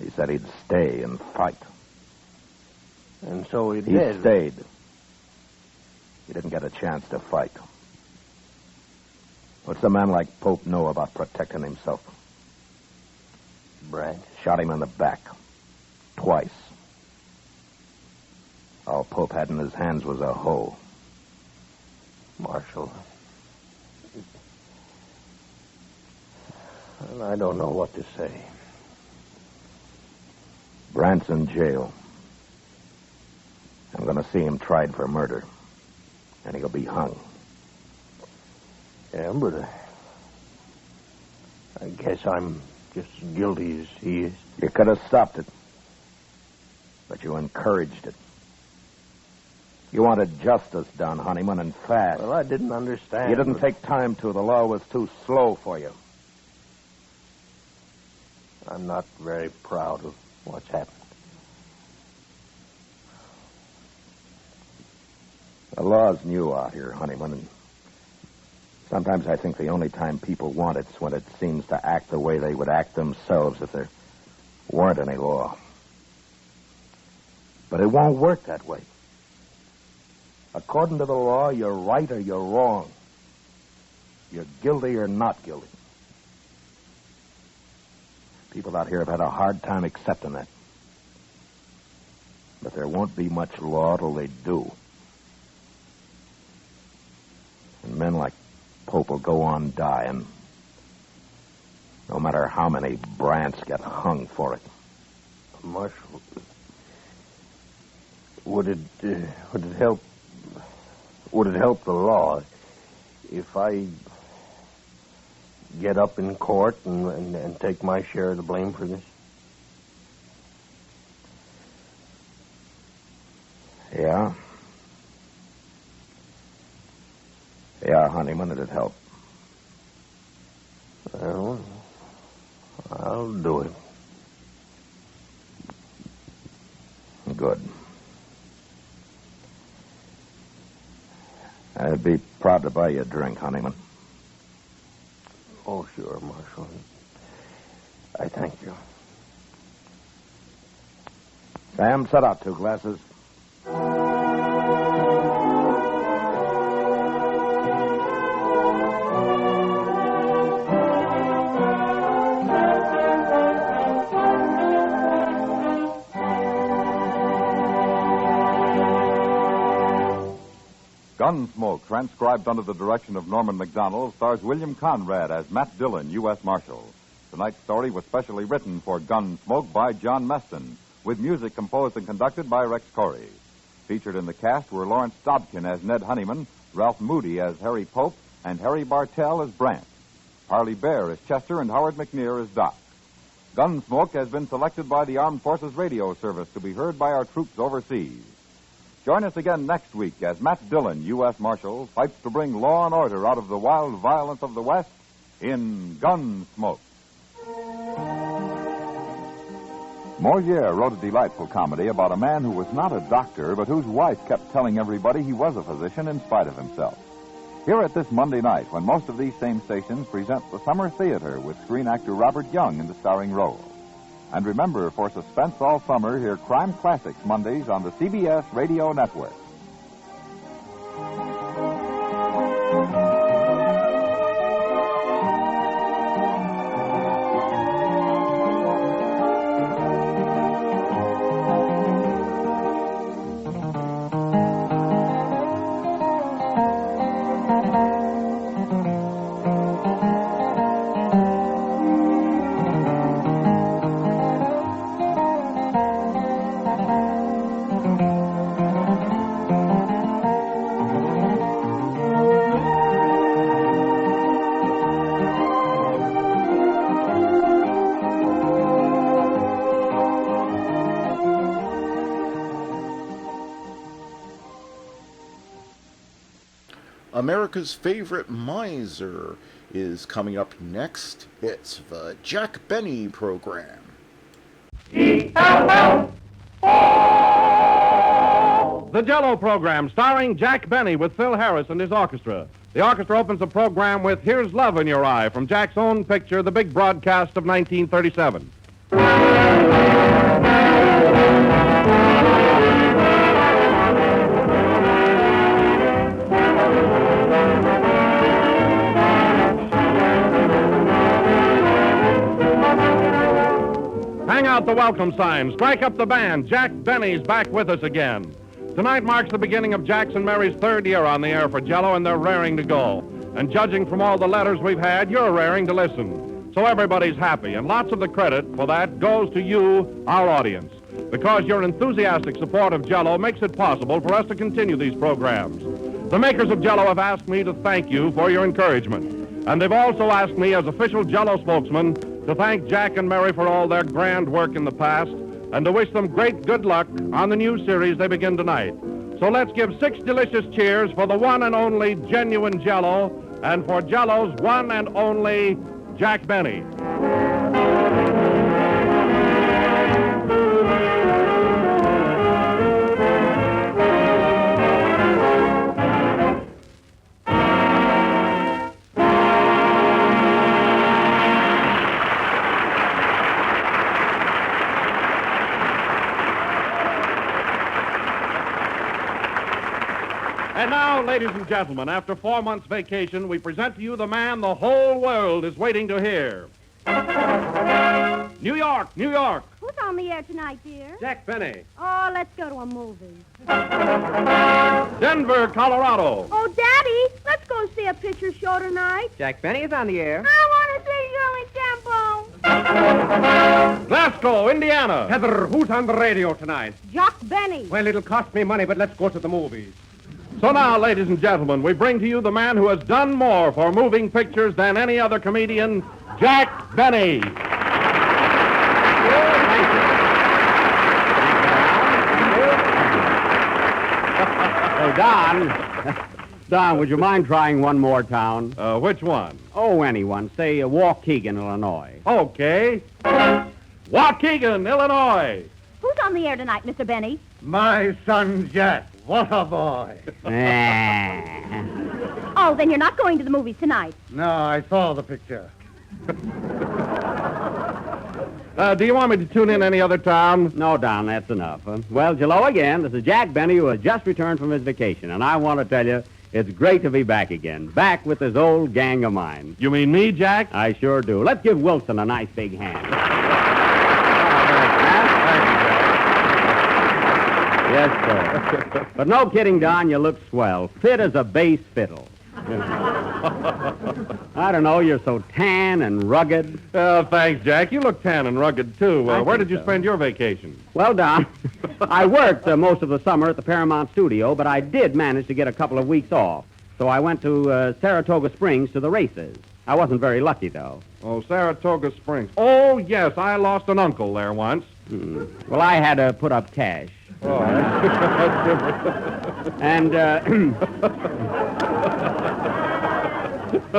He said he'd stay and fight. And so he He did. stayed. He didn't get a chance to fight. What's a man like Pope know about protecting himself? Brant shot him in the back. Twice. All Pope had in his hands was a hoe. Marshal. Well, I don't know what to say. Brant's in jail. I'm going to see him tried for murder. And he'll be hung. Yeah, but I guess I'm just as guilty as he is. You could have stopped it. But you encouraged it. You wanted justice done, Honeyman, and fast. Well, I didn't understand. You didn't take time to. The law was too slow for you. I'm not very proud of what's happened. The law's new out here, Honeyman, and sometimes I think the only time people want it's when it seems to act the way they would act themselves if there weren't any law. But it won't work that way. According to the law, you're right or you're wrong. You're guilty or not guilty. People out here have had a hard time accepting that. But there won't be much law till they do. And men like Pope will go on dying, no matter how many Brants get hung for it. Marshal, would it help? Would it help the law if I get up in court and take my share of the blame for this? Yeah. Yeah, Honeyman, it'd help. Well, I'll do it. Good. I'd be proud to buy you a drink, Honeyman. Oh, sure, Marshal. I thank you. Sam, set out 2 glasses. Gunsmoke, transcribed under the direction of Norman MacDonald, stars William Conrad as Matt Dillon, U.S. Marshal. Tonight's story was specially written for Gunsmoke by John Meston, with music composed and conducted by Rex Corey. Featured in the cast were Lawrence Dobkin as Ned Honeyman, Ralph Moody as Harry Pope, and Harry Bartell as Brant. Harley Bear as Chester, and Howard McNear as Doc. Gunsmoke has been selected by the Armed Forces Radio Service to be heard by our troops overseas. Join us again next week as Matt Dillon, U.S. Marshal, fights to bring law and order out of the wild violence of the West in Gunsmoke. Moliere wrote a delightful comedy about a man who was not a doctor, but whose wife kept telling everybody he was a physician in spite of himself. Hear it this Monday night when most of these same stations present the Summer Theater with screen actor Robert Young in the starring role. And remember, for suspense all summer, hear Crime Classics Mondays on the CBS Radio Network. America's favorite miser is coming up next. It's the Jack Benny program. The Jello program, starring Jack Benny with Phil Harris and his orchestra. The orchestra opens the program with Here's Love in Your Eye from Jack's own picture, The Big Broadcast of 1937. Hang out the welcome sign, strike up the band. Jack Benny's back with us again. Tonight marks the beginning of Jack's and Mary's third year on the air for Jello, and they're raring to go. And judging from all the letters we've had, you're raring to listen. So everybody's happy, and lots of the credit for that goes to you, our audience. Because your enthusiastic support of Jello makes it possible for us to continue these programs. The makers of Jello have asked me to thank you for your encouragement. And they've also asked me, as official Jello spokesman, to thank Jack and Mary for all their grand work in the past, and to wish them great good luck on the new series they begin tonight. So let's give 6 delicious cheers for the one and only genuine Jello, and for Jello's one and only Jack Benny. And now, ladies and gentlemen, after 4 months' vacation, we present to you the man the whole world is waiting to hear. New York, New York. Who's on the air tonight, dear? Jack Benny. Oh, let's go to a movie. Denver, Colorado. Oh, Daddy, let's go see a picture show tonight. Jack Benny is on the air. I want to see Shirley Temple. Glasgow, Indiana. Heather, who's on the radio tonight? Jack Benny. Well, it'll cost me money, but let's go to the movies. So now, ladies and gentlemen, we bring to you the man who has done more for moving pictures than any other comedian, Jack Benny. Don, would you mind trying one more town? Which one? Oh, anyone. Say Waukegan, Illinois. Okay. Waukegan, Illinois. Who's on the air tonight, Mr. Benny? My son, Jack. What a boy. Oh, then you're not going to the movies tonight. No, I saw the picture. Do you want me to tune in any other town? No, Don, that's enough. Well, hello again. This is Jack Benny, who has just returned from his vacation, and I want to tell you, it's great to be back again. Back with this old gang of mine. You mean me, Jack? I sure do. Let's give Wilson a nice big hand. Yes, sir. But no kidding, Don, you look swell. Fit as a bass fiddle. I don't know, you're so tan and rugged. Thanks, Jack. You look tan and rugged, too. Where did you spend your vacation? Well, Don, I worked most of the summer at the Paramount studio, but I did manage to get a couple of weeks off. So I went to Saratoga Springs to the races. I wasn't very lucky, though. Oh, Saratoga Springs. Oh, yes, I lost an uncle there once. Well, I had to put up cash. Oh, that's different.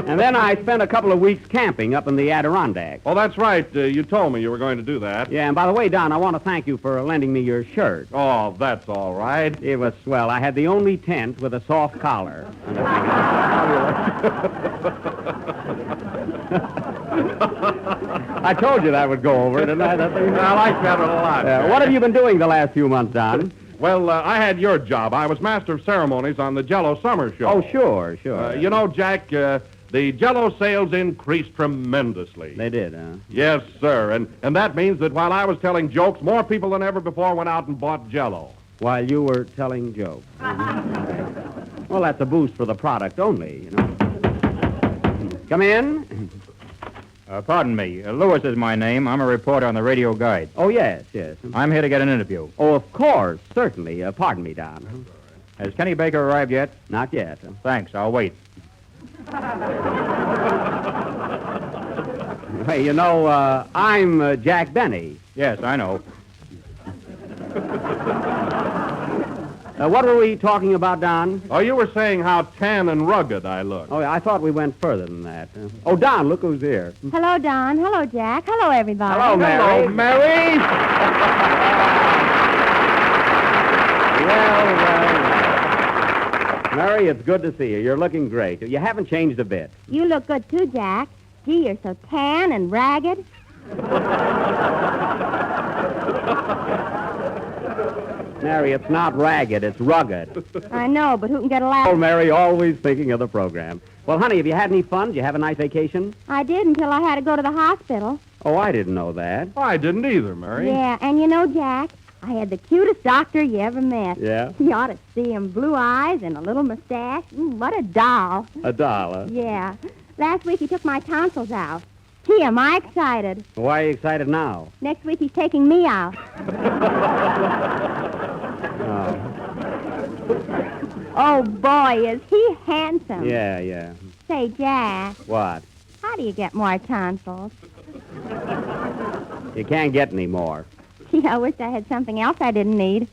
And then I spent a couple of weeks camping up in the Adirondacks. Oh, that's right. You told me you were going to do that. Yeah, and by the way, Don, I want to thank you for lending me your shirt. Oh, that's all right. It was swell. I had the only tent with a soft collar. I told you that would go over, didn't I? I like that a lot. What have you been doing the last few months, Don? Well, I had your job. I was master of ceremonies on the Jello Summer Show. Oh, sure. You know, Jack, the Jello sales increased tremendously. They did, huh? Yes, sir. And that means that while I was telling jokes, more people than ever before went out and bought Jello. While you were telling jokes. Well, that's a boost for the product only, you know. Come in. Pardon me. Lewis is my name. I'm a reporter on the Radio Guide. Oh, yes. I'm here to get an interview. Oh, of course. Certainly. Pardon me, Don. Has Kenny Baker arrived yet? Not yet. Thanks. I'll wait. Hey, you know, I'm Jack Benny. Yes, I know. What were we talking about, Don? Oh, you were saying how tan and rugged I look. Oh, yeah, I thought we went further than that. Oh, Don, look who's here. Hello, Don. Hello, Jack. Hello, everybody. Hello, Mary. Hello, Mary. Well. Mary, it's good to see you. You're looking great. You haven't changed a bit. You look good, too, Jack. Gee, you're so tan and ragged. Mary, it's not ragged, it's rugged. I know, but who can get a laugh? Oh, Mary, always thinking of the program. Well, honey, have you had any fun? Did you have a nice vacation? I did until I had to go to the hospital. Oh, I didn't know that. Oh, I didn't either, Mary. Yeah, and you know, Jack, I had the cutest doctor you ever met. Yeah? You ought to see him. Blue eyes and a little mustache. What a doll. A dollar. Yeah. Last week he took my tonsils out. Gee, am I excited. Why are you excited now? Next week he's taking me out. Oh, boy, is he handsome. Yeah. Say, Jack, What? how do you get more tonsils? You can't get any more. Gee, I wish I had something else I didn't need.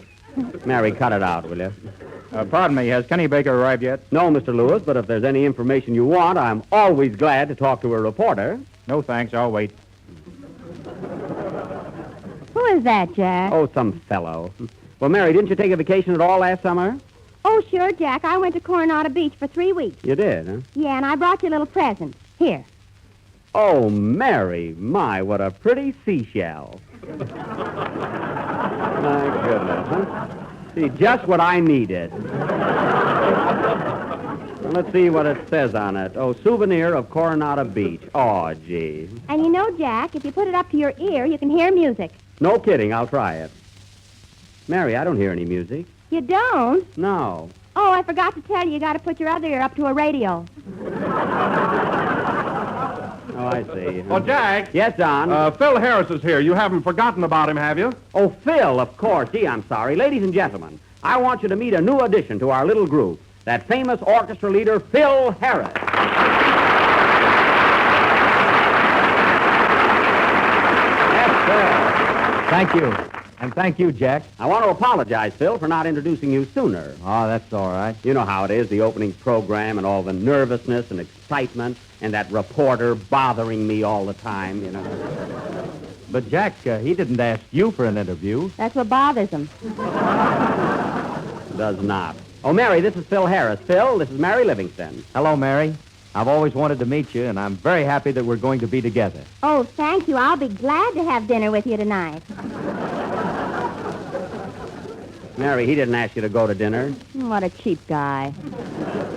Mary, cut it out, will you? Pardon me, has Kenny Baker arrived yet? No, Mr. Lewis, but if there's any information you want, I'm always glad to talk to a reporter. No, thanks. I'll wait. Who is that, Jack? Oh, some fellow. Well, Mary, didn't you take a vacation at all last summer? Oh, sure, Jack. I went to Coronado Beach for 3 weeks. You did, huh? Yeah, and I brought you a little present. Here. Oh, Mary, my, what a pretty seashell. My goodness, huh? See, just what I needed. Well, let's see what it says on it. Oh, souvenir of Coronado Beach. Oh, gee. And you know, Jack, if you put it up to your ear, you can hear music. No kidding, I'll try it. Mary, I don't hear any music. You don't? No. Oh, I forgot to tell you got to put your other ear up to a radio. Oh, I see. Oh, Jack. Yes, Don? Phil Harris is here. You haven't forgotten about him, have you? Oh, Phil, of course. Gee, I'm sorry. Ladies and gentlemen, I want you to meet a new addition to our little group, that famous orchestra leader, Phil Harris. Yes, Phil. Thank you. And thank you, Jack. I want to apologize, Phil, for not introducing you sooner. Oh, that's all right. You know how it is, the opening program and all the nervousness and excitement and that reporter bothering me all the time, you know. But, Jack, he didn't ask you for an interview. That's what bothers him. Does not. Oh, Mary, this is Phil Harris. Phil, this is Mary Livingston. Hello, Mary. I've always wanted to meet you, and I'm very happy that we're going to be together. Oh, thank you. I'll be glad to have dinner with you tonight. Mary, he didn't ask you to go to dinner. What a cheap guy.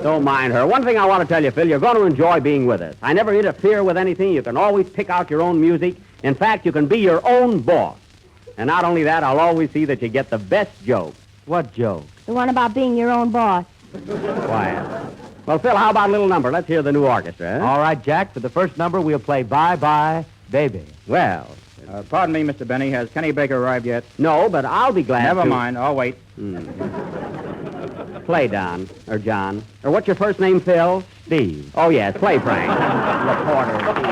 Don't mind her. One thing I want to tell you, Phil, you're going to enjoy being with us. I never interfere with anything. You can always pick out your own music. In fact, you can be your own boss. And not only that, I'll always see that you get the best joke. What joke? The one about being your own boss. Quiet. Well, Phil, how about a little number? Let's hear the new orchestra. Huh? All right, Jack. For the first number, we'll play Bye Bye Baby. Well, pardon me, Mr. Benny. Has Kenny Baker arrived yet? No, but I'll be glad Never to... mind. I'll wait. Play, Don. Or John. Or what's your first name, Phil? Steve. Oh, yes. Play, Frank. Reporter.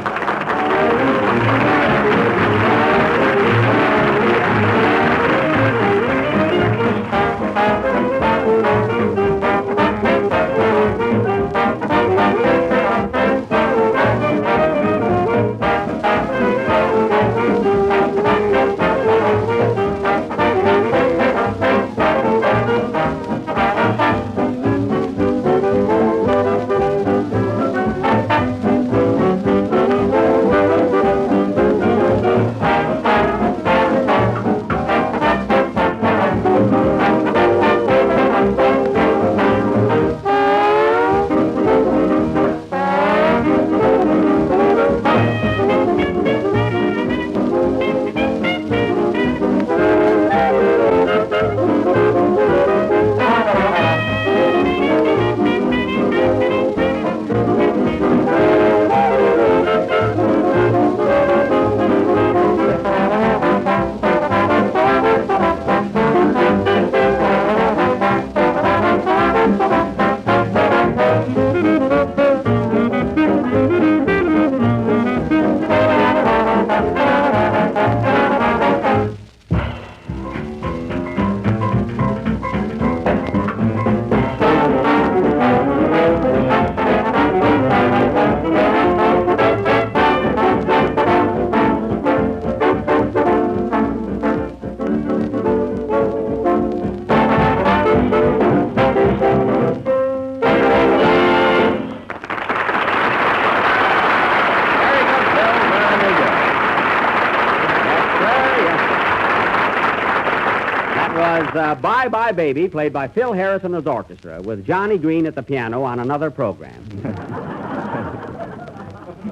Bye Bye Baby, played by Phil Harris and his orchestra, with Johnny Green at the piano on another program.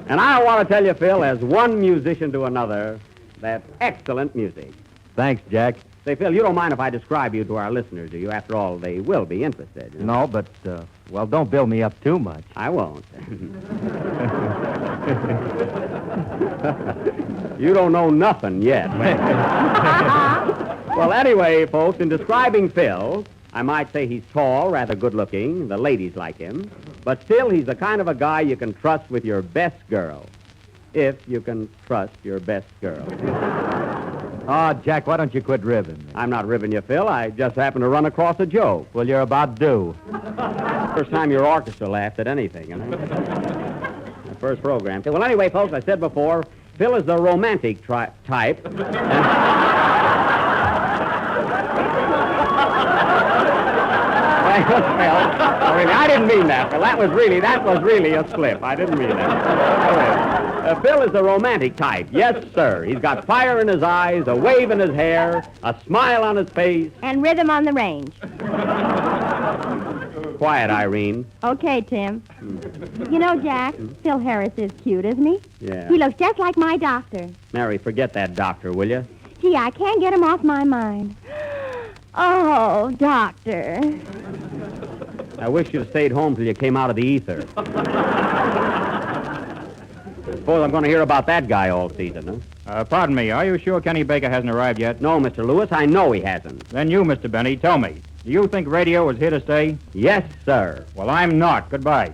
And I want to tell you, Phil, as one musician to another, that's excellent music. Thanks, Jack. Say, Phil, you don't mind if I describe you to our listeners, do you? After all, they will be interested. No, but, well, don't build me up too much. I won't. You don't know nothing yet. Well, anyway, folks, in describing Phil, I might say he's tall, rather good-looking. The ladies like him. But still, he's the kind of a guy you can trust with your best girl. If you can trust your best girl. Oh, Jack, why don't you quit ribbing me? I'm not ribbing you, Phil. I just happened to run across a joke. Well, you're about due. First time your orchestra laughed at anything, you know? The first program. Well, anyway, folks, I said before, Phil is the romantic type. Well, really, I didn't mean that, Phil. That was really a slip. I didn't mean that. Phil is the romantic type. Yes, sir. He's got fire in his eyes, a wave in his hair, a smile on his face. And rhythm on the range. Quiet, Irene. Okay, Tim. You know, Jack, Phil Harris is cute, isn't he? Yeah. He looks just like my doctor. Mary, forget that doctor, will you? Gee, I can't get him off my mind. Oh, doctor. I wish you'd stayed home till you came out of the ether. Suppose I'm going to hear about that guy all season, huh? Pardon me, are you sure Kenny Baker hasn't arrived yet? No, Mr. Lewis, I know he hasn't. Then you, Mr. Benny, tell me. Do you think radio is here to stay? Yes, sir. Well, I'm not. Goodbye.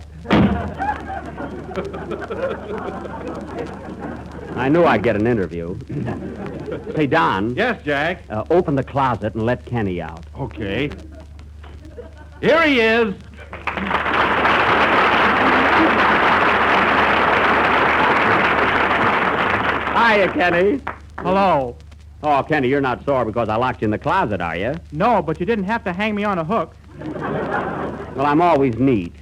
I knew I'd get an interview. Say, Don. Yes, Jack? Open the closet and let Kenny out. Okay. Here he is. Hiya, Kenny. Hello. Oh, Kenny, you're not sore because I locked you in the closet, are you? No, but you didn't have to hang me on a hook. Well, I'm always neat.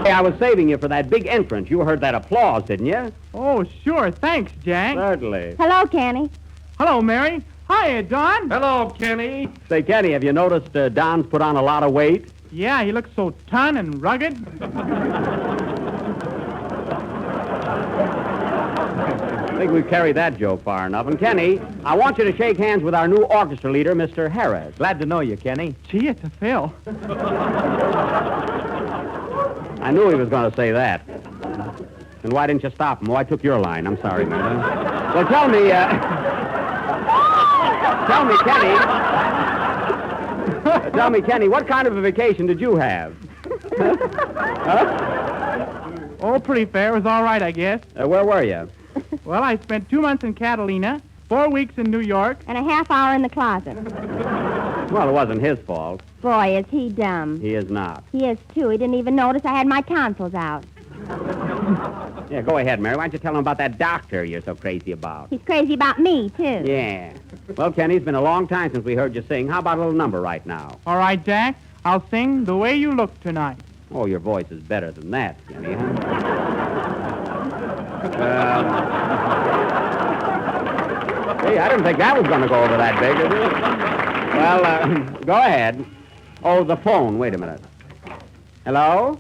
Hey, I was saving you for that big entrance. You heard that applause, didn't you? Oh, sure. Thanks, Jack. Certainly. Hello, Kenny. Hello, Mary. Hiya, Don. Hello, Kenny. Say, Kenny, have you noticed Don's put on a lot of weight? Yeah, he looks so ton and rugged. I think we've carried that joke far enough. And, Kenny, I want you to shake hands with our new orchestra leader, Mr. Harris. Glad to know you, Kenny. Gee, it's a Phil. I knew he was going to say that. And why didn't you stop him? Oh, I took your line. I'm sorry, man. Well, tell me, Kenny, what kind of a vacation did you have? Huh? Oh, pretty fair. It was all right, I guess. Where were you? Well, I spent 2 months in Catalina, 4 weeks in New York. And a half hour in the closet. Well, it wasn't his fault. Boy, is he dumb. He is not. He is, too. He didn't even notice I had my tonsils out. Yeah, go ahead, Mary. Why don't you tell him about that doctor you're so crazy about? He's crazy about me, too. Yeah. Well, Kenny, it's been a long time since we heard you sing. How about a little number right now? All right, Jack. I'll sing The Way You Look Tonight. Oh, your voice is better than that, Kenny, huh? Hey, I didn't think that was going to go over that big, did it? Well, go ahead. Oh, the phone. Wait a minute. Hello?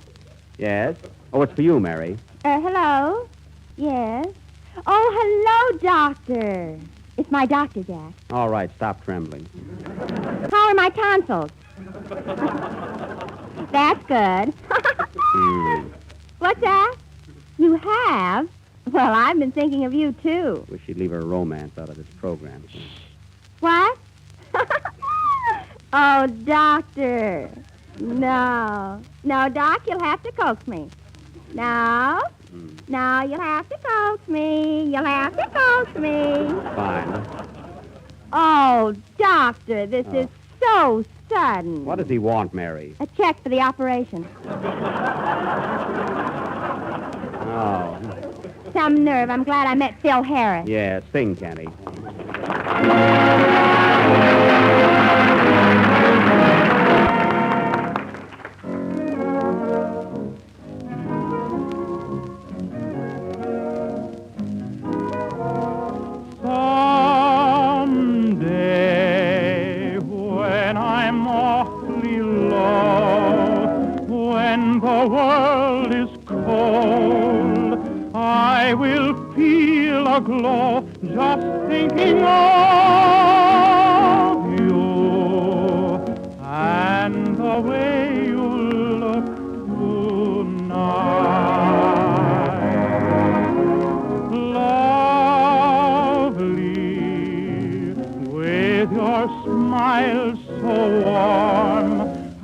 Yes? Oh, it's for you, Mary. Hello? Yes? Oh, hello, doctor. It's my doctor, Jack. All right, stop trembling. How are my tonsils? That's good. What's that? You have? Well, I've been thinking of you, too. Wish you'd leave her romance out of this program. What? Oh, doctor. No. No, Doc, you'll have to coax me. No. No, you'll have to coax me. You'll have to coax me. Fine. Oh, doctor, this is so sudden. What does he want, Mary? A check for the operation. Oh. Some nerve. I'm glad I met Phil Harris. Yeah, sing, Kenny. Someday world is cold, I will feel a glow just thinking of you and the way you look tonight. Lovely, with your smile so warm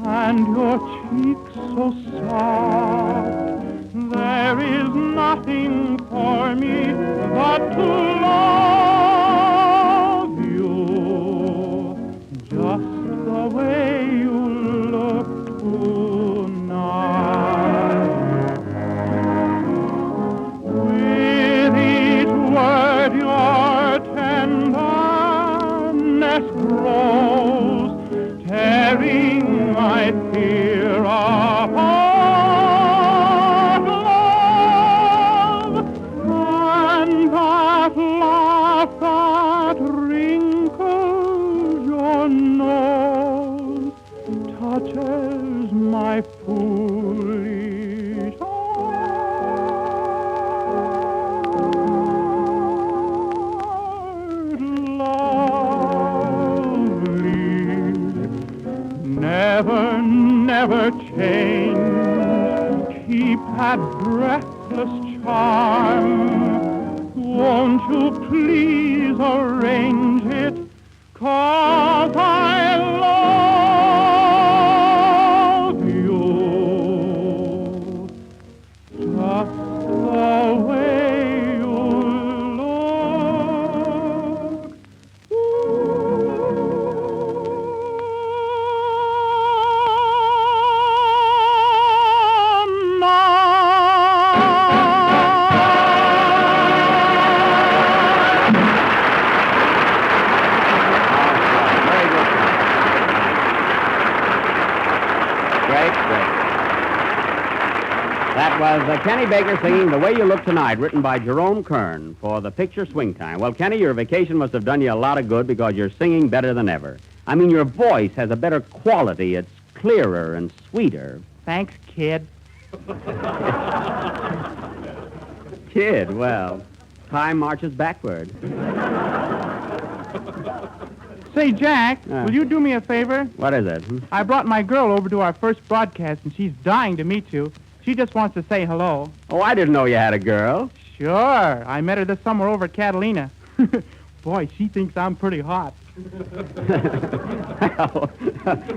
and your cheeks so soft, there is nothing for me but to love you just the way you look tonight. With each word your tenderness grows, tearing my fear apart, love, and that laugh that wrinkles your nose touches my foolish heart. Lovely, never, never change. Keep that breathless charm. Won't you please arrange it? 'Cause I love you just the way you look. That was Kenny Baker singing The Way You Look Tonight, written by Jerome Kern for the picture Swing Time. Well, Kenny, your vacation must have done you a lot of good because you're singing better than ever. I mean, your voice has a better quality. It's clearer and sweeter. Thanks, kid. Kid, well, time marches backward. Say, Jack, will you do me a favor? What is it? I brought my girl over to our first broadcast, and she's dying to meet you. She just wants to say hello. Oh, I didn't know you had a girl. Sure. I met her this summer over at Catalina. Boy, she thinks I'm pretty hot. Well,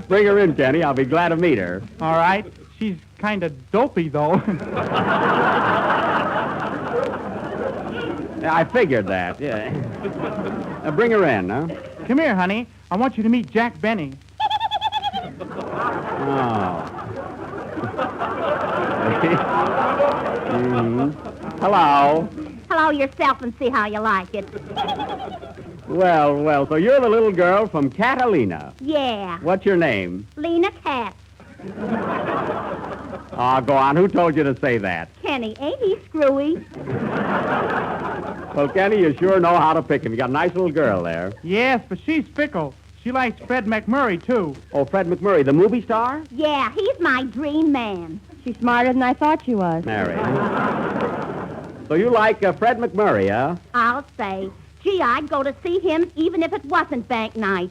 bring her in, Kenny. I'll be glad to meet her. All right. She's kind of dopey, though. I figured that, yeah. Bring her in, huh? Come here, honey. I want you to meet Jack Benny. Oh. Hello. Hello yourself and see how you like it. Well, so you're the little girl from Catalina. Yeah. What's your name? Lena Katz. Oh, go on. Who told you to say that? Kenny, ain't he screwy? Well, Kenny, you sure know how to pick him. You got a nice little girl there. Yes, but she's fickle. She likes Fred McMurray, too. Oh, Fred McMurray, the movie star? Yeah, he's my dream man. She's smarter than I thought she was. Mary. So you like Fred McMurray, huh? I'll say. Gee, I'd go to see him even if it wasn't bank night.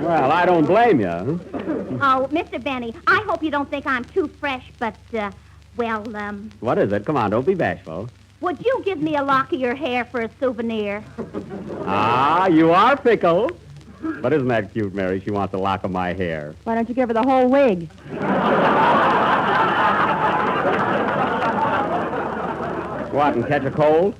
Well, I don't blame you. Oh, Mr. Benny, I hope you don't think I'm too fresh, but, What is it? Come on, don't be bashful. would you give me a lock of your hair for a souvenir? Ah, you are fickle. But isn't that cute, Mary? She wants a lock of my hair. Why don't you give her the whole wig? Go out and catch a cold?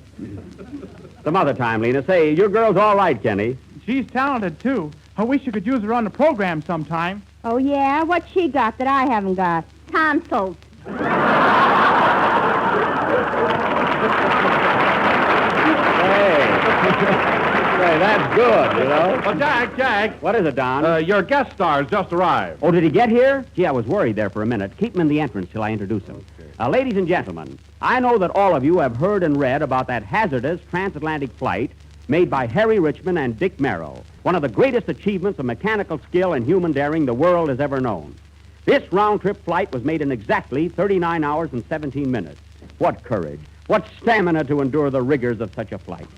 Some other time, Lena. Say, your girl's all right, Kenny. She's talented, too. I wish you could use her on the program sometime. Oh, yeah? What's she got that I haven't got? Tonsils. Hey, that's good, you know. Well, Jack. What is it, Don? Your guest star's just arrived. Oh, did he get here? Gee, I was worried there for a minute. Keep him in the entrance till I introduce him. Ladies and gentlemen, I know that all of you have heard and read about that hazardous transatlantic flight made by Harry Richmond and Dick Merrill, one of the greatest achievements of mechanical skill and human daring the world has ever known. This round-trip flight was made in exactly 39 hours and 17 minutes. What courage, what stamina to endure the rigors of such a flight.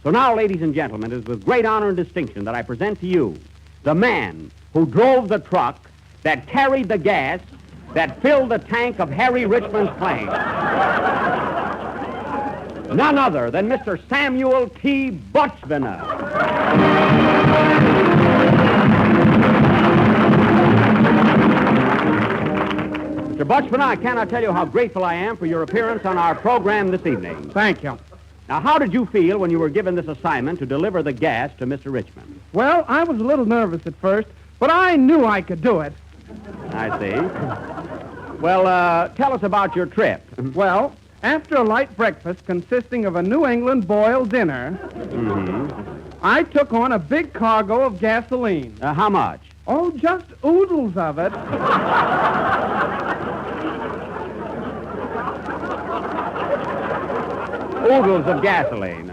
So now, ladies and gentlemen, it is with great honor and distinction that I present to you the man who drove the truck that carried the gas that filled the tank of Harry Richmond's plane. None other than Mr. Samuel T. Butchviner. Mr. Butchviner, I cannot tell you how grateful I am for your appearance on our program this evening. Thank you. Now, how did you feel when you were given this assignment to deliver the gas to Mr. Richmond? Well, I was a little nervous at first, but I knew I could do it. I see. Well, tell us about your trip. Well, after a light breakfast consisting of a New England boiled dinner, I took on a big cargo of gasoline. How much? Oh, just oodles of it. Oodles of gasoline.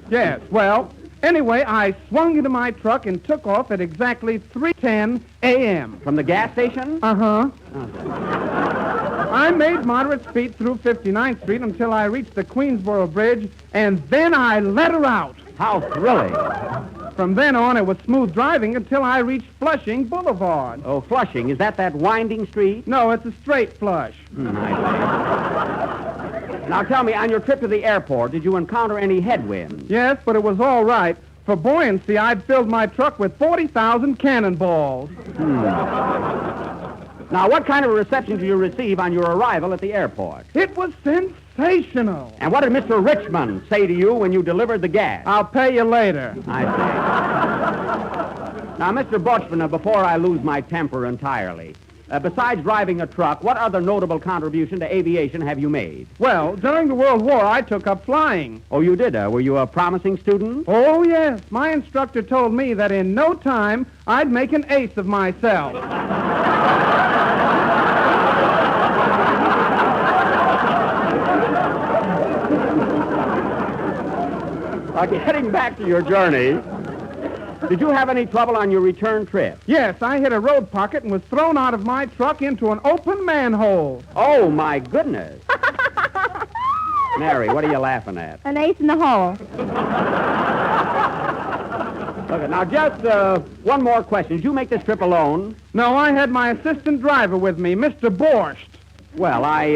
Yes, well, anyway, I swung into my truck and took off at exactly 3:10 a.m. From the gas station? Uh-huh. I made moderate speed through 59th Street until I reached the Queensboro Bridge, and then I let her out. How thrilling. From then on, it was smooth driving until I reached Flushing Boulevard. Oh, Flushing. Is that winding street? No, it's a straight flush. Now, tell me, on your trip to the airport, did you encounter any headwinds? Yes, but it was all right. For buoyancy, I'd filled my truck with 40,000 cannonballs. Now, what kind of a reception did you receive on your arrival at the airport? It was sensational. And what did Mr. Richmond say to you when you delivered the gas? I'll pay you later. I see. Now, Mr. Butchviner, before I lose my temper entirely, besides driving a truck, what other notable contribution to aviation have you made? Well, during the World War, I took up flying. Oh, you did? Were you a promising student? Oh, yes. My instructor told me that in no time, I'd make an ace of myself. Getting back to your journey, did you have any trouble on your return trip? Yes, I hit a road pocket and was thrown out of my truck into an open manhole. Oh, my goodness. Mary, what are you laughing at? An ace in the hole. Okay, now just one more question. Did you make this trip alone? No, I had my assistant driver with me, Mr. Borscht. Well, I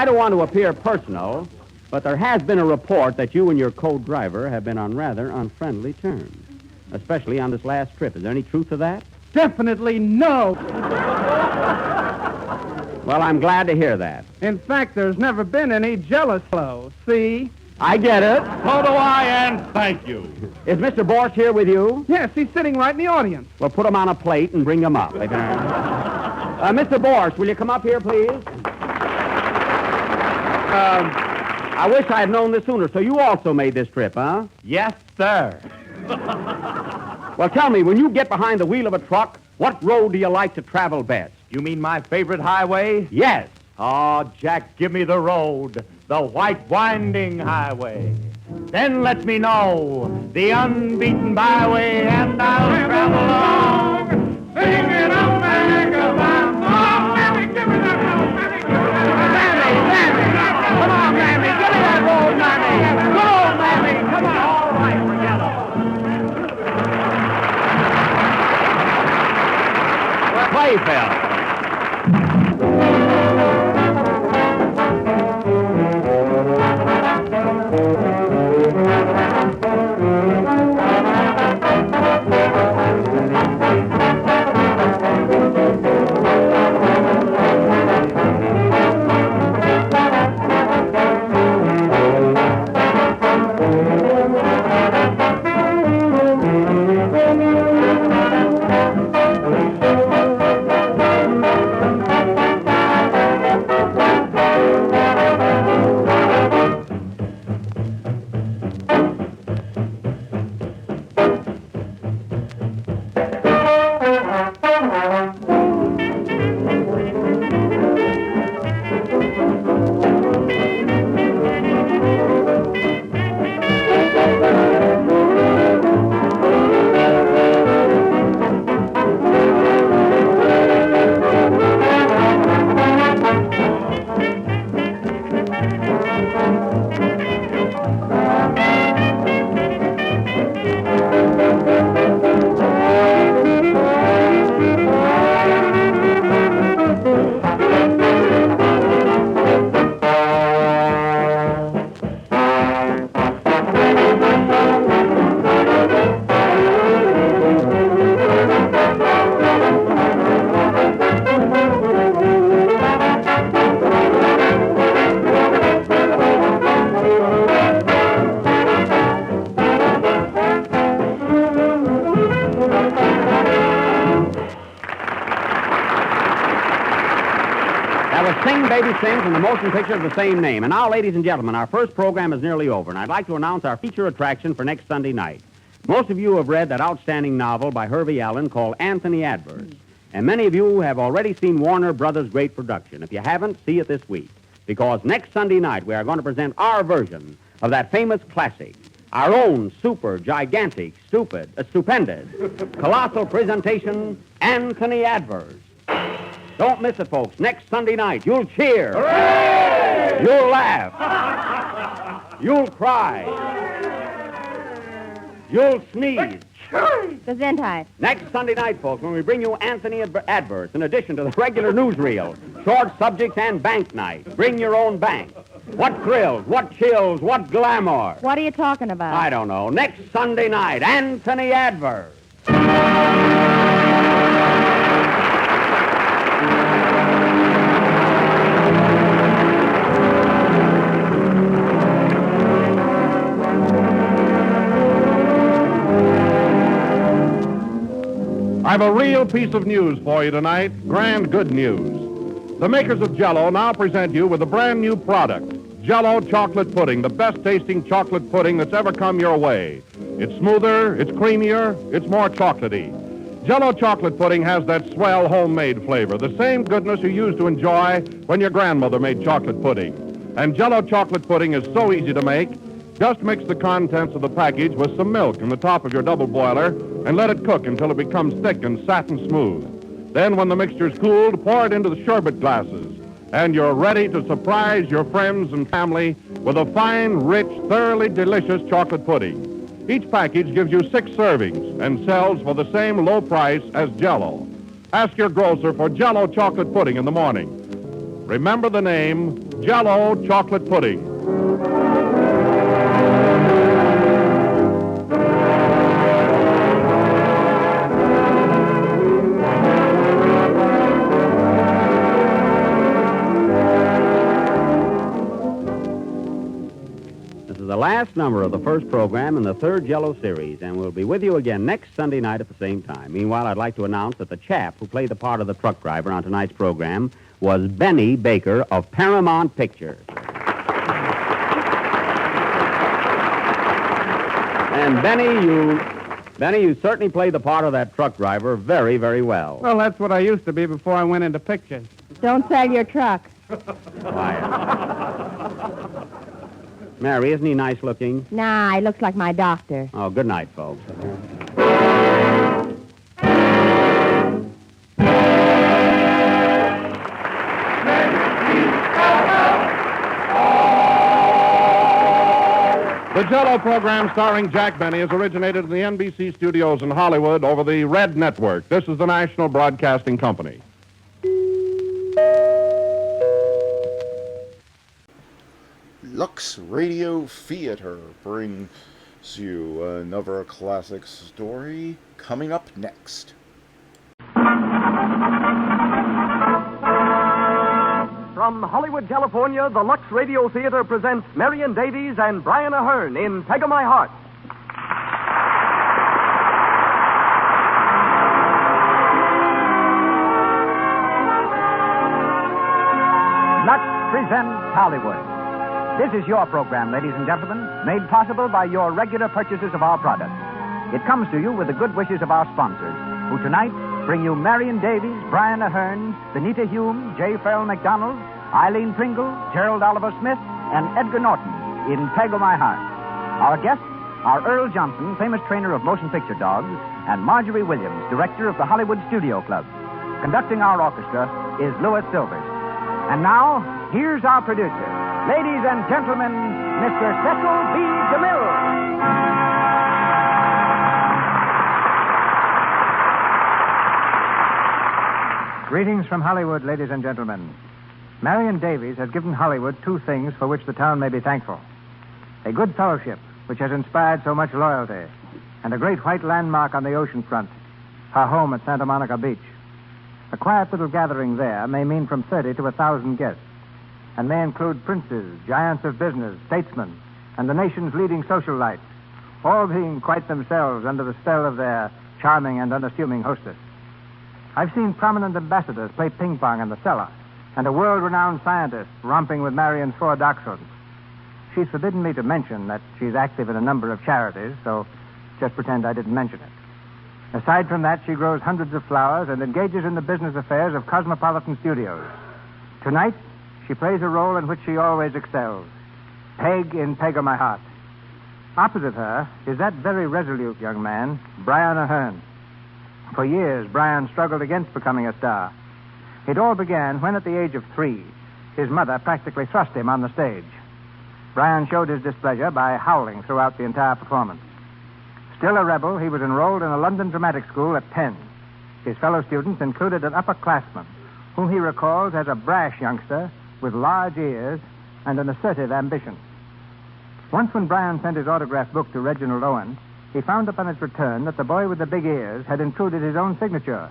don't want to appear personal, but there has been a report that you and your co-driver have been on rather unfriendly terms, especially on this last trip. Is there any truth to that? Definitely no. Well, I'm glad to hear that. In fact, there's never been any jealous flow. See? I get it. So do I, and thank you. Is Mr. Borscht here with you? Yes, he's sitting right in the audience. Well, put him on a plate and bring him up. Mr. Borscht, will you come up here, please? I wish I had known this sooner. So you also made this trip, huh? Yes, sir. Well, tell me, when you get behind the wheel of a truck, what road do you like to travel best? You mean my favorite highway? Yes. Oh, Jack, give me the road, the white winding highway. Then let me know the unbeaten byway, and I'll travel along, singing a vagabond song. Mammy, give me that road, Mammy, give me that road. Mammy, come on, Mammy, give me that road, Mammy. Go, Mammy, come on. All right, forget it. Play, Phil. That was Sing Baby Sing from the motion picture of the same name. And now, ladies and gentlemen, our first program is nearly over, and I'd like to announce our feature attraction for next Sunday night. Most of you have read that outstanding novel by Hervey Allen called Anthony Adverse. And many of you have already seen Warner Brothers' great production. If you haven't, see it this week. Because next Sunday night, we are going to present our version of that famous classic. Our own super, gigantic, stupendous, colossal presentation, Anthony Adverse. Don't miss it, folks. Next Sunday night, you'll cheer. Hooray! You'll laugh. You'll cry. You'll sneeze. Gesundheit. Next Sunday night, folks, when we bring you Anthony Adverse, in addition to the regular newsreel, short subjects, and bank night. Bring your own bank. What thrills, what chills, what glamour. What are you talking about? I don't know. Next Sunday night, Anthony Adverse. I have a real piece of news for you tonight. Grand good news. The makers of Jell-O now present you with a brand new product. Jell-O chocolate pudding, the best tasting chocolate pudding that's ever come your way. It's smoother, it's creamier, it's more chocolatey. Jell-O chocolate pudding has that swell homemade flavor, the same goodness you used to enjoy when your grandmother made chocolate pudding. And Jell-O chocolate pudding is so easy to make. Just mix the contents of the package with some milk in the top of your double boiler and let it cook until it becomes thick and satin smooth. Then when the mixture's cooled, pour it into the sherbet glasses. And you're ready to surprise your friends and family with a fine, rich, thoroughly delicious chocolate pudding. Each package gives you 6 servings and sells for the same low price as Jell-O. Ask your grocer for Jell-O chocolate pudding in the morning. Remember the name, Jell-O chocolate pudding. The last number of the first program in the third Jell-O series, and we'll be with you again next Sunday night at the same time. Meanwhile, I'd like to announce that the chap who played the part of the truck driver on tonight's program was Benny Baker of Paramount Pictures. And Benny, you certainly played the part of that truck driver very, very well. Well, that's what I used to be before I went into pictures. Don't sell your truck. Mary, isn't he nice looking? Nah, he looks like my doctor. Oh, good night, folks. The Jell-O program starring Jack Benny has originated in the NBC studios in Hollywood over the Red Network. This is the National Broadcasting Company. Lux Radio Theater brings you another classic story coming up next. From Hollywood, California, the Lux Radio Theater presents Marion Davies and Brian Ahern in Peg o' My Heart. Lux presents Hollywood. This is your program, ladies and gentlemen, made possible by your regular purchases of our products. It comes to you with the good wishes of our sponsors, who tonight bring you Marion Davies, Brian Ahern, Benita Hume, J. Farrell McDonald, Eileen Pringle, Gerald Oliver Smith, and Edgar Norton in Peg o' My Heart. Our guests are Earl Johnson, famous trainer of motion picture dogs, and Marjorie Williams, director of the Hollywood Studio Club. Conducting our orchestra is Louis Silvers. And now, here's our producer. Ladies and gentlemen, Mr. Cecil B. DeMille. Greetings from Hollywood, ladies and gentlemen. Marion Davies has given Hollywood 2 things for which the town may be thankful. A good fellowship, which has inspired so much loyalty, and a great white landmark on the ocean front, her home at Santa Monica Beach. A quiet little gathering there may mean from 30 to 1,000 guests, and may include princes, giants of business, statesmen, and the nation's leading socialites, all being quite themselves under the spell of their charming and unassuming hostess. I've seen prominent ambassadors play ping-pong in the cellar, and a world-renowned scientist romping with Marion's 4 dachshunds. She's forbidden me to mention that she's active in a number of charities, so just pretend I didn't mention it. Aside from that, she grows hundreds of flowers and engages in the business affairs of Cosmopolitan Studios. Tonight, she plays a role in which she always excels. Peg in Peg of My Heart. Opposite her is that very resolute young man, Brian Ahern. For years, Brian struggled against becoming a star. It all began when, at the age of 3, his mother practically thrust him on the stage. Brian showed his displeasure by howling throughout the entire performance. Still a rebel, he was enrolled in a London dramatic school at 10. His fellow students included an upperclassman, whom he recalls as a brash youngster with large ears and an assertive ambition. Once when Brian sent his autograph book to Reginald Owen, he found upon its return that the boy with the big ears had included his own signature.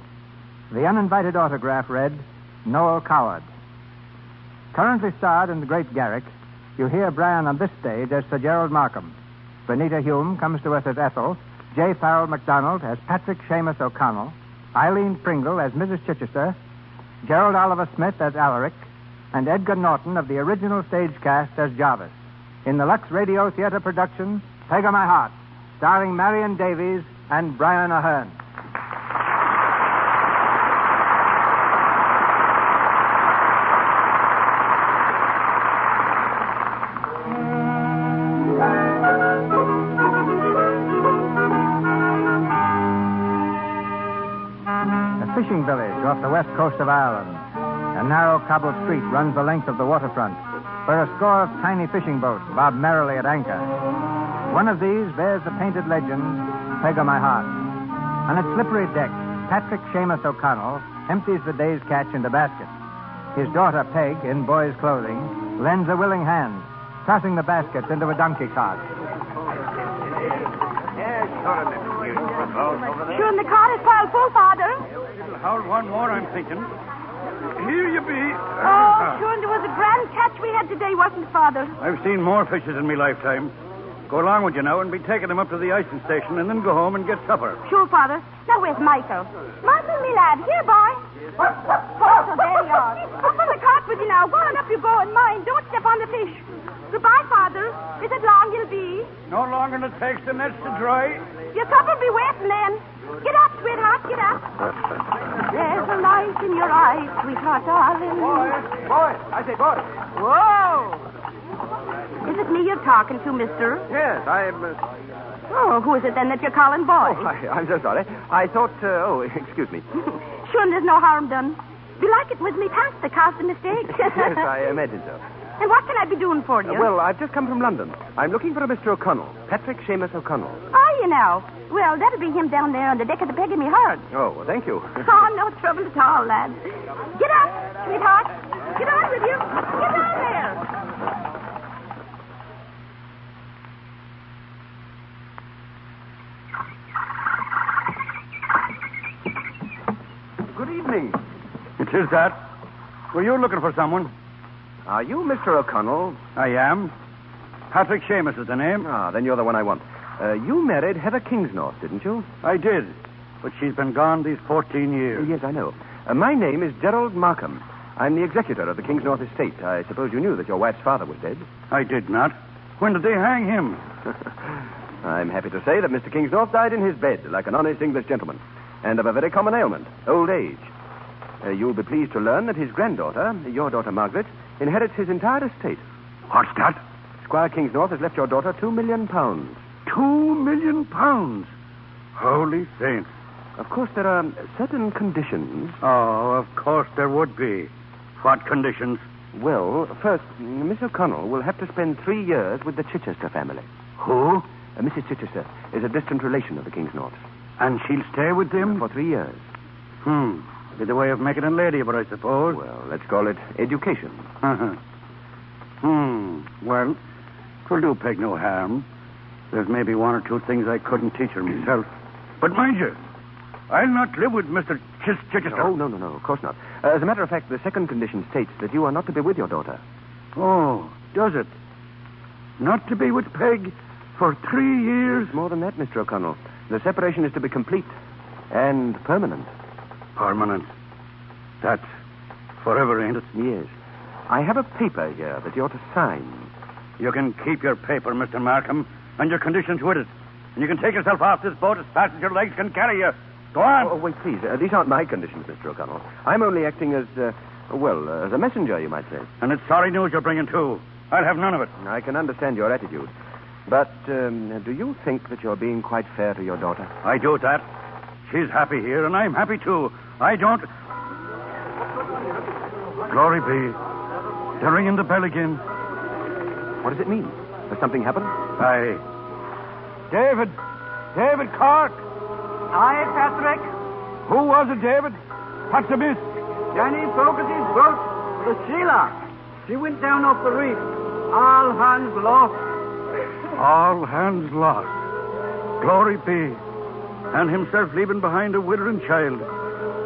The uninvited autograph read, Noel Coward. Currently starred in The Great Garrick, you hear Brian on this stage as Sir Gerald Markham. Benita Hume comes to us as Ethel, J. Farrell MacDonald as Patrick Seamus O'Connell, Eileen Pringle as Mrs. Chichester, Gerald Oliver Smith as Alaric, and Edgar Norton of the original stage cast as Jarvis. In the Lux Radio Theater production, Peg of My Heart, starring Marion Davies and Brian Ahern. Fishing village off the west coast of Ireland. A narrow cobbled street runs the length of the waterfront, where a score of tiny fishing boats bob merrily at anchor. One of these bears the painted legend, Peg of My Heart. On its slippery deck, Patrick Seamus O'Connell empties the day's catch into baskets. His daughter, Peg, in boy's clothing, lends a willing hand, tossing the baskets into a donkey cart. Sure, the cart is piled full, Father. Hold one more, I'm thinking. Here you be. Oh, sure, there was a grand catch we had today, wasn't it, Father? I've seen more fishes in my lifetime. Go along with you now and be taking them up to the icing station and then go home and get supper. Sure, Father. Now, where's Michael? Michael, me lad. Here, boy. Oh, so there you are. Up on the cart with you now. Go on up you go, and mind, don't step on the fish. Goodbye, Father. Is it long you'll be? No longer than it takes the nets to dry. Your supper'll be waiting then. Get up, sweetheart, get up. There's a light in your eyes, sweetheart, darling. Boy, I say, boy. Whoa. Is it me you're talking to, mister? Yes, I'm... Oh, who is it then that you're calling boy? Oh, I'm so sorry. I thought... excuse me. Sure, there's no harm done. Belike it was me pants that caused the mistake. Yes, I imagine so. And what can I be doing for you? Well, I've just come from London. I'm looking for a Mr. O'Connell, Patrick Seamus O'Connell. Are you now? Well, that'll be him down there on the deck of the Peg of Me Heart. Oh, well, thank you. Oh, no trouble at all, lad. Get up, sweetheart. Get on with you. Get on there. Good evening. It is that. Were you looking for someone? Are you Mr. O'Connell? I am. Patrick Seamus is the name. Ah, then you're the one I want. You married Heather Kingsnorth, didn't you? I did. But she's been gone these 14 years. Yes, I know. My name is Gerald Markham. I'm the executor of the Kingsnorth estate. I suppose you knew that your wife's father was dead. I did not. When did they hang him? I'm happy to say that Mr. Kingsnorth died in his bed, like an honest English gentleman, and of a very common ailment, old age. You'll be pleased to learn that his granddaughter, your daughter Margaret, inherits his entire estate. What's that? Squire Kingsnorth has left your daughter £2 million. £2 million? Holy saints. Of course, there are certain conditions. Oh, of course there would be. What conditions? Well, first, Miss O'Connell will have to spend 3 years with the Chichester family. Who? Mrs. Chichester is a distant relation of the Kingsnorths. And she'll stay with them? For 3 years. Be the way of making a lady, but I suppose. Well, let's call it education. Well, 'twill do Peg no harm. There's maybe one or two things I couldn't teach her myself. But mind you, I'll not live with Mr. Chichester. Oh, no, of course not. As a matter of fact, the second condition states that you are not to be with your daughter. Oh, does it? Not to be with Peg for 3 years? It's more than that, Mr. O'Connell. The separation is to be complete and permanent. Permanent? That's Forever, ain't it? Yes. I have a paper here that you're to sign. You can keep your paper, Mr. Markham, and your conditions with it. And you can take yourself off this boat as fast as your legs can carry you. Go on. Oh, wait, please. These aren't my conditions, Mr. O'Connell. I'm only acting as, as a messenger, you might say. And it's sorry news you're bringing, too. I'll have none of it. I can understand your attitude. But do you think that you're being quite fair to your daughter? I do that. She's happy here, and I'm happy, too. I don't... Glory be. They're ringing the bell again. What does it mean? Has something happened? Aye. David Cork. Aye, Patrick. Who was it, David? What's amiss? Johnny Fogarty's boat, the Sheila. She went down off the reef. All hands lost. All hands lost. Glory be. And himself leaving behind a widow and child.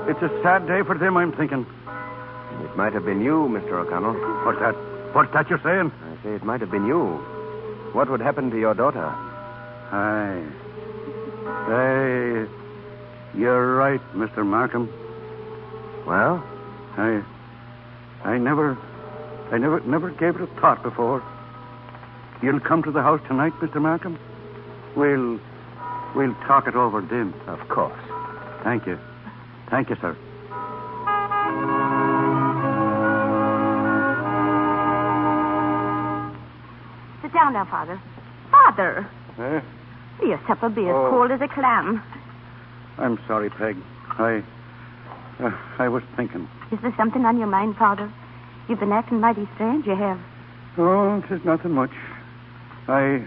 It's a sad day for them, I'm thinking. It might have been you, Mr. O'Connell. What's that? What's that you're saying? I say it might have been you. What would happen to your daughter? Aye. You're right, Mr. Markham. Well? I never gave it a thought before. You'll come to the house tonight, Mr. Markham? We'll talk it over then. Of course. Thank you. Thank you, sir. Sit down now, Father. Father! Eh? Your supper be as cold as a clam. I'm sorry, Peg. I was thinking. Is there something on your mind, Father? You've been acting mighty strange, you have. Oh, it is nothing much. I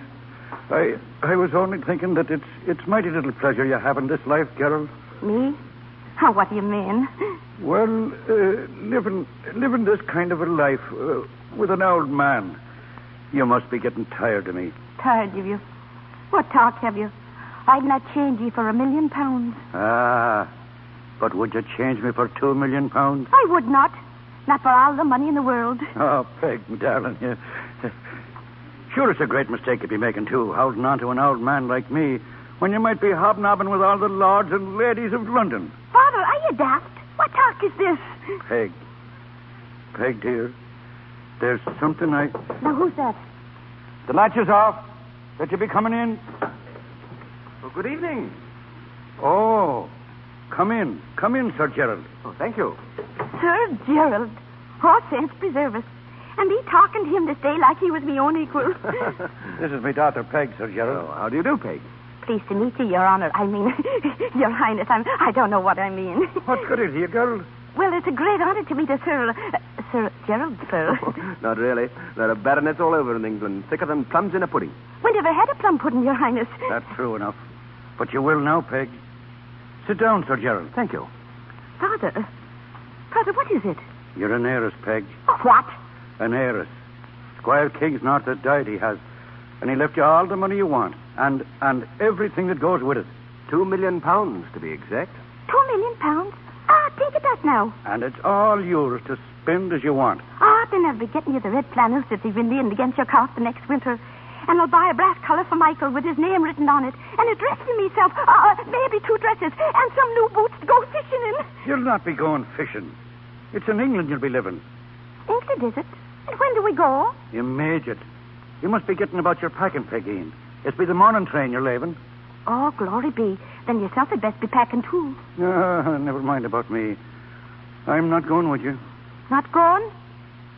was only thinking that it's mighty little pleasure you have in this life, Gerald. Me? Oh, what do you mean? Well, living this kind of a life with an old man. You must be getting tired of me. Tired of you? What talk have you? I'd not change you for £1 million. Ah, but would you change me for £2 million? I would not. Not for all the money in the world. Oh, Peg, darling, sure it's a great mistake you'd be making, too, holding on to an old man like me, when you might be hobnobbing with all the lords and ladies of London. Father, are you daft? What talk is this? Peg, dear, there's something Now, who's that? The latch is off. That you be coming in? Well, good evening. Oh, come in, Sir Gerald. Oh, thank you. Sir Gerald. Oh, saints preserve us. And me talking to him this day like he was me own equal. This is my daughter, Peg, Sir Gerald. Oh, how do you do, Peg? Pleased to meet you, Your Honor. I mean, Your Highness. I don't know what I mean. What's good is here, girl? Well, it's a great honor to meet a Sir Gerald, sir. Not really. There are baronets all over in England, thicker than plums in a pudding. We never had a plum pudding, Your Highness. That's true enough. But you will now, Peg. Sit down, Sir Gerald. Thank you. Father, what is it? You're an heiress, Peg. What? An heiress. Squire Kingsnorth that died, he has. And he left you all the money you want. And everything that goes with it. £2 million, to be exact. £2 million? Ah, think of that now. And it's all yours to spend as you want. Ah, then I'll be getting you the red flannels that we've been leaning against your couch the next winter. And I'll buy a brass collar for Michael with his name written on it. And a dress for myself. Maybe 2 dresses. And some new boots to go fishing in. You'll not be going fishing. It's in England you'll be living. England, is it? And when do we go? Immediate. You must be getting about your packing, Peggy. It's be the morning train you're leaving. Oh, glory be. Then yourself had best be packing, too. Never mind about me. I'm not going with you. Not going?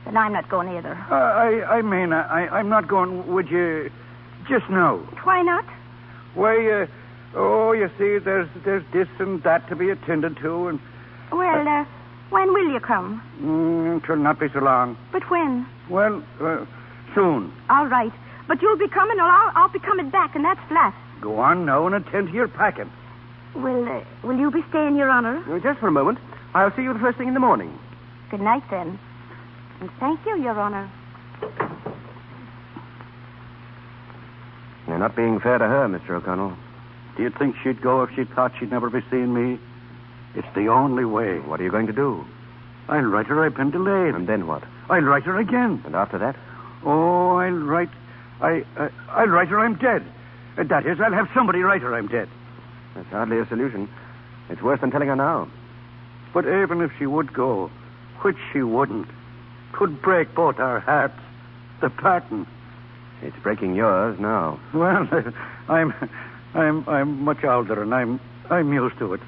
Then I'm not going either. I'm not going with you just now. Why not? Why, you see, there's this and that to be attended to, and... Well, when will you come? It'll not be so long. But when? Well, soon. All right. But you'll be coming, or I'll be coming back, and that's flat. Go on now and attend to your packing. Will you be staying, Your Honor? Just for a moment. I'll see you the first thing in the morning. Good night, then. And thank you, Your Honor. You're not being fair to her, Mr. O'Connell. Do you think she'd go if she thought she'd never be seeing me? It's the only way. What are you going to do? I'll write her I've been delayed. And then what? I'll write her again. And after that? Oh, I'll write her I'm dead. That is, I'll have somebody write her I'm dead. That's hardly a solution. It's worse than telling her now. But even if she would go, Which she wouldn't. 'Twould break both our hearts. The parting. It's breaking yours now. Well, I'm much older, and I'm used to it.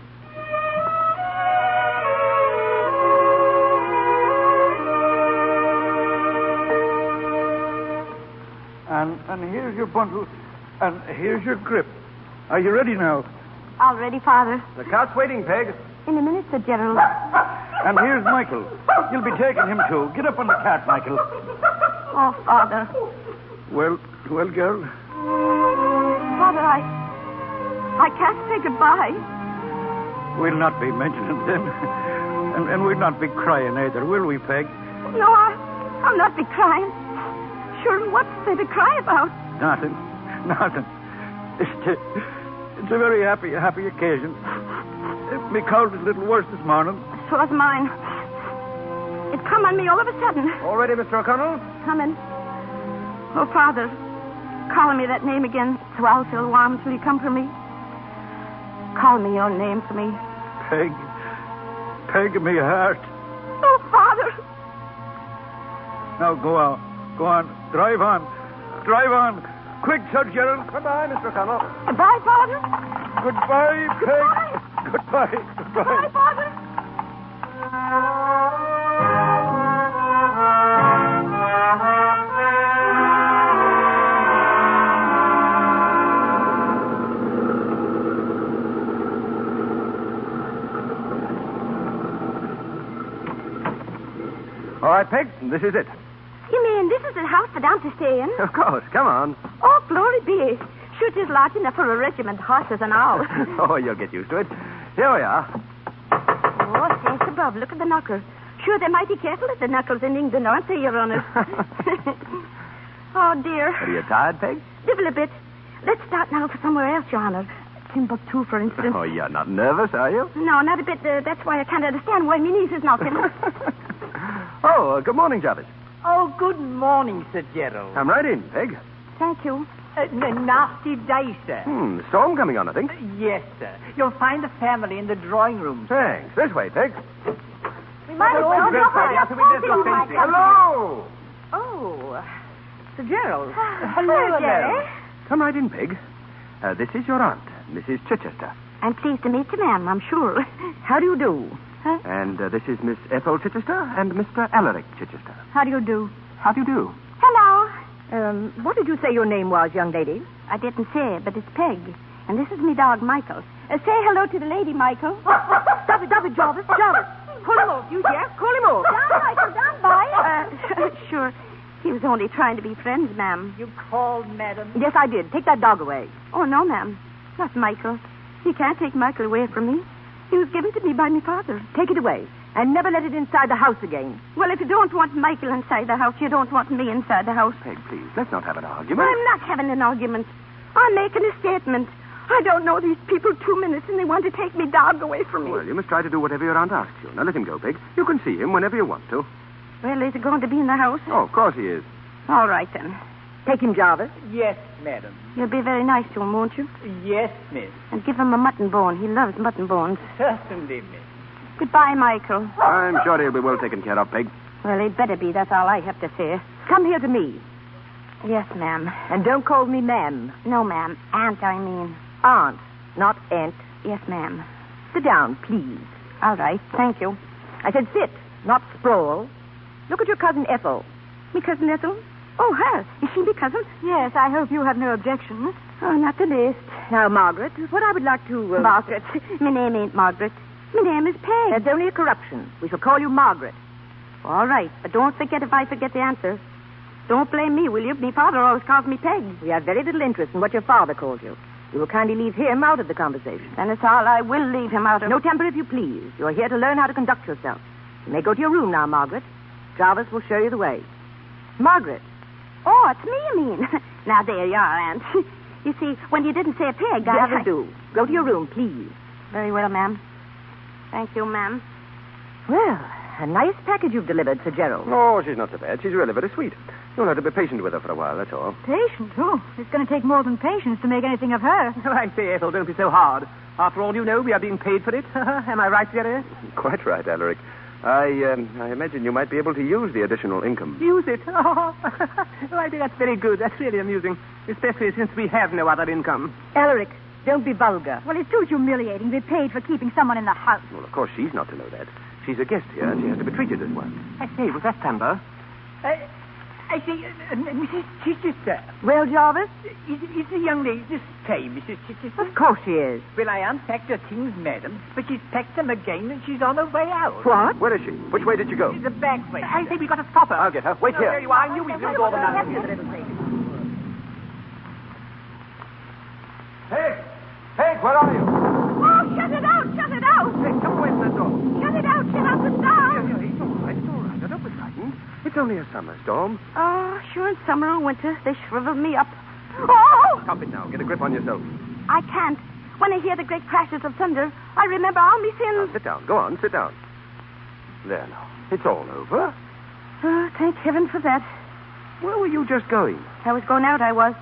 And here's your bundle, and here's your grip. Are you ready now? All ready, Father. The cart's waiting, Peg. In a minute, said Gerald. And here's Michael. You'll be taking him, too. Get up on the cart, Michael. Oh, Father. Well, girl. Father, I can't say goodbye. We'll not be mentioning them. And we'll not be crying either, will we, Peg? No, I'll not be crying. Sure, what's there to cry about? Nothing. It's a very happy occasion. Me cold is a little worse this morning. So was mine. It come on me all of a sudden. All ready, Mr. O'Connell? Coming. Oh, Father, call me that name again, so I'll feel warm till you come for me. Call me your name for me. Peg of me heart. Oh, Father. Now, go on. Drive on. Quick, Sir Gerald. Goodbye, Mr. O'Connell. Goodbye, Father. Goodbye, Peg. Goodbye. Goodbye, Father. All right, Peg, this is it. You mean this is the house for them to stay in? Of course, come on. Oh, glory be. Shoot is large enough for a regiment, horses and all. Oh, you'll get used to it. Here we are. Oh, thanks above. Look at the knuckles. Sure, they're mighty careful at the knuckles in England, aren't they, Your Honor? Oh, dear. Are you tired, Peg? Divil a bit. Let's start now for somewhere else, Your Honor. Timbuktu, for instance. Oh, you're not nervous, are you? No, not a bit. That's why I can't understand why me niece is knocking. Oh, good morning, Jarvis. Oh, good morning, Sir Gerald. Come right in, Peg. Thank you. Nasty day, sir. Storm coming on, I think. Yes, sir. You'll find the family in the drawing room. Thanks. This way, Peg. We might as well go home. Hello. Oh, Sir Gerald. Hello, Jerry. Come right in, Peg. This is your aunt, Mrs. Chichester. I'm pleased to meet you, ma'am, I'm sure. How do you do? Huh? And this is Miss Ethel Chichester and Mr. Alaric Chichester. How do you do? How do you do? Hello. What did you say your name was, young lady? I didn't say, but it's Peg. And this is me dog, Michael. Say hello to the lady, Michael. Stop it, Jarvis. Pull him off, you hear? Pull him off. Down, Michael, down, boy. Sure. He was only trying to be friends, ma'am. You called, madam? Yes, I did. Take that dog away. Oh, no, ma'am. Not Michael. You can't take Michael away from me. He was given to me by my father. Take it away. And never let it inside the house again. Well, if you don't want Michael inside the house, you don't want me inside the house. Peg, please, let's not have an argument. I'm not having an argument. I'm making a statement. I don't know these people 2 minutes, and they want to take me dog away from me. Well, you must try to do whatever your aunt asks you. Now, let him go, Peg. You can see him whenever you want to. Well, is he going to be in the house? Oh, of course he is. All right, then. Take him, Jarvis. Yes, madam. You'll be very nice to him, won't you? Yes, miss. And give him a mutton bone. He loves mutton bones. Certainly, miss. Goodbye, Michael. I'm sure he'll be well taken care of, Peg. Well, he'd better be. That's all I have to say. Come here to me. Yes, ma'am. And don't call me ma'am. No, ma'am. Aunt, I mean. Aunt, not aunt. Yes, ma'am. Sit down, please. All right. Thank you. I said sit, not sprawl. Look at your cousin Ethel. Me cousin Ethel? Oh, her. Is she me cousin? Yes, I hope you have no objection. Oh, not the least. Now, Margaret, what I would like to... Margaret. My name ain't Margaret. My name is Peg. That's only a corruption. We shall call you Margaret. All right, but don't forget if I forget the answer. Don't blame me, will you? Me father always calls me Peg. We have very little interest in what your father calls you. You will kindly leave him out of the conversation. Then it's all I will leave him out of. No temper, if you please. You are here to learn how to conduct yourself. You may go to your room now, Margaret. Jarvis will show you the way. Margaret. Oh, it's me, you mean? Now, there you are, Aunt. You see, when you didn't say Peg, That'll do. Go to your room, please. Very well, ma'am. Thank you, ma'am. Well, a nice package you've delivered, Sir Gerald. Oh, she's not so bad. She's really very sweet. You'll have to be patient with her for a while, that's all. Patient? Oh, it's going to take more than patience to make anything of her. Oh, I say, Ethel, don't be so hard. After all, you know, we are being paid for it. Am I right, Jerry? Quite right, Alaric. I imagine you might be able to use the additional income. Use it? Oh, I think that's very good. That's really amusing, especially since we have no other income. Alaric, don't be vulgar. Well, it's too humiliating to be paid for keeping someone in the house. Well, of course, she's not to know that. She's a guest here, and she has to be treated as one. I say, was that Thunder? I say, Mrs. Chichester. Well, Jarvis? Is the young lady to stay, Mrs. Chichester? Of course she is. Well, I unpacked her things, madam, but she's packed them again, and she's on her way out. What? Where is she? Which way did you go? The back way. I say we got to stop her. I'll get her. Wait Oh, here. There you are. I knew we'd lose all the money. Peg, where are you? Oh, shut it out! Shut it out! Hey, come away from that door. Shut it out! Shut out the star! It's all right. It's all right. Now, don't be frightened. It's only a summer storm. Oh, sure, in summer or winter, they shrivel me up. Oh! Stop it now. Get a grip on yourself. I can't. When I hear the great crashes of thunder, I remember all me sins. Now, sit down. Go on. Sit down. There now. It's all over. Oh, thank heaven for that. Where were you just going? I was going out, I was.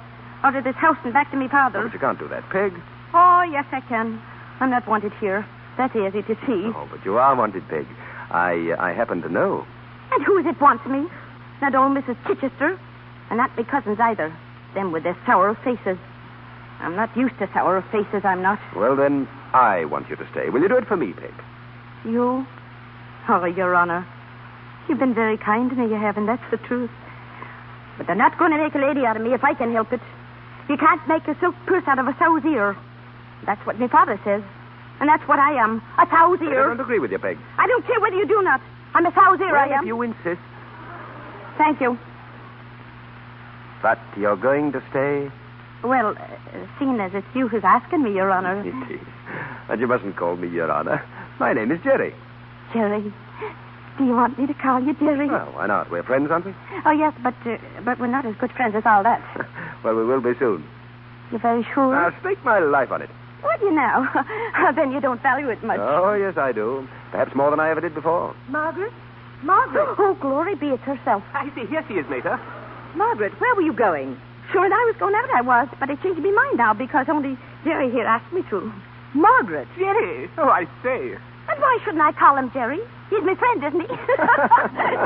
Out of this house and back to me Oh, father's. but you can't do that, Peg. Oh, yes, I can. I'm not wanted here. That is, it is he. Oh, but you are wanted, Peg. I happen to know. And who is it wants me? Not old Mrs. Chichester. And not me cousins either. Them with their sour faces. I'm not used to sour faces, I'm not. Well, then, I want you to stay. Will you do it for me, Peg? You? Oh, Your Honor. You've been very kind to me, you have, and that's the truth. But they're not going to make a lady out of me if I can help it. You can't make a silk purse out of a sow's ear. That's what my father says. And that's what I am, a sow's I ear. don't agree with you, Peg. I don't care whether you do not. I'm a sow's ear, Well, I am. if you insist. Thank you. But you're going to stay? Well, seeing as it's you who's asking me, Your Honor. It is. And you mustn't call me Your Honor. My name is Jerry. Jerry. Do you want me to call you Jerry? Well, why not? We're friends, aren't we? Oh, yes, but we're not as good friends as all that. Well, we will be soon. You're very sure? Now, stake my life on it. Would you now? Then you don't value it much. Oh, yes, I do. Perhaps more than I ever did before. Margaret? Margaret? Oh, glory be, it's herself. I see. Here she is, Mater. Margaret, where were you going? Sure, and I was going out, I was, but I changed my mind now because only Jerry here asked me to. Margaret? Jerry? Oh, I say. And why shouldn't I call him Jerry? He's my friend, isn't he?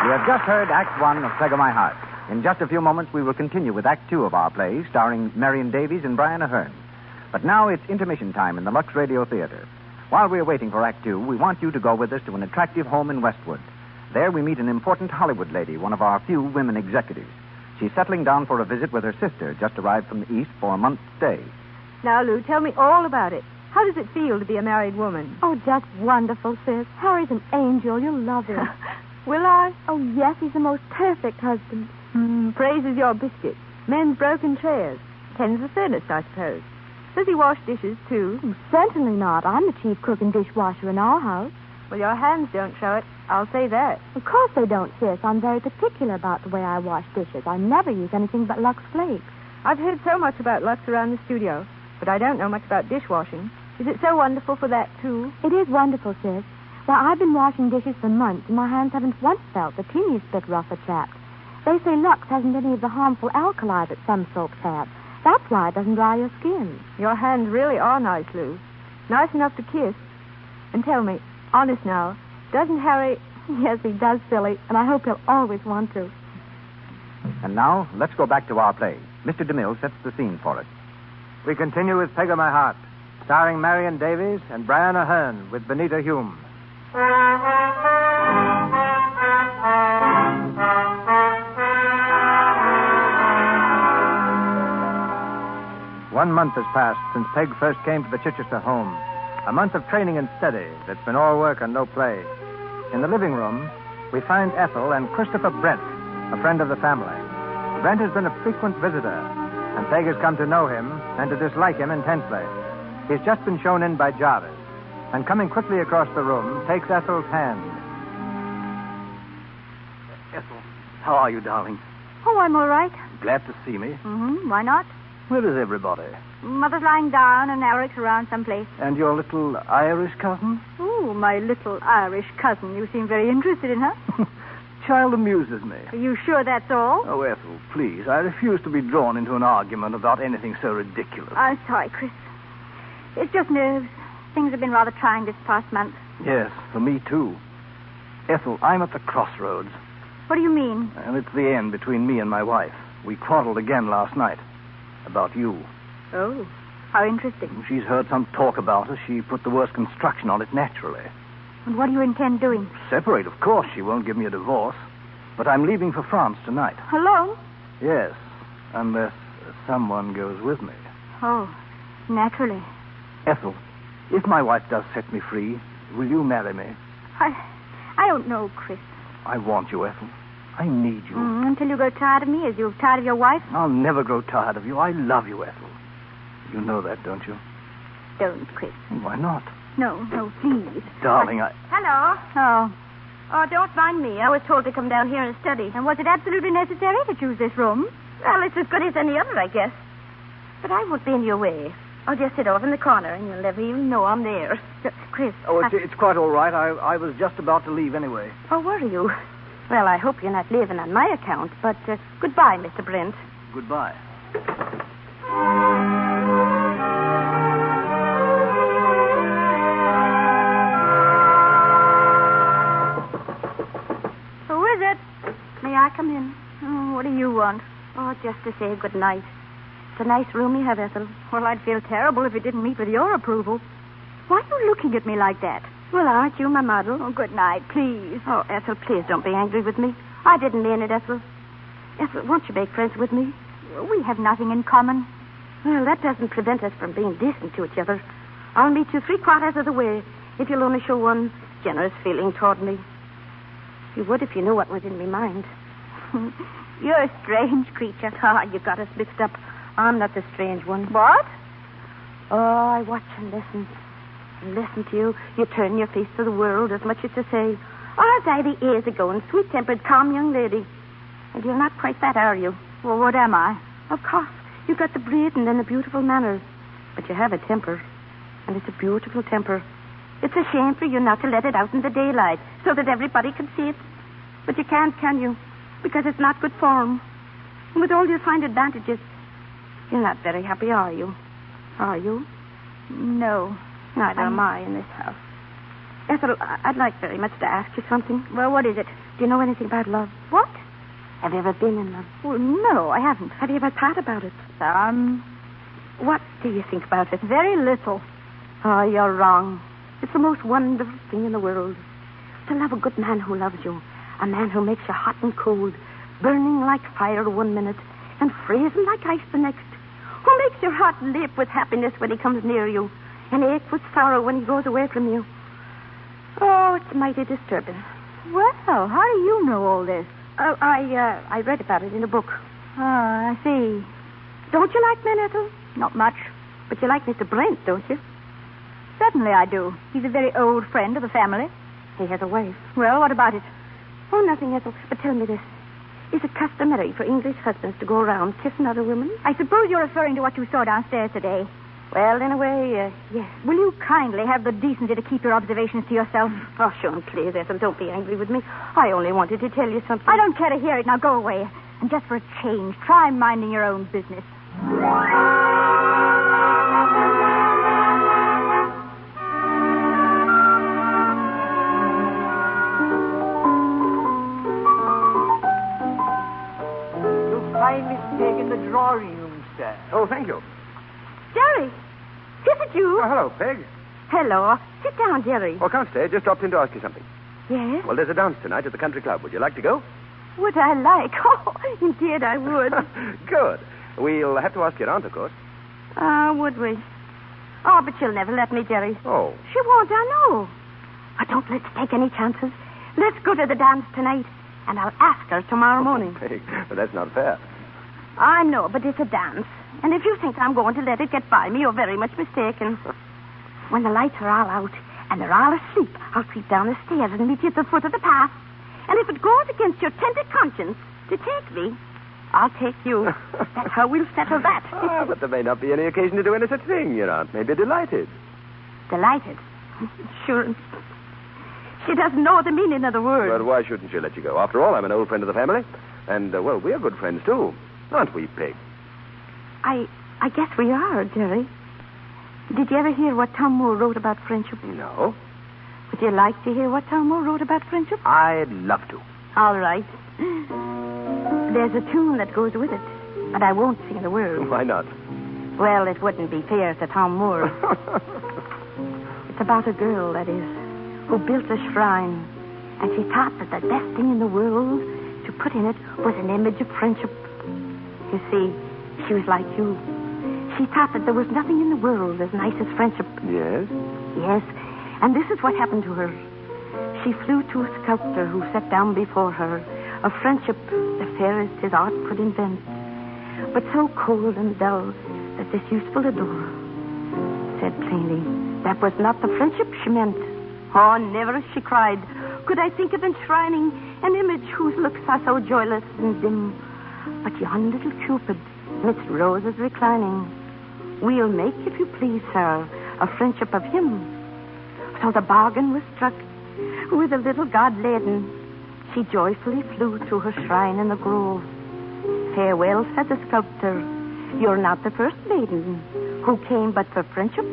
You have just heard Act One of Peg of My Heart. In just a few moments, we will continue with Act Two of our play, starring Marion Davies and Brian Ahern. But now it's intermission time in the Lux Radio Theater. While we're waiting for Act Two, we want you to go with us to an attractive home in Westwood. There we meet an important Hollywood lady, one of our few women executives. She's settling down for a visit with her sister, just arrived from the East for a month's stay. Now, Lou, tell me all about it. How does it feel to be a married woman? Oh, just wonderful, sis. Harry's an angel. You'll love him. Will I? Oh, yes, he's the most perfect husband. Praises your biscuits. Mends broken chairs. Tends the furnace, I suppose. Does he wash dishes, too? Certainly not. I'm the chief cook and dishwasher in our house. Well, your hands don't show it. I'll say that. Of course they don't, sis. I'm very particular about the way I wash dishes. I never use anything but Lux Flakes. I've heard so much about Lux around the studio, but I don't know much about dishwashing. Is it so wonderful for that, too? It is wonderful, sis. Well, I've been washing dishes for months, and my hands haven't once felt the teeniest bit rough or chapped. They say Lux hasn't any of the harmful alkali that some soaps have. That's why it doesn't dry your skin. Your hands really are nice, Lou. Nice enough to kiss. And tell me, honest now, doesn't Harry... Yes, he does, silly, and I hope he'll always want to. And now, let's go back to our play. Mr. DeMille sets the scene for us. We continue with Peg of My Heart, starring Marion Davies and Brian Ahern with Benita Hume. One month has passed since Peg first came to the Chichester home. A month of training and study that's been all work and no play. In the living room, we find Ethel and Christopher Brent, a friend of the family. Brent has been a frequent visitor, and Peg has come to know him and to dislike him intensely. He's just been shown in by Jarvis, and coming quickly across the room, takes Ethel's hand. Ethel, how are you, darling? Oh, I'm all right. Glad to see me. Mm-hmm. Why not? Where is everybody? Mother's lying down and Eric's around someplace. And your little Irish cousin? Ooh, my little Irish cousin. You seem very interested in her. child amuses me. Are you sure that's all? Oh, Ethel, please. I refuse to be drawn into an argument about anything so ridiculous. I'm sorry, Chris. It's just nerves. Things have been rather trying this past month. Yes, for me, too. Ethel, I'm at the crossroads. What do you mean? And it's the end between me and my wife. We quarreled again last night. About you. Oh, how interesting. She's heard some talk about us. She put the worst construction on it naturally. And what do you intend doing? Separate, of course. She won't give me a divorce. But I'm leaving for France tonight. Alone? Yes, unless someone goes with me. Oh, naturally. Ethel, if my wife does set me free, will you marry me? I don't know, Chris. I want you, Ethel. I need you. Until you grow tired of me as you're tired of your wife? I'll never grow tired of you. I love you, Ethel. You know that, don't you? Don't, Chris. Why not? No, please. Darling, Hello. Oh, don't mind me. I was told to come down here and study. And was it absolutely necessary to choose this room? Well, it's as good as any other, I guess. But I won't be in your way. I'll just sit off in the corner, and you'll never even know I'm there. Chris. Oh, it's quite all right. I was just about to leave anyway. Oh, were you? Well, I hope you're not leaving on my account, but goodbye, Mr. Brent. Goodbye. Who is it? May I come in? Oh, what do you want? Oh, just to say good night. It's a nice room you have, Ethel. Well, I'd feel terrible if it didn't meet with your approval. Why are you looking at me like that? Well, aren't you my model? Oh, good night, please. Oh, Ethel, please don't be angry with me. I didn't mean it, Ethel. Ethel, won't you make friends with me? We have nothing in common. Well, that doesn't prevent us from being decent to each other. I'll meet you 3/4 of the way if you'll only show one generous feeling toward me. You would if you knew what was in my mind. You're a strange creature. You got us mixed up. I'm not the strange one. What? Oh, I watch and listen. And listen to you. You turn your face to the world as much as to say, aren't I the easygoing, sweet-tempered, calm young lady? And you're not quite that, are you? Well, what am I? Of course. You've got the breeding and the beautiful manners. But you have a temper. And it's a beautiful temper. It's a shame for you not to let it out in the daylight so that everybody can see it. But you can't, can you? Because it's not good form. And with all your fine advantages, you're not very happy, are you? Are you? No. Neither am I in this house. Ethel, I'd like very much to ask you something. Well, what is it? Do you know anything about love? What? Have you ever been in love? Well, no, I haven't. Have you ever thought about it? What do you think about it? Very little. Oh, you're wrong. It's the most wonderful thing in the world. To love a good man who loves you. A man who makes you hot and cold, burning like fire one minute and freezing like ice the next. Who makes your heart leap with happiness when he comes near you and ache with sorrow when he goes away from you. Oh, it's mighty disturbing. Well, how do you know all this? I read about it in a book. Oh, I see. Don't you like men, Ethel? Not much. But you like Mr. Brent, don't you? Certainly I do. He's a very old friend of the family. He has a wife. Well, what about it? Oh, nothing, Ethel. But tell me this. Is it customary for English husbands to go around kissing other women? I suppose you're referring to what you saw downstairs today. Well, in a way, yes. Will you kindly have the decency to keep your observations to yourself? Oh, Sean, please, Ethel, don't be angry with me. I only wanted to tell you something. I don't care to hear it. Now go away. And just for a change, try minding your own business. Fine mistake in the drawing room, sir. Oh, thank you. Jerry, is it you? Oh, hello, Peg. Hello. Sit down, Jerry. Oh, can't stay. Just dropped in to ask you something. Yes? Well, there's a dance tonight at the country club. Would you like to go? Would I like? Oh, indeed I would. Good. We'll have to ask your aunt, of course. Would we? Oh, but she'll never let me, Jerry. Oh. She won't, I know. But don't let's take any chances. Let's go to the dance tonight, and I'll ask her tomorrow morning. Peg, but that's not fair. I know, but it's a dance. And if you think I'm going to let it get by me, you're very much mistaken. When the lights are all out and they're all asleep, I'll creep down the stairs and meet you at the foot of the path. And if it goes against your tender conscience to take me, I'll take you. That's how we'll settle that. But there may not be any occasion to do any such thing. Your aunt may be delighted. Delighted? Sure She doesn't know the meaning of the word. But why shouldn't she let you go? After all, I'm an old friend of the family. And, well, we're good friends, too. Aren't we, Peg? I guess we are, Jerry. Did you ever hear what Tom Moore wrote about friendship? No. Would you like to hear what Tom Moore wrote about friendship? I'd love to. All right. There's a tune that goes with it, but I won't sing the words. Why not? Well, it wouldn't be fair to Tom Moore. It's about a girl, that is, who built a shrine, and she thought that the best thing in the world to put in it was an image of friendship. You see, she was like you. She thought that there was nothing in the world as nice as friendship. Yes? Yes, and this is what happened to her. She flew to a sculptor who set down before her a friendship the fairest his art could invent, but so cold and dull that this useful adorer said plainly that was not the friendship she meant. Oh, never, she cried, could I think of enshrining an image whose looks are so joyless and dim. But yon little Cupid, midst roses reclining, we'll make, if you please, sir, a friendship of him. So the bargain was struck. With a little god laden, she joyfully flew to her shrine in the grove. Farewell, said the sculptor. You're not the first maiden who came but for friendship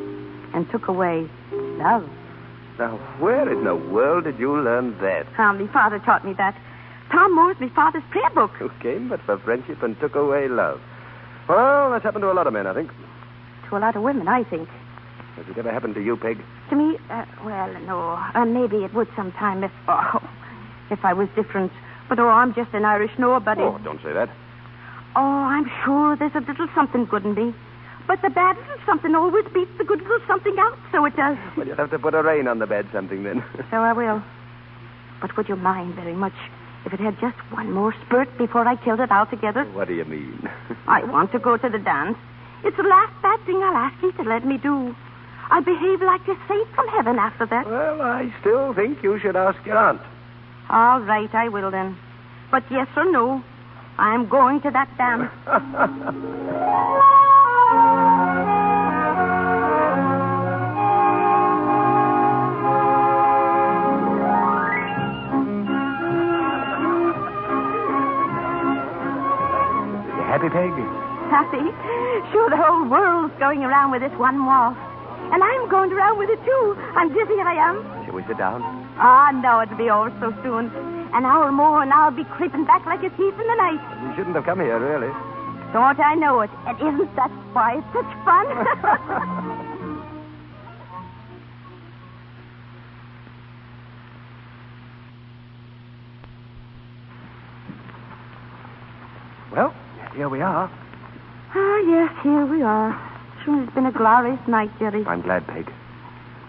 and took away love. Now, where in the world did you learn that? Me father taught me that. Tom Moore's my father's prayer book. Who came but for friendship and took away love. Well, that's happened to a lot of men, I think. To a lot of women, I think. Has it ever happened to you, Peg? To me? Well, no. Maybe it would sometime if I was different. But, I'm just an Irish nobody. Oh, don't say that. Oh, I'm sure there's a little something good in me. But the bad little something always beats the good little something out, so it does. Well, you'll have to put a rein on the bad something, then. So I will. But would you mind very much if it had just one more spurt before I killed it altogether? What do you mean? I want to go to the dance. It's the last bad thing I'll ask you to let me do. I'll behave like a saint from heaven after that. Well, I still think you should ask your aunt. All right, I will then. But yes or no, I'm going to that dance. You happy, Peg? Happy? Sure, the whole world's going around with this one waltz. And I'm going around with it, too. I'm dizzy, I am. Shall we sit down? No, it'll be over so soon. An hour more, and I'll be creeping back like a thief in the night. You shouldn't have come here, really. Don't I know it? And isn't that why it's such fun? Well, here we are. Yes, here we are. Sure, it's been a glorious night, Jerry. I'm glad, Peg.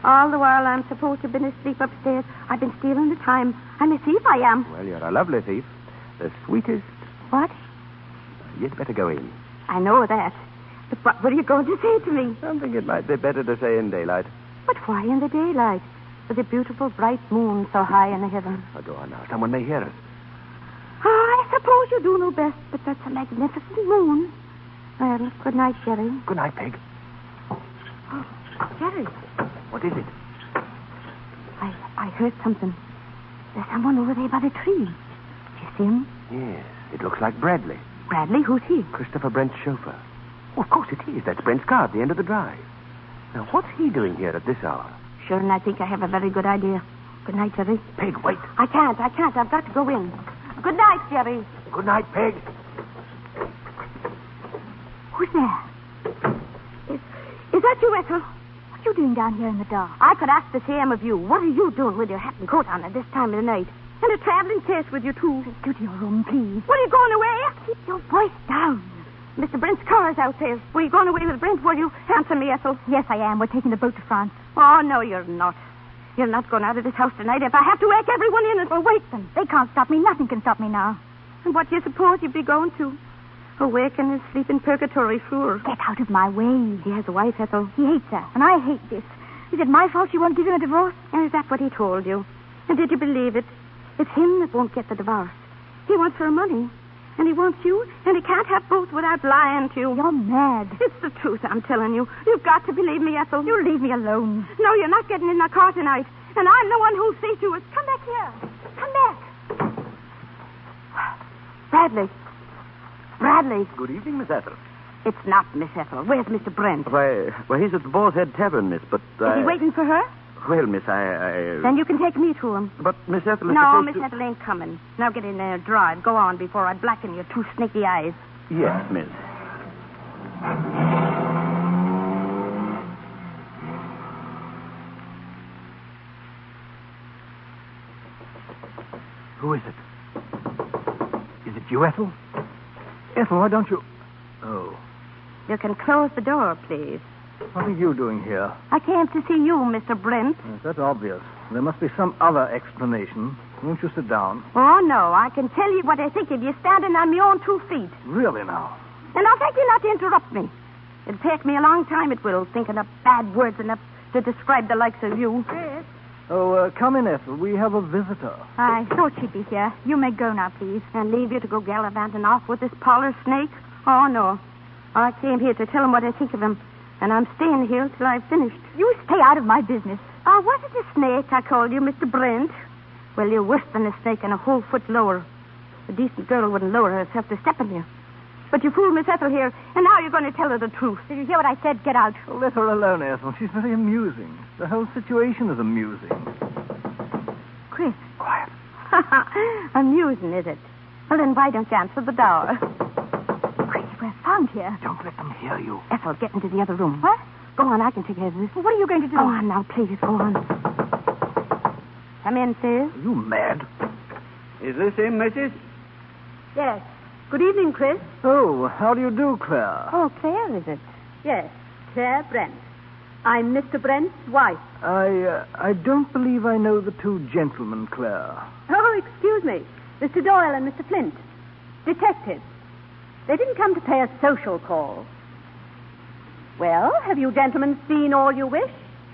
All the while I'm supposed to have been asleep upstairs, I've been stealing the time. I'm a thief, I am. Well, you're a lovely thief. The sweetest. What? You'd better go in. I know that. But what were you going to say to me? Something it might be better to say in daylight. But why in the daylight? With a beautiful bright moon so high in the heavens. Oh, go on now. Someone may hear us. I suppose you do know best, but that's a magnificent moon. Well, good night, Jerry. Good night, Peg. Oh, Jerry. What is it? I heard something. There's someone over there by the tree. Do you see him? Yes. It looks like Bradley. Bradley? Who's he? Christopher Brent's chauffeur. Oh, of course it is. That's Brent's car at the end of the drive. Now, what's he doing here at this hour? Sure, and I think I have a very good idea. Good night, Jerry. Peg, wait. I can't. I've got to go in. Good night, Jerry. Good night, Peg. Who's there? Is that you, Ethel? What are you doing down here in the dark? I could ask the same of you. What are you doing with your hat and coat on at this time of the night? And a traveling case with you, too. Go to your room, please. Were you going away? Keep your voice down. Mr. Brent's car is out there. Were you going away with Brent, were you? Answer me, Ethel. Yes, I am. We're taking the boat to France. Oh, no, you're not. You're not going out of this house tonight if I have to wake everyone in it. Well, wait then. They can't stop me. Nothing can stop me now. And what do you suppose you'd be going to? Awaken and sleep in purgatory, sure. Get out of my way. He has a wife, Ethel. He hates her, and I hate this. Is it my fault she won't give him a divorce? And is that what he told you? And did you believe it? It's him that won't get the divorce. He wants her money. And he wants you, and he can't have both without lying to you. You're mad. It's the truth, I'm telling you. You've got to believe me, Ethel. You leave me alone. No, you're not getting in the car tonight. And I'm the one who'll see to it. Come back here. Come back. Bradley. Good evening, Miss Ethel. It's not Miss Ethel. Where's Mr. Brent? Why, he's at the Boar's Head Tavern, miss, but... Is he waiting for her? Well, miss, I... Then you can take me to him. But Miss Ethel is No, supposed Miss to... Ethel ain't coming. Now get in there and drive. Go on before I blacken your two snaky eyes. Yes, miss. Who is it? Is it you, Ethel? Ethel, why don't you... Oh. You can close the door, please. What are you doing here? I came to see you, Mr. Brent. Yes, that's obvious. There must be some other explanation. Won't you sit down? Oh, no. I can tell you what I think of you standing on your own 2 feet. Really now? And I'll thank you not to interrupt me. It'll take me a long time, it will, thinking up bad words enough to describe the likes of you. Chris, Oh, come in, Ethel. We have a visitor. I thought she'd be here. You may go now, please. And leave you to go gallivanting off with this parlor snake? Oh, no. I came here to tell him what I think of him. And I'm staying here till I've finished. You stay out of my business. Oh, was it a snake I called you, Mr. Brent? Well, you're worse than a snake and a whole foot lower. A decent girl wouldn't lower herself to step on you. But you fooled Miss Ethel here, and now you're going to tell her the truth. Did you hear what I said? Get out. Oh, let her alone, Ethel. She's very amusing. The whole situation is amusing. Chris. Quiet. Amusing, is it? Well, then why don't you answer the door? Chris, we're found here. Don't let them hear you. Ethel, get into the other room. What? Go on, I can take care of this. What are you going to do? Go on now, please, go on. Come in, sis. Are you mad? Is this him, Mrs.? Yes. Good evening, Chris. Oh, how do you do, Claire? Oh, Claire, is it? Yes, Claire Brent. I'm Mr. Brent's wife. I don't believe I know the two gentlemen, Claire. Oh, excuse me. Mr. Doyle and Mr. Flint. Detectives. They didn't come to pay a social call. Well, have you gentlemen seen all you wish?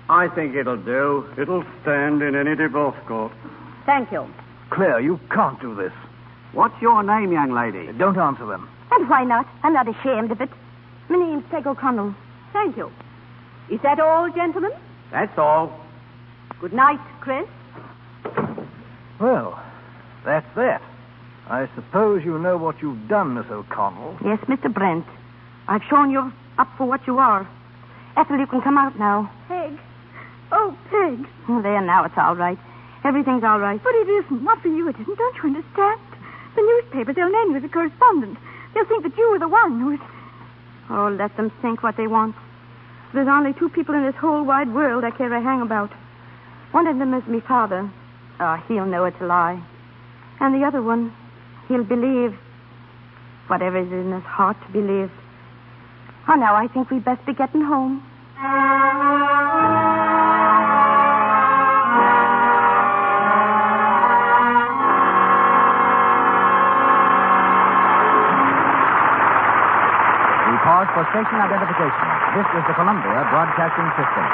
I think it'll do. It'll stand in any divorce court. Thank you. Claire, you can't do this. What's your name, young lady? Don't answer them. And why not? I'm not ashamed of it. My name's Peg O'Connell. Thank you. Is that all, gentlemen? That's all. Good night, Chris. Well, that's that. I suppose you know what you've done, Miss O'Connell. Yes, Mr. Brent. I've shown you up for what you are. Ethel, you can come out now. Peg. Oh, Peg. Oh, there, now it's all right. Everything's all right. But it isn't. Not for you, it isn't. Don't you understand? The newspapers, they'll name you as a correspondent. They'll think that you were the one who was... Oh, let them think what they want. There's only 2 people in this whole wide world I care a hang about. One of them is me father. Oh, he'll know it's a lie. And the other one, he'll believe whatever is in his heart to believe. Oh, now I think we'd best be getting home. We pause for station identification. This is the Columbia Broadcasting System.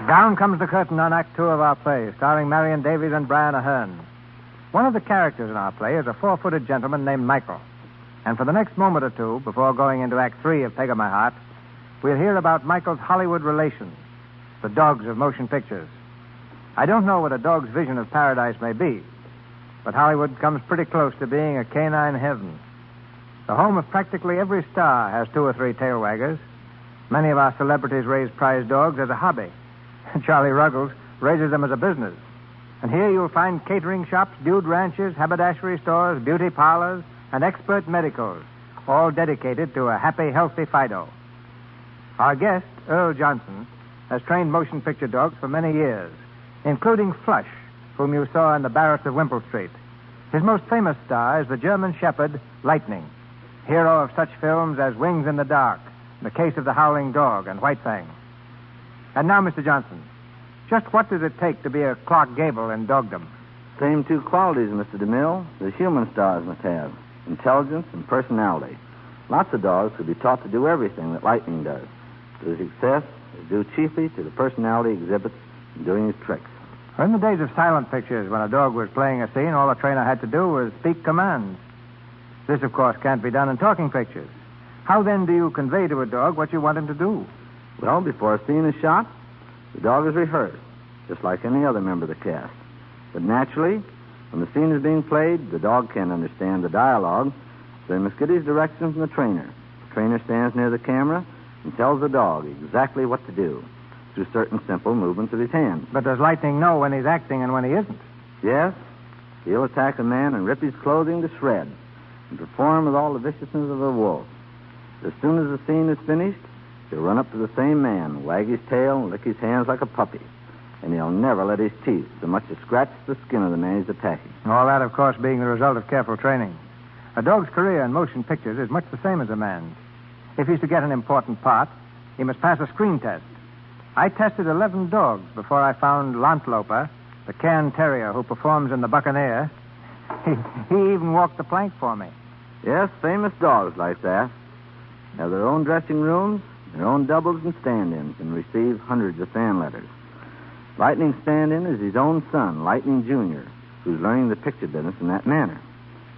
Down comes the curtain on Act 2 of our play, starring Marion Davies and Brian Ahern. One of the characters in our play is a 4-footed gentleman named Michael. And for the next moment or two, before going into Act 3 of Peg of My Heart, we'll hear about Michael's Hollywood relations, the dogs of motion pictures. I don't know what a dog's vision of paradise may be, but Hollywood comes pretty close to being a canine heaven. The home of practically every star has 2 or 3 tail waggers. Many of our celebrities raise prize dogs as a hobby. Charlie Ruggles raises them as a business. And here you'll find catering shops, dude ranches, haberdashery stores, beauty parlors, and expert medicals, all dedicated to a happy, healthy Fido. Our guest, Earl Johnson, has trained motion picture dogs for many years, including Flush, whom you saw in The Barretts of Wimple Street. His most famous star is the German Shepherd, Lightning, hero of such films as Wings in the Dark, The Case of the Howling Dog, and White Fang. And now, Mr. Johnson, just what does it take to be a Clark Gable in dogdom? Same 2 qualities, Mr. DeMille, the human stars must have. Intelligence and personality. Lots of dogs could be taught to do everything that Lightning does. To success, is due chiefly to the personality exhibits in doing his tricks. In the days of silent pictures, when a dog was playing a scene, all a trainer had to do was speak commands. This, of course, can't be done in talking pictures. How, then, do you convey to a dog what you want him to do? Well, before a scene is shot, the dog is rehearsed, just like any other member of the cast. But naturally, when the scene is being played, the dog can't understand the dialogue, so he must get his directions from the trainer. The trainer stands near the camera and tells the dog exactly what to do through certain simple movements of his hands. But does Lightning know when he's acting and when he isn't? Yes, he'll attack a man and rip his clothing to shreds and perform with all the viciousness of a wolf. As soon as the scene is finished, he'll run up to the same man, wag his tail, and lick his hands like a puppy. And he'll never let his teeth so much as scratch the skin of the man he's attacking. All that, of course, being the result of careful training. A dog's career in motion pictures is much the same as a man's. If he's to get an important part, he must pass a screen test. I tested 11 dogs before I found Lantloper, the Cairn Terrier who performs in The Buccaneer. He even walked the plank for me. Yes, famous dogs like that have their own dressing rooms, their own doubles and stand-ins, and receive hundreds of fan letters. Lightning's stand-in is his own son, Lightning Jr., who's learning the picture business in that manner.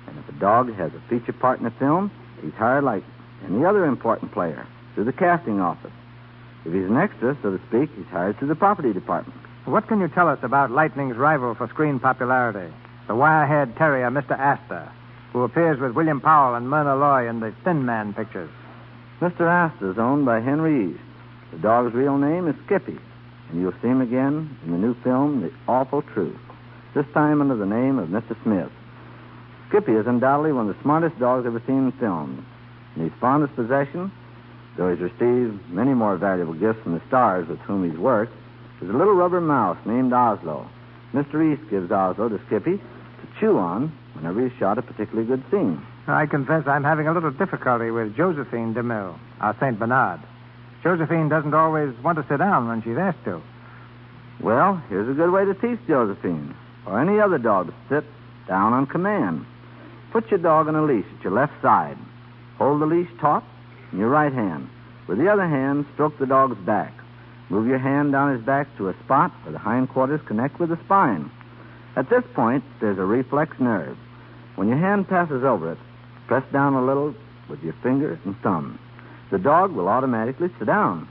And if a dog has a feature part in a film, he's hired like any other important player through the casting office. If he's an extra, so to speak, he's hired through the property department. What can you tell us about Lightning's rival for screen popularity, the wire-haired terrier, Mr. Astor, who appears with William Powell and Myrna Loy in the Thin Man pictures? Mr. Astor is owned by Henry East. The dog's real name is Skippy, and you'll see him again in the new film, The Awful Truth, this time under the name of Mr. Smith. Skippy is undoubtedly one of the smartest dogs ever seen in film. In his fondest possession, though he's received many more valuable gifts from the stars with whom he's worked, is a little rubber mouse named Oslo. Mr. East gives Oslo to Skippy to chew on whenever he's shot a particularly good scene. I confess I'm having a little difficulty with Josephine DeMille, our St. Bernard. Josephine doesn't always want to sit down when she's asked to. Well, here's a good way to teach Josephine, or any other dog, to sit down on command. Put your dog on a leash at your left side. Hold the leash taut in your right hand. With the other hand, stroke the dog's back. Move your hand down his back to a spot where the hindquarters connect with the spine. At this point, there's a reflex nerve. When your hand passes over it, press down a little with your finger and thumb. The dog will automatically sit down.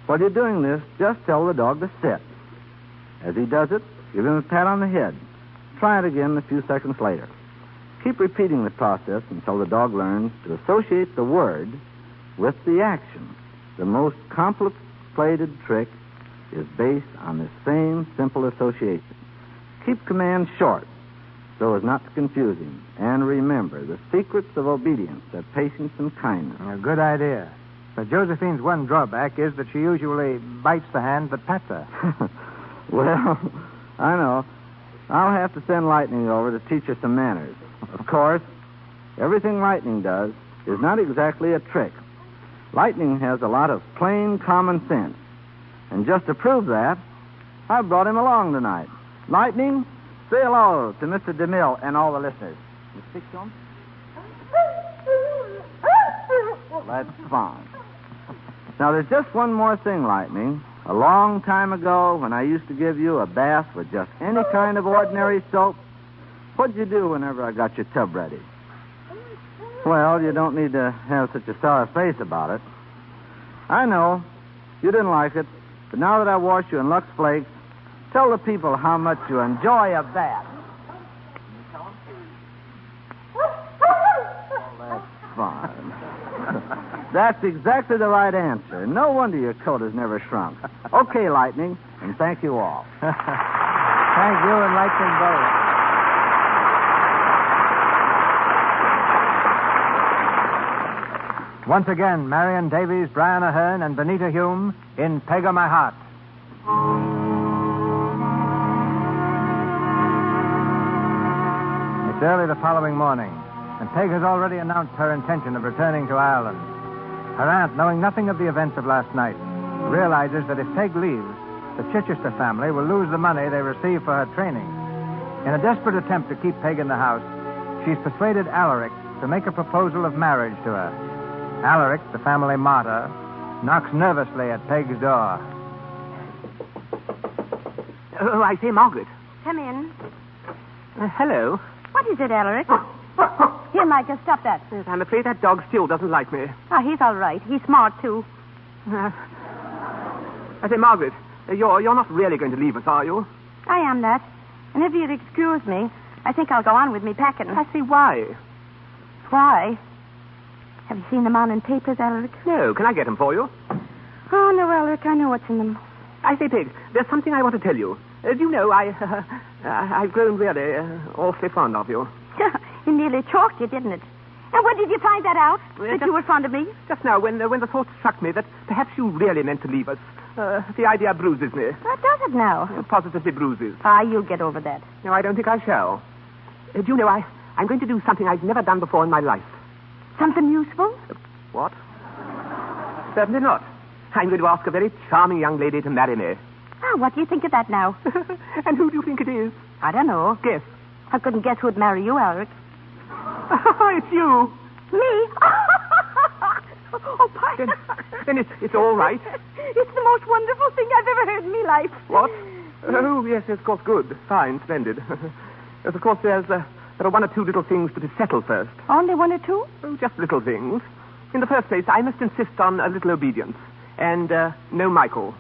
While you're doing this, just tell the dog to sit. As he does it, give him a pat on the head. Try it again a few seconds later. Keep repeating the process until the dog learns to associate the word with the action. The most complicated trick is based on the same simple association. Keep commands short so as not to confuse him. And remember, the secrets of obedience are patience and kindness. A good idea. But Josephine's one drawback is that she usually bites the hand that pats her. Well, I know. I'll have to send Lightning over to teach her some manners. Of course, everything Lightning does is not exactly a trick. Lightning has a lot of plain common sense. And just to prove that, I brought him along tonight. Lightning, say hello to Mr. DeMille and all the listeners. You speak to him? That's fine. Now, there's just one more thing, Lightning. A long time ago, when I used to give you a bath with just any kind of ordinary soap, what'd you do whenever I got your tub ready? Well, you don't need to have such a sour face about it. I know. You didn't like it. But now that I wash you in Lux Flakes, tell the people how much you enjoy a bath. That's fine. That's exactly the right answer. No wonder your coat has never shrunk. Okay, Lightning, and thank you all. Thank you and Lightning both. Once again, Marion Davies, Brian Ahern, and Benita Hume in Peg o' My Heart. It's early the following morning, and Peg has already announced her intention of returning to Ireland. Her aunt, knowing nothing of the events of last night, realizes that if Peg leaves, the Chichester family will lose the money they receive for her training. In a desperate attempt to keep Peg in the house, she's persuaded Alaric to make a proposal of marriage to her. Alaric, the family martyr, knocks nervously at Peg's door. Oh, I say, Margaret. Come in. Hello. What is it, Alaric? Here, Micah, stop that. Yes, I'm afraid that dog still doesn't like me. Oh, he's all right. He's smart, too. I say, Margaret, you're not really going to leave us, are you? I am that. And if you'd excuse me, I think I'll go on with me packing. I say, why? Why? Have you seen them on in papers, Alaric? No. Can I get them for you? Oh, no, Alaric. I know what's in them. I say, Pig, there's something I want to tell you. Do you know, I've grown really awfully fond of you. He nearly choked you, didn't it? And when did you find that out? That you were fond of me? Just now, when the thought struck me that perhaps you really meant to leave us. The idea bruises me. What does it now? Positively bruises. You'll get over that. No, I don't think I shall. Do you know, I'm going to do something I've never done before in my life. Something useful? What? Certainly not. I'm going to ask a very charming young lady to marry me. What do you think of that now? And who do you think it is? I don't know. Guess. I couldn't guess who'd marry you, Alaric. It's you. Me? Oh, pardon. Then it's all right. It's the most wonderful thing I've ever heard in my life. What? Oh, yes, of course, good. Fine, splendid. Yes, of course, there are one or two little things to be settled first. Only one or two? Oh, just little things. In the first place, I must insist on a little obedience. And no Michael.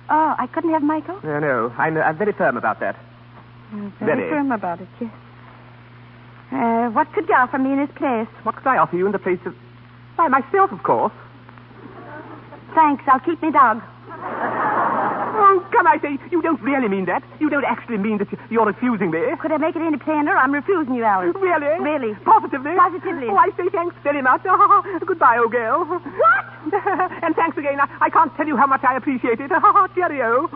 Oh, I couldn't have Michael? No. I'm very firm about that. Very firm about it, yes. What could you offer me in his place? What could I offer you in the place of... Why, myself, of course. Thanks, I'll keep me dog. Oh, come, I say, you don't really mean that. You don't actually mean that you're refusing me. Could I make it any plainer? I'm refusing you, Alice. Really? Really. Positively? Positively. Oh, I say thanks very much. Goodbye, old girl. What? And thanks again. I can't tell you how much I appreciate it. Cheerio.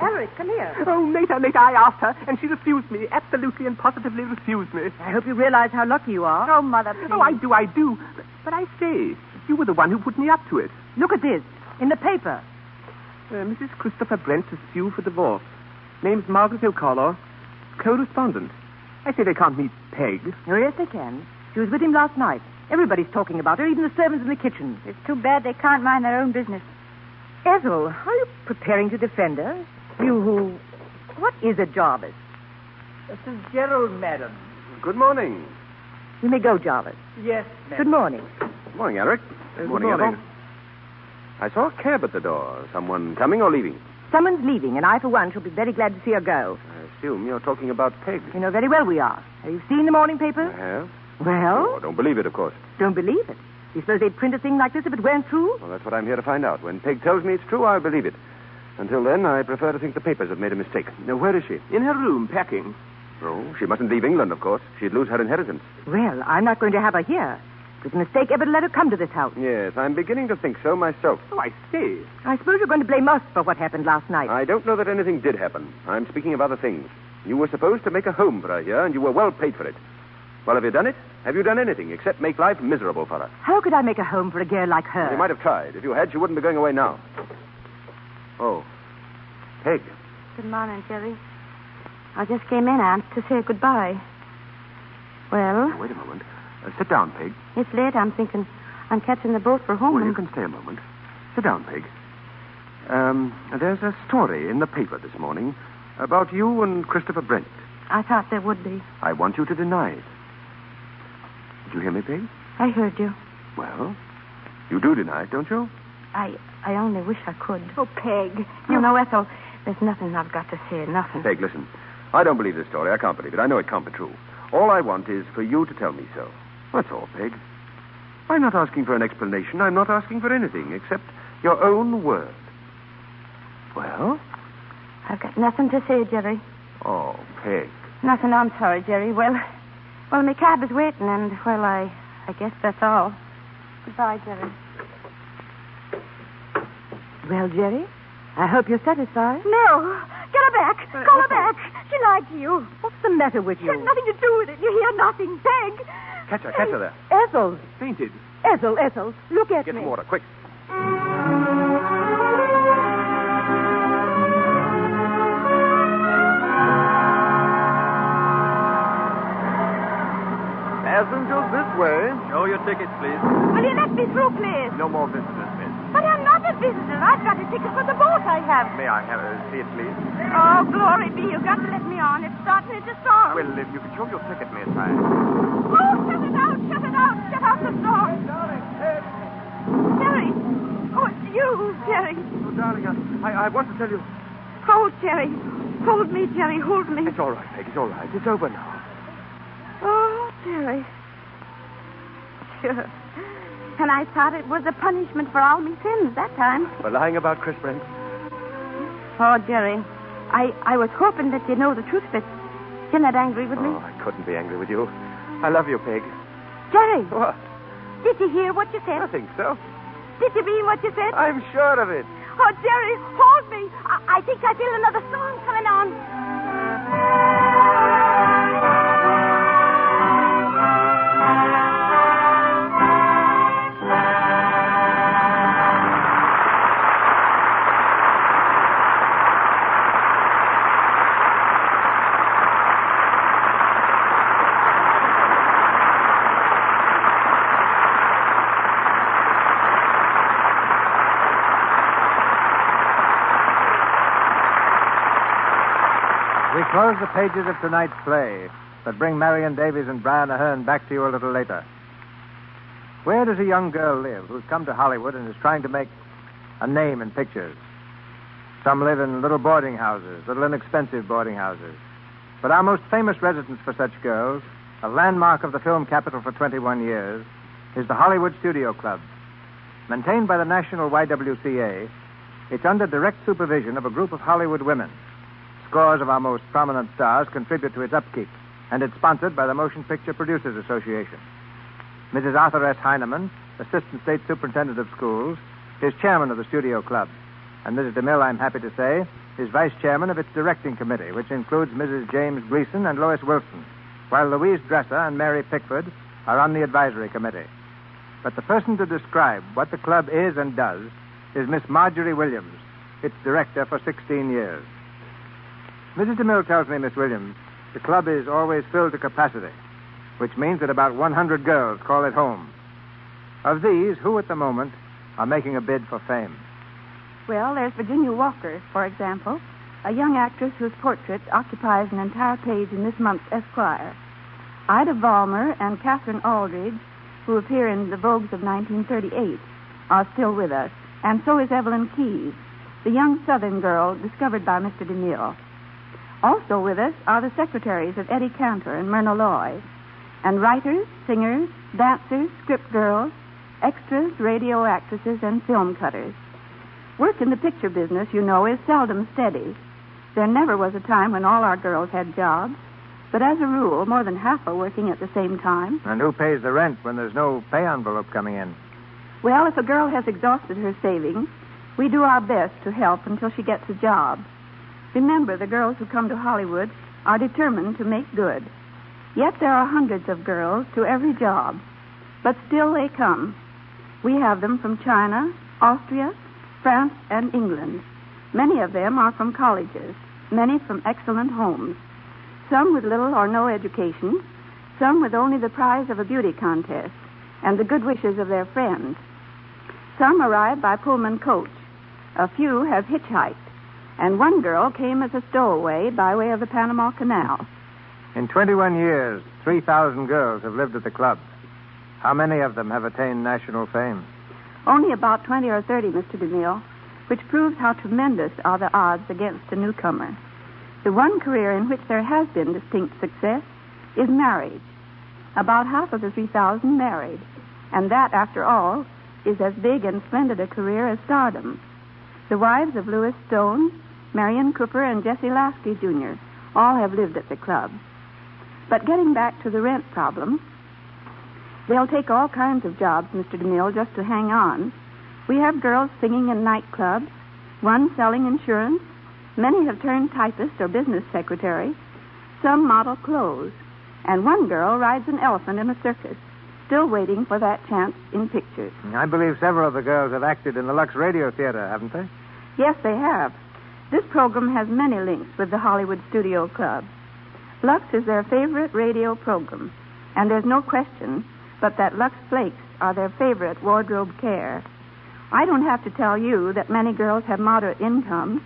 Alaric, come here. Oh, later, I asked her, and she refused me. Absolutely and positively refused me. I hope you realize how lucky you are. Oh, Mother, please. Oh, I do. But I say, you were the one who put me up to it. Look at this. In the paper. Mrs. Christopher Brent to sue for divorce. Name's Margaret O'Connor. Co-respondent. I say they can't meet Peg. Oh, yes, they can. She was with him last night. Everybody's talking about her, even the servants in the kitchen. It's too bad they can't mind their own business. Ethel, are you preparing to defend her? You who... What is a Jarvis? This is Gerald, madam. Good morning. You may go, Jarvis. Yes, madam. Good morning. Good morning, Eric. Good morning, Ethel. I saw a cab at the door. Someone coming or leaving? Someone's leaving, and I, for one, shall be very glad to see her go. I assume you're talking about Peg. You know very well we are. Have you seen the morning paper? I have. Well? Sure, don't believe it, of course. Don't believe it? You suppose they'd print a thing like this if it weren't true? Well, that's what I'm here to find out. When Peg tells me it's true, I'll believe it. Until then, I prefer to think the papers have made a mistake. Now, where is she? In her room, packing. Oh, she mustn't leave England, of course. She'd lose her inheritance. Well, I'm not going to have her here. It was a mistake ever to let her come to this house. Yes, I'm beginning to think so myself. Oh, I see. I suppose you're going to blame us for what happened last night. I don't know that anything did happen. I'm speaking of other things. You were supposed to make a home for her here, and you were well paid for it. Well, have you done it? Have you done anything except make life miserable for her? How could I make a home for a girl like her? You might have tried. If you had, she wouldn't be going away now. Oh. Peg. Good morning, Jerry. I just came in, Aunt, to say goodbye. Well? Now, wait a moment. Sit down, Peg. It's late. I'm thinking I'm catching the boat for home. Well, you can stay a moment. Sit down, Peg. There's a story in the paper this morning about you and Christopher Brent. I thought there would be. I want you to deny it. Did you hear me, Peg? I heard you. Well, you do deny it, don't you? I only wish I could. Oh, Peg. You know, Ethel, there's nothing I've got to say, nothing. Peg, listen. I don't believe this story. I can't believe it. I know it can't be true. All I want is for you to tell me so. That's all, Peg. I'm not asking for an explanation. I'm not asking for anything except your own word. Well? I've got nothing to say, Jerry. Oh, Peg. Nothing. I'm sorry, Jerry. Well, my cab is waiting, and, well, I guess that's all. Goodbye, Jerry. Well, Jerry, I hope you're satisfied. No. Get her back. Call her back. She likes you. What's the matter with you? She has nothing to do with it. You hear nothing. Peg. Catch her there. Ethel. Fainted. Ethel, look at me. Get some water, quick. Passengers this way. Show your your tickets, please. Will you let me through, please? No more visitors, miss. But I'm not a visitor. I've got a ticket for the boat I have. May I see it, please? Oh, glory be. You've got to let me on. It's starting to storm. Well, if you could show your ticket, miss, I... Oh, shut it out. Shut it out. Shut out the storm. Jerry. Oh, it's you, Jerry. Oh, darling, I want to tell you... Hold, Jerry. Hold me, Jerry. Hold me. It's all right, Peg. It's all right. It's over now. Oh, Jerry. Sure. And I thought it was a punishment for all my sins that time. For lying about Chris Brent. Oh, Jerry. I was hoping that you know the truth, but you're not angry with me. Oh, I couldn't be angry with you. I love you, Peg. Jerry. What? Did you hear what you said? I think so. Did you mean what you said? I'm sure of it. Oh, Jerry, hold me. I think I feel another song coming on. We close the pages of tonight's play, but bring Marion Davies and Brian Ahern back to you a little later. Where does a young girl live who's come to Hollywood and is trying to make a name in pictures? Some live in little boarding houses, little inexpensive boarding houses. But our most famous residence for such girls, a landmark of the film capital for 21 years, is the Hollywood Studio Club. Maintained by the National YWCA, it's under direct supervision of a group of Hollywood women. Scores of our most prominent stars contribute to its upkeep, and it's sponsored by the Motion Picture Producers Association. Mrs. Arthur S. Heineman, Assistant State Superintendent of Schools, is chairman of the Studio Club, and Mrs. DeMille, I'm happy to say, is vice chairman of its directing committee, which includes Mrs. James Gleason and Lois Wilson, while Louise Dresser and Mary Pickford are on the advisory committee. But the person to describe what the club is and does is Miss Marjorie Williams, its director for 16 years. Mrs. DeMille tells me, Miss Williams, the club is always filled to capacity, which means that about 100 girls call it home. Of these, who at the moment are making a bid for fame? Well, there's Virginia Walker, for example, a young actress whose portrait occupies an entire page in this month's Esquire. Ida Vollmer and Catherine Aldridge, who appear in the Vogues of 1938, are still with us, and so is Evelyn Keyes, the young Southern girl discovered by Mr. DeMille. Also with us are the secretaries of Eddie Cantor and Myrna Loy, and writers, singers, dancers, script girls, extras, radio actresses, and film cutters. Work in the picture business, you know, is seldom steady. There never was a time when all our girls had jobs, but as a rule, more than half are working at the same time. And who pays the rent when there's no pay envelope coming in? Well, if a girl has exhausted her savings, we do our best to help until she gets a job. Remember, the girls who come to Hollywood are determined to make good. Yet there are hundreds of girls to every job, but still they come. We have them from China, Austria, France, and England. Many of them are from colleges, many from excellent homes. Some with little or no education, some with only the prize of a beauty contest and the good wishes of their friends. Some arrive by Pullman coach. A few have hitchhiked. And one girl came as a stowaway by way of the Panama Canal. In 21 years, 3,000 girls have lived at the club. How many of them have attained national fame? Only about 20 or 30, Mr. DeMille, which proves how tremendous are the odds against a newcomer. The one career in which there has been distinct success is marriage. About half of the 3,000 married, and that, after all, is as big and splendid a career as stardom. The wives of Louis Stone, Marion Cooper, and Jesse Lasky, Jr. all have lived at the club. But getting back to the rent problem, they'll take all kinds of jobs, Mr. DeMille, just to hang on. We have girls singing in nightclubs, one selling insurance. Many have turned typist or business secretary. Some model clothes. And one girl rides an elephant in a circus, still waiting for that chance in pictures. I believe several of the girls have acted in the Lux Radio Theater, haven't they? Yes, they have. This program has many links with the Hollywood Studio Club. Lux is their favorite radio program, and there's no question but that Lux Flakes are their favorite wardrobe care. I don't have to tell you that many girls have moderate incomes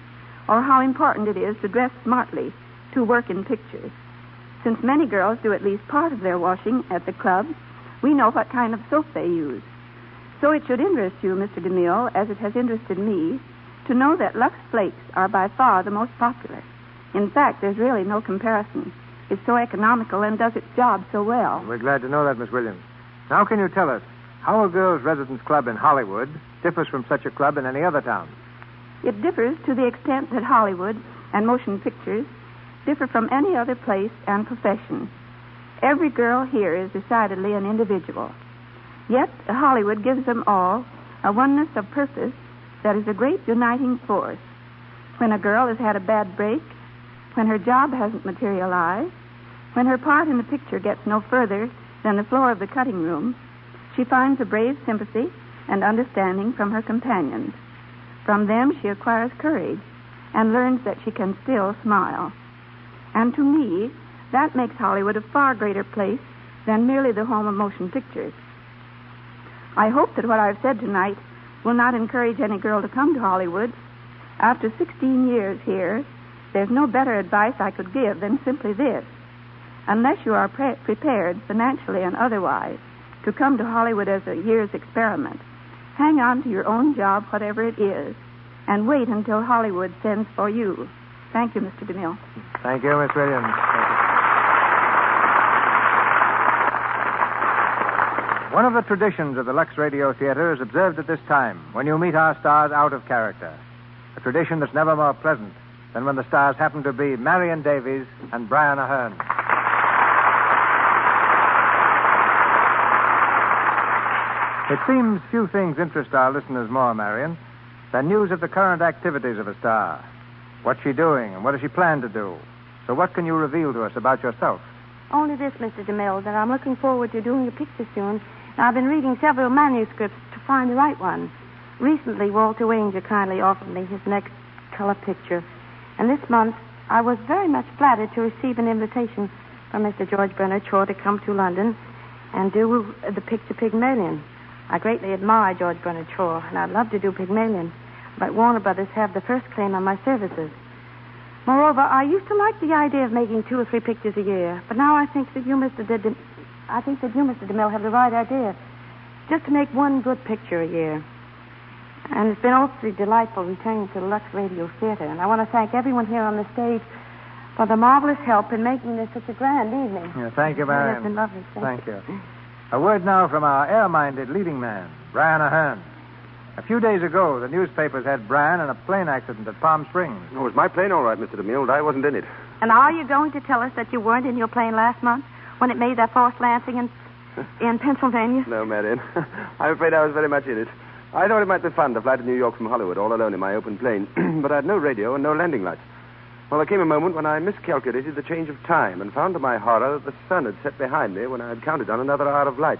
or how important it is to dress smartly to work in pictures. Since many girls do at least part of their washing at the club, we know what kind of soap they use. So it should interest you, Mr. DeMille, as it has interested me, to know that Lux Flakes are by far the most popular. In fact, there's really no comparison. It's so economical and does its job so well. We're glad to know that, Miss Williams. Now, can you tell us how a girls' residence club in Hollywood differs from such a club in any other town? It differs to the extent that Hollywood and motion pictures differ from any other place and profession. Every girl here is decidedly an individual. Yet Hollywood gives them all a oneness of purpose that is a great uniting force. When a girl has had a bad break, when her job hasn't materialized, when her part in the picture gets no further than the floor of the cutting room, she finds a brave sympathy and understanding from her companions. From them she acquires courage and learns that she can still smile. And to me, that makes Hollywood a far greater place than merely the home of motion pictures. I hope that what I've said tonight will not encourage any girl to come to Hollywood. After 16 years here, there's no better advice I could give than simply this. Unless you are prepared, financially and otherwise, to come to Hollywood as a year's experiment, hang on to your own job, whatever it is, and wait until Hollywood sends for you. Thank you, Mr. DeMille. Thank you, Miss Williams. One of the traditions of the Lux Radio Theater is observed at this time, when you meet our stars out of character. A tradition that's never more pleasant than when the stars happen to be Marion Davies and Brian Ahern. It seems few things interest our listeners more, Marion, than news of the current activities of a star. What's she doing, and what does she plan to do? So what can you reveal to us about yourself? Only this, Mr. DeMille, that I'm looking forward to doing a picture soon. And I've been reading several manuscripts to find the right one. Recently, Walter Wanger kindly offered me his next color picture. And this month, I was very much flattered to receive an invitation from Mr. George Bernard Shaw to come to London and do the picture Pygmalion. I greatly admire George Bernard Shaw, and I'd love to do Pygmalion, but Warner Brothers have the first claim on my services. Moreover, I used to like the idea of making 2 or 3 pictures a year, but now I think that you, Mr. DeMille, have the right idea. Just to make 1 good picture a year. And it's been awfully delightful returning to the Lux Radio Theater, and I want to thank everyone here on the stage for the marvelous help in making this such a grand evening. Yeah, thank you, Marion. It's been lovely. Thank you. A word now from our air-minded leading man, Brian Ahern. A few days ago, the newspapers had Brian in a plane accident at Palm Springs. Oh, it was my plane, all right, Mr. DeMille. I wasn't in it. And are you going to tell us that you weren't in your plane last month when it made that forced landing in Pennsylvania? No, Marion. I'm afraid I was very much in it. I thought it might be fun to fly to New York from Hollywood all alone in my open plane, but I had no radio and no landing lights. Well, there came a moment when I miscalculated the change of time and found to my horror that the sun had set behind me when I had counted on another hour of light.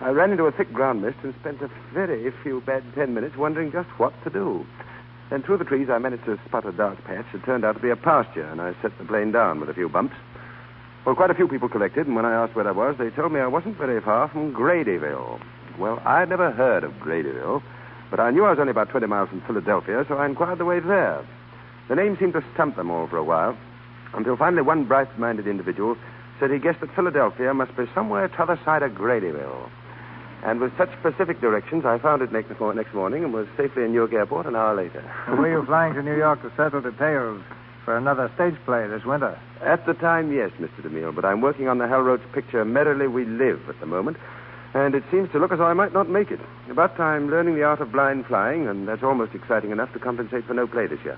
I ran into a thick ground mist and spent a very few bad 10 minutes wondering just what to do. Then through the trees I managed to spot a dark patch that turned out to be a pasture, and I set the plane down with a few bumps. Well, quite a few people collected, and when I asked where I was, they told me I wasn't very far from Gradyville. Well, I'd never heard of Gradyville, but I knew I was only about 20 miles from Philadelphia, so I inquired the way there. The name seemed to stump them all for a while, until finally one bright-minded individual said he guessed that Philadelphia must be somewhere t'other side of Gradyville. And with such specific directions, I found it next morning and was safely in Newark Airport an hour later. Were you flying to New York to settle details for another stage play this winter? At the time, yes, Mr. DeMille, but I'm working on the Hal Roach picture Merrily We Live at the moment, and it seems to look as though I might not make it. But I'm learning the art of blind flying, and that's almost exciting enough to compensate for no play this year.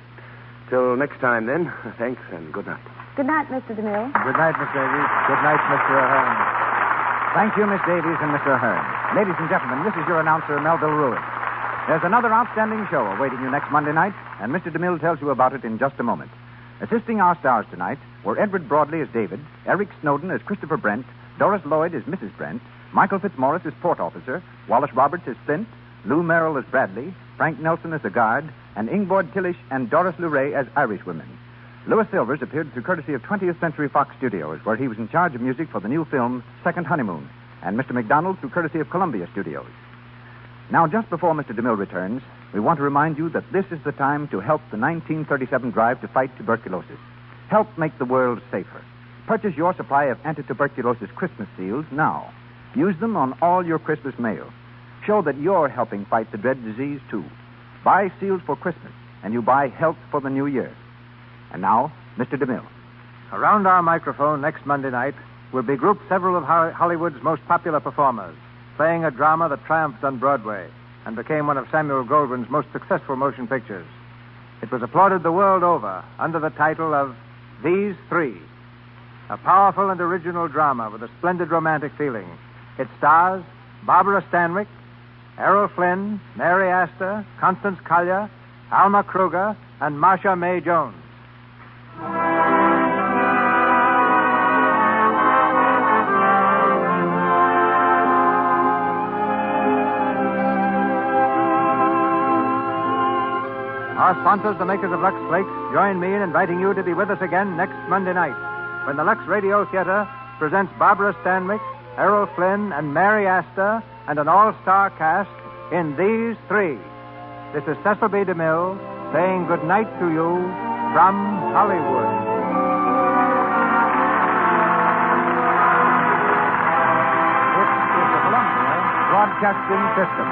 Till next time, then, thanks and good night. Good night, Mr. DeMille. Good night, Miss Davies. Good night, Mr. Ahern. Thank you, Miss Davies and Mr. Ahern. Ladies and gentlemen, this is your announcer, Melville Ruiz. There's another outstanding show awaiting you next Monday night, and Mr. DeMille tells you about it in just a moment. Assisting our stars tonight were Edward Broadley as David, Eric Snowden as Christopher Brent, Doris Lloyd as Mrs. Brent, Michael Fitzmaurice as Port Officer, Wallace Roberts as Flint, Lou Merrill as Bradley, Frank Nelson as the guard, and Ingborg Tillish and Doris Luray as Irishwomen. Louis Silvers appeared through courtesy of 20th Century Fox Studios, where he was in charge of music for the new film, Second Honeymoon. and Mr. McDonald through courtesy of Columbia Studios. Now, just before Mr. DeMille returns, we want to remind you that this is the time to help the 1937 drive to fight tuberculosis. Help make the world safer. Purchase your supply of anti-tuberculosis Christmas seals now. Use them on all your Christmas mail. Show that you're helping fight the dread disease, too. Buy seals for Christmas, and you buy health for the new year. And now, Mr. DeMille. Around our microphone next Monday night will be grouped several of Hollywood's most popular performers, playing a drama that triumphed on Broadway and became one of Samuel Goldwyn's most successful motion pictures. It was applauded the world over under the title of These Three, a powerful and original drama with a splendid romantic feeling. It stars Barbara Stanwyck, Errol Flynn, Mary Astor, Constance Collier, Alma Kruger, and Marcia May Jones. Our sponsors, the makers of Lux Flakes, join me in inviting you to be with us again next Monday night when the Lux Radio Theater presents Barbara Stanwyck, Errol Flynn, and Mary Astor, and an all-star cast in These Three. This is Cecil B. DeMille saying good night to you from Hollywood. This is the Columbia Broadcasting System.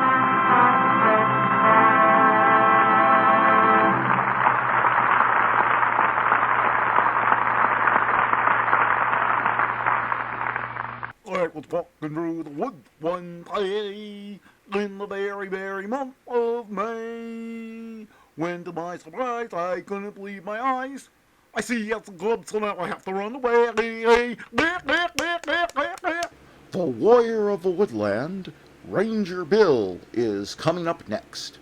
I was walking through the woods one day in the very, very month of May, when to my surprise I couldn't believe my eyes. I see it's a club, so now I have to run away. The Warrior of the Woodland, Ranger Bill, is coming up next.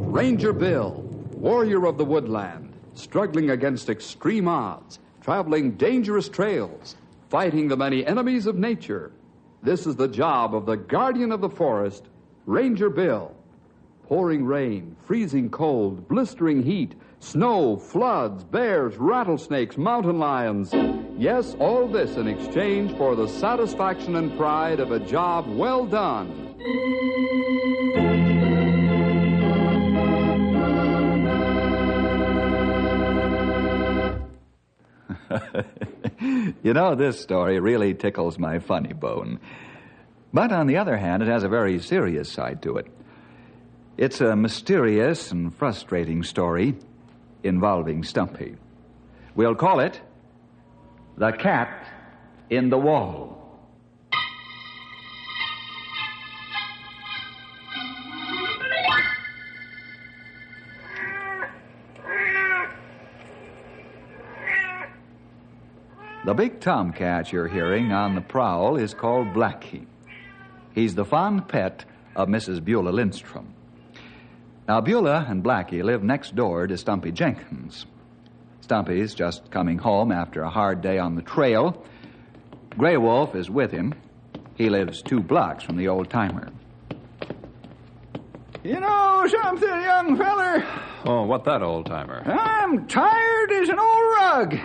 Ranger Bill, warrior of the woodland, struggling against extreme odds, traveling dangerous trails, fighting the many enemies of nature. This is the job of the guardian of the forest, Ranger Bill. Pouring rain, freezing cold, blistering heat, snow, floods, bears, rattlesnakes, mountain lions. Yes, all this in exchange for the satisfaction and pride of a job well done. You know, this story really tickles my funny bone. But on the other hand, it has a very serious side to it. It's a mysterious and frustrating story involving Stumpy. We'll call it The Cat in the Wall. The big tomcat you're hearing on the prowl is called Blackie. He's the fond pet of Mrs. Beulah Lindstrom. Now, Beulah and Blackie live next door to Stumpy Jenkins. Stumpy's just coming home after a hard day on the trail. Grey Wolf is with him. He lives 2 blocks from the old-timer. You know something, young feller? Oh, what that old-timer? I'm tired as an old rug.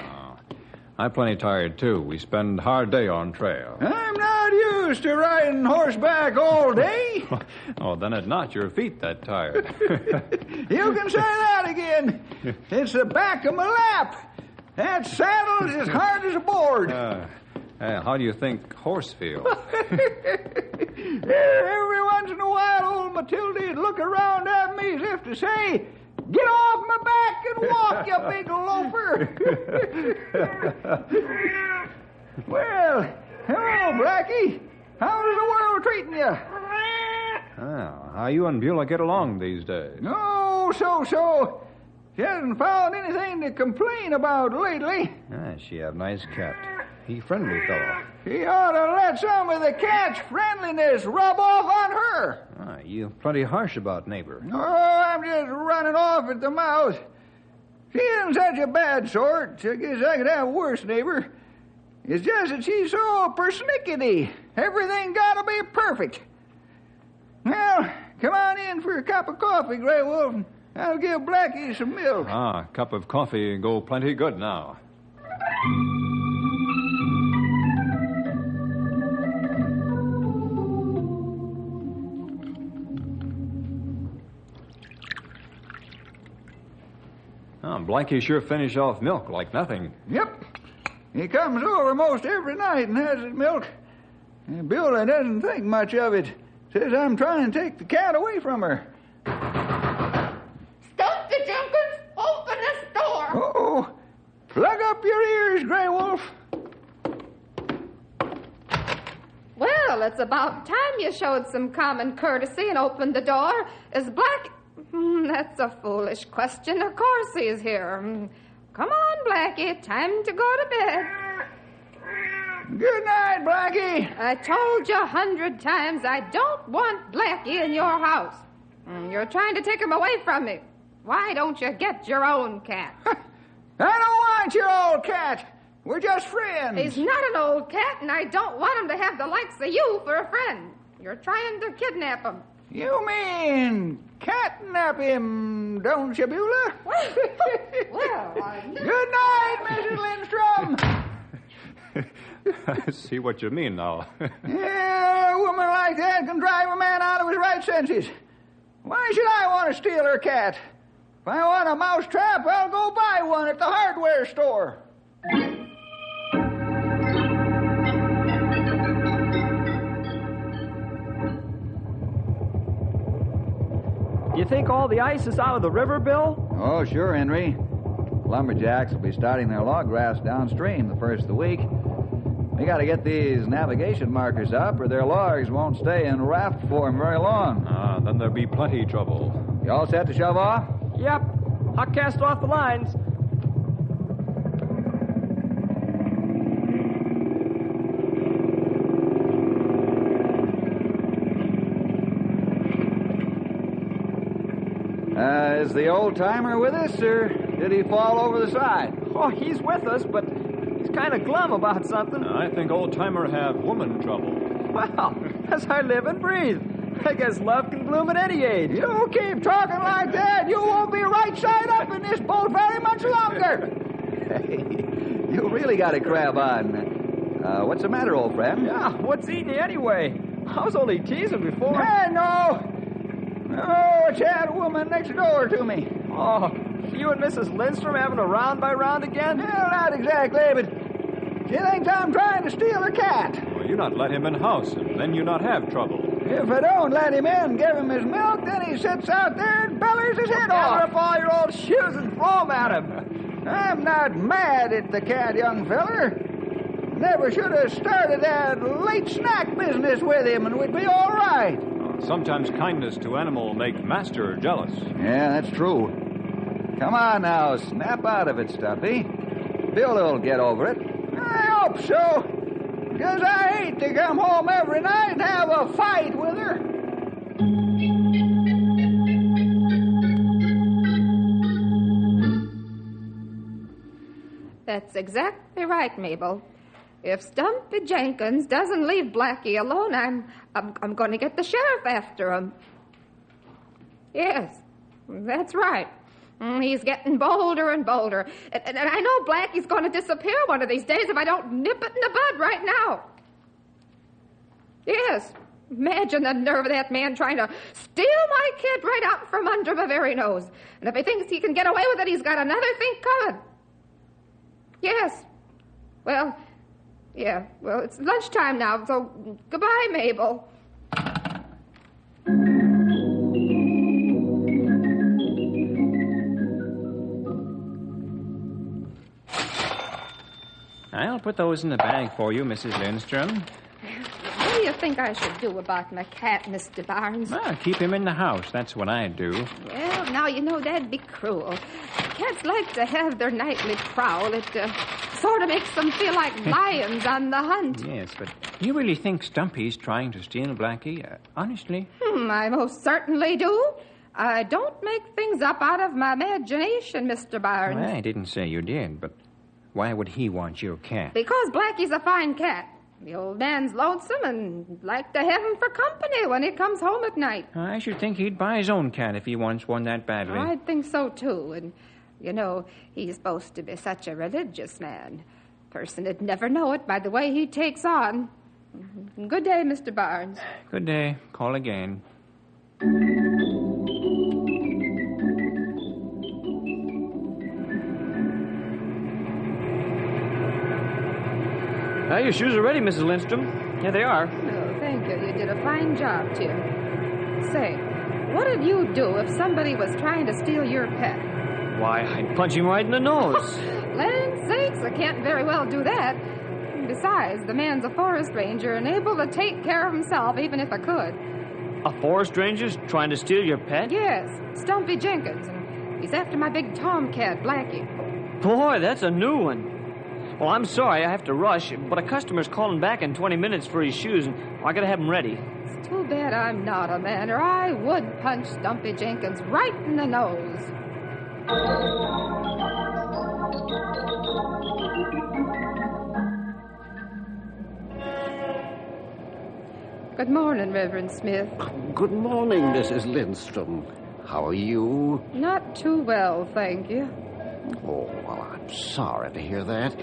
I'm plenty tired, too. We spend a hard day on trail. I'm not used to riding horseback all day. Oh, then it's not your feet that tired. You can say that again. It's the back of my lap. That saddle's as hard as a board. How do you think horse feels? Every once in a while, old Matildy'd look around at me as if to say, "Get off my back and walk, you big loafer." Well, hello, Blackie. How's the world treating you? How you and Beulah get along these days? Oh, so. She hasn't found anything to complain about lately. She have nice cat. He friendly fellow. He ought to let some of the cat's friendliness rub off on her. You plenty harsh about neighbor. Oh, I'm just running off at the mouth. She isn't such a bad sort. I guess I could have a worse neighbor. It's just that she's so persnickety. Everything gotta be perfect. Well, come on in for a cup of coffee, Grey Wolf. I'll give Blackie some milk. A cup of coffee go plenty good now. Blackie sure finished off milk like nothing. Yep. He comes over most every night and has his milk. And Beulah doesn't think much of it. Says I'm trying to take the cat away from her. Stumpy Jenkins, open this door. Uh-oh. Plug up your ears, Grey Wolf. Well, it's about time you showed some common courtesy and opened the door. Is Black... That's a foolish question. Of course he's here. Come on, Blackie. Time to go to bed. Good night, Blackie. I told you 100 times I don't want Blackie in your house. You're trying to take him away from me. Why don't you get your own cat? I don't want your old cat. We're just friends. He's not an old cat, and I don't want him to have the likes of you for a friend. You're trying to kidnap him. You mean catnap him, don't you, Beulah? Well, Good night, Mrs. Lindstrom. I see what you mean now. Yeah, a woman like that can drive a man out of his right senses. Why should I want to steal her cat? If I want a mousetrap, I'll go buy one at the hardware store. You think all the ice is out of the river, Bill? Oh, sure, Henry. Lumberjacks will be starting their log rafts downstream the first of the week. We got to get these navigation markers up, or their logs won't stay in raft form very long. Then there'll be plenty trouble. You all set to shove off? Yep. I'll cast off the lines. Is the old-timer with us, or did he fall over the side? Oh, he's with us, but he's kind of glum about something. I think old-timer have woman trouble. Well, as I live and breathe. I guess love can bloom at any age. You keep talking like that, you won't be right side up in this boat very much longer. You really got a crab on. What's the matter, old friend? Yeah, what's eating you anyway? I was only teasing before. No. Oh, it's that woman next door to me. Oh, you and Mrs. Lindstrom having a round by round again? Well, not exactly, but she thinks I'm trying to steal her cat. Well, you not let him in the house, and then you not have trouble. If I don't let him in and give him his milk, then he sits out there and bellers his head off. Gather up all your old shoes and throw them at him. I'm not mad at the cat, young feller. Never should have started that late snack business with him, and we'd be all right. Sometimes kindness to animal make master jealous. Yeah, that's true. Come on now, snap out of it, Stuffy. Beulah will get over it. I hope so. Because I hate to come home every night and have a fight with her. That's exactly right, Mabel. If Stumpy Jenkins doesn't leave Blackie alone, I'm going to get the sheriff after him. Yes, that's right. He's getting bolder and bolder. And I know Blackie's going to disappear one of these days if I don't nip it in the bud right now. Yes, imagine the nerve of that man trying to steal my kid right out from under my very nose. And if he thinks he can get away with it, he's got another thing coming. Yes. Well, it's lunchtime now, so goodbye, Mabel. I'll put those in the bag for you, Mrs. Lindstrom. What do you think I should do about my cat, Mr. Barnes? Well, keep him in the house. That's what I'd do. Well, now, that'd be cruel. Cats like to have their nightly prowl. It sort of makes them feel like lions on the hunt. Yes, but you really think Stumpy's trying to steal Blackie? Honestly? I most certainly do. I don't make things up out of my imagination, Mr. Barnes. Well, I didn't say you did, but why would he want your cat? Because Blackie's a fine cat. The old man's lonesome and like to have him for company when he comes home at night. I should think he'd buy his own cat if he wants one that badly. I think so, too. And, you know, he's supposed to be such a religious man. Person would never know it by the way he takes on. Good day, Mr. Barnes. Good day. Call again. Your shoes are ready, Mrs. Lindstrom. Here they are. Oh, thank you. You did a fine job, Tim. Say, what'd you do if somebody was trying to steal your pet? Why, I'd punch him right in the nose. Land sakes, I can't very well do that. Besides, the man's a forest ranger and able to take care of himself even if I could. A forest ranger's trying to steal your pet? Yes, Stumpy Jenkins, and he's after my big tomcat, Blackie. Boy, that's a new one. Well, I'm sorry, I have to rush, but a customer's calling back in 20 minutes for his shoes, and I gotta have them ready. It's too bad I'm not a man, or I would punch Stumpy Jenkins right in the nose. Good morning, Reverend Smith. Good morning, Mrs. Lindstrom. How are you? Not too well, thank you. Oh, well, I'm sorry to hear that.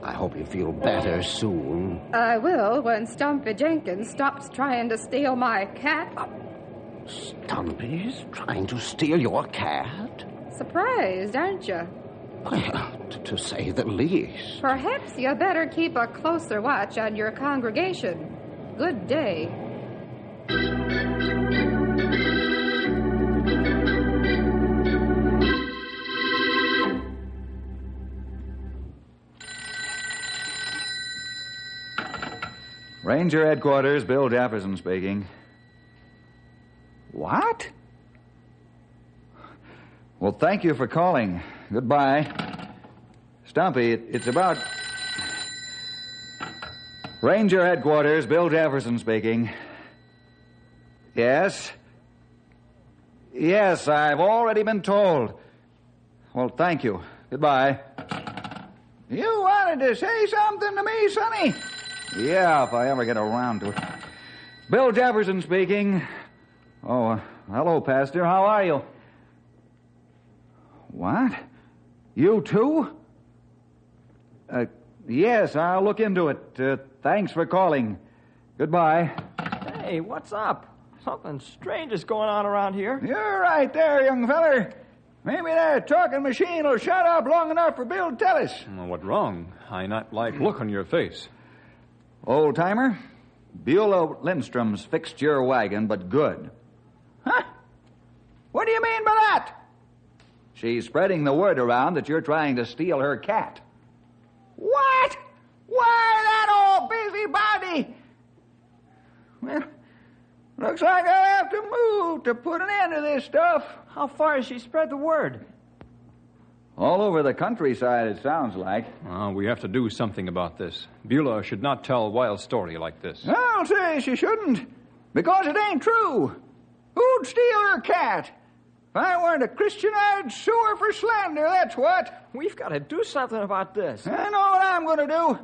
I hope you feel better soon. I will when Stumpy Jenkins stops trying to steal my cat. Stumpy's trying to steal your cat? Surprised, aren't you? Well, to say the least. Perhaps you better keep a closer watch on your congregation. Good day. Ranger Headquarters, Bill Jefferson speaking. What? Well, thank you for calling. Goodbye. Stumpy, it's about... Ranger Headquarters, Bill Jefferson speaking. Yes? Yes, I've already been told. Well, thank you. Goodbye. You wanted to say something to me, Sonny? Yeah, if I ever get around to it. Bill Jefferson speaking. Oh, hello, Pastor. How are you? What? You too? Yes, I'll look into it. Thanks for calling. Goodbye. Hey, what's up? Something strange is going on around here. You're right there, young feller. Maybe that talking machine will shut up long enough for Bill to tell us. Well, what wrong? I not like look on your face. Old-timer, Beulah Lindstrom's fixed your wagon, but good. Huh? What do you mean by that? She's spreading the word around that you're trying to steal her cat. What? Why, that old busybody? Well, looks like I'll have to move to put an end to this stuff. How far has she spread the word? All over the countryside, it sounds like. We have to do something about this. Beulah should not tell a wild story like this. I'll say she shouldn't, because it ain't true. Who'd steal her cat? If I weren't a Christian, I'd sue her for slander, that's what. We've got to do something about this. I know what I'm going to do.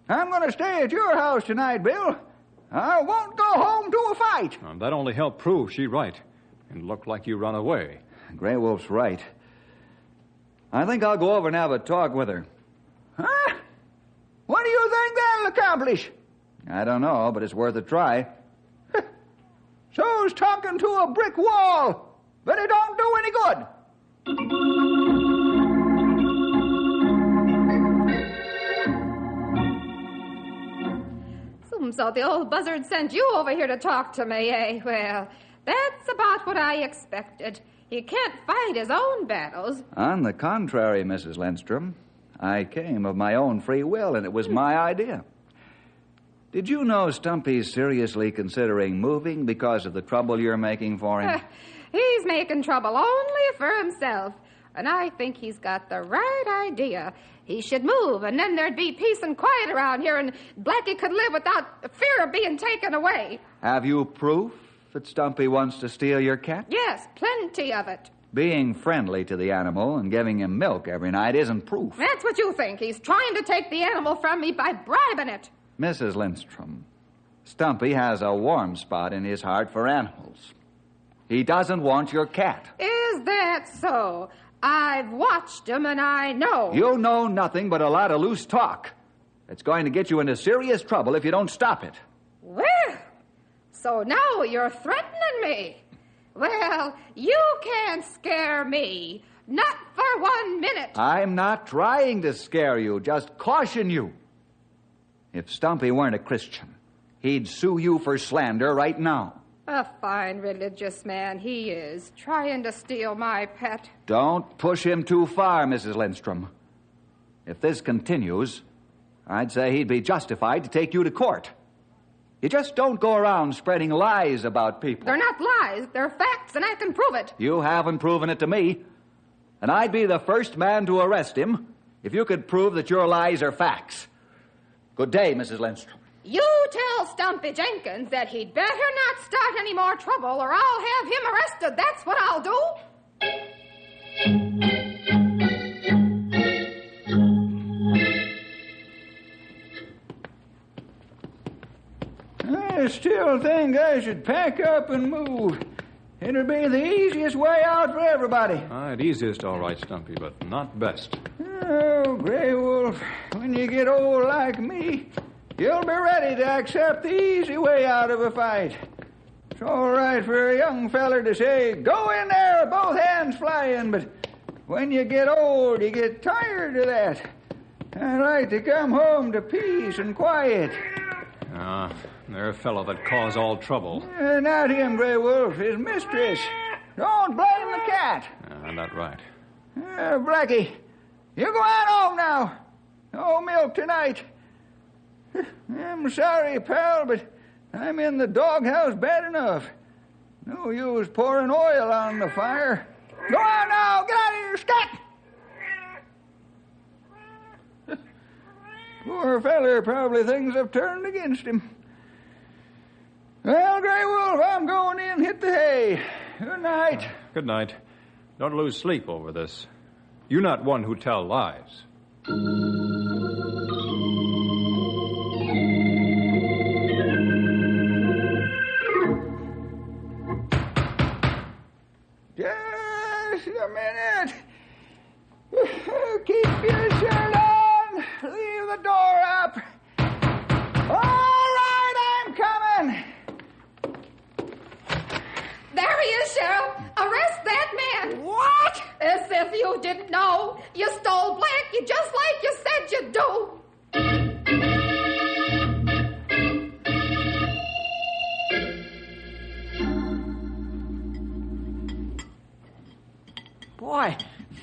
I'm going to stay at your house tonight, Bill. I won't go home to a fight. That only helped prove she right. It looked like you run away. Grey Wolf's right. I think I'll go over and have a talk with her. Huh? What do you think that'll accomplish? I don't know, but it's worth a try. So's talking to a brick wall. But it don't do any good. So the old buzzard sent you over here to talk to me, eh? Well, that's about what I expected. He can't fight his own battles. On the contrary, Mrs. Lindstrom, I came of my own free will, and it was my idea. Did you know Stumpy's seriously considering moving because of the trouble you're making for him? He's making trouble only for himself. And I think he's got the right idea. He should move, and then there'd be peace and quiet around here, and Blackie could live without fear of being taken away. Have you proof that Stumpy wants to steal your cat? Yes, plenty of it. Being friendly to the animal and giving him milk every night isn't proof. That's what you think. He's trying to take the animal from me by bribing it. Mrs. Lindstrom, Stumpy has a warm spot in his heart for animals. He doesn't want your cat. Is that so? I've watched him and I know. You know nothing but a lot of loose talk. It's going to get you into serious trouble if you don't stop it. Well, so now you're threatening me. Well, you can't scare me. Not for 1 minute. I'm not trying to scare you, just caution you. If Stumpy weren't a Christian, he'd sue you for slander right now. A fine religious man he is, trying to steal my pet. Don't push him too far, Mrs. Lindstrom. If this continues, I'd say he'd be justified to take you to court. You just don't go around spreading lies about people. They're not lies, they're facts, and I can prove it. You haven't proven it to me. And I'd be the first man to arrest him if you could prove that your lies are facts. Good day, Mrs. Lindstrom. You tell Stumpy Jenkins that he'd better not start any more trouble or I'll have him arrested. That's what I'll do. I still think I should pack up and move. It'll be the easiest way out for everybody. Easiest, all right, Stumpy, but not best. Oh, Grey Wolf, when you get old like me, you'll be ready to accept the easy way out of a fight. It's all right for a young feller to say, go in there, both hands flying, but when you get old, you get tired of that. I like to come home to peace and quiet. They're a fellow that caused all trouble. Not him, Grey Wolf, his mistress. Don't blame the cat. That's right. Blackie, you go on home now. No milk tonight. I'm sorry, pal, but I'm in the doghouse bad enough. No use pouring oil on the fire. Go on now, get out of here, scat! Poor feller probably things have turned against him. Well, Grey Wolf, I'm going in, hit the hay. Good night. Good night. Don't lose sleep over this. You're not one who tell lies. Just a minute. Keep your shirt on. Leave the door up. All right, I'm coming. There he is, Sheriff. Arrest that man. What? As if you didn't know. You stole Blackie just like you said you'd do. Boy,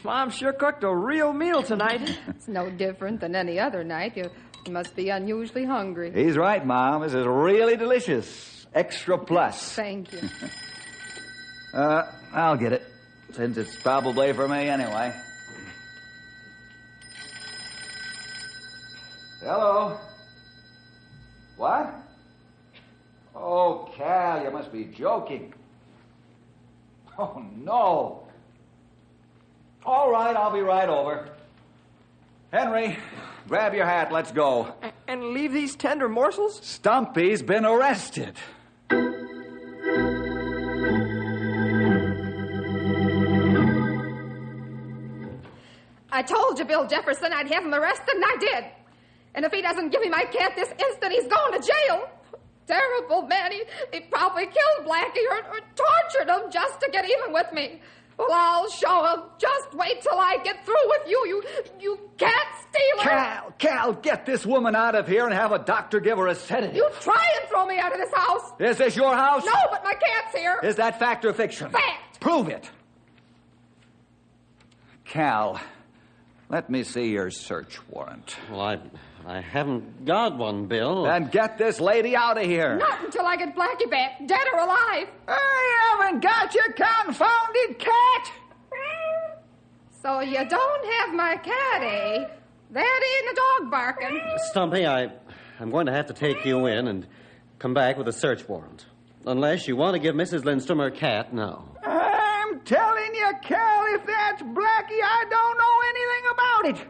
Mom sure cooked a real meal tonight. It's no different than any other night. You must be unusually hungry. He's right, Mom. This is really delicious. Extra plus. Thank you. I'll get it, since it's probably for me anyway. Hello? What? Oh, Cal, you must be joking. Oh, no. All right, I'll be right over. Henry, grab your hat, let's go. And leave these tender morsels? Stumpy's been arrested. I told you, Bill Jefferson, I'd have him arrested, and I did. And if he doesn't give me my cat this instant, he's going to jail. Terrible man. He probably killed Blackie or tortured him just to get even with me. Well, I'll show him. Just wait till I get through with you, you cat stealer. Cal, get this woman out of here and have a doctor give her a sedative. You try and throw me out of this house. Is this your house? No, but my cat's here. Is that fact or fiction? Fact. Prove it. Cal, let me see your search warrant. Well, I haven't got one, Bill. Then get this lady out of here. Not until I get Blackie back, dead or alive. I haven't got your confounded cat. So you don't have my cat, eh? That ain't a dog barking. Stumpy, I'm going to have to take you in and come back with a search warrant. Unless you want to give Mrs. Lindstrom her cat now. I'm telling you, Cal, if that's Blackie, I don't know anything about it.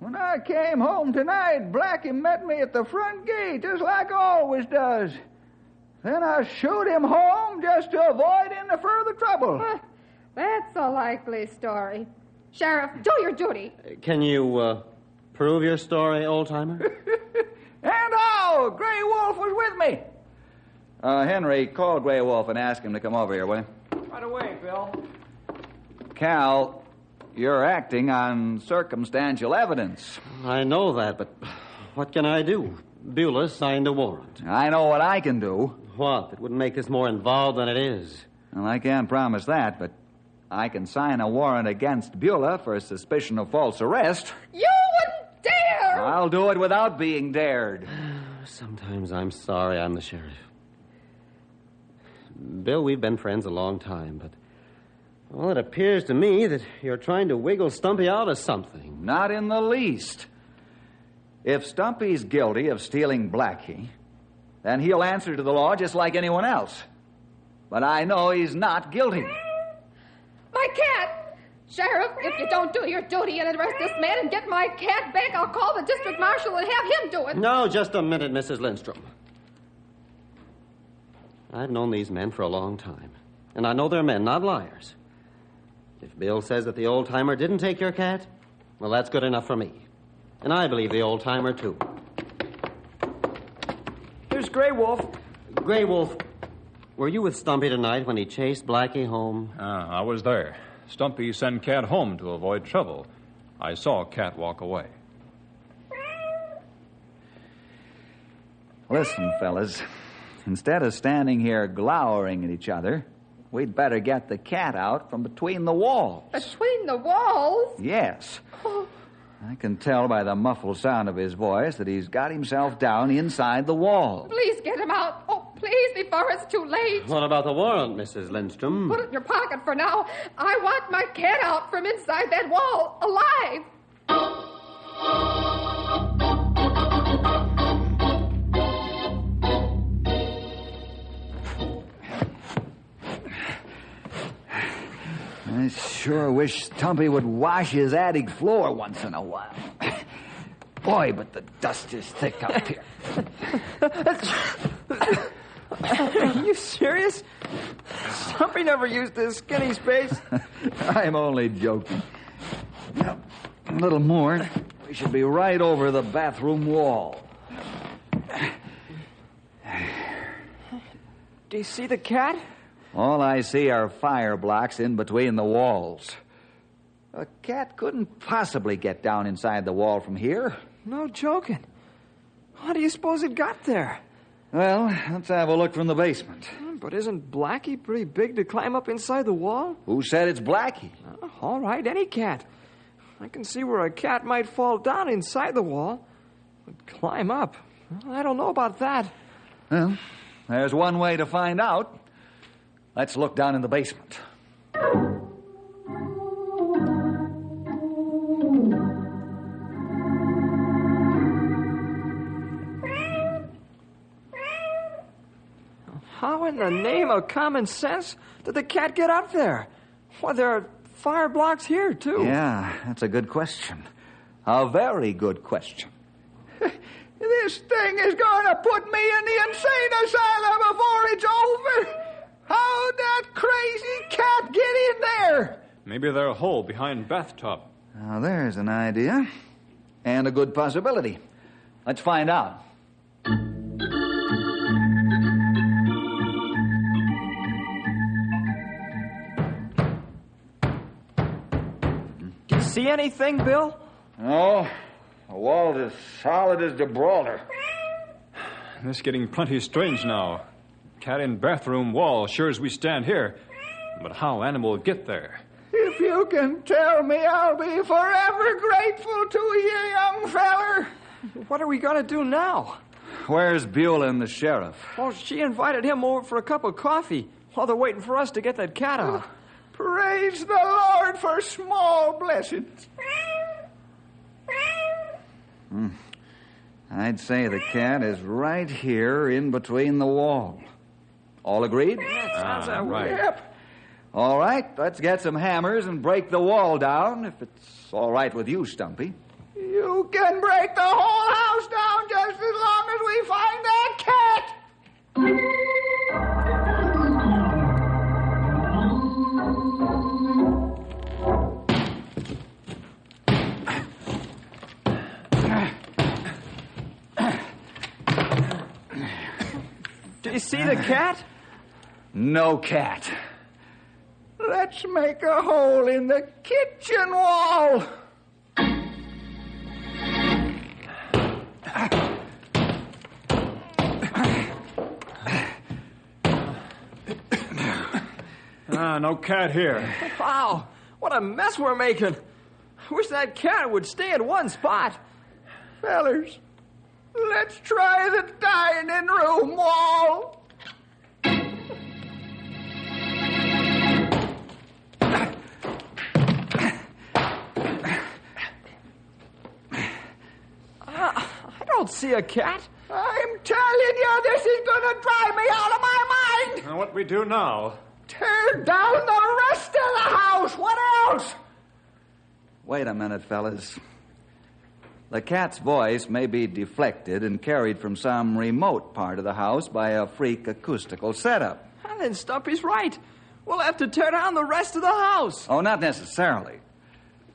When I came home tonight, Blackie met me at the front gate, just like always does. Then I shooed him home just to avoid any further trouble. That's a likely story. Sheriff, do your duty. Can you prove your story, old-timer? And oh, Grey Wolf was with me. Henry, call Grey Wolf and ask him to come over here, will you? Right away, Bill. Cal, you're acting on circumstantial evidence. I know that, but what can I do? Beulah signed a warrant. I know what I can do. What? It wouldn't make us more involved than it is. Well, I can't promise that, but I can sign a warrant against Beulah for suspicion of false arrest. You wouldn't dare! I'll do it without being dared. Sometimes I'm sorry I'm the sheriff. Bill, we've been friends a long time, but... well, it appears to me that you're trying to wiggle Stumpy out of something. Not in the least. If Stumpy's guilty of stealing Blackie, then he'll answer to the law just like anyone else. But I know he's not guilty. My cat! Sheriff, if you don't do your duty and arrest this man and get my cat back, I'll call the district marshal and have him do it. No, just a minute, Mrs. Lindstrom. I've known these men for a long time, and I know they're men, not liars. If Bill says that the old-timer didn't take your cat, well, that's good enough for me. And I believe the old-timer, too. Here's Grey Wolf. Grey Wolf, were you with Stumpy tonight when he chased Blackie home? I was there. Stumpy sent Cat home to avoid trouble. I saw Cat walk away. Listen, fellas, instead of standing here glowering at each other, we'd better get the cat out from between the walls. Between the walls? Yes. Oh. I can tell by the muffled sound of his voice that he's got himself down inside the wall. Please get him out. Oh, please, before it's too late. What about the warrant, Mrs. Lindstrom? Put it in your pocket for now. I want my cat out from inside that wall, alive. I sure wish Stumpy would wash his attic floor once in a while. Boy, but the dust is thick up here. Are you serious? Stumpy never used this skinny space. I'm only joking. Now, a little more. We should be right over the bathroom wall. Do you see the cat? All I see are fire blocks in between the walls. A cat couldn't possibly get down inside the wall from here. No joking. How do you suppose it got there? Well, let's have a look from the basement. But isn't Blackie pretty big to climb up inside the wall? Who said it's Blackie? All right, any cat. I can see where a cat might fall down inside the wall. But climb up? Well, I don't know about that. Well, there's one way to find out. Let's look down in the basement. How in the name of common sense did the cat get up there? Well, there are fire blocks here, too. Yeah, that's a good question. A very good question. This thing is going to put me in the insane asylum before it's over. How'd that crazy cat get in there? Maybe they're a hole behind bathtub. Now, there's an idea. And a good possibility. Let's find out. Do you see anything, Bill? No. The wall is solid as Gibraltar. This is getting plenty strange now. Cat in bathroom wall, sure as we stand here. But how animal will get there? If you can tell me, I'll be forever grateful to you, young feller. What are we going to do now? Where's Beulah and the sheriff? Well, she invited him over for a cup of coffee while they're waiting for us to get that cat out. Praise the Lord for small blessings. I'd say the cat is right here in between the wall. All agreed? Sounds that way. Yep. All right, let's get some hammers and break the wall down, if it's all right with you, Stumpy. You can break the whole house down just as long as we find that cat. Do you see the cat? No cat. Let's make a hole in the kitchen wall. No cat here. Wow, what a mess we're making. I wish that cat would stay in one spot. Fellers, let's try the dining room wall. I don't see a cat. I'm telling you, this is going to drive me out of my mind. Now, what we do now? Tear down the rest of the house. What else? Wait a minute, fellas. The cat's voice may be deflected and carried from some remote part of the house by a freak acoustical setup. And then Stumpy's right. We'll have to tear down the rest of the house. Oh, not necessarily.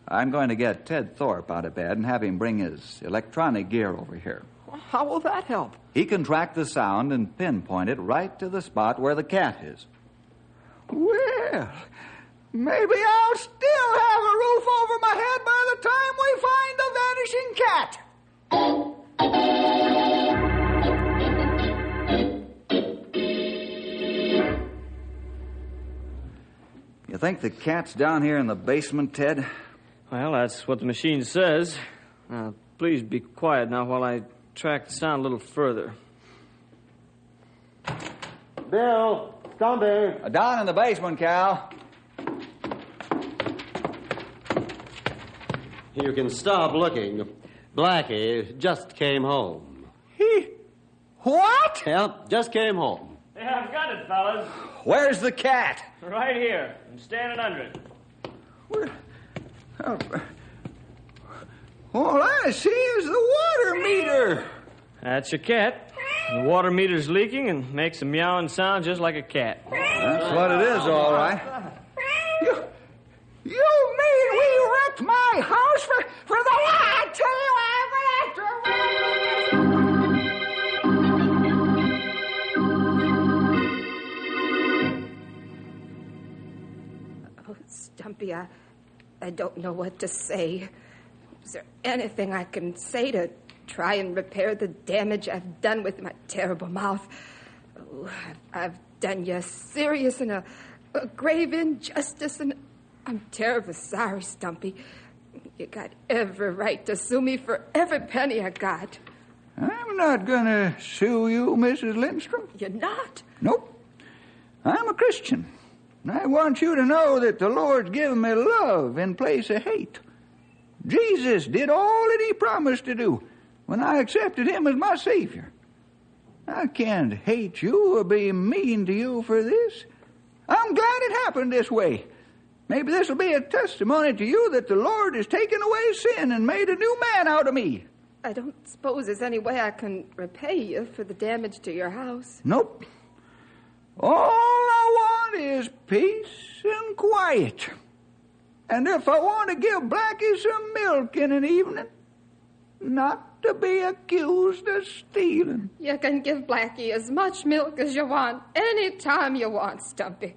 I'm going to get Ted Thorpe out of bed and have him bring his electronic gear over here. How will that help? He can track the sound and pinpoint it right to the spot where the cat is. Well, maybe I'll still have a roof over my head by the time we find the vanishing cat. You think the cat's down here in the basement, Ted? Well, that's what the machine says. Please be quiet now while I track the sound a little further. Bill, Stumpy. Down in the basement, Cal. You can stop looking. Blackie just came home. What? Yep, just came home. Yeah, I've got it, fellas. Where's the cat? Right here. I'm standing under it. All I see is the water meter. That's your cat. The water meter's leaking and makes a meowing sound just like a cat. That's what it is, all right. You mean we wrecked my house for the I tell you Oh, Stumpy, I don't know what to say. Is there anything I can say to try and repair the damage I've done with my terrible mouth? Oh, I've done you a serious and a grave injustice, and I'm terribly sorry, Stumpy. You got every right to sue me for every penny I got. I'm not going to sue you, Mrs. Lindstrom. You're not? Nope. I'm a Christian. I want you to know that the Lord's given me love in place of hate. Jesus did all that he promised to do when I accepted him as my Savior. I can't hate you or be mean to you for this. I'm glad it happened this way. Maybe this will be a testimony to you that the Lord has taken away sin and made a new man out of me. I don't suppose there's any way I can repay you for the damage to your house. Nope. All I want is peace and quiet. And if I want to give Blackie some milk in an evening, not to be accused of stealing. You can give Blackie as much milk as you want, any time you want, Stumpy.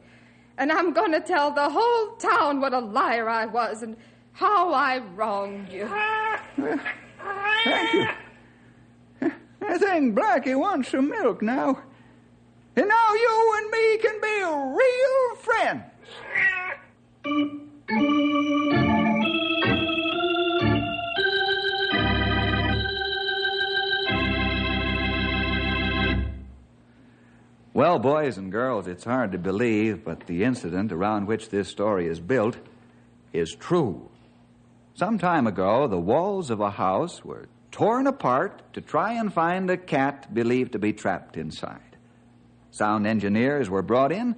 And I'm going to tell the whole town what a liar I was and how I wronged you. Thank you. I think Blackie wants some milk now. And now you and me can be real friends. Well, boys and girls, it's hard to believe, but the incident around which this story is built is true. Some time ago, the walls of a house were torn apart to try and find a cat believed to be trapped inside. Sound engineers were brought in,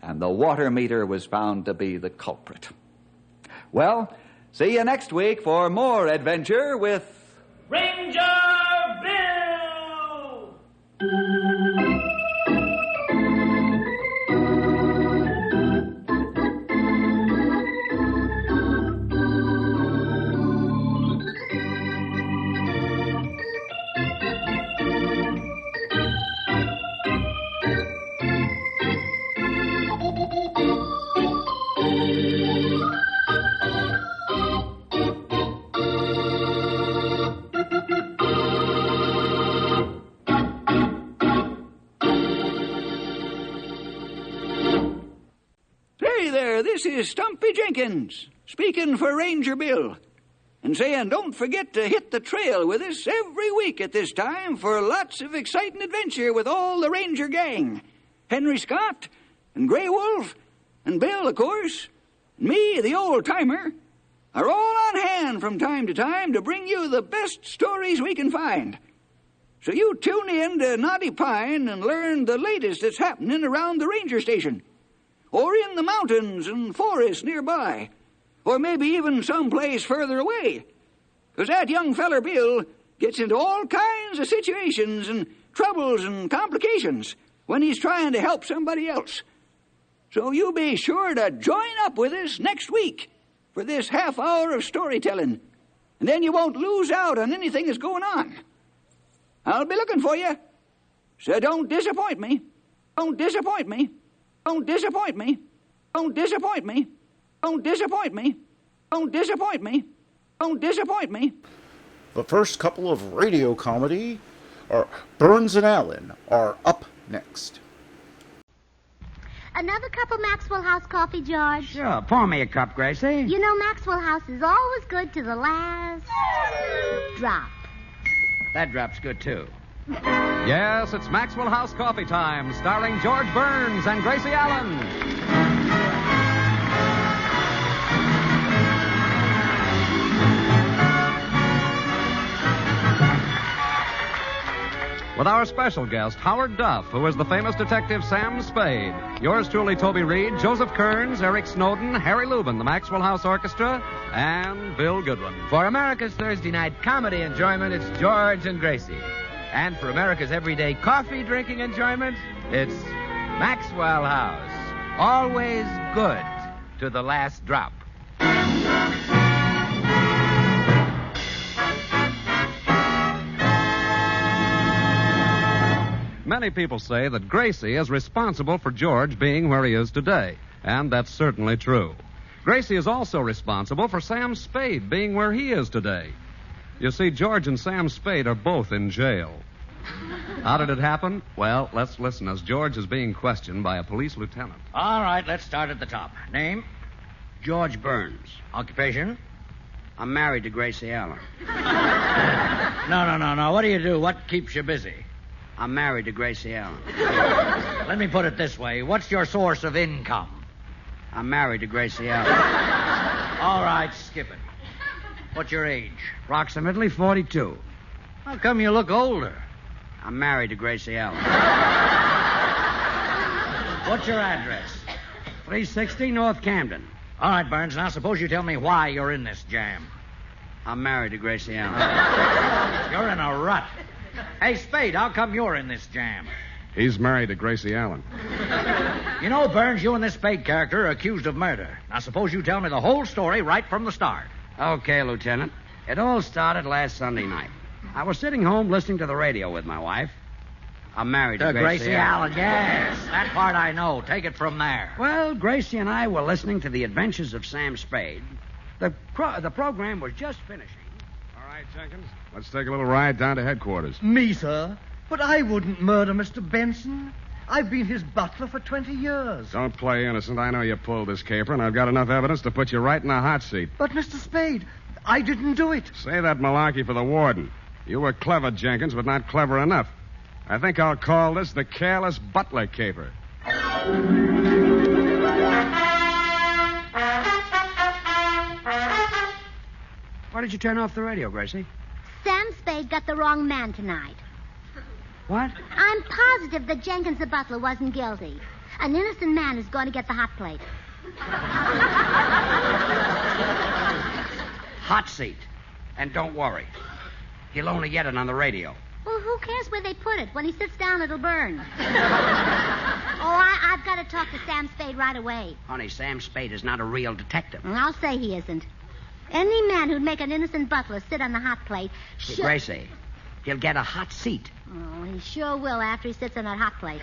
and the water meter was found to be the culprit. Well, see you next week for more adventure with Ranger Bill! This is Stumpy Jenkins, speaking for Ranger Bill, and saying don't forget to hit the trail with us every week at this time for lots of exciting adventure with all the Ranger gang. Henry Scott, and Grey Wolf, and Bill, of course, and me, the old-timer, are all on hand from time to time to bring you the best stories we can find. So you tune in to Knotty Pine and learn the latest that's happening around the ranger station, or in the mountains and forests nearby, or maybe even someplace further away. 'Cause that young feller Bill gets into all kinds of situations and troubles and complications when he's trying to help somebody else. So you be sure to join up with us next week for this half hour of storytelling, and then you won't lose out on anything that's going on. I'll be looking for you, so don't disappoint me. Don't disappoint me. Don't disappoint me. Don't disappoint me. Don't disappoint me. Don't disappoint me. Don't disappoint me. The first couple of radio comedy, Burns and Allen, are up next. Another cup of Maxwell House coffee, George? Sure. Pour me a cup, Gracie. You know Maxwell House is always good to the last drop. That drop's good, too. Yes, it's Maxwell House Coffee Time, starring George Burns and Gracie Allen. With our special guest, Howard Duff, who is the famous detective Sam Spade. Yours truly, Toby Reed, Joseph Kearns, Eric Snowden, Harry Lubin, the Maxwell House Orchestra, and Bill Goodwin. For America's Thursday night comedy enjoyment, it's George and Gracie. And for America's everyday coffee-drinking enjoyment, it's Maxwell House. Always good to the last drop. Many people say that Gracie is responsible for George being where he is today, and that's certainly true. Gracie is also responsible for Sam Spade being where he is today. You see, George and Sam Spade are both in jail. How did it happen? Well, let's listen as George is being questioned by a police lieutenant. All right, let's start at the top. Name? George Burns. Occupation? I'm married to Gracie Allen. No. What do you do? What keeps you busy? I'm married to Gracie Allen. Let me put it this way. What's your source of income? I'm married to Gracie Allen. All right, skip it. What's your age? Approximately 42. How come you look older? I'm married to Gracie Allen. What's your address? 360 North Camden. All right, Burns, now suppose you tell me why you're in this jam. I'm married to Gracie Allen. You're in a rut. Hey, Spade, how come you're in this jam? He's married to Gracie Allen. You know, Burns, you and this Spade character are accused of murder. Now suppose you tell me the whole story right from the start. Okay, Lieutenant. It all started last Sunday night. I was sitting home listening to the radio with my wife. I'm married to Gracie Allen. Yes, that part I know. Take it from there. Well, Gracie and I were listening to the adventures of Sam Spade. The program was just finishing. All right, Jenkins, let's take a little ride down to headquarters. Me, sir? But I wouldn't murder Mr. Benson. I've been his butler for 20 years. Don't play innocent. I know you pulled this caper, and I've got enough evidence to put you right in the hot seat. But, Mr. Spade, I didn't do it. Say that malarkey for the warden. You were clever, Jenkins, but not clever enough. I think I'll call this the careless butler caper. Why did you turn off the radio, Gracie? Sam Spade got the wrong man tonight. What? I'm positive that Jenkins the butler wasn't guilty. An innocent man is going to get the hot plate. Hot seat. And don't worry. He'll only get it on the radio. Well, who cares where they put it? When he sits down, it'll burn. I've got to talk to Sam Spade right away. Honey, Sam Spade is not a real detective. I'll say he isn't. Any man who'd make an innocent butler sit on the hot plate should... Gracie, he'll get a hot seat. Oh, he sure will after he sits on that hot plate.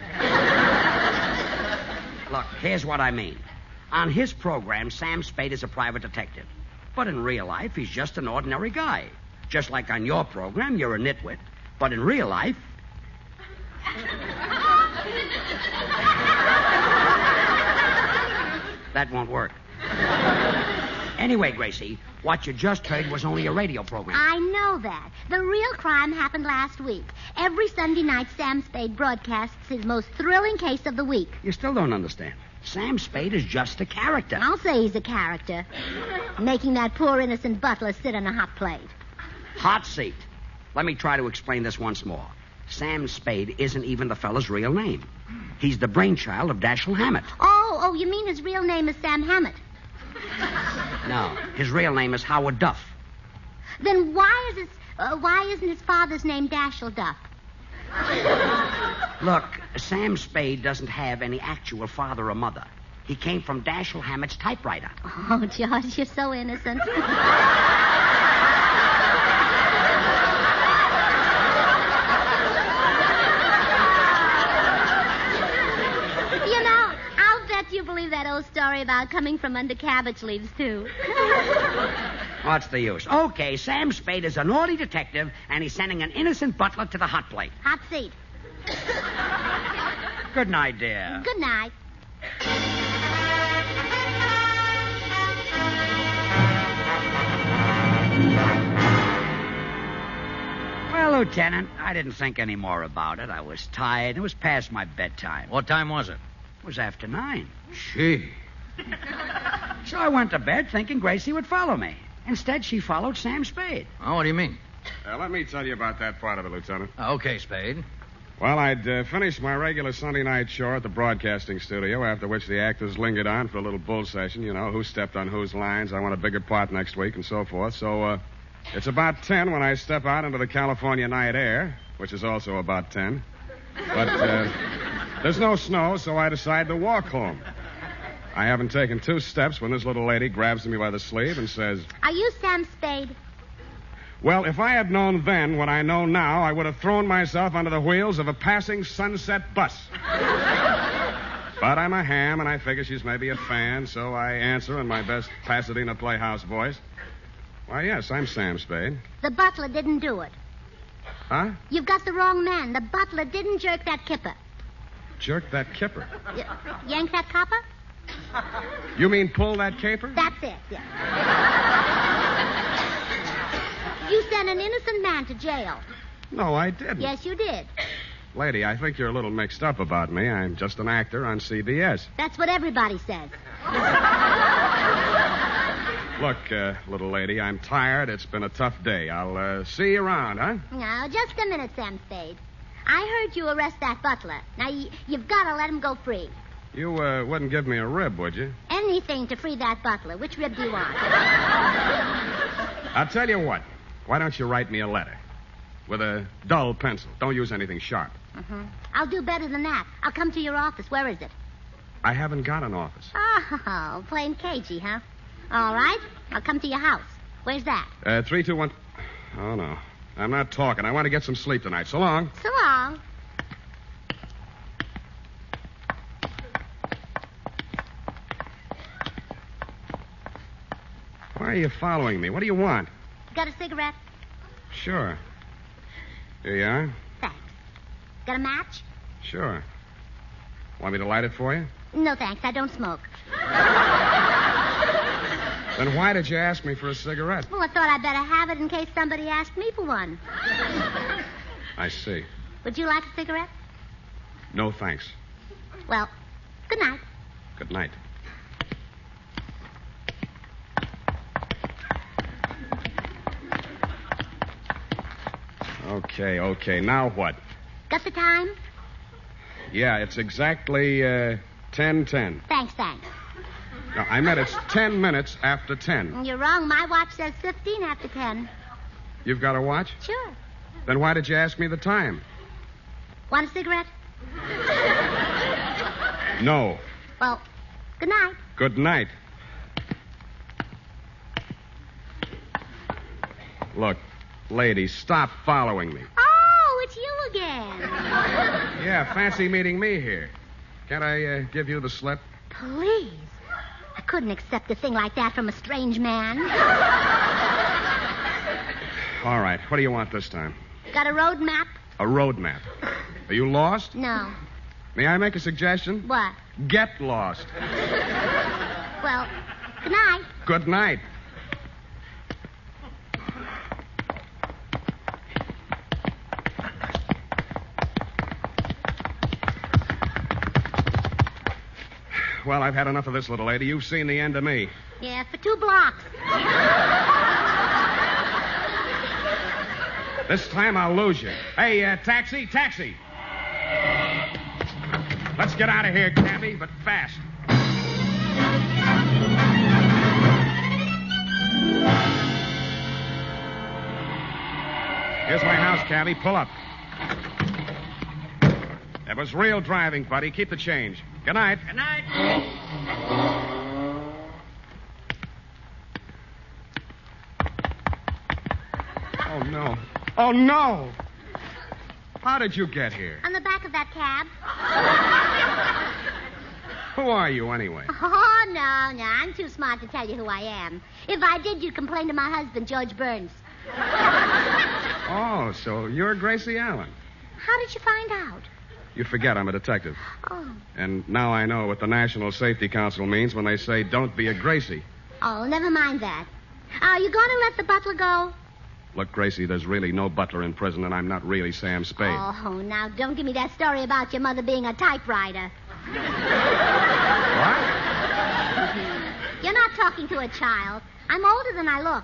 Look, here's what I mean. On his program, Sam Spade is a private detective. But in real life, he's just an ordinary guy. Just like on your program, you're a nitwit. But in real life... That won't work. Anyway, Gracie, what you just heard was only a radio program. I know that. The real crime happened last week. Every Sunday night, Sam Spade broadcasts his most thrilling case of the week. You still don't understand. Sam Spade is just a character. I'll say he's a character. Making that poor innocent butler sit on a hot plate. Hot seat. Let me try to explain this once more. Sam Spade isn't even the fella's real name. He's the brainchild of Dashiell Hammett. Oh, you mean his real name is Sam Hammett? No, his real name is Howard Duff. Then why isn't his father's name Dashiell Duff? Look, Sam Spade doesn't have any actual father or mother. He came from Dashiell Hammett's typewriter. Oh, George, you're so innocent. You believe that old story about coming from under cabbage leaves, too. What's the use? Okay, Sam Spade is a naughty detective, and he's sending an innocent butler to the hot plate. Hot seat. Good night, dear. Good night. Well, Lieutenant, I didn't think any more about it. I was tired. It was past my bedtime. What time was it? It was after 9. Gee. So I went to bed thinking Gracie would follow me. Instead, she followed Sam Spade. Oh, what do you mean? Let me tell you about that part of it, Lieutenant. Okay, Spade. Well, I'd finished my regular Sunday night show at the broadcasting studio, after which the actors lingered on for a little bull session, you know, who stepped on whose lines, I want a bigger part next week, and so forth. So, it's about 10 when I step out into the California night air, which is also about 10. But, there's no snow, so I decide to walk home. I haven't taken 2 steps when this little lady grabs me by the sleeve and says... Are you Sam Spade? Well, if I had known then what I know now, I would have thrown myself under the wheels of a passing Sunset bus. But I'm a ham, and I figure she's maybe a fan, so I answer in my best Pasadena Playhouse voice. Why, yes, I'm Sam Spade. The butler didn't do it. Huh? You've got the wrong man. The butler didn't jerk that kipper. Jerk that kipper? Yank that copper? You mean pull that caper? That's it, yeah. You sent an innocent man to jail. No, I didn't. Yes, you did. Lady, I think you're a little mixed up about me. I'm just an actor on CBS. That's what everybody says. Look, little lady, I'm tired. It's been a tough day. I'll see you around, huh? Now, just a minute, Sam Spade. I heard you arrest that butler. Now, you've got to let him go free. You wouldn't give me a rib, would you? Anything to free that butler. Which rib do you want? I'll tell you what. Why don't you write me a letter? With a dull pencil. Don't use anything sharp. Mm-hmm. I'll do better than that. I'll come to your office. Where is it? I haven't got an office. Oh, plain cagey, huh? All right. I'll come to your house. Where's that? 321... Oh, no. I'm not talking. I want to get some sleep tonight. So long. So long. Why are you following me? What do you want? Got a cigarette? Sure. Here you are. Thanks. Got a match? Sure. Want me to light it for you? No, thanks. I don't smoke. Then why did you ask me for a cigarette? Well, I thought I'd better have it in case somebody asked me for one. I see. Would you like a cigarette? No, thanks. Well, good night. Good night. Okay. Now what? Got the time? Yeah, it's exactly 10:10. Thanks. No, I meant it's 10 minutes after 10. You're wrong. My watch says 15 after 10. You've got a watch? Sure. Then why did you ask me the time? Want a cigarette? No. Well, good night. Good night. Look, lady, stop following me. Oh, it's you again. Yeah, fancy meeting me here. Can't I give you the slip? Please. I couldn't accept a thing like that from a strange man. All right, what do you want this time? Got a road map? A road map. Are you lost? No. May I make a suggestion? What? Get lost. Well, good night. Good night. Well, I've had enough of this, little lady. You've seen the end of me. Yeah, for 2 blocks. This time I'll lose you. Hey, taxi. Let's get out of here, cabby, but fast. Here's my house, cabby. Pull up. That was real driving, buddy. Keep the change. Good night. Good night. Oh, no. Oh, no! How did you get here? On the back of that cab. Who are you, anyway? Oh, no. I'm too smart to tell you who I am. If I did, you'd complain to my husband, George Burns. Oh, so you're Gracie Allen. How did you find out? You forget I'm a detective. Oh. And now I know what the National Safety Council means when they say don't be a Gracie. Oh, never mind that. Are you going to let the butler go? Look, Gracie, there's really no butler in prison, and I'm not really Sam Spade. Oh, now don't give me that story about your mother being a typewriter. What? You're not talking to a child. I'm older than I look.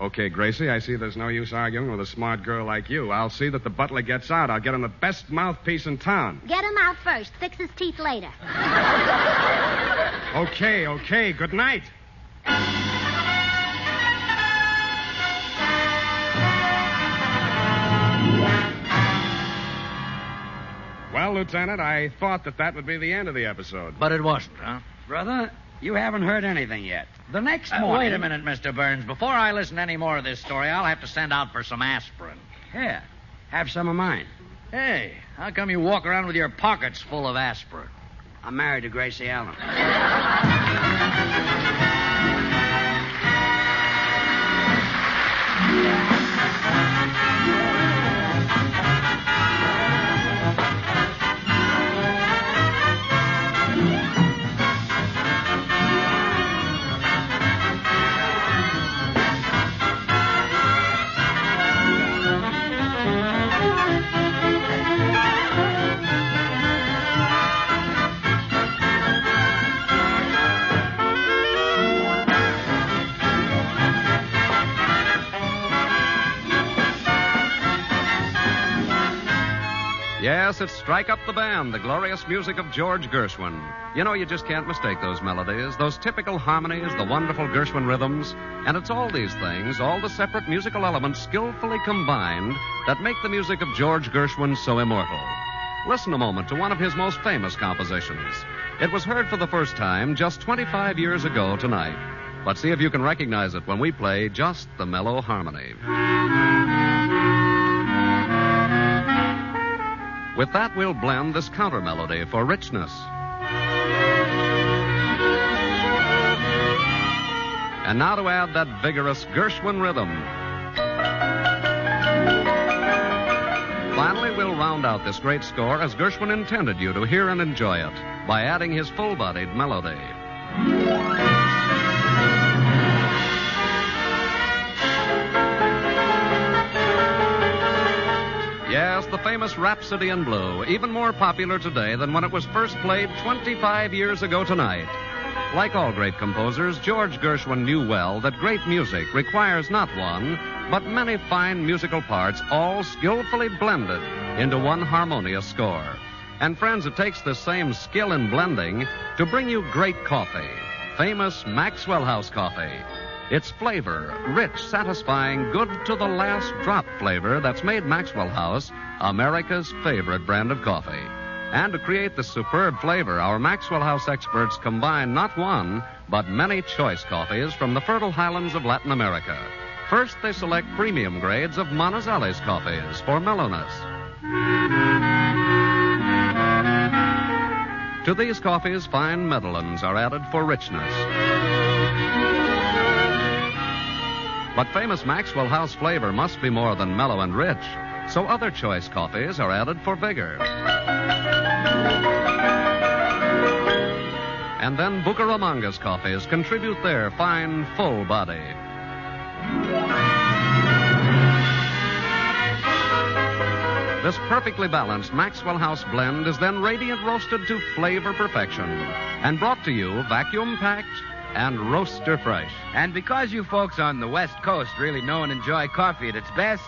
Okay, Gracie, I see there's no use arguing with a smart girl like you. I'll see that the butler gets out. I'll get him the best mouthpiece in town. Get him out first. Fix his teeth later. Okay. Good night. Well, Lieutenant, I thought that would be the end of the episode. But it wasn't, huh? Brother, you haven't heard anything yet. The next morning... Wait a minute, Mr. Burns. Before I listen to any more of this story, I'll have to send out for some aspirin. Here, have some of mine. Hey, how come you walk around with your pockets full of aspirin? I'm married to Gracie Allen. Yes, it's Strike Up the Band, the glorious music of George Gershwin. You know, you just can't mistake those melodies, those typical harmonies, the wonderful Gershwin rhythms. And it's all these things, all the separate musical elements skillfully combined, that make the music of George Gershwin so immortal. Listen a moment to one of his most famous compositions. It was heard for the first time just 25 years ago tonight. But see if you can recognize it when we play just the mellow harmony. With that, we'll blend this counter melody for richness. And now to add that vigorous Gershwin rhythm. Finally, we'll round out this great score as Gershwin intended you to hear and enjoy it by adding his full-bodied melody. Yes, the famous Rhapsody in Blue, even more popular today than when it was first played 25 years ago tonight. Like all great composers, George Gershwin knew well that great music requires not one, but many fine musical parts, all skillfully blended into one harmonious score. And friends, it takes the same skill in blending to bring you great coffee. Famous Maxwell House coffee. Its flavor, rich, satisfying, good to the last drop flavor that's made Maxwell House America's favorite brand of coffee. And to create the superb flavor, our Maxwell House experts combine not one, but many choice coffees from the fertile highlands of Latin America. First, they select premium grades of Manizales coffees for mellowness. To these coffees, fine Medellins are added for richness. But famous Maxwell House flavor must be more than mellow and rich, so other choice coffees are added for vigor. And then Bucaramangas coffees contribute their fine, full body. This perfectly balanced Maxwell House blend is then radiant roasted to flavor perfection and brought to you vacuum-packed and roaster fresh. And because you folks on the West Coast really know and enjoy coffee at its best,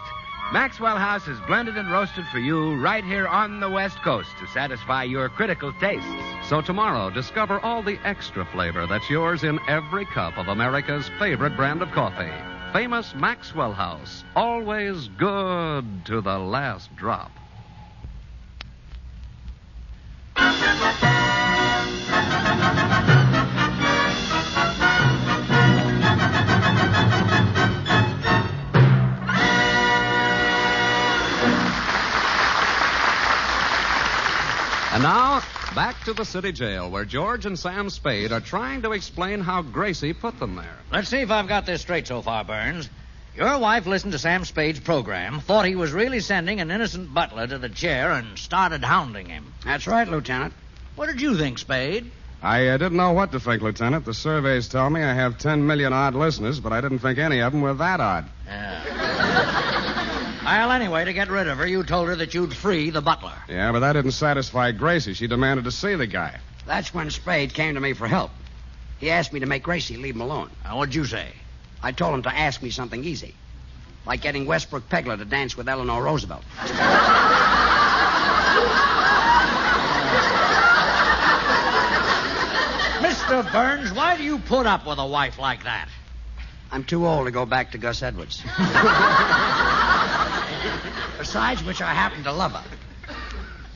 Maxwell House is blended and roasted for you right here on the West Coast to satisfy your critical tastes. So tomorrow, discover all the extra flavor that's yours in every cup of America's favorite brand of coffee. Famous Maxwell House, always good to the last drop. And now, back to the city jail, where George and Sam Spade are trying to explain how Gracie put them there. Let's see if I've got this straight so far, Burns. Your wife listened to Sam Spade's program, thought he was really sending an innocent butler to the chair, and started hounding him. That's right, Lieutenant. What did you think, Spade? I didn't know what to think, Lieutenant. The surveys tell me I have 10 million odd listeners, but I didn't think any of them were that odd. Well, anyway, to get rid of her, you told her that you'd free the butler. Yeah, but that didn't satisfy Gracie. She demanded to see the guy. That's when Spade came to me for help. He asked me to make Gracie leave him alone. What'd you say? I told him to ask me something easy, like getting Westbrook Pegler to dance with Eleanor Roosevelt. Mr. Burns, why do you put up with a wife like that? I'm too old to go back to Gus Edwards. Besides which, I happen to love her.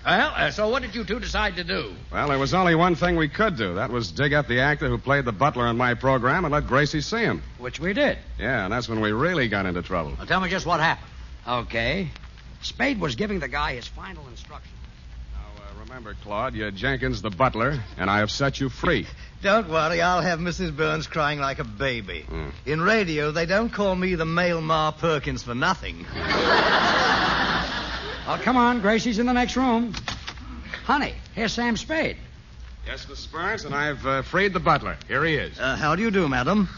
Well, so what did you two decide to do? Well, there was only one thing we could do. That was dig up the actor who played the butler in my program and let Gracie see him. Which we did. Yeah, and that's when we really got into trouble. Well, tell me just what happened. Okay. Spade was giving the guy his final instructions. Now, remember, Claude, you're Jenkins the butler, and I have set you free. Don't worry, I'll have Mrs. Burns crying like a baby. In radio, they don't call me the male Ma Perkins for nothing. Well, come on, Gracie's in the next room. Honey, here's Sam Spade. Yes, Mrs. Burns, and I've freed the butler. Here he is. How do you do, madam?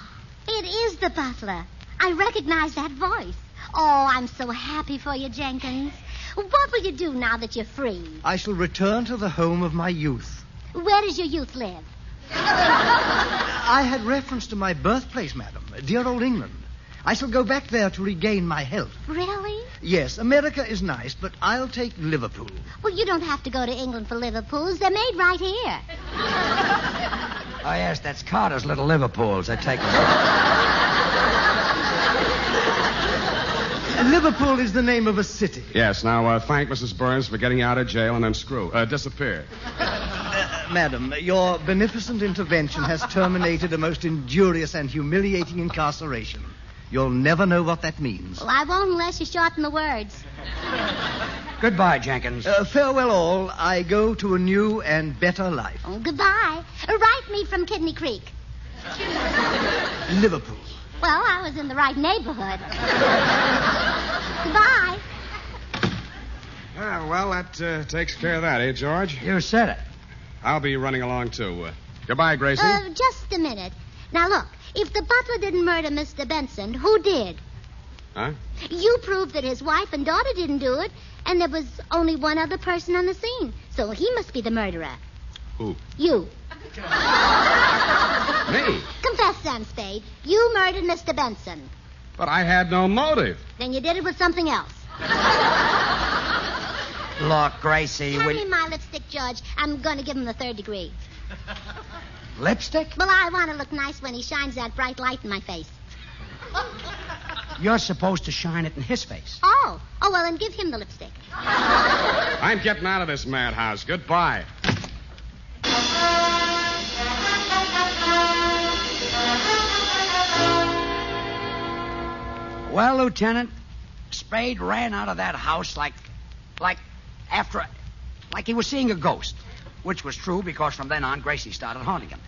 It is the butler. I recognize that voice. Oh, I'm so happy for you, Jenkins. What will you do now that you're free? I shall return to the home of my youth. Where does your youth live? I had reference to my birthplace, madam. Dear old England. I shall go back there to regain my health. Really? Yes, America is nice, but I'll take Liverpool. Well, you don't have to go to England for Liverpools. They're made right here. Oh, yes, that's Carter's little Liverpools. I take them. Liverpool is the name of a city. Yes, now, thank Mrs. Burns for getting you out of jail and then disappear. Madam, your beneficent intervention has terminated a most injurious and humiliating incarceration. You'll never know what that means. Well, I won't unless you shorten the words. Goodbye, Jenkins. Farewell all. I go to a new and better life. Oh, goodbye. Write me from Kidney Creek. Liverpool. Well, I was in the right neighborhood. Goodbye. Well, that takes care of that, eh, George? You said it. I'll be running along, too. Goodbye, Gracie. Just a minute. Now, look, if the butler didn't murder Mr. Benson, who did? Huh? You proved that his wife and daughter didn't do it, and there was only one other person on the scene. So he must be the murderer. Who? You. Me? Confess, Sam Spade. You murdered Mr. Benson. But I had no motive. Then you did it with something else. Look, Gracie, Hand will me my lipstick, George. I'm going to give him the 3rd degree. Lipstick? Well, I want to look nice when he shines that bright light in my face. You're supposed to shine it in his face. Oh, well, then give him the lipstick. I'm getting out of this madhouse. Goodbye. Well, Lieutenant, Spade ran out of that house like he was seeing a ghost, which was true because from then on, Gracie started haunting him,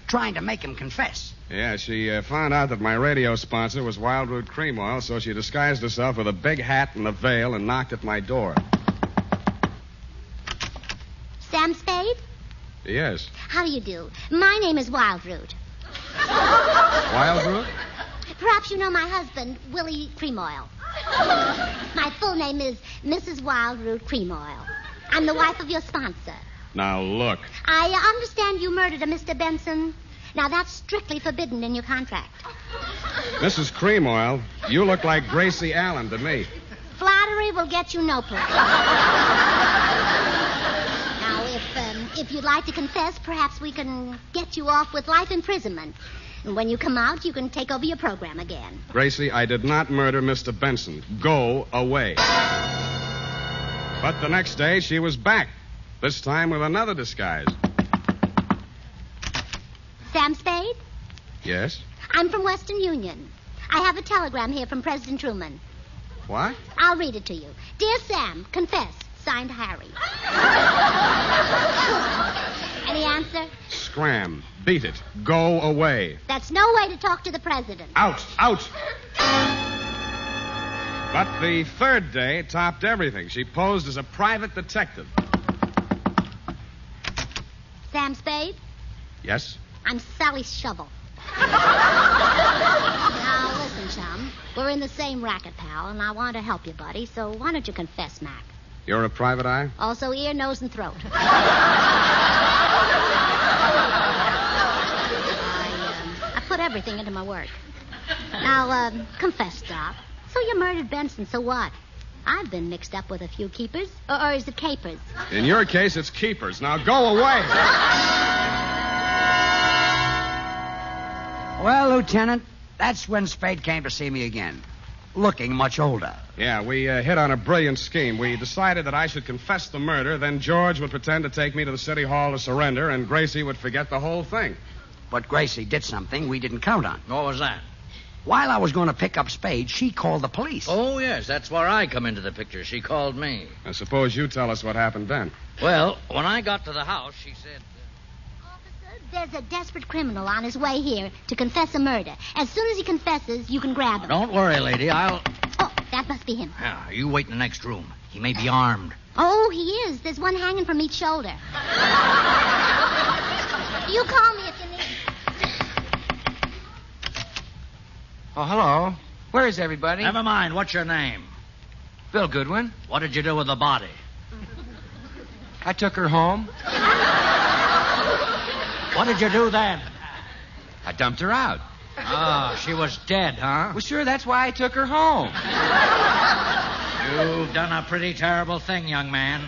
trying to make him confess. Yeah, she found out that my radio sponsor was Wild Root Cream Oil, so she disguised herself with a big hat and a veil and knocked at my door. Sam Spade? Yes. How do you do? My name is Wild Root. Wild Root? Perhaps you know my husband, Willie Cream Oil. My full name is Mrs. Wild Root Cream Oil. I'm the wife of your sponsor. Now, look. I understand you murdered a Mr. Benson. Now, that's strictly forbidden in your contract. Mrs. Cream Oil, you look like Gracie Allen to me. Flattery will get you no place. Now, if you'd like to confess, perhaps we can get you off with life imprisonment. And when you come out, you can take over your program again. Gracie, I did not murder Mr. Benson. Go away. But the next day, she was back. This time with another disguise. Sam Spade? Yes? I'm from Western Union. I have a telegram here from President Truman. What? I'll read it to you. Dear Sam, confess. Signed, Harry. Any answer? Scram. Beat it. Go away. That's no way to talk to the president. Out. Out. But the third day topped everything. She posed as a private detective. Sam Spade? Yes? I'm Sally Shovel. Now, listen, chum. We're in the same racket, pal, and I want to help you, buddy, so why don't you confess, Mac? You're a private eye? Also ear, nose, and throat. I put everything into my work. Now, confess, Doc. So you murdered Benson, so what? I've been mixed up with a few keepers. Or is it capers? In your case, it's keepers. Now go away. Well, Lieutenant, that's when Spade came to see me again, looking much older. Yeah, we hit on a brilliant scheme. We decided that I should confess the murder, then George would pretend to take me to the city hall to surrender, and Gracie would forget the whole thing. But Gracie did something we didn't count on. What was that? While I was going to pick up Spade, she called the police. Oh, yes, that's where I come into the picture. She called me. I suppose you tell us what happened then. Well, when I got to the house, she said... Officer, there's a desperate criminal on his way here to confess a murder. As soon as he confesses, you can grab him. Don't worry, lady, I'll... Oh, that must be him. Yeah, you wait in the next room. He may be armed. Oh, he is. There's one hanging from each shoulder. You call me if you need... Oh, hello. Where is everybody? Never mind. What's your name? Bill Goodwin. What did you do with the body? I took her home. What did you do then? I dumped her out. Oh, she was dead, huh? Well, sure, that's why I took her home. You've done a pretty terrible thing, young man.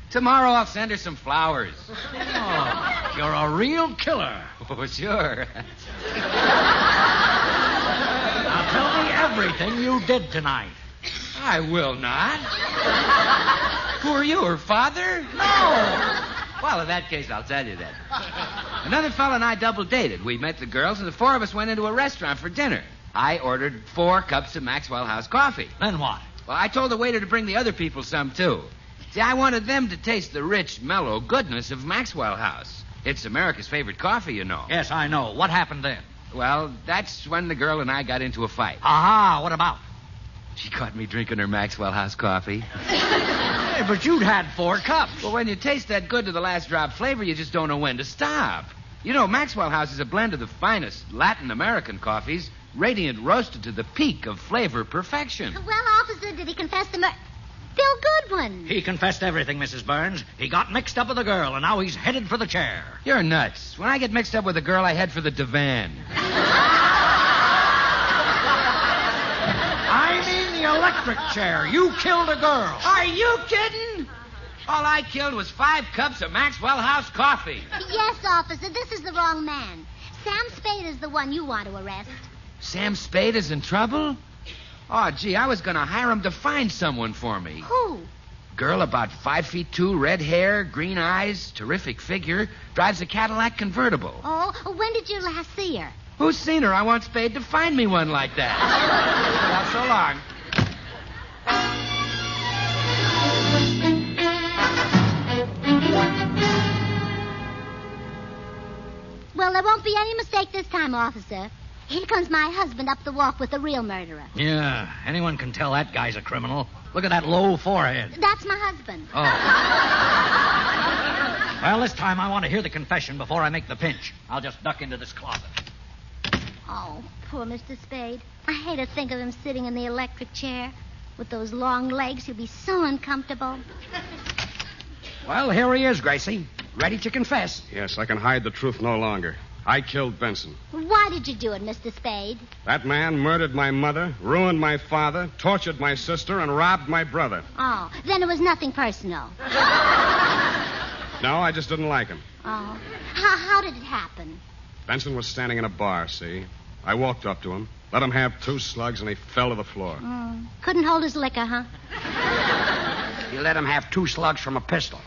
Tomorrow I'll send her some flowers. Oh, you're a real killer. Oh, sure. Now tell me everything you did tonight. I will not. Who are you, her father? No. Well, in that case, I'll tell you then. Another fellow and I double dated. We met the girls, and the four of us went into a restaurant for dinner. I ordered 4 cups of Maxwell House coffee. Then what? Well, I told the waiter to bring the other people some, too. See, I wanted them to taste the rich, mellow goodness of Maxwell House. It's America's favorite coffee, you know. Yes, I know. What happened then? Well, that's when the girl and I got into a fight. Aha, what about? She caught me drinking her Maxwell House coffee. Hey, but you'd had 4 cups. Well, when you taste that good to the last drop flavor, you just don't know when to stop. You know, Maxwell House is a blend of the finest Latin American coffees, radiant roasted to the peak of flavor perfection. Well, officer, did he confess the murder? Bill Goodwin. He confessed everything, Mrs. Burns. He got mixed up with a girl, and now he's headed for the chair. You're nuts. When I get mixed up with a girl, I head for the divan. I mean the electric electric chair. You killed a girl. Are you kidding? All I killed was 5 cups of Maxwell House coffee. Yes, officer, this is the wrong man. Sam Spade is the one you want to arrest. Sam Spade is in trouble? Oh, gee, I was going to hire him to find someone for me. Who? Girl about 5'2", red hair, green eyes, terrific figure, drives a Cadillac convertible. Oh, when did you last see her? Who's seen her? I want Spade to find me one like that. Well, so long. Well, there won't be any mistake this time, officer. Here comes my husband up the walk with the real murderer. Yeah, anyone can tell that guy's a criminal. Look at that low forehead. That's my husband. Oh. Well, this time I want to hear the confession before I make the pinch. I'll just duck into this closet. Oh, poor Mr. Spade. I hate to think of him sitting in the electric chair. With those long legs, he'll be so uncomfortable. Well, here he is, Gracie. Ready to confess. Yes, I can hide the truth no longer. I killed Benson. Why did you do it, Mr. Spade? That man murdered my mother, ruined my father, tortured my sister, and robbed my brother. Oh, then it was nothing personal. No, I just didn't like him. Oh. How did it happen? Benson was standing in a bar, see? I walked up to him, let him have 2 slugs, and he fell to the floor. Couldn't hold his liquor, huh? You let him have 2 slugs from a pistol.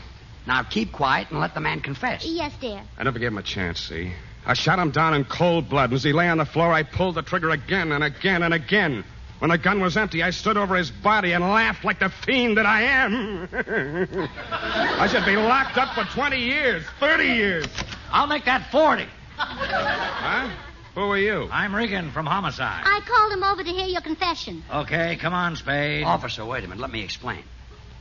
Now keep quiet and let the man confess. Yes, dear. I never gave him a chance, see? I shot him down in cold blood, and as he lay on the floor, I pulled the trigger again and again and again. When the gun was empty, I stood over his body and laughed like the fiend that I am. I should be locked up for 20 years, 30 years. I'll make that 40. Huh? Who are you? I'm Regan from Homicide. I called him over to hear your confession. Okay, come on, Spade. Officer, wait a minute. Let me explain.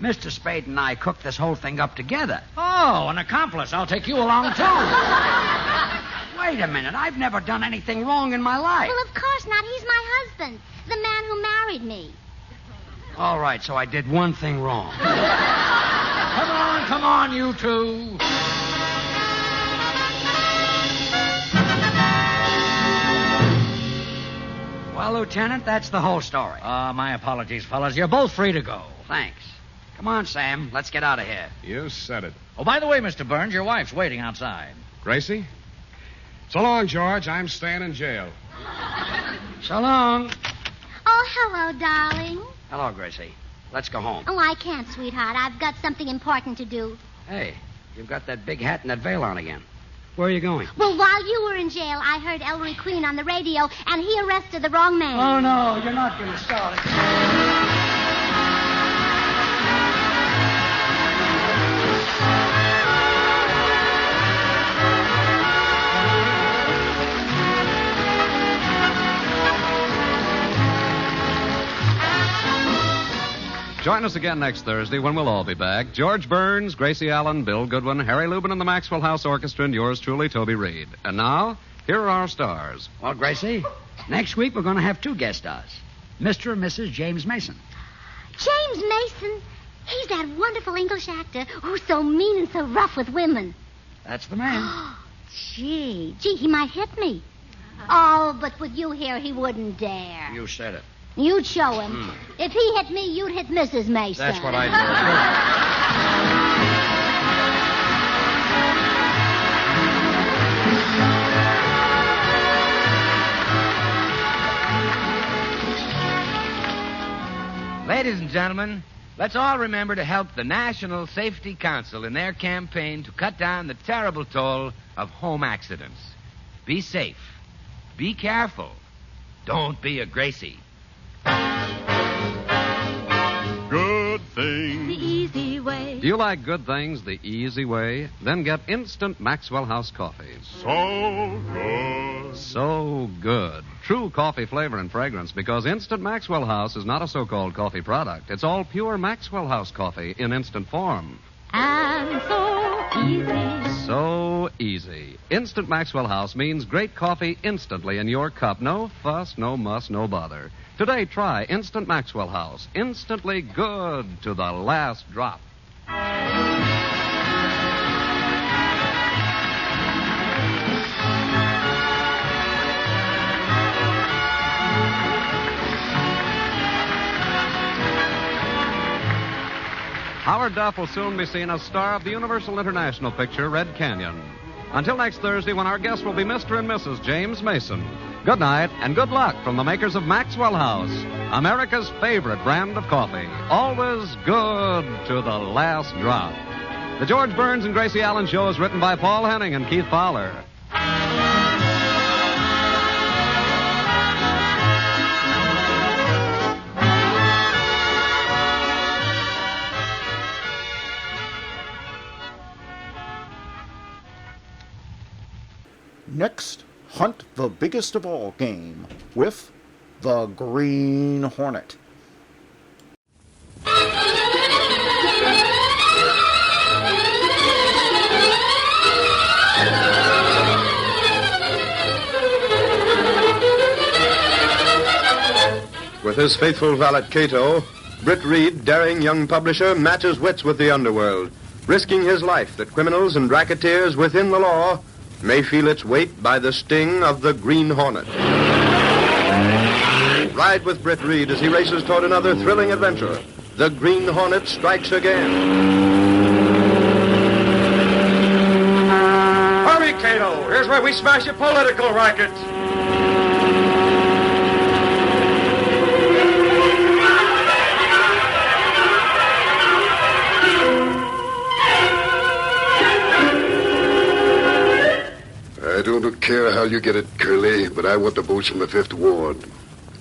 Mr. Spade and I cooked this whole thing up together. Oh, an accomplice. I'll take you along, too. Wait a minute. I've never done anything wrong in my life. Well, of course not. He's my husband, the man who married me. All right, so I did one thing wrong. Come on, you two. Well, Lieutenant, that's the whole story. My apologies, fellas. You're both free to go. Thanks. Come on, Sam. Let's get out of here. You said it. Oh, by the way, Mr. Burns, your wife's waiting outside. Gracie? So long, George. I'm staying in jail. So long. Oh, hello, darling. Hello, Gracie. Let's go home. Oh, I can't, sweetheart. I've got something important to do. Hey, you've got that big hat and that veil on again. Where are you going? Well, while you were in jail, I heard Ellery Queen on the radio, and he arrested the wrong man. Oh, no, you're not going to start it. Join us again next Thursday when we'll all be back. George Burns, Gracie Allen, Bill Goodwin, Harry Lubin, and the Maxwell House Orchestra, and yours truly, Toby Reed. And now, here are our stars. Well, Gracie, next week we're going to have 2 guest stars. Mr. and Mrs. James Mason. James Mason? He's that wonderful English actor who's so mean and so rough with women. That's the man. Gee, he might hit me. Oh, but with you here, he wouldn't dare. You said it. You'd show him. If he hit me, you'd hit Mrs. Mason. That's what I do. Ladies and gentlemen, let's all remember to help the National Safety Council in their campaign to cut down the terrible toll of home accidents. Be safe. Be careful. Don't be a Gracie. Good things. The easy way. Do you like good things the easy way? Then get instant Maxwell House coffee. So good. So good. True coffee flavor and fragrance, because Instant Maxwell House is not a so-called coffee product. It's all pure Maxwell House coffee in instant form. And so easy. So easy. Instant Maxwell House means great coffee instantly in your cup. No fuss, no muss, no bother. Today, try Instant Maxwell House. Instantly good to the last drop. Howard Duff will soon be seen as star of the Universal International picture Red Canyon. Until next Thursday, when our guests will be Mr. and Mrs. James Mason. Good night and good luck from the makers of Maxwell House, America's favorite brand of coffee. Always good to the last drop. The George Burns and Gracie Allen Show is written by Paul Henning and Keith Fowler. Next, hunt the biggest of all game with the Green Hornet. With his faithful valet Cato, Britt Reed, daring young publisher, matches wits with the underworld, risking his life that criminals and racketeers within the law may feel its weight by the sting of the Green Hornet. Ride with Britt Reed as he races toward another thrilling adventure. The Green Hornet strikes again. Hurry, Cato! Here's where we smash a political racket. I don't care how you get it, Curly, but I want the votes from the 5th Ward.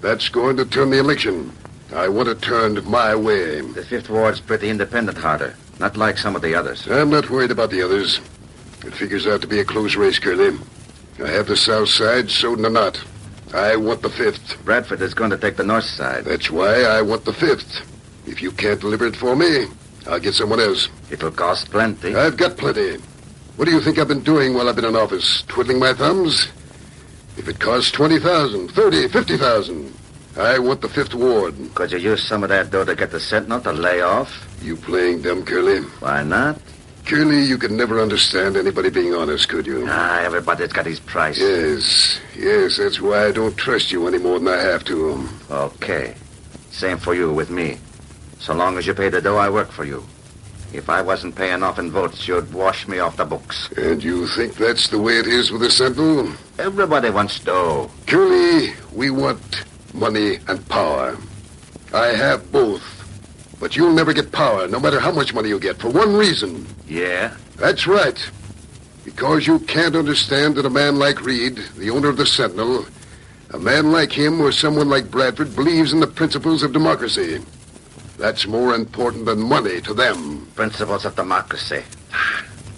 That's going to turn the election. I want it turned my way. The 5th Ward's pretty independent, Harder. Not like some of the others. I'm not worried about the others. It figures out to be a close race, Curly. I have the south side sewed in a knot. I want the 5th. Bradford is going to take the north side. That's why I want the 5th. If you can't deliver it for me, I'll get someone else. It'll cost plenty. I've got plenty. What do you think I've been doing while I've been in office? Twiddling my thumbs? If it costs 20,000, 30, 50,000, I want the 5th Ward. Could you use some of that dough to get the Sentinel to lay off? You playing dumb, Curly? Why not? Curly, you could never understand anybody being honest, could you? Everybody's got his price. Yes, that's why I don't trust you any more than I have to. Okay. Same for you with me. So long as you pay the dough, I work for you. If I wasn't paying off in votes, you'd wash me off the books. And you think that's the way it is with the Sentinel? Everybody wants dough. Curly, we want money and power. I have both. But you'll never get power, no matter how much money you get, for one reason. Yeah? That's right. Because you can't understand that a man like Reed, the owner of the Sentinel, a man like him or someone like Bradford believes in the principles of democracy. That's more important than money to them. Principles of democracy.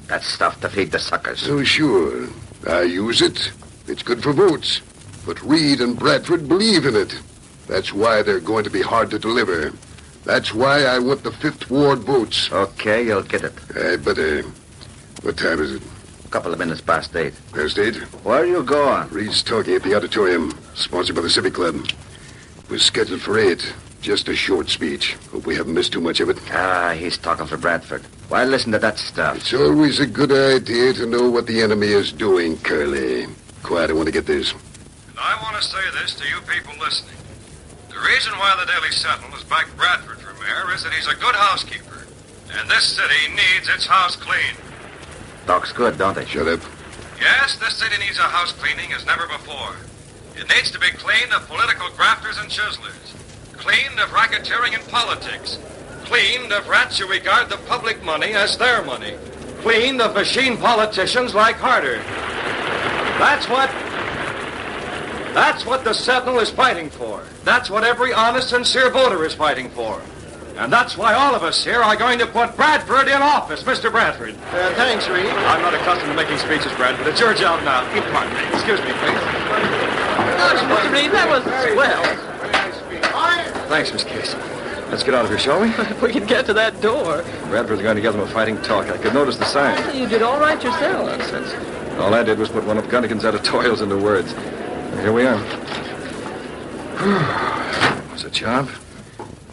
That's stuff to feed the suckers. Oh, sure. I use it. It's good for votes. But Reed and Bradford believe in it. That's why they're going to be hard to deliver. That's why I want the 5th Ward votes. Okay, you'll get it. I better. What time is it? A couple of minutes past 8. Past 8? Where are you going? Reed's talking at the auditorium, sponsored by the Civic Club. It was scheduled for 8. Just a short speech. Hope we haven't missed too much of it. He's talking for Bradford. Why listen to that stuff? It's always a good idea to know what the enemy is doing, Curly. Quiet, I want to get this. And I want to say this to you people listening. The reason why the Daily Sentinel has backed Bradford for mayor is that he's a good housekeeper. And this city needs its house cleaned. Talks good, don't they? Shut up. Yes, this city needs a house cleaning as never before. It needs to be cleaned of political grafters and chiselers. Cleaned of racketeering in politics. Cleaned of rats who regard the public money as their money. Cleaned of machine politicians like Harder. That's what the Sentinel is fighting for. That's what every honest, sincere voter is fighting for. And that's why all of us here are going to put Bradford in office, Mr. Bradford. Thanks, Reed. I'm not accustomed to making speeches, Bradford. It's your job now. Pardon me. Excuse me, please. Mr. Reed, that was swell. Thanks, Miss Casey. Let's get out of here, shall we? If we can get to that door. Bradford's going to give them a fighting talk. I could notice the sign. You did all right yourself. Nonsense. All I did was put one of Gunnigan's editorials into words. And here we are. Was a job.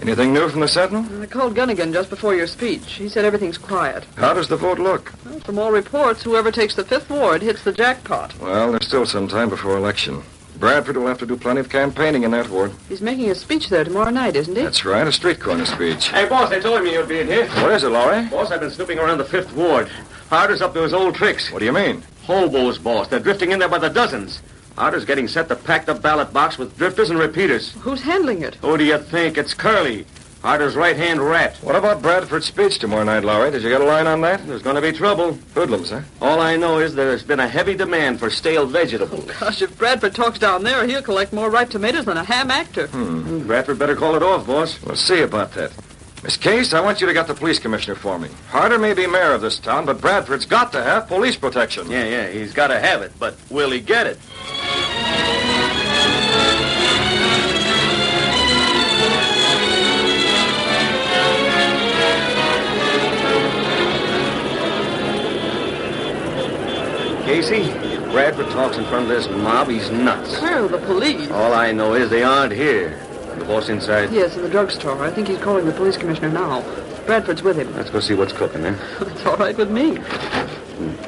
Anything new from the Sentinel? I called Gunnigan just before your speech. He said everything's quiet. How does the vote look? Well, from all reports, whoever takes the 5th Ward hits the jackpot. Well, there's still some time before election. Bradford will have to do plenty of campaigning in that ward. He's making a speech there tomorrow night, isn't he? That's right, a street corner speech. Hey, boss, they told me you'd be in here. What is it, Laurie? Boss, I've been snooping around the 5th Ward. Harder's up to his old tricks. What do you mean? Hobos, boss. They're drifting in there by the dozens. Harder's getting set to pack the ballot box with drifters and repeaters. Who's handling it? Who do you think? It's Curly, Harder's right-hand rat. What about Bradford's speech tomorrow night, Laurie? Did you get a line on that? There's going to be trouble. Hoodlums, huh? All I know is there's been a heavy demand for stale vegetables. Oh, gosh, if Bradford talks down there, he'll collect more ripe tomatoes than a ham actor. Bradford better call it off, boss. We'll see about that. Miss Case, I want you to get the police commissioner for me. Harder may be mayor of this town, but Bradford's got to have police protection. Yeah, he's got to have it, but will he get it? Casey, if Bradford talks in front of this mob, he's nuts. Where are the police? All I know is they aren't here. The boss inside? Yes, in the drugstore. I think he's calling the police commissioner now. Bradford's with him. Let's go see what's cooking, then. That's all right with me.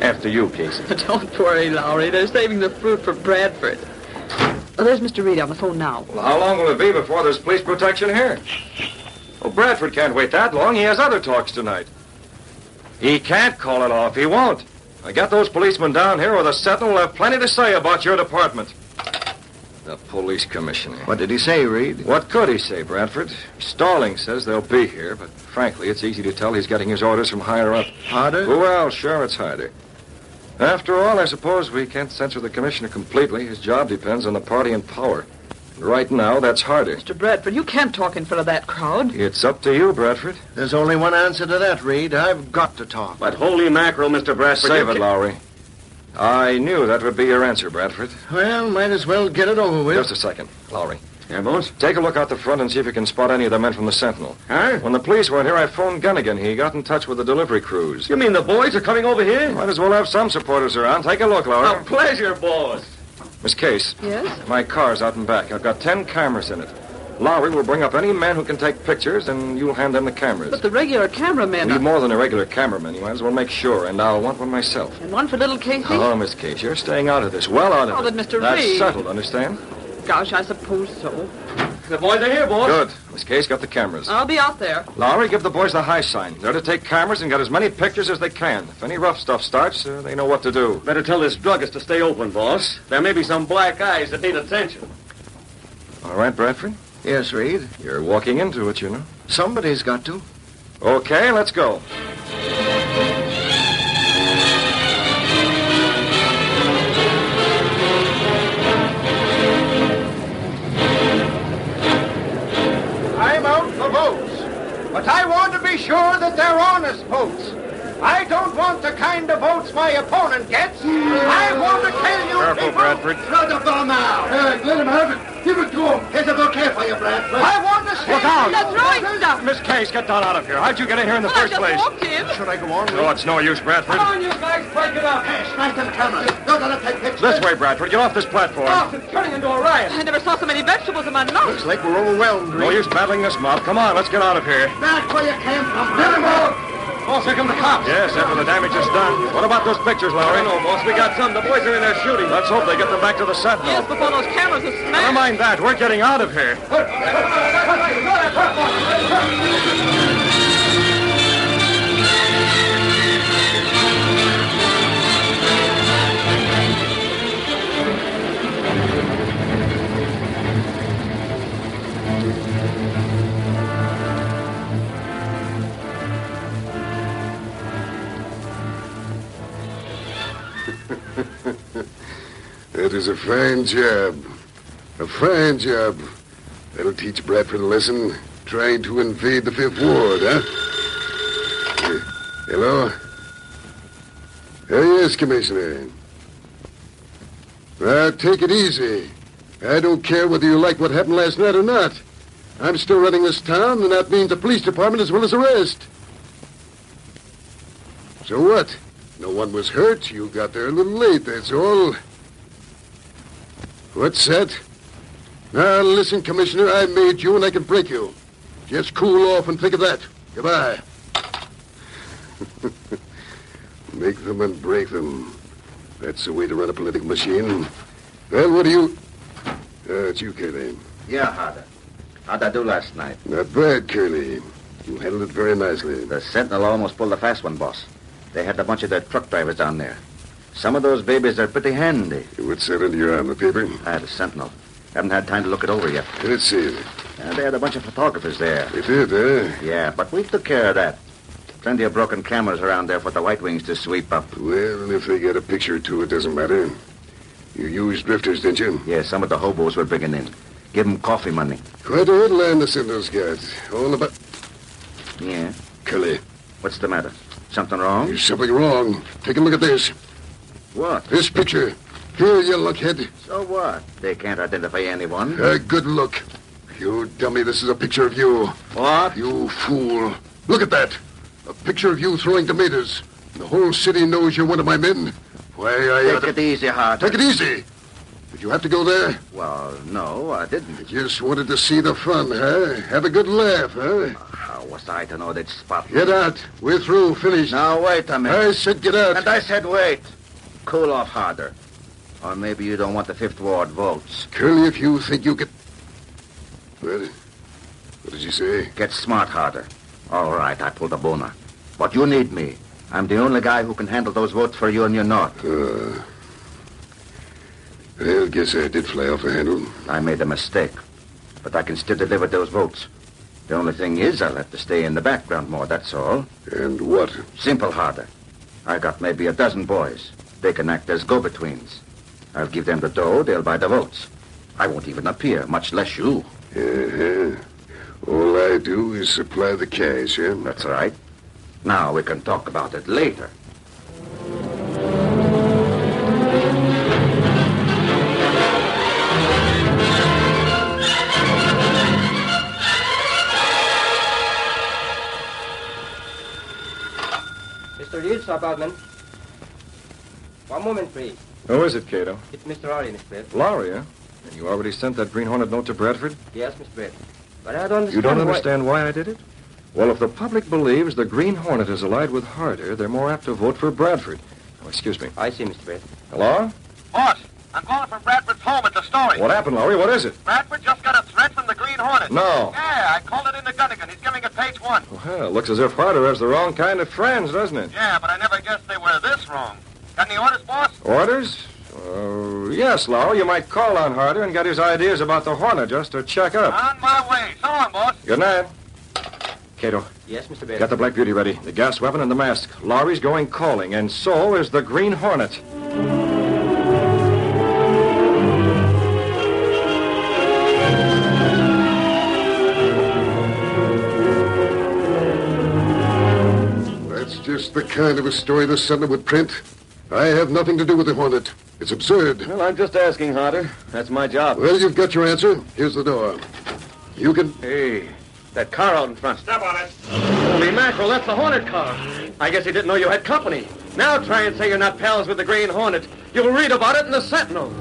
After you, Casey. Don't worry, Lowry. They're saving the fruit for Bradford. Oh, there's Mr. Reed on the phone now. Well, how long will it be before there's police protection here? Well, Bradford can't wait that long. He has other talks tonight. He can't call it off. He won't. I get those policemen down here, or the Sentinel will have plenty to say about your department. The police commissioner. What did he say, Reed? What could he say, Bradford? Stalling says they'll be here, but frankly, it's easy to tell he's getting his orders from higher up. Harder? Well, sure, it's harder. After all, I suppose we can't censor the commissioner completely. His job depends on the party in power. Right now, that's harder. Mr. Bradford, you can't talk in front of that crowd. It's up to you, Bradford. There's only one answer to that, Reed. I've got to talk. But holy mackerel, Mr. Bradford. Save it, Lowry. I knew that would be your answer, Bradford. Well, might as well get it over with. Just a second, Lowry. Yeah, boss? Take a look out the front and see if you can spot any of the men from the Sentinel. Huh? When the police weren't here, I phoned Gunnigan. He got in touch with the delivery crews. You mean the boys are coming over here? Might as well have some supporters around. Take a look, Lowry. A pleasure, boss. Miss Case. Yes? My car's out and back. I've got 10 cameras in it. Lowry will bring up any man who can take pictures, and you'll hand them the cameras. But the regular cameramen... We need more than a regular cameraman. You might as well make sure, and I'll want one myself. And one for little Casey? Oh, Miss Case, you're staying out of this. Well out of it. Oh, but Mr. That's Reed... settled, understand? Gosh, I suppose so. The boys are here, boss. Good. Miss Case got the cameras. I'll be out there. Lowry, give the boys the high sign. They're to take cameras and get as many pictures as they can. If any rough stuff starts, they know what to do. Better tell this druggist to stay open, boss. There may be some black eyes that need attention. All right, Bradford? Yes, Reed. You're walking into it, you know. Somebody's got to. Okay, let's go. I'm out for votes, but I want to be sure that they're honest votes. I don't want the kind of votes my opponent gets. I want to tell you Careful, people... Bradford. Throw the ball now. Let him have it. Give it to him. Here's a bouquet for you, Bradford. I want to see... Look out. They're throwing stuff. Miss Case, get down out of here. How'd you get in here in the first I place? just walked in. Should I go on? No, it's no use, Bradford. Come on, you guys, break it up. Hey, smack them cameras. You're going to take pictures. This way, Bradford. Get off this platform. Boss, it's turning into a riot. I never saw so many vegetables in my nose. Looks like we're overwhelmed, No use battling this mob. Come on, let's get out of here. Back where you came from. Let him out. Boss, here come the cops. Yes, after the damage is done. What about those pictures, Lowry? I know, boss. We got some. The boys are in there shooting. Let's hope they get them back to the Sentinel. Yes, before those cameras are smashed. Never mind that. We're getting out of here. That is a fine job. A fine job. That'll teach Bradford a lesson. Trying to invade the 5th Ward, huh? Hello? Oh, yes, Commissioner. Take it easy. I don't care whether you like what happened last night or not. I'm still running this town, and that means the police department as well as the rest. So what? No one was hurt. You got there a little late, that's all. What's that? Now, listen, Commissioner, I made you and I can break you. Just cool off and think of that. Goodbye. Make them and break them. That's the way to run a political machine. Well, what do you... It's you, Curly. Yeah, Harder. How'd I do last night? Not bad, Curly. You handled it very nicely. The Sentinel almost pulled a fast one, boss. They had a bunch of their truck drivers down there. Some of those babies are pretty handy. What's that under your arm, the paper? The Sentinel. Haven't had time to look it over yet. Let's see it. They had a bunch of photographers there. They did, eh? Yeah, but we took care of that. Plenty of broken cameras around there for the White Wings to sweep up. Well, if they get a picture or two, it doesn't matter. You used drifters, didn't you? Yeah, some of the hobos were bringing in. Give them coffee money. Quite a little land the Sentinel's got. All about... Yeah? Curly. What's the matter? Something wrong? There's something wrong. Take a look at this. What? This picture. Here, you luckhead. So what? They can't identify anyone. A good look. You dummy, this is a picture of you. What? You fool. Look at that. A picture of you throwing tomatoes. The whole city knows you're one of my men. Why, Take it easy, Hart. Take it easy. Did you have to go there? Well, no, I didn't. You just wanted to see the fun, huh? Have a good laugh, huh? How was I to know they'd spot me? Get out. We're through. Finished. Now, wait a minute. I said get out. And I said wait. Cool off harder. Or maybe you don't want the Fifth Ward votes. Curly, if you think you can... What did you say? Get smart harder. All right, I pulled a boner. But you need me. I'm the only guy who can handle those votes for you and you're not. Well, guess I did fly off the handle. I made a mistake. But I can still deliver those votes. The only thing is I'll have to stay in the background more, that's all. And what? Simple, Harder. I got maybe a dozen boys. They can act as go-betweens. I'll give them the dough, they'll buy the votes. I won't even appear, much less you. Uh-huh. All I do is supply the cash, yeah? That's right. Now we can talk about it later. Mr. Reed's apartment. One moment, please. Who is it, Cato? It's Mr. Lowry, Mr. Brett. Lowry, huh? And you already sent that Green Hornet note to Bradford? Yes, Mr. Brett. But I don't understand. You don't understand why I did it? Well, if the public believes the Green Hornet is allied with Harder, they're more apt to vote for Bradford. Oh, excuse me. I see, Mr. Brett. Hello? Boss, I'm calling from Bradford's home at the Story. What happened, Lowry? What is it? Bradford just got a threat from the Green Hornet. No. Yeah, I called it into Gunnigan. He's giving it page 1. Well, looks as if Harder has the wrong kind of friends, doesn't it? Yeah, but I never guessed they were this wrong. Got any orders, boss? Orders? Yes, Lowry. You might call on Harder and get his ideas about the Hornet just to check up. On my way. So long, boss. Good night. Cato. Yes, Mr. Brett. Got the Black Beauty ready, the gas weapon and the mask. Lowry's going calling, and so is the Green Hornet. That's just the kind of a story the Sentinel would print. I have nothing to do with the Hornet. It's absurd. Well, I'm just asking, Harder. That's my job. Well, you've got your answer. Here's the door. You can... Hey, that car out in front. Step on it. Holy mackerel, that's the Hornet car. I guess he didn't know you had company. Now try and say you're not pals with the Green Hornet. You'll read about it in the Sentinel.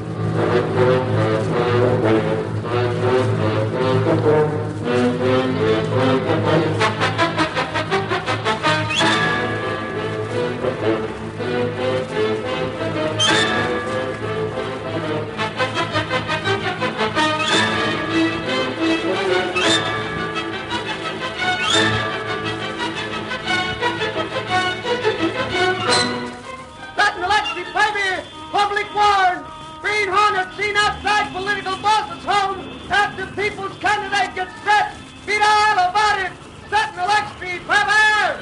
Green Hornet seen outside political boss's home after people's candidate gets set. Beat all about it. Sentinel Extra, Fibber!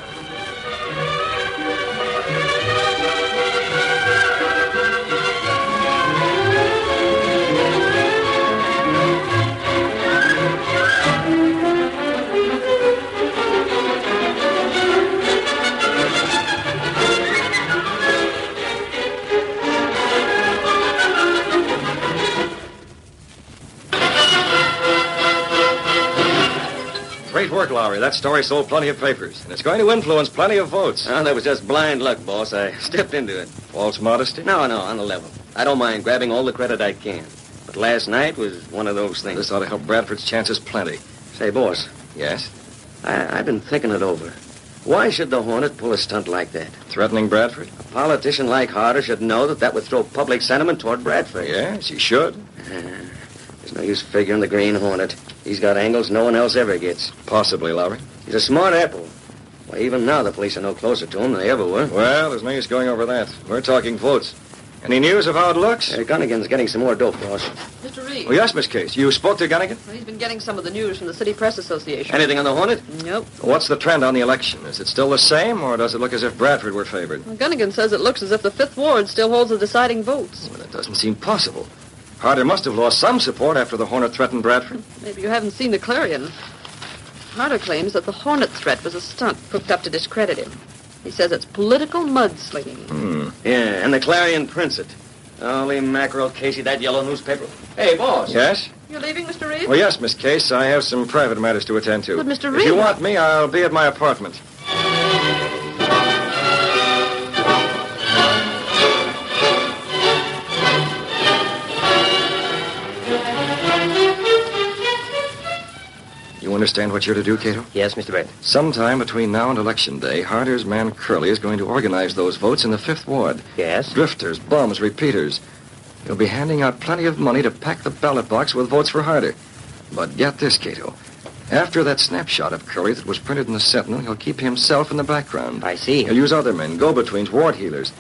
Great work, Lowry. That story sold plenty of papers, and it's going to influence plenty of votes. Oh, that was just blind luck, boss. I stepped into it. False modesty? No, on the level. I don't mind grabbing all the credit I can. But last night was one of those things. This ought to help Bradford's chances plenty. Say, boss. Yes? I've been thinking it over. Why should the Hornet pull a stunt like that? Threatening Bradford? A politician like Harder should know that would throw public sentiment toward Bradford. Yes, he should. There's no use figuring the Green Hornet. He's got angles no one else ever gets. Possibly, Lowry. He's a smart apple. Well, even now the police are no closer to him than they ever were. Well, there's no use going over that. We're talking votes. Any news of how it looks? Gunnigan's getting some more dope, boss. Mr. Reed. Oh, yes, Miss Case. You spoke to Gunnigan? Well, he's been getting some of the news from the City Press Association. Anything on the Hornet? Nope. What's the trend on the election? Is it still the same, or does it look as if Bradford were favored? Well, Gunnigan says it looks as if the 5th Ward still holds the deciding votes. Well, that doesn't seem possible. Harder must have lost some support after the Hornet threatened Bradford. Maybe you haven't seen the Clarion. Harder claims that the Hornet threat was a stunt cooked up to discredit him. He says it's political mudslinging. Yeah, and the Clarion prints it. Holy mackerel, Casey, that yellow newspaper. Hey, boss. Yes? You're leaving, Mr. Reed? Well, yes, Miss Case. I have some private matters to attend to. But, Mr. If Reed... you want me, I'll be at my apartment. You understand what you're to do, Cato? Yes, Mr. Reed. Sometime between now and Election Day, Harder's man Curly is going to organize those votes in the 5th Ward. Yes? Drifters, bums, repeaters. He'll be handing out plenty of money to pack the ballot box with votes for Harder. But get this, Cato. After that snapshot of Curly that was printed in the Sentinel, he'll keep himself in the background. I see. He'll use other men, go-betweens, ward healers.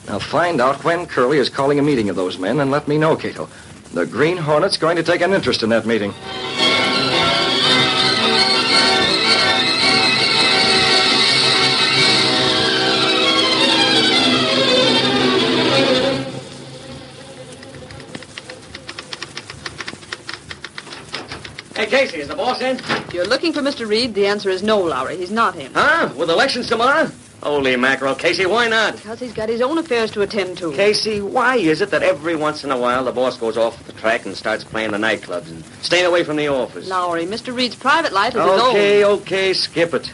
Now find out when Curly is calling a meeting of those men and let me know, Cato. The Green Hornet's going to take an interest in that meeting. Hey, Casey, is the boss in? If you're looking for Mr. Reed, the answer is no, Lowry. He's not in. Huh? With elections tomorrow? Holy mackerel, Casey, why not? Because he's got his own affairs to attend to. Casey, why is it that every once in a while the boss goes off the track and starts playing the nightclubs and staying away from the office? Lowry, Mr. Reed's private life is his own. Okay, skip it.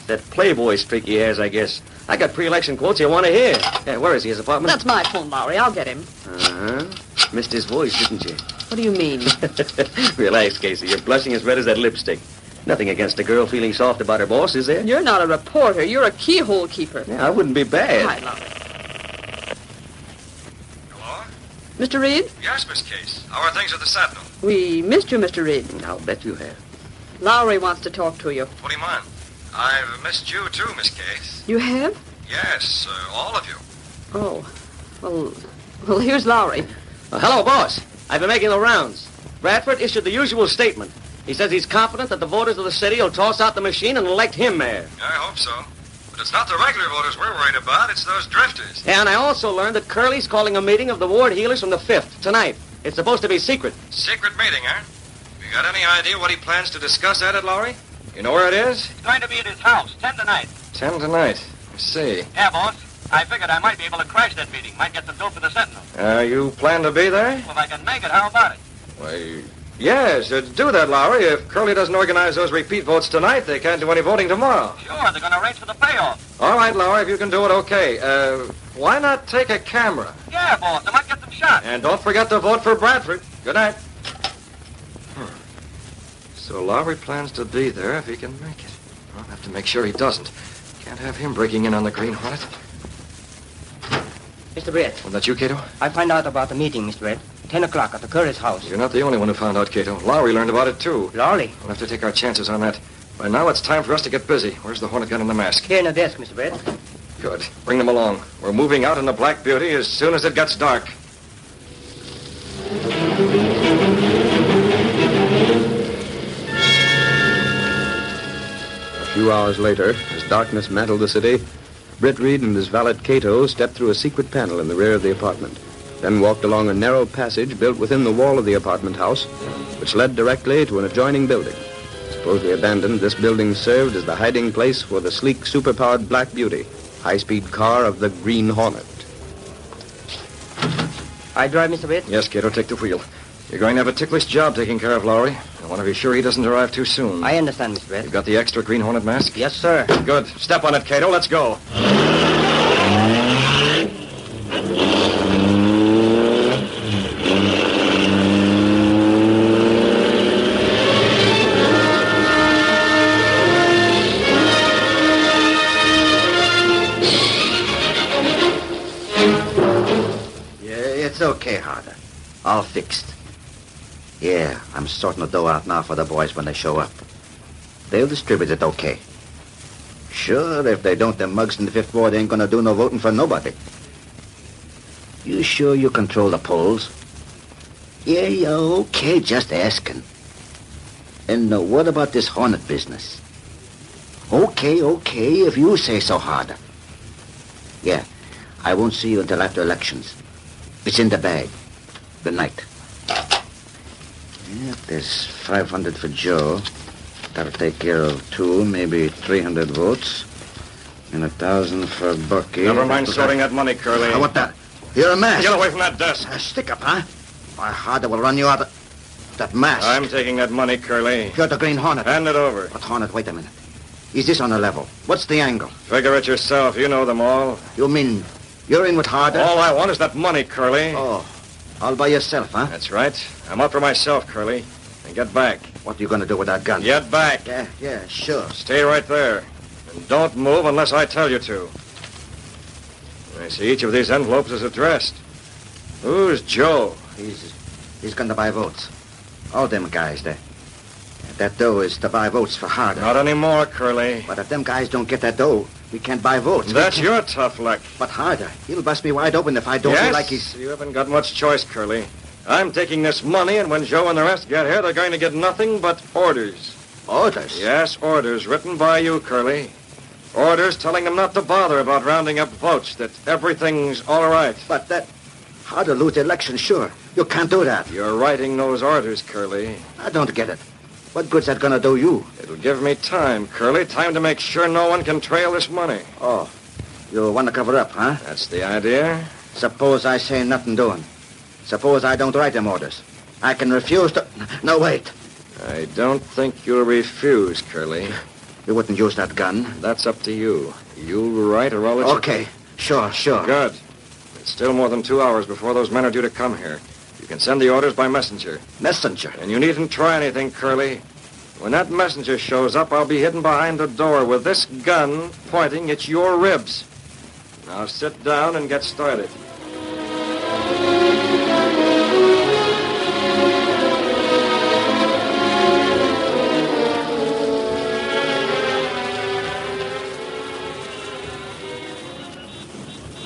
That playboy streak he has, I guess. I got pre-election quotes you want to hear. Yeah, where is he, his apartment? That's my phone, Lowry. I'll get him. Uh-huh. Missed his voice, didn't you? What do you mean? Relax, Casey. You're blushing as red as that lipstick. Nothing against a girl feeling soft about her boss, is there? You're not a reporter. You're a keyhole keeper. Yeah, I wouldn't be bad. Hi, Lowry. Hello? Mr. Reed? Yes, Miss Case. How are things at the Sentinel? We missed you, Mr. Reed. I'll bet you have. Lowry wants to talk to you. What do you mind? I've missed you too, Miss Case. You have? Yes, all of you. Oh. Well, here's Lowry. Hello, boss. I've been making the rounds. Bradford issued the usual statement. He says he's confident that the voters of the city will toss out the machine and elect him mayor. I hope so. But it's not the regular voters we're worried about. It's those drifters. And I also learned that Curly's calling a meeting of the ward healers from the 5th tonight. It's supposed to be secret. Secret meeting, huh? You got any idea what he plans to discuss at it, Lowry? You know where it is? It's going to be at his house, 10 tonight. 10 tonight. Let's see. Yeah, boss. I figured I might be able to crash that meeting. Might get some dope for the Sentinel. You plan to be there? Well, if I can make it, how about it? Why, yes, do that, Lowry. If Curly doesn't organize those repeat votes tonight, they can't do any voting tomorrow. Sure, they're going to arrange for the payoff. All right, Lowry, if you can do it, okay. Why not take a camera? Yeah, boss. I might get some shots. And don't forget to vote for Bradford. Good night. So Lowry plans to be there if he can make it. I'll have to make sure he doesn't. Can't have him breaking in on the Green Hornet. Mr. Brett. Was that you, Cato? I find out about the meeting, Mr. Brett. 10 o'clock at the Curry's house. You're not the only one who found out, Cato. Lowry learned about it, too. Lowry? We'll have to take our chances on that. By now, it's time for us to get busy. Where's the Hornet gun and the mask? Here in the desk, Mr. Brett. Good. Bring them along. We're moving out in the Black Beauty as soon as it gets dark. A few hours later, as darkness mantled the city, Britt Reed and his valet Cato stepped through a secret panel in the rear of the apartment, then walked along a narrow passage built within the wall of the apartment house, which led directly to an adjoining building. Supposedly abandoned, this building served as the hiding place for the sleek, superpowered Black Beauty, high-speed car of the Green Hornet. I drive, Mr. Britt? Yes, Cato, take the wheel. You're going to have a ticklish job taking care of Lowry. I want to be sure he doesn't arrive too soon. I understand, Mr. Brett. You've got the extra Green Hornet mask? Yes, sir. Good. Step on it, Cato. Let's go. Yeah, it's okay, Harder. All fixed. Yeah, I'm sorting the dough out now for the boys when they show up. They'll distribute it okay. Sure, if they don't, the mugs in the 5th Ward ain't gonna do no voting for nobody. You sure you control the polls? Yeah, okay, just asking. And what about this Hornet business? Okay, if you say so, Harder. Yeah, I won't see you until after elections. It's in the bag. Good night. Yeah, there's 500 for Joe. That'll take care of 2, maybe 300 votes. And 1,000 for Bucky. Never mind sorting that money, Curly. What that? You're a mask. Get away from that desk. Stick up, huh? Why, Harder will run you out of that mask. I'm taking that money, Curly. You're the Green Hornet. Hand it over. But Hornet, wait a minute. Is this on a level? What's the angle? Figure it yourself. You know them all. You mean you're in with Harder? All I want is that money, Curly. Oh, all by yourself, huh? That's right. I'm out for myself, Curly. And get back. What are you going to do with that gun? Get back. Yeah, sure. Stay right there. And don't move unless I tell you to. I see each of these envelopes is addressed. Who's Joe? He's going to buy votes. All them guys there. That dough is to buy votes for Harder. Not anymore, Curly. But if them guys don't get that dough, we can't buy votes. That's your tough luck. But Harder, he'll bust me wide open if I don't feel like he's... You haven't got much choice, Curly. I'm taking this money, and when Joe and the rest get here, they're going to get nothing but orders. Orders? Yes, orders written by you, Curly. Orders telling them not to bother about rounding up votes, that everything's all right. But that... Harder lose the election, sure. You can't do that. You're writing those orders, Curly. I don't get it. What good's that gonna do you? It'll give me time, Curly. Time to make sure no one can trail this money. Oh, you want to cover up, huh? That's the idea. Suppose I say nothing doing. Suppose I don't write them orders. I can refuse to... No, wait. I don't think you'll refuse, Curly. You wouldn't use that gun? That's up to you. You'll write or I'll let you... Okay, sure. Good. It's still more than 2 hours before those men are due to come here. You can send the orders by messenger. Messenger? And you needn't try anything, Curly. When that messenger shows up, I'll be hidden behind the door with this gun pointing at your ribs. Now sit down and get started.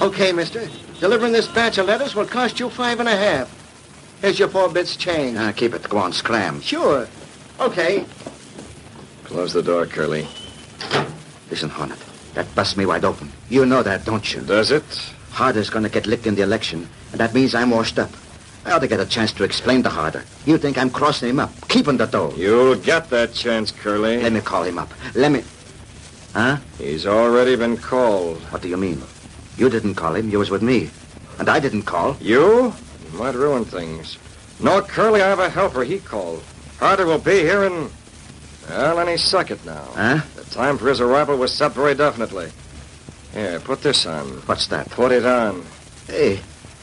Okay, mister. Delivering this batch of letters will cost you $5.50. Here's your 4 bits change. Keep it. Go on, scram. Sure. Okay. Close the door, Curly. Listen, Hornet. That busts me wide open. You know that, don't you? Does it? Harder's gonna get licked in the election, and that means I'm washed up. I ought to get a chance to explain to Harder. You think I'm crossing him up, keeping the dough. You'll get that chance, Curly. Let me call him up. Let me... Huh? He's already been called. What do you mean? You didn't call him. You was with me. And I didn't call. You? You might ruin things. No, Curly, I have a helper. He called. Harder will be here in... Well, any second now. Huh? The time for his arrival was set very definitely. Here, put this on. What's that? Put it on. Hey,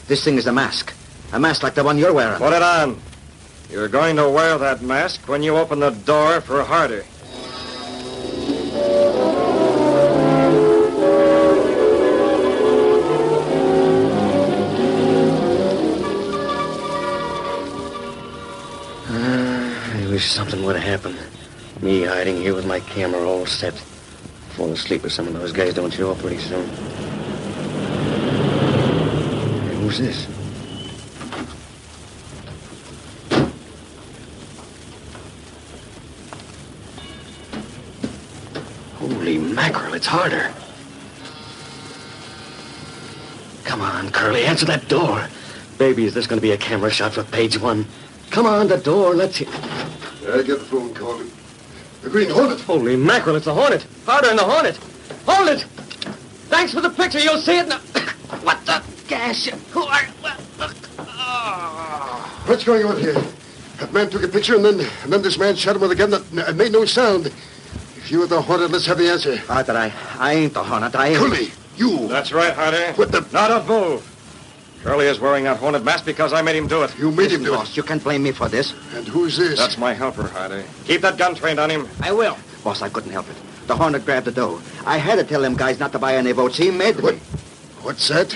this thing is a mask. A mask like the one you're wearing. Put it on. You're going to wear that mask when you open the door for Harder. I wish something would have happened. Me hiding here with my camera all set. Fall asleep if some of those guys don't show up pretty soon. Hey, who's this? Holy mackerel, it's Harder. Come on, Curly, answer that door. Baby, is this going to be a camera shot for page 1? Come on, the door, let's hear... I get the phone call. The Green Hornet. Holy mackerel, it's the Hornet. Harder and the Hornet. Hold it! Thanks for the picture, you'll see it now. What the gas? Who are... What's going on here? That man took a picture, and then this man shot him with a gun that made no sound. If you were the Hornet, let's have the answer. Harder, I ain't the Hornet. I ain't... Curly, you. That's right, Harder. What the... Not a move. Curly is wearing that Hornet mask because I made him do it. You made him do Boss, you can't blame me for this. And who's this? That's my helper, Harder. Keep that gun trained on him. I will. Boss, I couldn't help it. The Hornet grabbed the dough. I had to tell them guys not to buy any votes. He made me. What's that?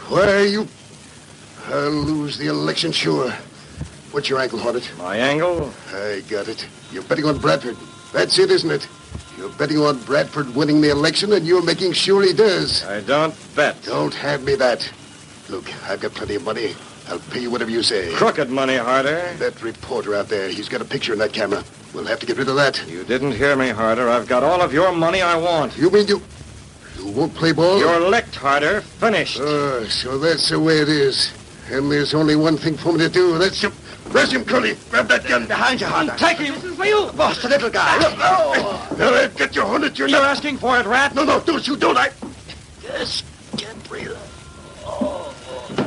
Why, you... I'll lose the election, sure. What's your angle, Hornet? My angle? I got it. You're betting on Bradford. That's it, isn't it? You're betting on Bradford winning the election, and you're making sure he does. I don't bet. Don't hand me that. Look, I've got plenty of money. I'll pay you whatever you say. Crooked money, Harder. That reporter out there, he's got a picture in that camera. We'll have to get rid of that. You didn't hear me, Harder. I've got all of your money I want. You mean you won't play ball? You're licked, Harder. Finished. So that's the way it is. And there's only one thing for me to do. That's to... Where's him, Curly? Grab that gun. Behind you, Hunter. Take him. This is for you. Boss, the little guy. Now, get your Hornet. You're not asking for it, Rat. No, don't you, don't I? Yes, can't breathe.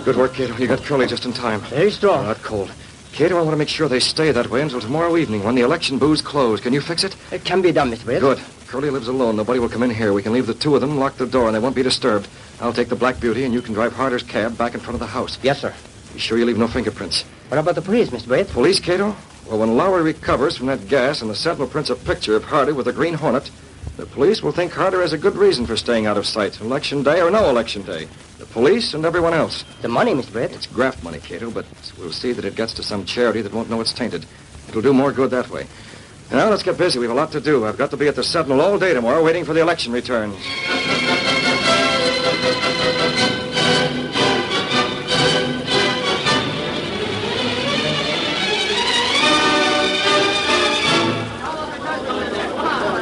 Good work, Cato. You got Curly just in time. Very strong. Not cold. Cato, I want to make sure they stay that way until tomorrow evening when the election booths close. Can you fix it? It can be done, Mr. Wade. Good. Curly lives alone. Nobody will come in here. We can leave the two of them, lock the door, and they won't be disturbed. I'll take the Black Beauty, and you can drive Harder's cab back in front of the house. Yes, sir. Be sure you leave no fingerprints. What about the police, Mr. Wade? Police, Cato? Well, when Lowry recovers from that gas and the Sentinel prints a picture of Harder with the Green Hornet, the police will think Harder has a good reason for staying out of sight, election day or no election day. The police and everyone else. The money, Mr. Wade? It's graft money, Cato, but we'll see that it gets to some charity that won't know it's tainted. It'll do more good that way. Now, let's get busy. We have a lot to do. I've got to be at the Sentinel all day tomorrow waiting for the election returns.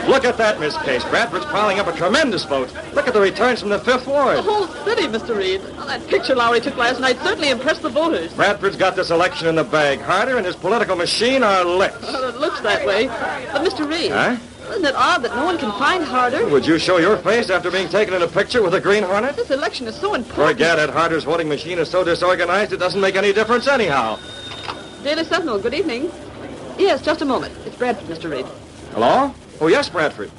Look at that, Miss Case. Bradford's piling up a tremendous vote. Look at the returns from the 5th Ward. The whole city, Mr. Reed. Oh, that picture Lowry took last night certainly impressed the voters. Bradford's got this election in the bag. Harder and his political machine are licked. Well, it looks that way. But, Mr. Reed, Huh? isn't it odd that no one can find Harder? Would you show your face after being taken in a picture with a Green Hornet? This election is so important. Forget it. Harder's voting machine is so disorganized it doesn't make any difference anyhow. Daily Sentinel, good evening. Yes, just a moment. It's Bradford, Mr. Reed. Hello? Oh, yes, Bradford.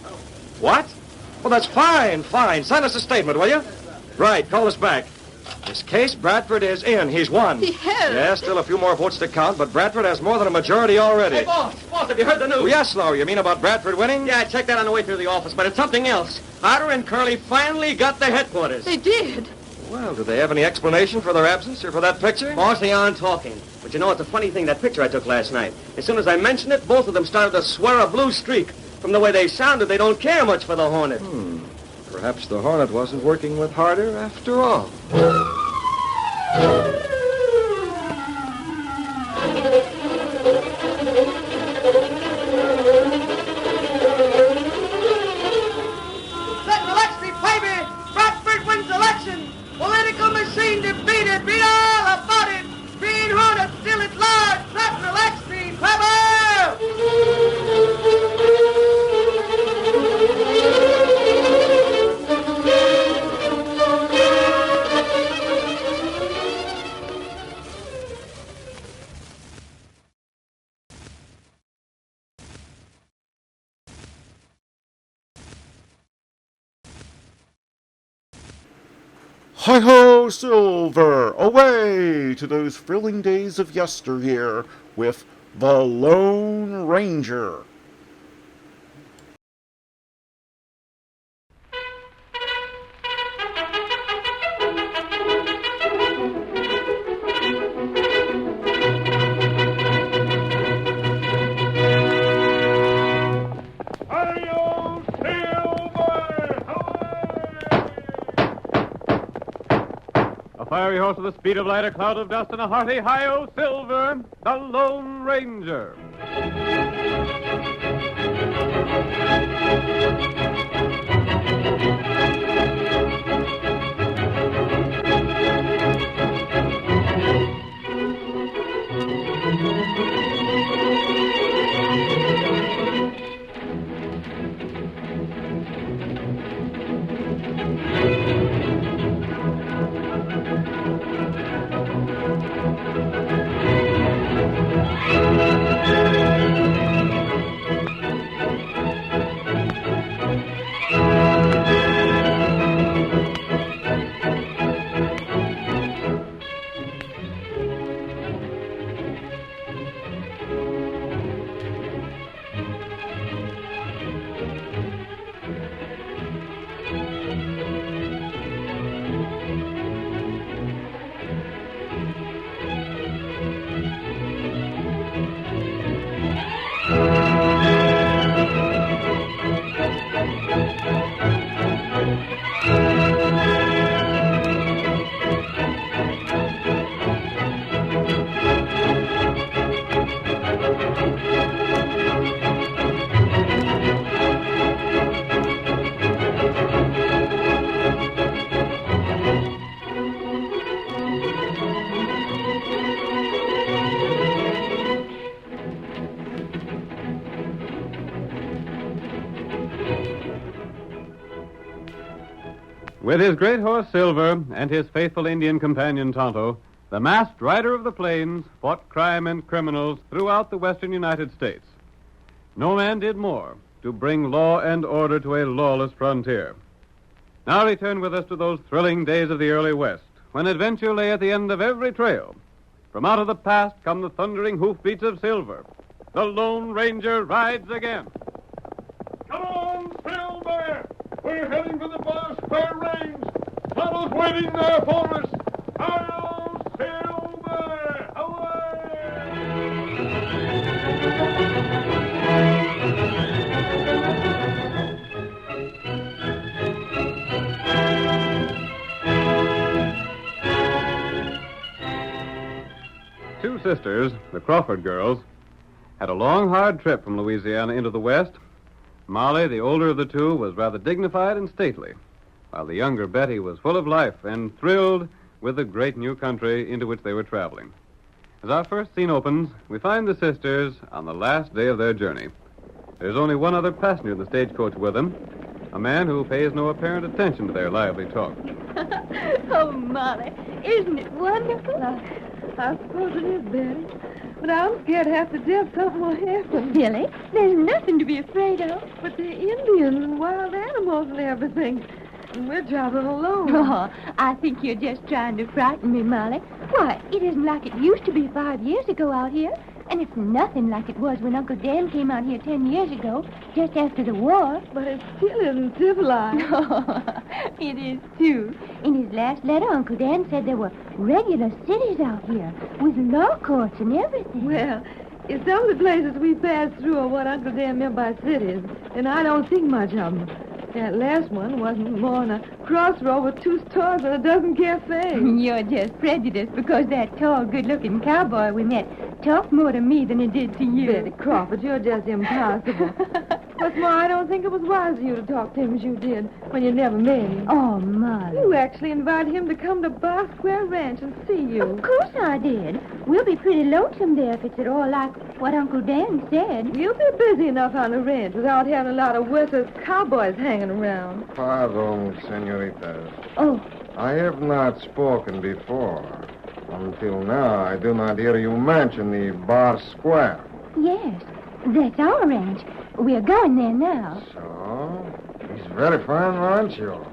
What? Well, that's fine. Send us a statement, will you? Right, call us back. This case, Bradford is in. He's won. He has? Yes, still a few more votes to count, but Bradford has more than a majority already. Hey, boss, have you heard the news? Oh, yes, Lowry. You mean about Bradford winning? Yeah, I checked that on the way through the office, but it's something else. Harder and Curly finally got the headquarters. They did. Well, do they have any explanation for their absence or for that picture? Boss, they aren't talking. But you know, it's a funny thing, that picture I took last night. As soon as I mentioned it, both of them started to swear a blue streak. From the way they sounded, they don't care much for the Hornet. Perhaps the Hornet wasn't working with Harder after all. Sentinel XP, baby! Bradford wins election! Political machine defeated! Read all about it! Green Hornet still at large! Sentinel XP, clever! Hi-ho, Silver! Away to those thrilling days of yesteryear with the Lone Ranger. A fiery horse with the speed of light, a cloud of dust, and a hearty hi-yo Silver, the Lone Ranger. With his great horse Silver and his faithful Indian companion Tonto, the masked rider of the plains fought crime and criminals throughout the western United States. No man did more to bring law and order to a lawless frontier. Now return with us to those thrilling days of the early West, when adventure lay at the end of every trail. From out of the past come the thundering hoofbeats of Silver. The Lone Ranger rides again. Come on, Silver! We're heading for the Bar Square Range. Tonto's waiting there for us. Hi-yo, Silver! Two sisters, the Crawford girls, had a long, hard trip from Louisiana into the West. Molly, the older of the two, was rather dignified and stately, while the younger Betty was full of life and thrilled with the great new country into which they were traveling. As our first scene opens, we find the sisters on the last day of their journey. There's only one other passenger in the stagecoach with them, a man who pays no apparent attention to their lively talk. Oh, Molly, isn't it wonderful? I suppose it is, Betty. But I'm scared half to death something will happen. Silly, there's nothing to be afraid of. But they're Indians and wild animals and everything. And we're traveling alone. Oh, I think you're just trying to frighten me, Molly. Why, it isn't like it used to be 5 years ago out here. And it's nothing like it was when Uncle Dan came out here 10 years ago, just after the war. But it still isn't civilized. Oh, it is, too. In his last letter, Uncle Dan said there were regular cities out here with law courts and everything. Well, if some of the places we passed through are what Uncle Dan meant by cities, then I don't think much of them. That last one wasn't more than a crossroad with 2 stores and a dozen cafes. You're just prejudiced because that tall, good-looking cowboy we met talked more to me than he did to you. Betty Crawford, you're just impossible. What's more, I don't think it was wise of you to talk to him as you did when you never met him. Oh, Molly. You actually invited him to come to Bar Square Ranch and see you. Of course I did. We'll be pretty lonesome there if it's at all like what Uncle Dan said. You'll be busy enough on the ranch without having a lot of worthless cowboys hanging around. Pardon, senoritas. Oh. I have not spoken before. Until now, I do not hear you mention the Bar Square. Yes, that's our ranch. We're going there now. So, it's very fine rancho.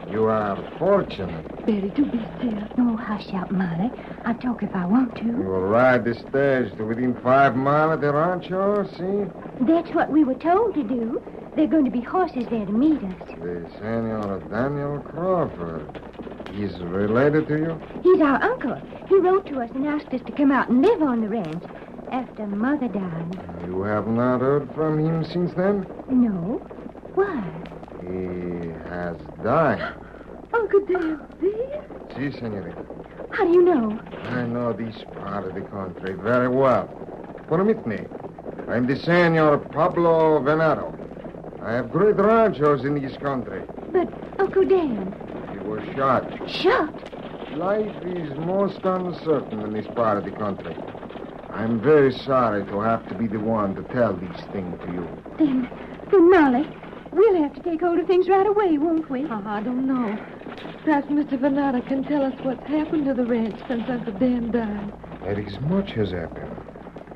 You are fortunate. Betty, do be still. Oh, hush up, Molly. I'll talk if I want to. You will ride the stage to within 5 miles of the rancho, see? That's what we were told to do. There are going to be horses there to meet us. The Senor Daniel Crawford. He's related to you? He's our uncle. He wrote to us and asked us to come out and live on the ranch after Mother died. You have not heard from him since then? No. Why? He has died. Uncle Dan, dead? Si, senorita. How do you know? I know this part of the country very well. Permit me. I'm the Senor Pablo Venado. I have great ranchos in this country. But, Uncle Dan... He was shot. Shot? Life is most uncertain in this part of the country. I'm very sorry to have to be the one to tell these things to you. Then Molly, we'll have to take hold of things right away, won't we? I don't know. Perhaps Mr. Venata can tell us what's happened to the ranch since Uncle Dan died. There is much has happened.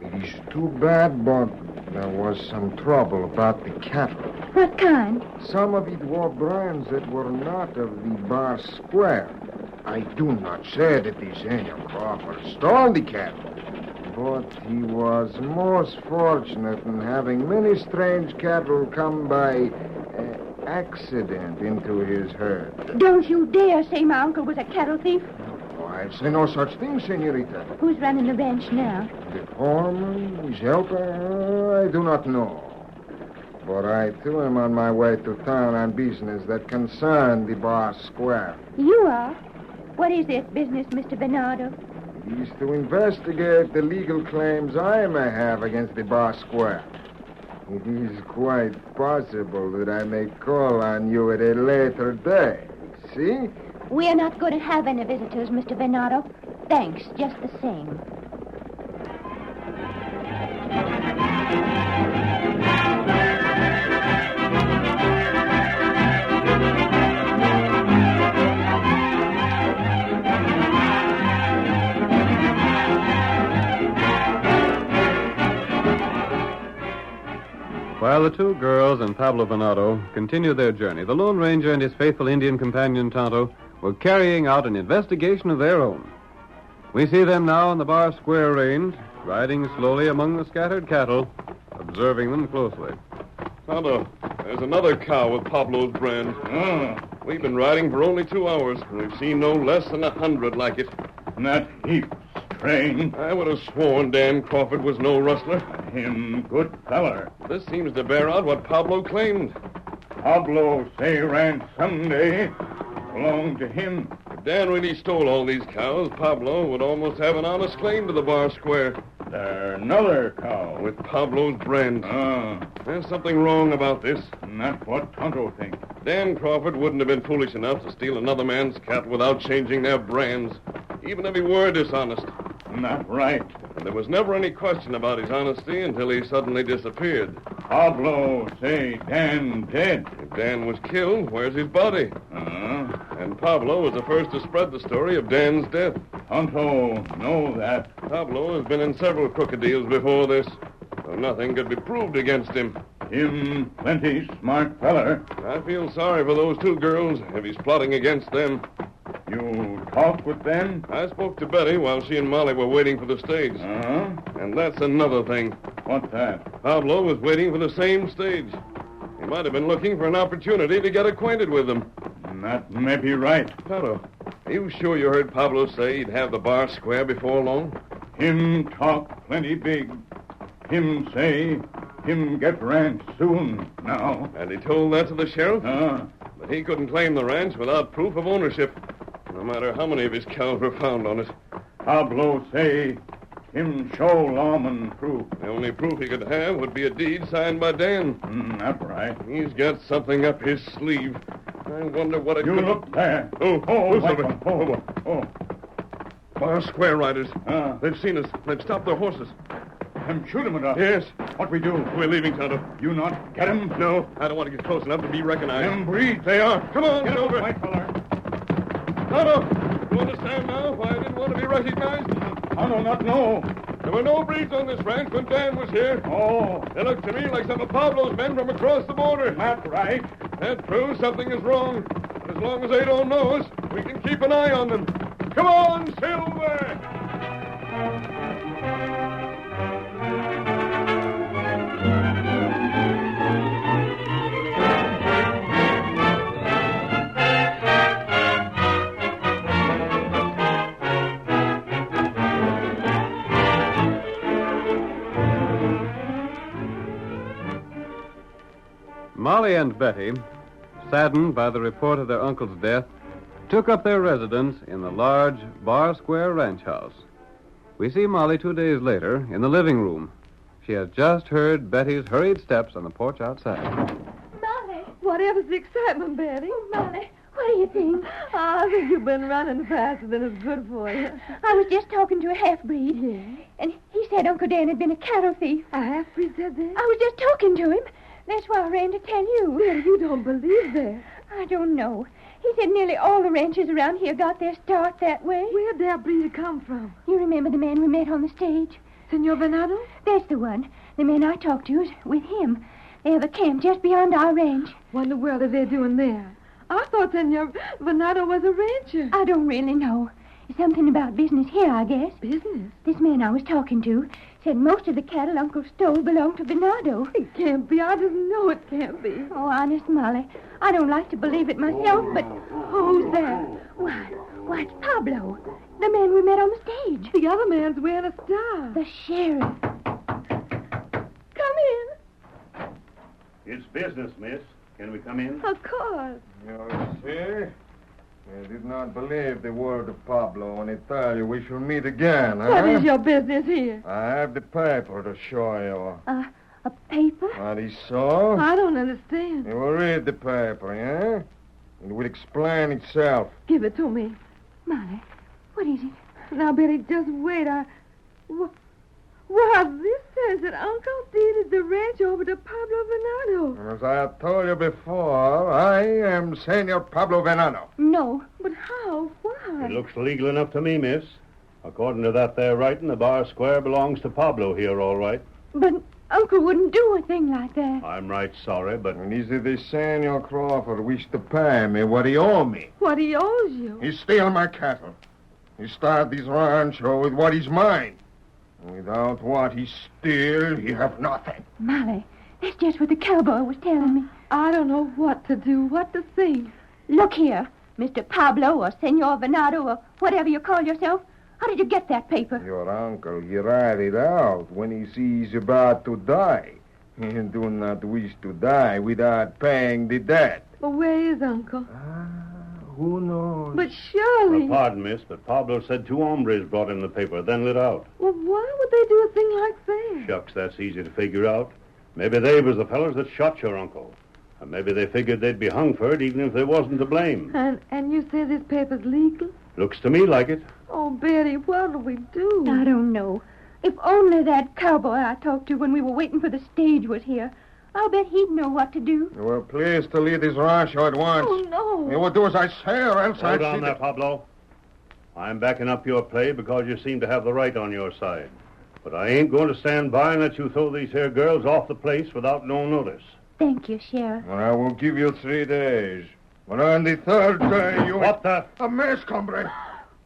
It is too bad, but there was some trouble about the cattle. What kind? Some of it were brands that were not of the Bar Square. I do not say that the Senor Crawford stole the cattle, but he was most fortunate in having many strange cattle come by accident into his herd. Don't you dare say my uncle was a cattle thief. Oh, I say no such thing, senorita. Who's running the ranch now? The foreman, his helper, I do not know. But I, too, am on my way to town on business that concern the Bar Square. You are? What is this business, Mr. Bernardo? It is to investigate the legal claims I may have against the Bar Square. It is quite possible that I may call on you at a later day. See? We're not going to have any visitors, Mr. Bernardo. Thanks, just the same. While the two girls and Pablo Venado continued their journey, the Lone Ranger and his faithful Indian companion Tonto were carrying out an investigation of their own. We see them now on the Bar Square range, riding slowly among the scattered cattle, observing them closely. Tonto, there's another cow with Pablo's brand. We've been riding for only 2 hours, and we've seen no less than 100 like it. That heap strange. I would have sworn Dan Crawford was no rustler. Him good feller. This seems to bear out what Pablo claimed. Pablo say ranch someday belonged to him. If Dan really stole all these cows, Pablo would almost have an honest claim to the Bar Square. There's another cow. With Pablo's brand. There's something wrong about this. And that's what Tonto thinks. Dan Crawford wouldn't have been foolish enough to steal another man's cattle without changing their brands, even if he were dishonest. Not right. And there was never any question about his honesty until he suddenly disappeared. Pablo say Dan dead. If Dan was killed, where's his body? And Pablo was the first to spread the story of Dan's death. Tonto know that. Pablo has been in several crooked deals before this, so nothing could be proved against him. Him plenty smart feller. I feel sorry for those two girls if he's plotting against them. You talked with them? I spoke to Betty while she and Molly were waiting for the stage. And that's another thing. What's that? Pablo was waiting for the same stage. He might have been looking for an opportunity to get acquainted with them. That may be right. Tonto, are you sure you heard Pablo say he'd have the Bar Square before long? Him talk plenty big. Him say him get ranch soon now. And he told that to the sheriff? But he couldn't claim the ranch without proof of ownership, no matter how many of his cows were found on it. Pablo say him show lawman proof. The only proof he could have would be a deed signed by Dan. That's right. He's got something up his sleeve. I wonder what it You could... look there. Oh, Silver. Bar Square riders. They've seen us. They've stopped their horses. Them shoot him at us. Yes. What we do? We're leaving, Tonto. You not get him? No, I don't want to get close enough to be recognized. Them breeds. They are. Come on, Get Silver. over, white feller. Tonto, you understand now why I didn't want to be recognized? Tonto not know. There were no breeds on this ranch when Dan was here. They looked to me like some of Pablo's men from across the border. That's right. That proves something is wrong. But as long as they don't know us, we can keep an eye on them. Come on, Silver! Molly and Betty, saddened by the report of their uncle's death, took up their residence in the large Bar Square ranch house. We see Molly 2 days later in the living room. She has just heard Betty's hurried steps on the porch outside. Molly! Whatever's the excitement, Betty? Oh, Molly, what do you think? I think you've been running faster than is good for you. I was just talking to a half-breed. Yeah? And he said Uncle Dan had been a cattle thief. A half-breed said that? I was just talking to him. That's why I ran to tell you. Betty, you don't believe that. I don't know. He said nearly all the ranchers around here got their start that way. Where'd that breed come from? You remember the man we met on the stage? Senor Venado? That's the one. The man I talked to is with him. They have a camp just beyond our ranch. What in the world are they doing there? I thought Senor Venado was a rancher. I don't really know. It's something about business here, I guess. Business? This man I was talking to said most of the cattle Uncle stole belonged to Venado. It can't be. I just know it can't be. Oh, honest, Molly. I don't like to believe it myself, but... Who's that? Why, it's Pablo. The man we met on the stage. The other man's wearing a star. The sheriff. Come in. It's business, miss. Can we come in? Of course. You see? I did not believe the word of Pablo when he told you we shall meet again, huh? What is your business here? I have the paper to show you. A paper? What he saw? I don't understand. You will read the paper, yeah? It will explain itself. Give it to me. Molly, what is it? Now, Betty, just wait. Well, this says that Uncle deeded the ranch over to Pablo Venado. As I have told you before, I am Senor Pablo Venado. No. But how? Why? It looks legal enough to me, miss. According to that there writing, the Bar Square belongs to Pablo here, all right. But Uncle wouldn't do a thing like that. I'm right sorry, but... And is it this Samuel Crawford wished to pay me what he owed me? What he owes you? He steal my cattle. He start this rancho with what is mine. Without what he steal, he have nothing. Molly, that's just what the cowboy was telling me. I don't know what to do, what to think. Look here, Mr. Pablo or Senor Venado or whatever you call yourself. How did you get that paper? Your uncle, he write it out when he sees about to die. He do not wish to die without paying the debt. But where is Uncle? Who knows? But surely... pardon, miss, but Pablo said 2 hombres brought him the paper, then lit out. Well, why would they do a thing like that? Shucks, that's easy to figure out. Maybe they was the fellows that shot your uncle. And maybe they figured they'd be hung for it even if they wasn't to blame. And you say this paper's legal? Looks to me like it. Oh, Betty, what'll we do? I don't know. If only that cowboy I talked to when we were waiting for the stage was here. I'll bet he'd know what to do. You were pleased to leave this rancho at once. Oh, no. You will do as I say, or else Hold I'll on see there, that... Pablo. I'm backing up your play because you seem to have the right on your side. But I ain't going to stand by and let you throw these here girls off the place without no notice. Thank you, Sheriff. Well, I will give you 3 days. But on the 3rd day, you... What the... A mess, hombre.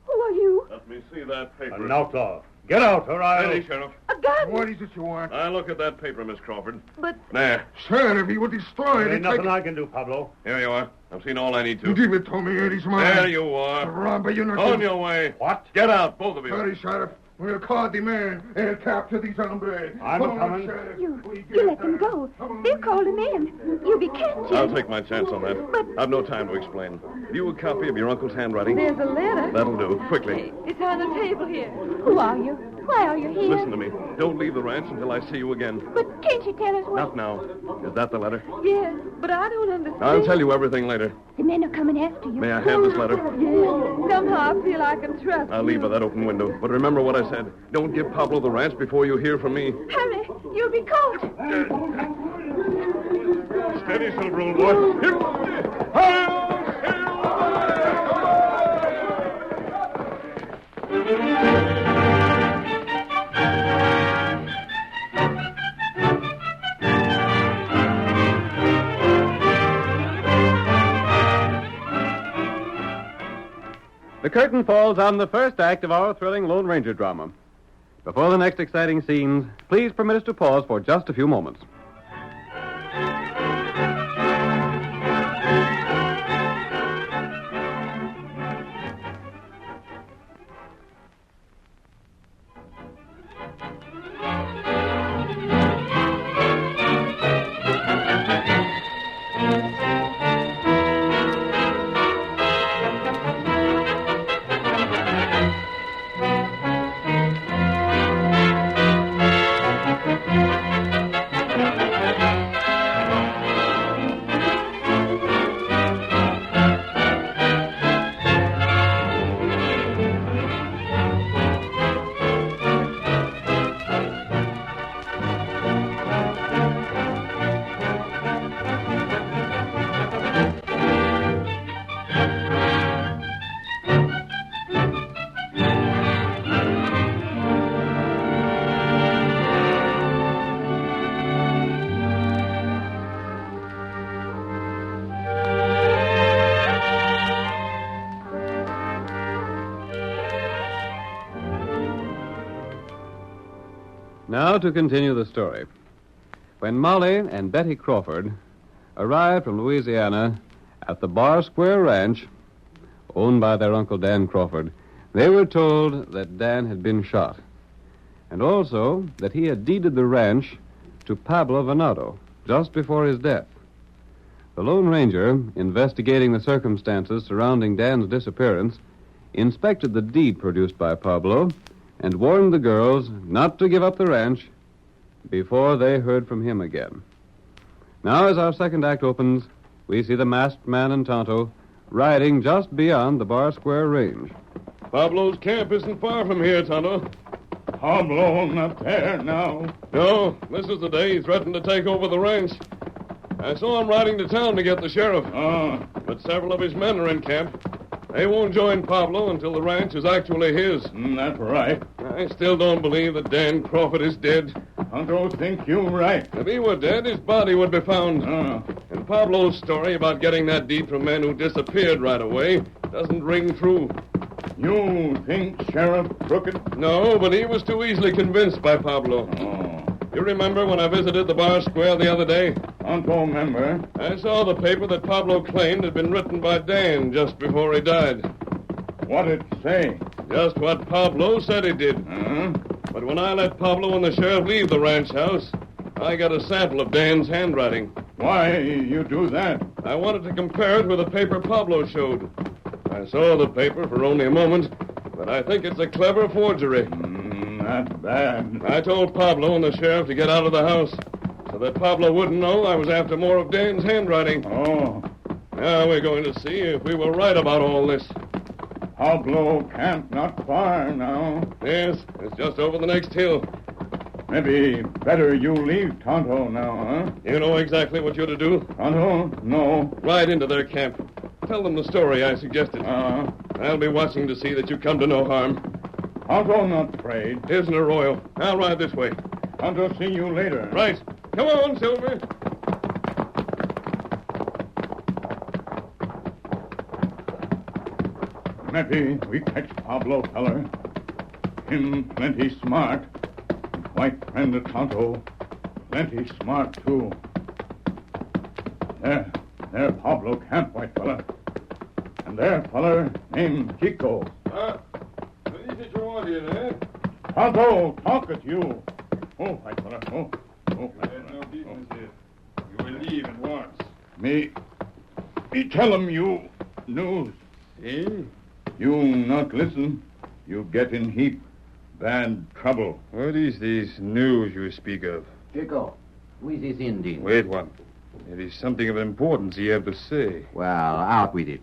Who are you? Let me see that paper. An outlaw. Get out, or I'll... Steady, Sheriff. A gun! What is it you want? Now, look at that paper, Miss Crawford. But... There. Sheriff, he will destroy it. There ain't nothing I can do, Pablo. Here you are. I've seen all I need to. Give it to me, it is mine. There you are. Robber, you know... On your way. What? Get out, both of you. Sorry, Sheriff. We'll call the man and capture these hombres. I'm coming. You let them go. They'll call him in. You'll be captured. I'll take my chance on that. I've no time to explain. Have you a copy of your uncle's handwriting? There's a letter. That'll do. Quickly. It's on the table here. Who are you? Why are you here? Listen to me. Don't leave the ranch until I see you again. But can't you tell us what... Not now. Is that the letter? Yes, but I don't understand. I'll tell you everything later. The men are coming after you. May I have this letter? Yes. Somehow I feel I can trust I'll leave by that open window. But remember what I said. Don't give Pablo the ranch before you hear from me. Hurry. You'll be caught. Steady, Silver, old boy. The curtain falls on the first act of our thrilling Lone Ranger drama. Before the next exciting scenes, please permit us to pause for just a few moments. Now to continue the story. When Molly and Betty Crawford arrived from Louisiana at the Bar Square Ranch, owned by their Uncle Dan Crawford, they were told that Dan had been shot, and also that he had deeded the ranch to Pablo Venado just before his death. The Lone Ranger, investigating the circumstances surrounding Dan's disappearance, inspected the deed produced by Pablo and warned the girls not to give up the ranch before they heard from him again. Now, as our second act opens, we see the masked man and Tonto riding just beyond the Bar Square range. Pablo's camp isn't far from here, Tonto. Pablo not there now. No, this is the day he threatened to take over the ranch. I saw him riding to town to get the sheriff. But several of his men are in camp. They won't join Pablo until the ranch is actually his. That's right. I still don't believe that Dan Crawford is dead. Tonto think you right. If he were dead, his body would be found. And Pablo's story about getting that deed from men who disappeared right away doesn't ring true. You think Sheriff crooked? No, but he was too easily convinced by Pablo. You remember when I visited the bar square the other day? Tonto remember. I saw the paper that Pablo claimed had been written by Dan just before he died. What did it say? Just what Pablo said he did. But when I let Pablo and the sheriff leave the ranch house, I got a sample of Dan's handwriting. Why you do that? I wanted to compare it with the paper Pablo showed. I saw the paper for only a moment, but I think it's a clever forgery. Not bad. I told Pablo and the sheriff to get out of the house so that Pablo wouldn't know I was after more of Dan's handwriting. Now we're going to see if we were right about all this. Pablo camp not far now. Yes, it's just over the next hill. Maybe better you leave Tonto now, You know exactly what you're to do? Tonto? No. Ride into their camp. Tell them the story I suggested. I'll be watching to see that you come to no harm. Tonto not afraid. Here's an arroyo. I'll ride this way. Tonto see you later. Right. Come on, Silver. Maybe we catch Pablo feller. Him plenty smart. White friend of Tonto. Plenty smart, too. There Pablo camp, white fella. And there feller named Chico. What is it you want here, eh? Tonto, talk at you. Oh, white fella, oh. There's no business here. You will leave at once. Me tell him you news. See? You not listen, you get in heap bad trouble. What is this news you speak of? Chico, who is this Indian? Wait one. There is something of importance you have to say. Well, out with it.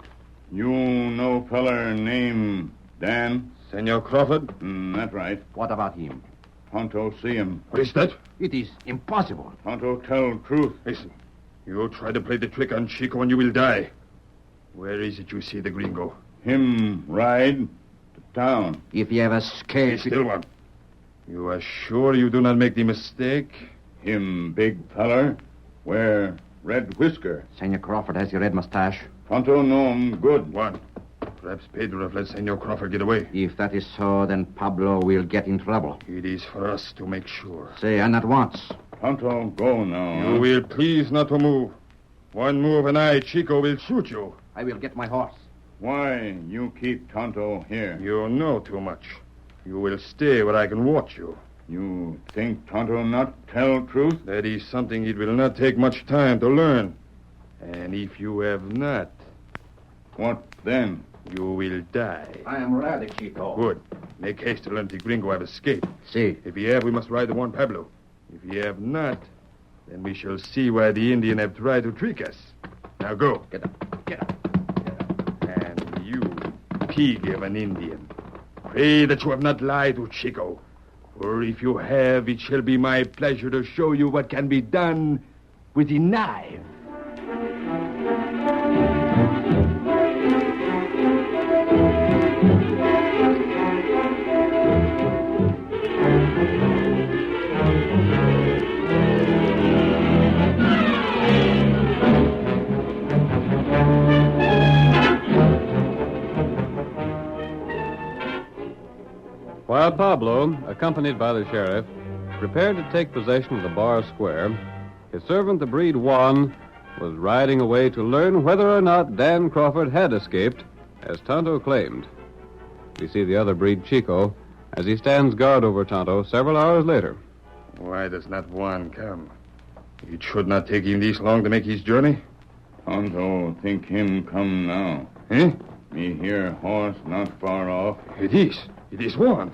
You know feller named Dan? Senor Crawford? That's right. What about him? Tonto see him. What is that? It is impossible. Tonto tell truth. Listen, you try to play the trick on Chico and you will die. Where is it you see the gringo? Him ride to town. If he ever escapes... Still one. You are sure you do not make the mistake? Him big feller, wear red whisker. Senor Crawford has the red mustache. Tonto know him good. One. Perhaps Pedro have let Senor Crawford get away. If that is so, then Pablo will get in trouble. It is for us to make sure. Say, and at once. Tonto, go now. You will please not to move. One move and I, Chico, will shoot you. I will get my horse. Why you keep Tonto here? You know too much. You will stay where I can watch you. You think Tonto not tell truth? That is something it will not take much time to learn. And if you have not... What then? You will die. I am ready, Chico. Good. Make haste to learn the gringo have escaped. See. If he have, we must ride the Juan Pablo. If he have not, then we shall see why the Indian have tried to trick us. Now go. Get up. Get up. And you, pig of an Indian, pray that you have not lied to Chico. For if you have, it shall be my pleasure to show you what can be done with a knife. While Pablo, accompanied by the sheriff, prepared to take possession of the bar square, his servant, the breed Juan, was riding away to learn whether or not Dan Crawford had escaped, as Tonto claimed. We see the other breed, Chico, as he stands guard over Tonto several hours later. Why does not Juan come? It should not take him this long to make his journey. Tonto think him come now. Eh? Me hear horse not far off. It is. It is Juan.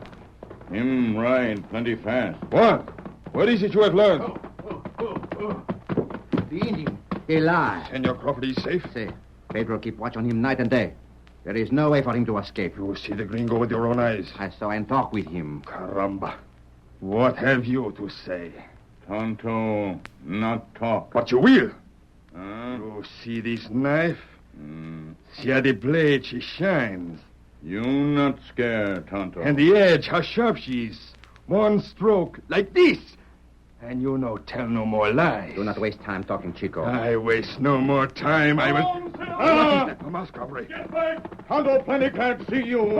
Him ride plenty fast. Juan, what is it you have learned? The Indian, he lies. Senor Crawford is safe? See, Pedro keep watch on him night and day. There is no way for him to escape. You see the gringo with your own eyes. I saw and talk with him. Caramba. What have you to say? Tonto not talk. But you will. You see this knife? See how the blade she shines. You not scared, Tonto. And the edge, how sharp she is. One stroke, like this. And you no tell no more lies. Do not waste time talking, Chico. I waste no more time. I will... A mask robbery. Tonto plenty can't see you.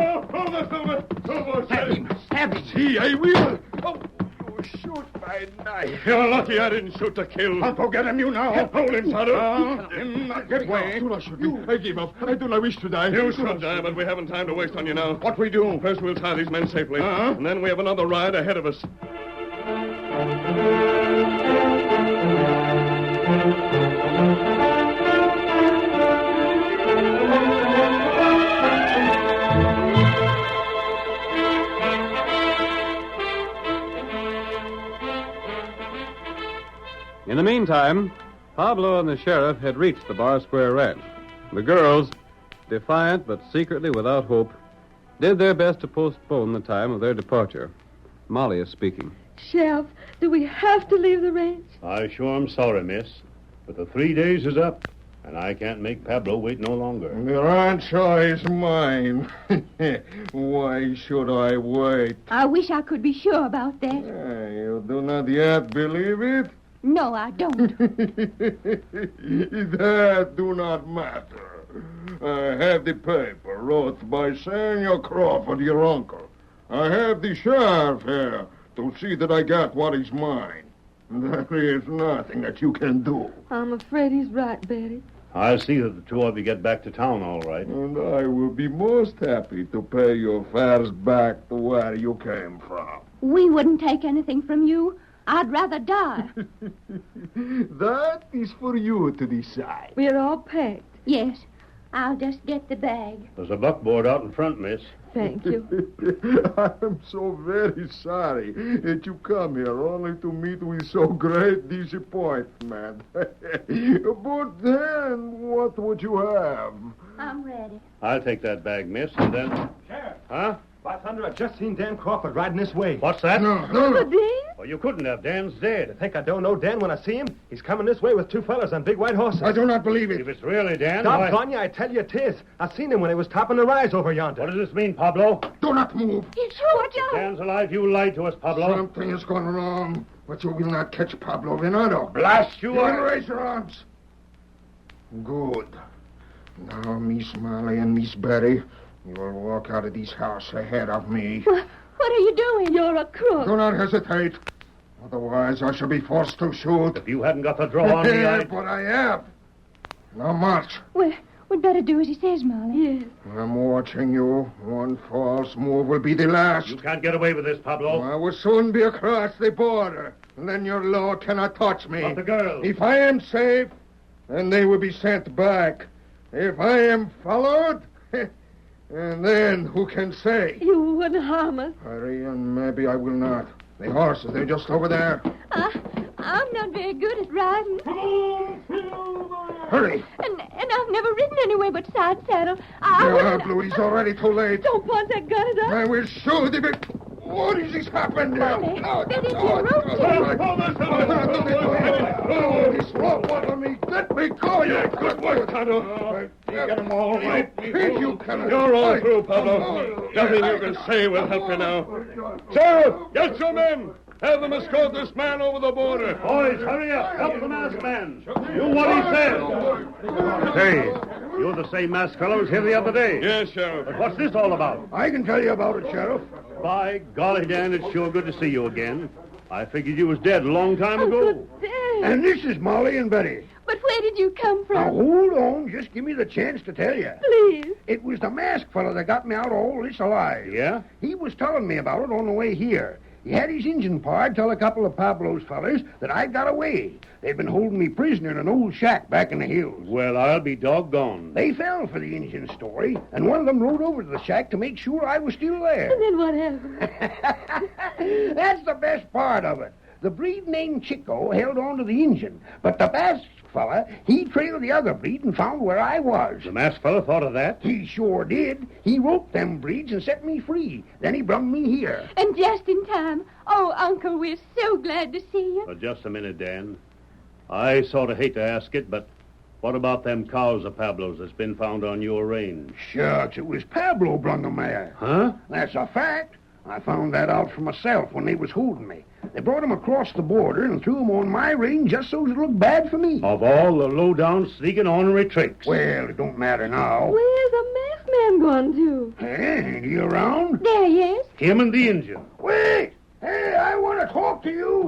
Stab him. Stab him. See, I will. Oh, you shoot my knife. You're lucky I didn't shoot to kill. Tonto, get him, you now. Hold him, Tonto. Him not get away. Do not shoot me. I give up. I do not wish to die. You should die, but we haven't time to waste on you now. What we do? First, we'll tie these men safely. And then we have another ride ahead of us. In the meantime, Pablo and the sheriff had reached the Bar Square Ranch. The girls, defiant but secretly without hope, did their best to postpone the time of their departure. Molly is speaking. Sheriff, do we have to leave the ranch? I sure am sorry, miss. But the 3 days is up, and I can't make Pablo wait no longer. The rancho is mine. Why should I wait? I wish I could be sure about that. You do not yet believe it? No, I don't. That do not matter. I have the paper wrote by Senor Crawford, your uncle. I have the sheriff here to see that I got what is mine. There is nothing that you can do. I'm afraid he's right, Betty. I'll see that the two of you get back to town all right. And I will be most happy to pay your fares back to where you came from. We wouldn't take anything from you. I'd rather die. That is for you to decide. We're all packed. Yes, I'll just get the bag. There's a buckboard out in front, miss. Thank you. I'm so very sorry that you come here only to meet with so great disappointment. But then, what would you have? I'm ready. I'll take that bag, miss, and then... Sheriff. Huh? By thunder, I've just seen Dan Crawford riding this way. What's that? No. Well, you couldn't have. Dan's dead. You think I don't know Dan when I see him? He's coming this way with two fellas on big white horses. I do not believe it. If it's really Dan, why... Doggone you, I tell you it is. I seen him when he was topping the rise over yonder. What does this mean, Pablo? Do not move. It's watch out. Dan's alive. You lied to us, Pablo. Something has gone wrong, but you will not catch Pablo Venado. Blast you! You will raise your arms. Good. Now, Miss Molly and Miss Betty, you will walk out of this house ahead of me. What are you doing? You're a crook. Do not hesitate. Otherwise, I shall be forced to shoot. If you hadn't got the draw on me, But I have. Not much. We'd better do as he says, Molly. Yes. I'm watching you. One false move will be the last. You can't get away with this, Pablo. I will soon be across the border. And then your law cannot touch me. But the girls. If I am safe, then they will be sent back. If I am followed, and then who can say? You wouldn't harm us. Hurry, and maybe I will not. The horses, they're just over there. I'm not very good at riding. Hurry. And I've never ridden anywhere but side saddle. Blue, it's already too late. Don't point that gun at us. I will shoot the big... What is this happened? Molly, that is your rope. This rope over me. Let me go, you good work, Tonto. You get them all right. You cannot... You're all through, Pablo. Nothing you can say will help you now. Sheriff, get your men. Have them escort this man over the border. Boys, hurry up. Help the masked man. Do what he says. Hey, you're the same masked fellow as here the other day. Yes, Sheriff. But what's this all about? I can tell you about it, Sheriff. By golly, Dan, it's sure good to see you again. I figured you was dead a long time ago. And this is Molly and Betty. But where did you come from? Now, hold on. Just give me the chance to tell you. Please. It was the masked fellow that got me out of all this alive. Yeah? He was telling me about it on the way here. He had his engine pard tell a couple of Pablo's fellers that I'd got away. They'd been holding me prisoner in an old shack back in the hills. Well, I'll be doggone. They fell for the engine story, and one of them rode over to the shack to make sure I was still there. And then what happened? That's the best part of it. The breed named Chico held on to the engine, but the masked fella, he trailed the other breed and found where I was. The masked fella thought of that? He sure did. He roped them breeds and set me free. Then he brung me here. And just in time. Oh, Uncle, we're so glad to see you. Just a minute, Dan. I sort of hate to ask it, but what about them cows of Pablo's that's been found on your range? Shucks, it was Pablo brung them there. Huh? That's a fact. I found that out for myself when they was holding me. They brought him across the border and threw him on my range just so it looked bad for me. Of all the low-down, sneaking, ornery tricks. Well, it don't matter now. Where's the masked man gone to? Hey, ain't he around? There he is. Him and the Injun. Wait! Hey, I want to talk to you.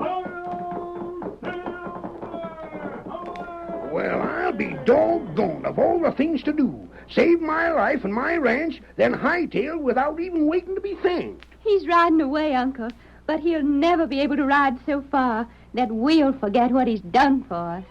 Well, I'll be doggone of all the things to do. Save my life and my ranch, then hightail without even waiting to be thanked. He's riding away, Uncle, but he'll never be able to ride so far that we'll forget what he's done for us.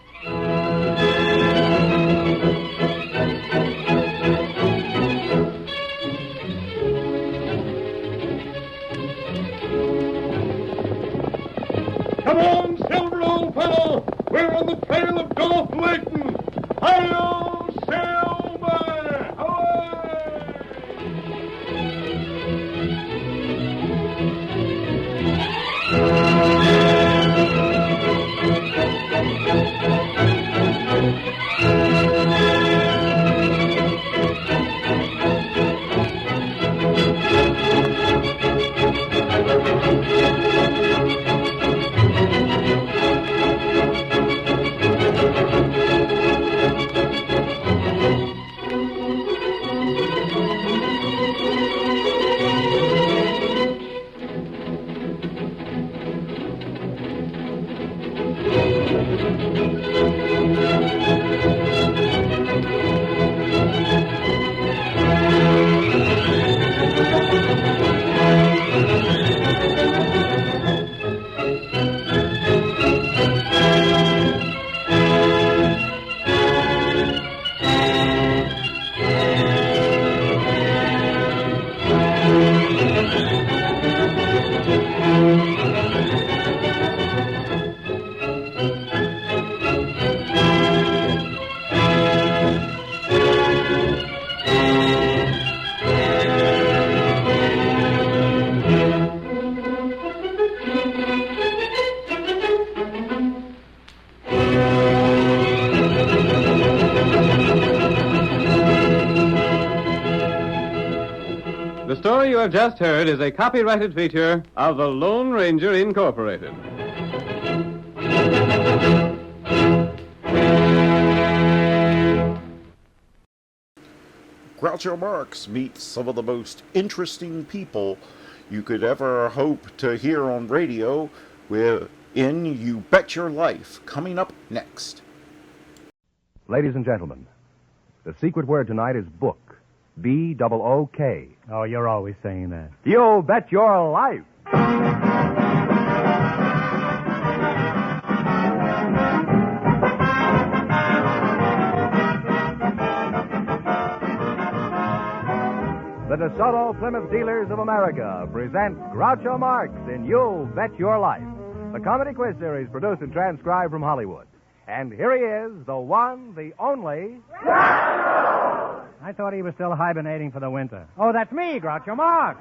Come on, Silver, old fellow. We're on the trail of Dolph Layton. Hi-yo, Silver! The story you have just heard is a copyrighted feature of the Lone Ranger Incorporated. Groucho Marx meets some of the most interesting people you could ever hope to hear on radio in You Bet Your Life, coming up next. Ladies and gentlemen, the secret word tonight is book. B-O-O-K. Oh, you're always saying that. You bet your life. The DeSoto Plymouth Dealers of America present Groucho Marx in You Bet Your Life, the comedy quiz series produced and transcribed from Hollywood. And here he is, the one, the only... I thought he was still hibernating for the winter. Oh, that's me, Groucho Marx.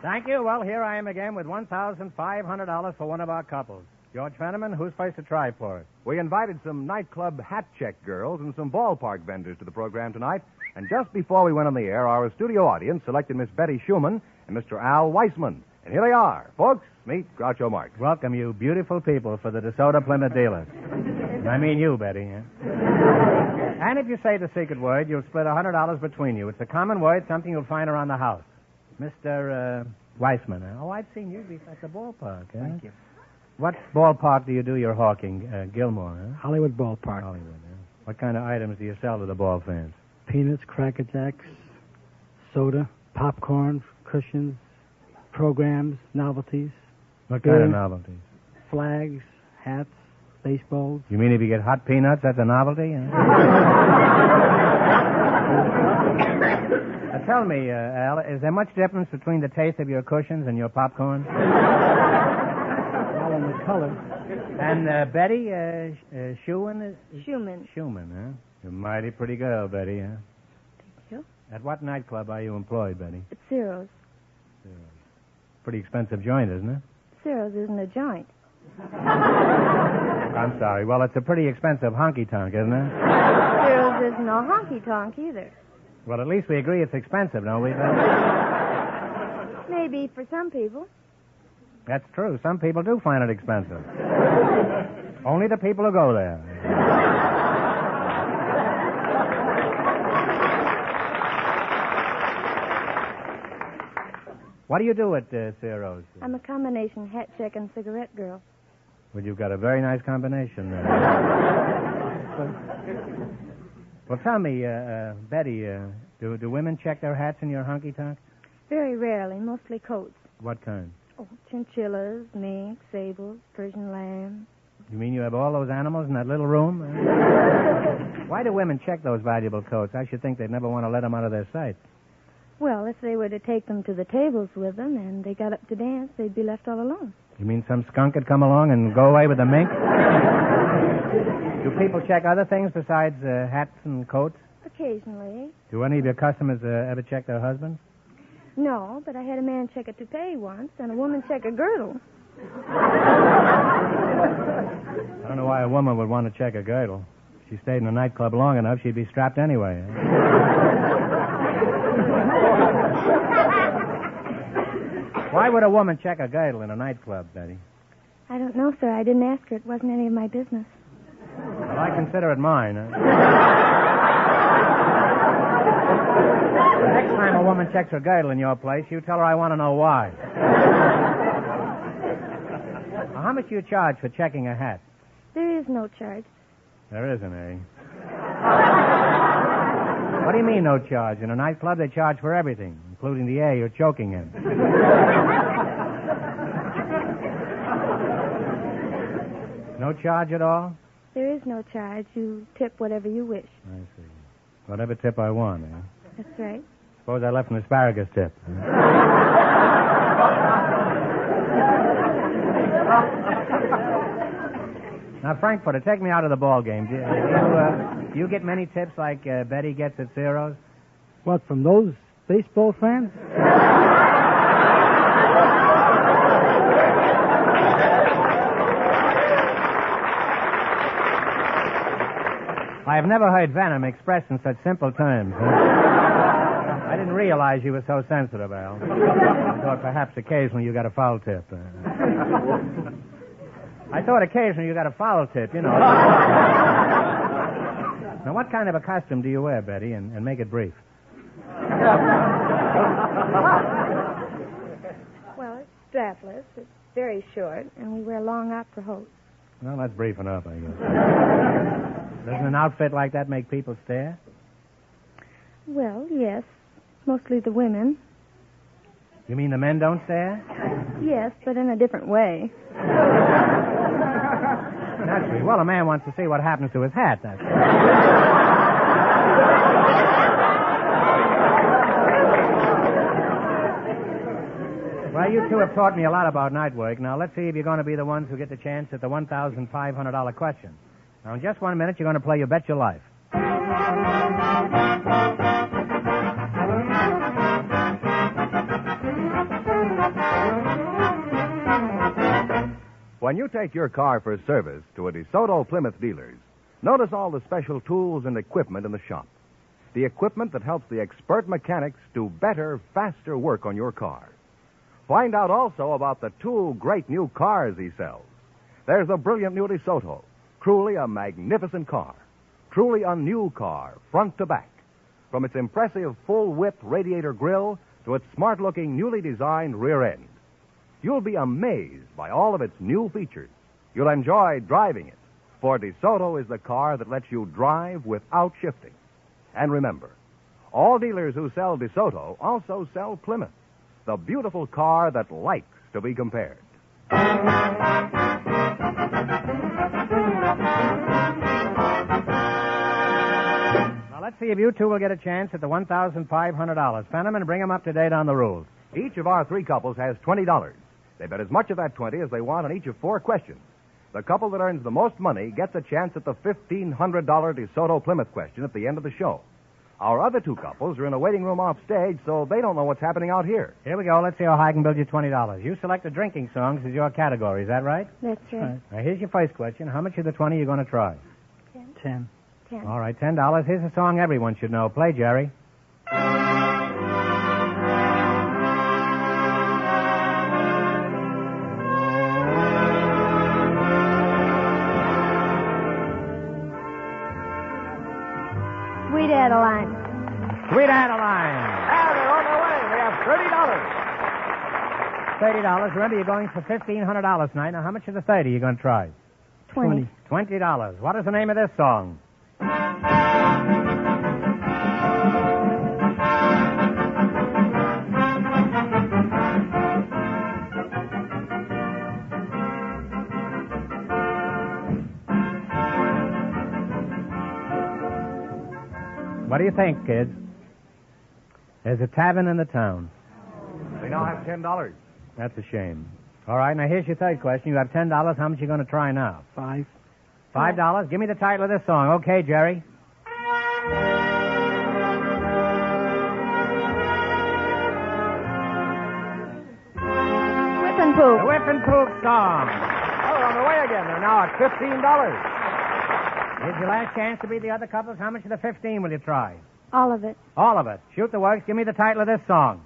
Thank you. Well, here I am again with $1,500 for one of our couples. George Fenneman, who's supposed to try for it? We invited some nightclub hat check girls and some ballpark vendors to the program tonight. And just before we went on the air, our studio audience selected Miss Betty Schumann and Mr. Al Weissman. And here they are. Folks, meet Groucho Marx. Welcome, you beautiful people, for the DeSoto Plymouth Dealers. I mean you, Betty. Yeah? And if you say the secret word, you'll split $100 between you. It's a common word, something you'll find around the house. Mr. Weissman. Oh, I've seen you at the ballpark. Huh? Thank you. What ballpark do you do your hawking? Gilmore, huh? Hollywood Ballpark. Hollywood, huh? What kind of items do you sell to the ball fans? Peanuts, Cracker Jacks, soda, popcorn, cushions, programs, novelties. What kind of novelties? Flags, hats, baseballs. You mean if you get hot peanuts, that's a novelty? Huh? Tell me, Al, is there much difference between the taste of your cushions and your popcorn? All in the color. And Betty, Schumann? Schumann. Schumann, huh? You're a mighty pretty girl, Betty, huh? Thank you. At what nightclub are you employed, Betty? At Ciro's. Pretty expensive joint, isn't it? Ciro's isn't a joint. I'm sorry. Well, it's a pretty expensive honky-tonk, isn't it? Cyrils isn't no honky-tonk either. Well, at least we agree it's expensive, don't we? Maybe for some people. That's true. Some people do find it expensive. Only the people who go there. What do you do at Ciro's? I'm a combination hat check and cigarette girl. Well, you've got a very nice combination there. Well, tell me, Betty, do women check their hats in your honky-tonk? Very rarely, mostly coats. What kind? Oh, chinchillas, mink, sables, Persian lambs. You mean you have all those animals in that little room? Why do women check those valuable coats? I should think they'd never want to let them out of their sight. Well, if they were to take them to the tables with them and they got up to dance, they'd be left all alone. You mean some skunk would come along and go away with the mink? Do people check other things besides hats and coats? Occasionally. Do any of your customers ever check their husbands? No, but I had a man check a toupee once and a woman check a girdle. I don't know why a woman would want to check a girdle. If she stayed in a nightclub long enough, she'd be strapped anyway. Why would a woman check a girdle in a nightclub, Betty? I don't know, sir. I didn't ask her. It wasn't any of my business. Well, I consider it mine. The next time a woman checks her girdle in your place, you tell her I want to know why. Now, how much do you charge for checking a hat? There is no charge. There isn't, eh? What do you mean, no charge? In a nightclub, they charge for everything, including the air you're choking in. No charge at all? There is no charge. You tip whatever you wish. I see. Whatever tip I want, eh? That's right. Suppose I left an asparagus tip. Now, Frankfurter, take me out of the ball game. Do you get many tips like Betty gets at Ciro's? What, from those baseball fans? I have never heard venom expressed in such simple terms. I didn't realize you were so sensitive, Al. I thought perhaps occasionally you got a foul tip. I thought occasionally you got a foul tip, you know. Now, what kind of a costume do you wear, Betty? And make it brief. Well, it's strapless. It's very short, and we wear long opera hose. Well, that's brief enough, I guess. Doesn't an outfit like that make people stare? Well, yes. Mostly the women. You mean the men don't stare? Yes, but in a different way. Naturally. Well, a man wants to see what happens to his hat, that's Well, you two have taught me a lot about night work. Now, let's see if you're going to be the ones who get the chance at the $1,500 question. Now, in just 1 minute, you're going to play You Bet Your Life. When you take your car for service to a DeSoto Plymouth dealer's, notice all the special tools and equipment in the shop. The equipment that helps the expert mechanics do better, faster work on your car. Find out also about the 2 great new cars he sells. There's a brilliant new DeSoto, truly a magnificent car, truly a new car, front to back. From its impressive full-width radiator grille to its smart-looking, newly designed rear end. You'll be amazed by all of its new features. You'll enjoy driving it, for DeSoto is the car that lets you drive without shifting. And remember, all dealers who sell DeSoto also sell Plymouth, the beautiful car that likes to be compared. Now, let's see if you two will get a chance at the $1,500. Fenham, and bring them up to date on the rules. Each of our 3 couples has $20. They bet as much of that 20 as they want on each of 4 questions. The couple that earns the most money gets a chance at the $1,500 DeSoto Plymouth question at the end of the show. Our other two couples are in a waiting room off stage, so they don't know what's happening out here. Here we go. Let's see how high I can build you $20. You selected drinking songs as your category. Is that right? That's right. Now, here's your first question. How much of the 20 are you going to try? 10. All right, $10. Here's a song everyone should know. Play, Jerry. Sweet Adeline. Sweet Adeline. And they're on their way. They have $30. $30. Remember, you're going for $1,500 tonight. Now, how much of the 30 are you going to try? 20. $20. What is the name of this song? What do you think, kids? There's a tavern in the town. They now have $10. That's a shame. All right, now here's your third question. You have $10. How much are you going to try now? $5. $5? Give me the title of this song. Okay, Jerry. Whip and Poop. The Whip and Poop song. Oh, on their way again. They're now at $15. Here's your last chance to beat the other couples. How much of the 15 will you try? All of it. All of it. Shoot the works. Give me the title of this song.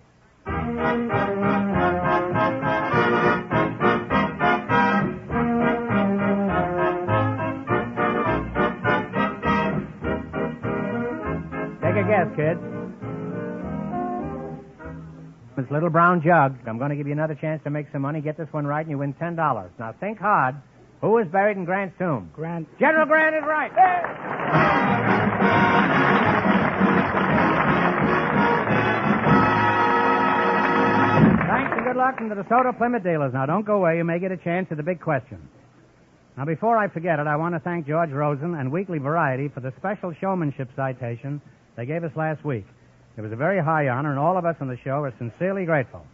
Take a guess, kids. This little brown jug. I'm going to give you another chance to make some money. Get this one right, and you win $10. Now think hard. Who is buried in Grant's tomb? Grant. General Grant is right. Thanks and good luck from the DeSoto Plymouth dealers. Now, don't go away. You may get a chance at the big question. Now, before I forget it, I want to thank George Rosen and Weekly Variety for the special showmanship citation they gave us last week. It was a very high honor, and all of us on the show are sincerely grateful.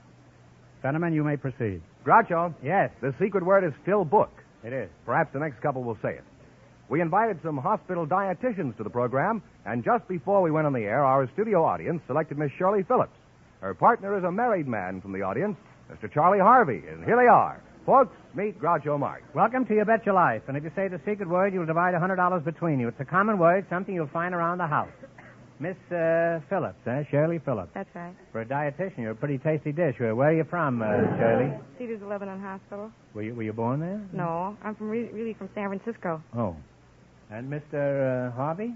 Gentlemen, you may proceed. Groucho? Yes. The secret word is still book. It is. Perhaps the next couple will say it. We invited some hospital dietitians to the program, and just before we went on the air, our studio audience selected Miss Shirley Phillips. Her partner is a married man from the audience, Mr. Charlie Harvey, and here they are. Folks, meet Groucho Marx. Welcome to You Bet Your Life, and if you say the secret word, you'll divide $100 between you. It's a common word, something you'll find around the house. Miss Phillips, Shirley Phillips. That's right. For a dietitian, you're a pretty tasty dish. Where are you from, Shirley? Cedars Lebanon Hospital. Were you born there? No, I'm really from San Francisco. Oh. And Mr. Harvey?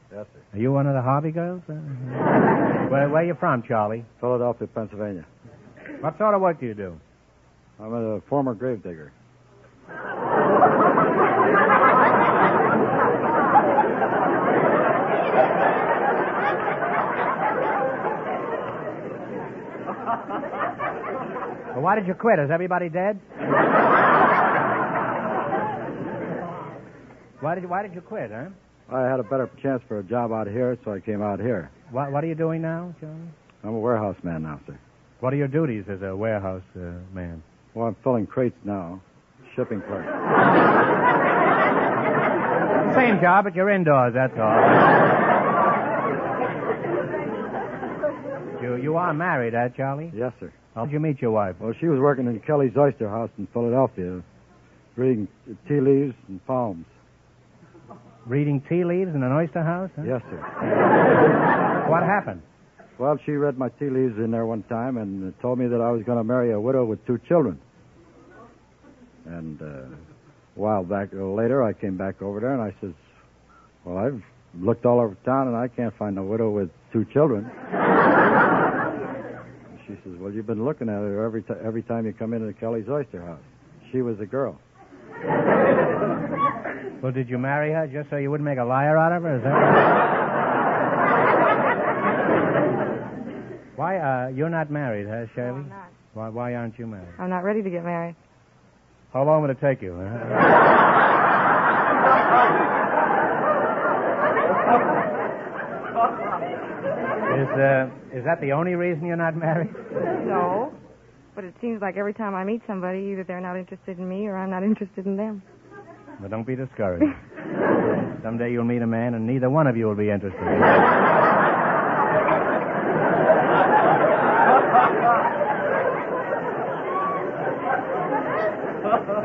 Yes, sir. Are you one of the Harvey girls? Where are you from, Charlie? Philadelphia, Pennsylvania. What sort of work do you do? I'm a former gravedigger. Well, why did you quit? Is everybody dead? Why did you quit, huh? I had a better chance for a job out here, so I came out here. What are you doing now, Charlie? I'm a warehouse man now, sir. What are your duties as a warehouse man? Well, I'm filling crates now. Shipping clerk. Same job, but you're indoors, that's all. You are married, Charlie? Yes, sir. How'd you meet your wife? Well, she was working in Kelly's Oyster House in Philadelphia, reading tea leaves and palms. Reading tea leaves in an oyster house? Huh? Yes, sir. What happened? Well, she read my tea leaves in there one time and told me that I was going to marry a widow with 2 children. And a while back later, I came back over there and I says, well, I've looked all over town and I can't find a widow with 2 children. She says, well, you've been looking at her every time you come into Kelly's Oyster House. She was a girl. Well, did you marry her just so you wouldn't make a liar out of her? Is that Why, you're not married, huh, Shirley? No, I'm not. Why aren't you married? I'm not ready to get married. How long will it take you, huh? Is that the only reason you're not married? No. But it seems like every time I meet somebody, either they're not interested in me or I'm not interested in them. But don't be discouraged. Someday you'll meet a man and neither one of you will be interested.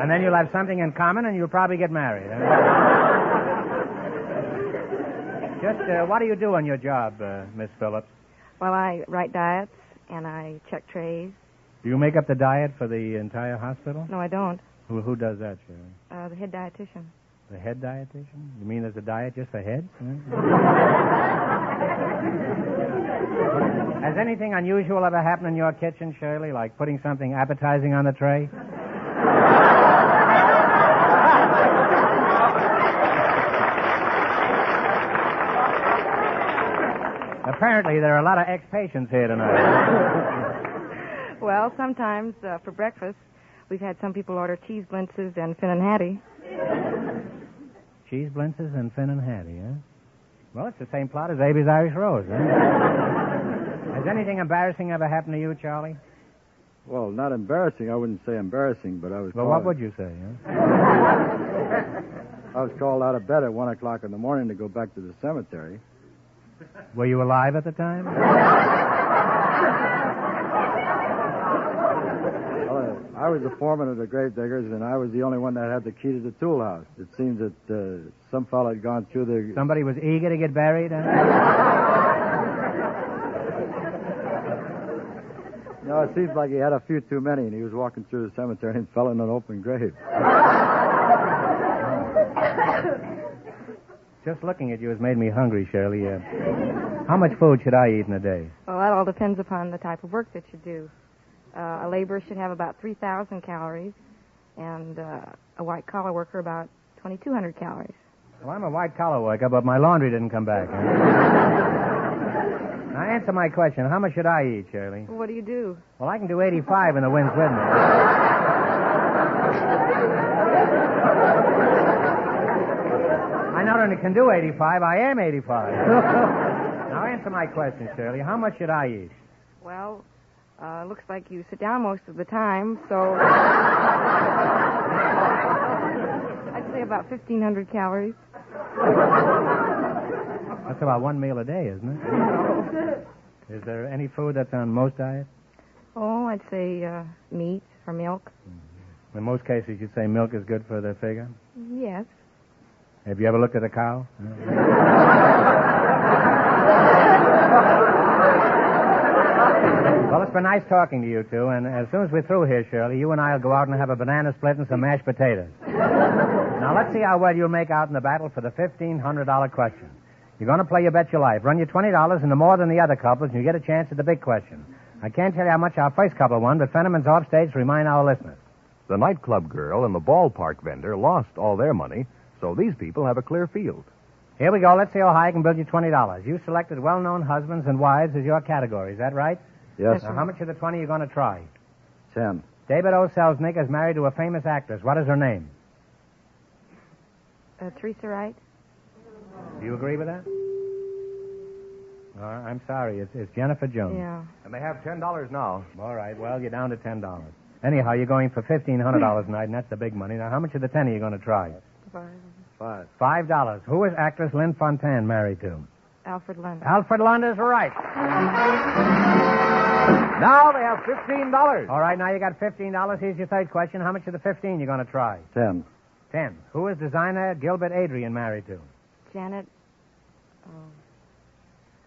And then you'll have something in common, and you'll probably get married. Just, what do you do on your job, Miss Phillips? Well, I write diets, and I check trays. Do you make up the diet for the entire hospital? No, I don't. Who does that, Shirley? The head dietitian. The head dietitian? You mean there's a diet just for heads? Has anything unusual ever happened in your kitchen, Shirley, like putting something appetizing on the tray? Apparently, there are a lot of ex-patients here tonight. Well, sometimes for breakfast, we've had some people order cheese blintzes and Finn and Hattie. Cheese blintzes and Finn and Hattie, huh? Well, it's the same plot as Abe's Irish Rose, huh? Has anything embarrassing ever happened to you, Charlie? Well, not embarrassing. I wouldn't say embarrassing, but I was. Well, what would you say, huh? I was called out of bed at 1 o'clock in the morning to go back to the cemetery. Were you alive at the time? Well, I was the foreman of the gravediggers, and I was the only one that had the key to the tool house. It seems that some fellow had gone through the... Somebody was eager to get buried, huh? No, it seems like he had a few too many, and he was walking through the cemetery and fell in an open grave. Just looking at you has made me hungry, Shirley. How much food should I eat in a day? Well, that all depends upon the type of work that you do. A laborer should have about 3,000 calories, and a white-collar worker about 2,200 calories. Well, I'm a white-collar worker, but my laundry didn't come back. Huh? Now, answer my question. How much should I eat, Shirley? Well, what do you do? Well, I can do 85 and the wind's with me. I not only can do 85, I am 85. Now, answer my question, Shirley. How much should I eat? Well, looks like you sit down most of the time, so... I'd say about 1,500 calories. That's about one meal a day, isn't it? Is there any food that's on most diets? Oh, I'd say meat or milk. In most cases, you'd say milk is good for the figure? Yes. Have you ever looked at a cow? Well, it's been nice talking to you two, and as soon as we're through here, Shirley, you and I will go out and have a banana split and some mashed potatoes. Now, let's see how well you'll make out in the battle for the $1,500 question. You're going to play You Bet Your Life. Run you $20 into more than the other couples, and you get a chance at the big question. I can't tell you how much our first couple won, but Fenneman's off stage to remind our listeners. The nightclub girl and the ballpark vendor lost all their money, so these people have a clear field. Here we go. Let's see how high I can build you $20. You selected well-known husbands and wives as your category. Is that right? Yes. Now, how much of the 20 are you going to try? 10. David O. Selznick is married to a famous actress. What is her name? Teresa Wright. Do you agree with that? I'm sorry. It's Jennifer Jones. Yeah. And they have $10 now. All right. Well, you're down to $10. Anyhow, you're going for $1,500 tonight, and that's the big money. Now, how much of the 10 are you going to try? $5. $5. Who is actress Lynn Fontanne married to? Alfred Lund. Alfred Lund is right. Now they have $15. All right, now you got $15. Here's your third question. How much of the 15 you going to try? 10. 10. Who is designer Gilbert Adrian married to? Janet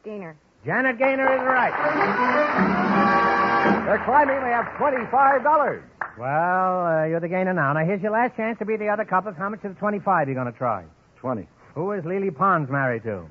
Gaynor. Janet Gaynor is right. They're climbing. They have $25. Well, you're the gainer now. Now, here's your last chance to beat the other couples. How much of the 25 are you going to try? 20. Who is Lily Pons married to?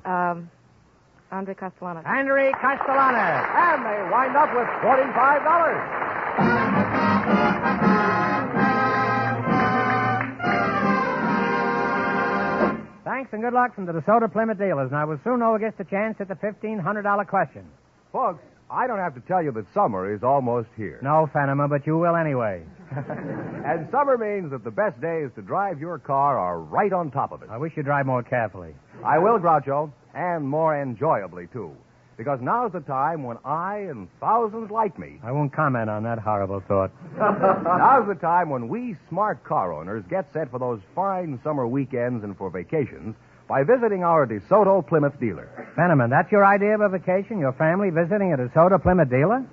Andre Castellano. Andre Castellano. And they wind up with $45. Thanks and good luck from the DeSoto Plymouth dealers. Now, we'll soon know who gets the chance at the $1,500 question. Folks, I don't have to tell you that summer is almost here. No, Fenneman, but you will anyway. And summer means that the best days to drive your car are right on top of it. I wish you'd drive more carefully. I will, Groucho, and more enjoyably, too. Because now's the time when I and thousands like me... I won't comment on that horrible thought. Now's the time when we smart car owners get set for those fine summer weekends and for vacations by visiting our DeSoto Plymouth dealer. Fenneman, that's your idea of a vacation? Your family visiting a DeSoto Plymouth dealer?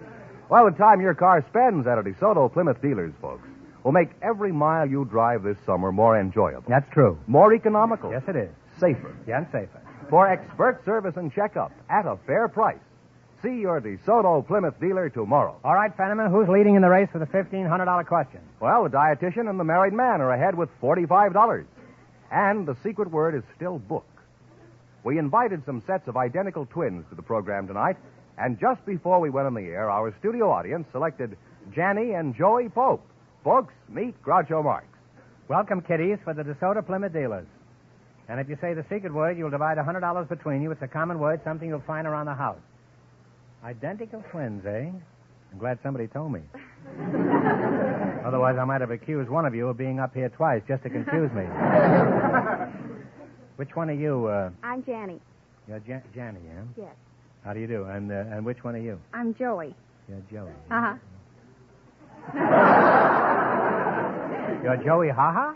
Well, the time your car spends at a DeSoto Plymouth dealer's, folks. will make every mile you drive this summer more enjoyable. That's true. More economical. Yes, it is. Safer. Yeah, and safer. For expert service and checkup at a fair price. See your DeSoto Plymouth dealer tomorrow. All right, Fenneman, who's leading in the race for the $1,500 question? Well, the dietitian and the married man are ahead with $45. And the secret word is still book. We invited some sets of identical twins to the program tonight, and just before we went on the air, our studio audience selected Janny and Joey Pope. Folks, meet Groucho Marx. Welcome, kiddies, for the DeSoto Plymouth dealers. And if you say the secret word, you'll divide $100 between you. It's a common word, something you'll find around the house. Identical twins, eh? I'm glad somebody told me. Otherwise, I might have accused one of you of being up here twice just to confuse me. Which one are you? I'm Janny. You're Janny, yeah? Yes. How do you do? And which one are you? I'm Joey. You're Joey. Uh-huh. You're Joey Ha-Ha?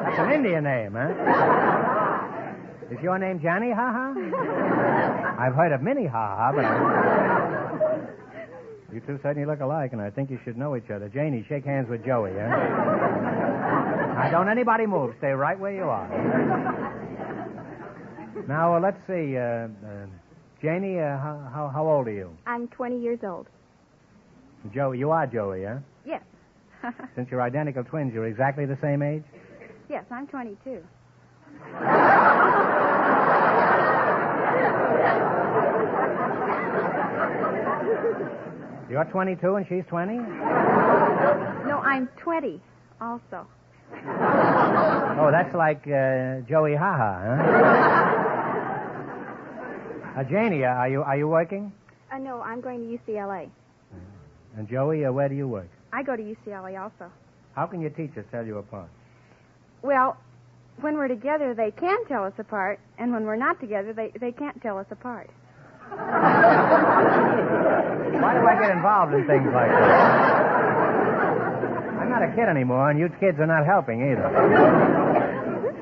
That's an Indian name, huh? Is your name Janny Ha-Ha? I've heard of Minnie Ha-Ha, but you two certainly look alike, and I think you should know each other. Janie, shake hands with Joey, huh? Now, don't anybody move. Stay right where you are. Now, let's see. Janie, how old are you? I'm 20 years old. Joey, you are Joey, huh? Yes. Since you're identical twins, you're exactly the same age? Yes, I'm 22. You're 22 and she's 20? No, I'm 20 also. Oh, that's like Joey Ha-Ha, huh? Janie, are you working? No, I'm going to UCLA. And Joey, where do you work? I go to UCLA also. How can your teachers tell you apart? Well, when we're together, they can tell us apart, and when we're not together, they can't tell us apart. Why do I get involved in things like that? I'm not a kid anymore, and you kids are not helping either.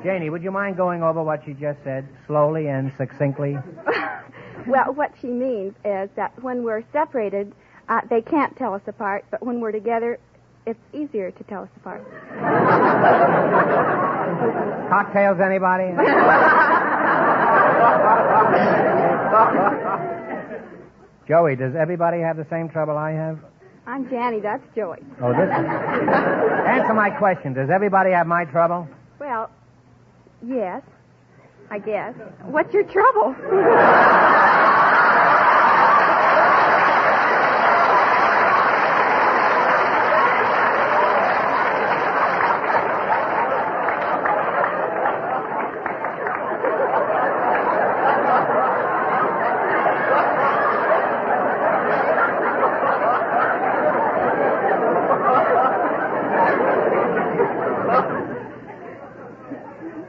Janie, would you mind going over what she just said, slowly and succinctly? Well, what she means is that when we're separated, they can't tell us apart, but when we're together, it's easier to tell us apart. Cocktails, anybody? Joey, does everybody have the same trouble I have? I'm Janny, that's Joey. Oh, this is... Answer my question. Does everybody have my trouble? Well, yes, I guess. What's your trouble?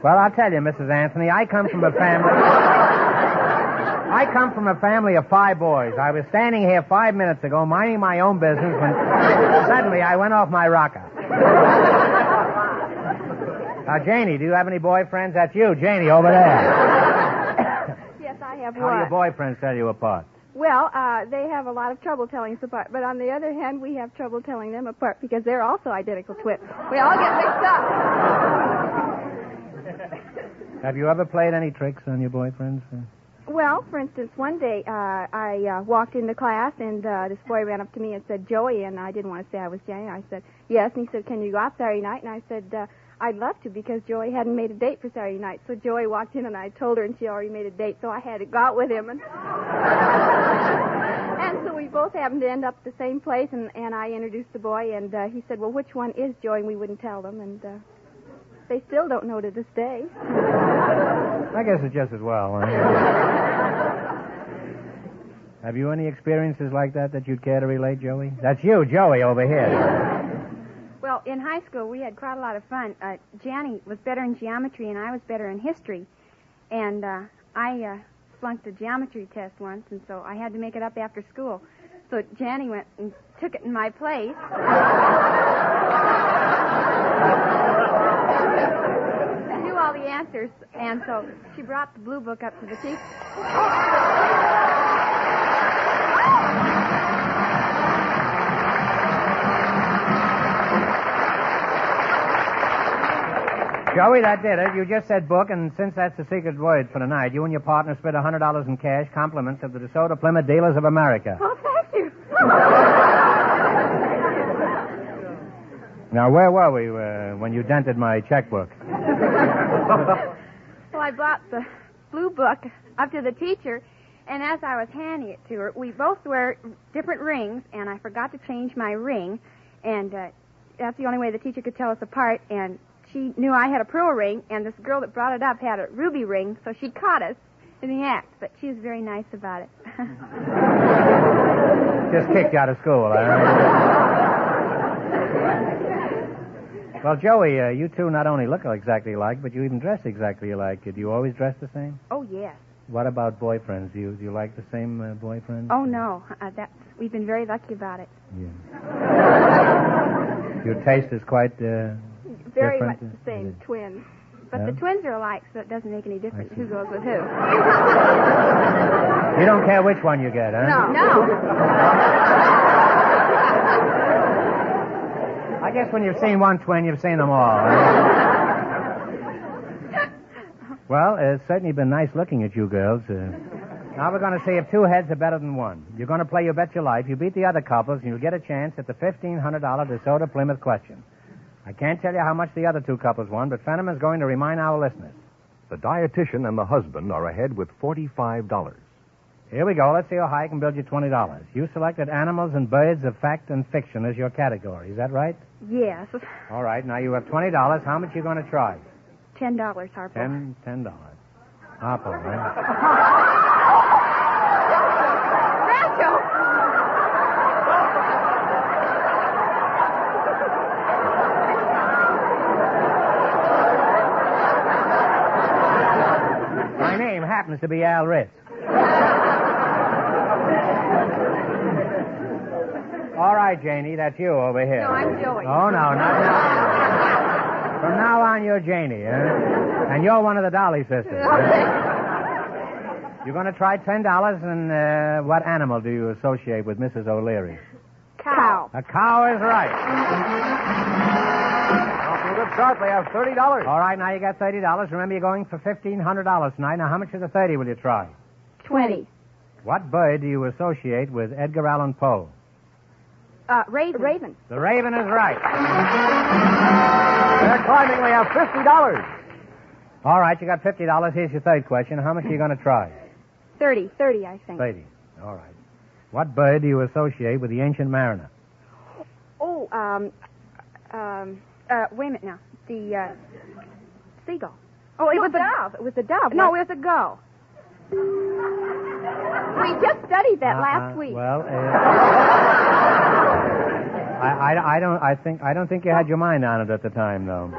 Well, I'll tell you, Mrs. Anthony, I come from a family of 5 boys. I was standing here 5 minutes ago minding my own business when suddenly I went off my rocker. Now, Janie, do you have any boyfriends? That's you, Janie, over there. Yes, I have How do one. your boyfriends tell you apart? Well, they have a lot of trouble telling us apart. But on the other hand, we have trouble telling them apart because they're also identical twins. We all get mixed up. Have you ever played any tricks on your boyfriends? Well, for instance, one day I walked into class and this boy ran up to me and said, Joey, and I didn't want to say I was Jenny. I said, yes, and he said, can you go out Saturday night? And I said, I'd love to because Joey hadn't made a date for Saturday night. So Joey walked in and I told her and she already made a date, so I had to go out with him. And so we both happened to end up at the same place, and I introduced the boy, and he said, well, which one is Joey? And we wouldn't tell them, and they still don't know to this day. I guess it's just as well. Have you any experiences like that you'd care to relate, Joey? That's you, Joey, over here. Well, in high school, we had quite a lot of fun. Janny was better in geometry, and I was better in history. And I flunked the geometry test once, and so I had to make it up after school. So Janny went and took it in my place. I knew all the answers, and so she brought the blue book up to the teacher. Joey, that did it. You just said book, and since that's the secret word for tonight, you and your partner split $100 in cash, compliments of the DeSoto Plymouth Dealers of America. Oh, thank you. Now, where were we when you dented my checkbook? Well, I brought the blue book up to the teacher, and as I was handing it to her, we both wear different rings, and I forgot to change my ring, and that's the only way the teacher could tell us apart, and she knew I had a pearl ring, and this girl that brought it up had a ruby ring, so she caught us in the act, but she was very nice about it. Just kicked you out of school, huh? Well, Joey, you two not only look exactly alike, but you even dress exactly alike. Do you always dress the same? Oh, yes. What about boyfriends? Do you like the same boyfriends? Oh, no. We've been very lucky about it. Yeah. Your taste is quite Very different. much the same, twins. But Yeah? the twins are alike, so it doesn't make any difference who goes with who. You don't care which one you get, huh? No. I guess when you've seen one twin, you've seen them all. Well, it's certainly been nice looking at you girls. Now we're going to see if two heads are better than one. You're going to play You Bet Your Life. You beat the other couples, and you'll get a chance at the $1,500 DeSoto Plymouth question. I can't tell you how much the other two couples won, but Fenham is going to remind our listeners. The dietitian and the husband are ahead with $45. Here we go. Let's see how high I can build you $20. You selected animals and birds of fact and fiction as your category. Is that right? Yes. All right. Now you have $20. How much are you going to try? $10, Harpo. $10. Harpo, right? My name happens to be Al Ritz. All right, Janie, that's you over here. No, I'm Joey. Oh, no, not now. From now on, you're Janie, huh? And you're one of the Dolly sisters. You're going to try $10, and what animal do you associate with Mrs. O'Leary? Cow. A cow is right. Off to a good start. They have $30. All right, now you got $30. Remember, you're going for $1,500 tonight. Now, how much of the 30 will you try? 20. What bird do you associate with Edgar Allan Poe? Raven. The raven is right. They're climbing. They have $50. All right, you got $50. Here's your third question. How much are you going to try? 30, I think. 30. All right. What bird do you associate with the ancient mariner? Oh, wait a minute now. The, seagull. Oh, it was a dove. It was a dove. No, it was a gull. We just studied that last week. Well, I don't think you had your mind on it at the time, though.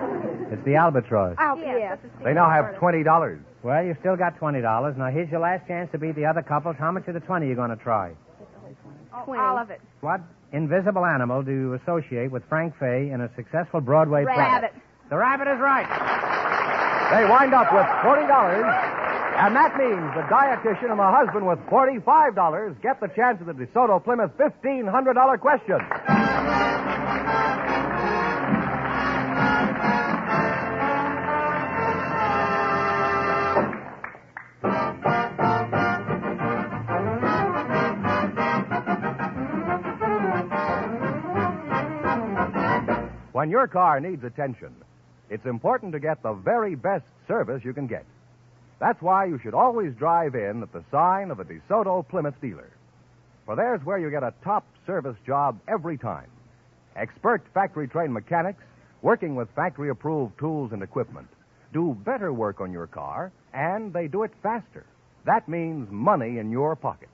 It's the albatross. Yes. They now have $20. Well, you've still got $20. Now, here's your last chance to beat the other couples. How much of the 20 are you going to try? All of it. What invisible animal do you associate with Frank Fay in a successful Broadway play? Rabbit. The rabbit is right. They wind up with $40, and that means the dietitian and the husband with $45 get the chance of the DeSoto Plymouth $1,500 question. When your car needs attention, it's important to get the very best service you can get. That's why you should always drive in at the sign of a DeSoto Plymouth dealer. For there's where you get a top service job every time. Expert factory-trained mechanics, working with factory-approved tools and equipment, do better work on your car, and they do it faster. That means money in your pocket.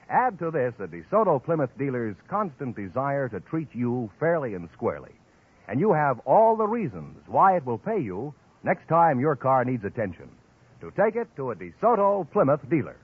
Add to this a DeSoto Plymouth dealer's constant desire to treat you fairly and squarely, and you have all the reasons why it will pay you next time your car needs attention. To take it to a DeSoto Plymouth dealer.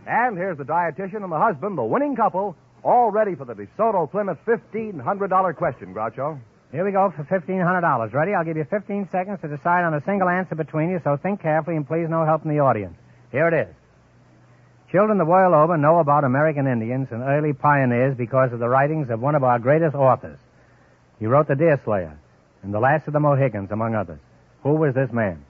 And here's the dietitian and the husband, the winning couple, all ready for the DeSoto Plymouth $1,500 question, Groucho. Here we go for $1,500. Ready? I'll give you 15 seconds to decide on a single answer between you, so think carefully and please no help from the audience. Here it is. Children the world over know about American Indians and early pioneers because of the writings of one of our greatest authors. He wrote The Deerslayer and The Last of the Mohicans, among others. Who was this man?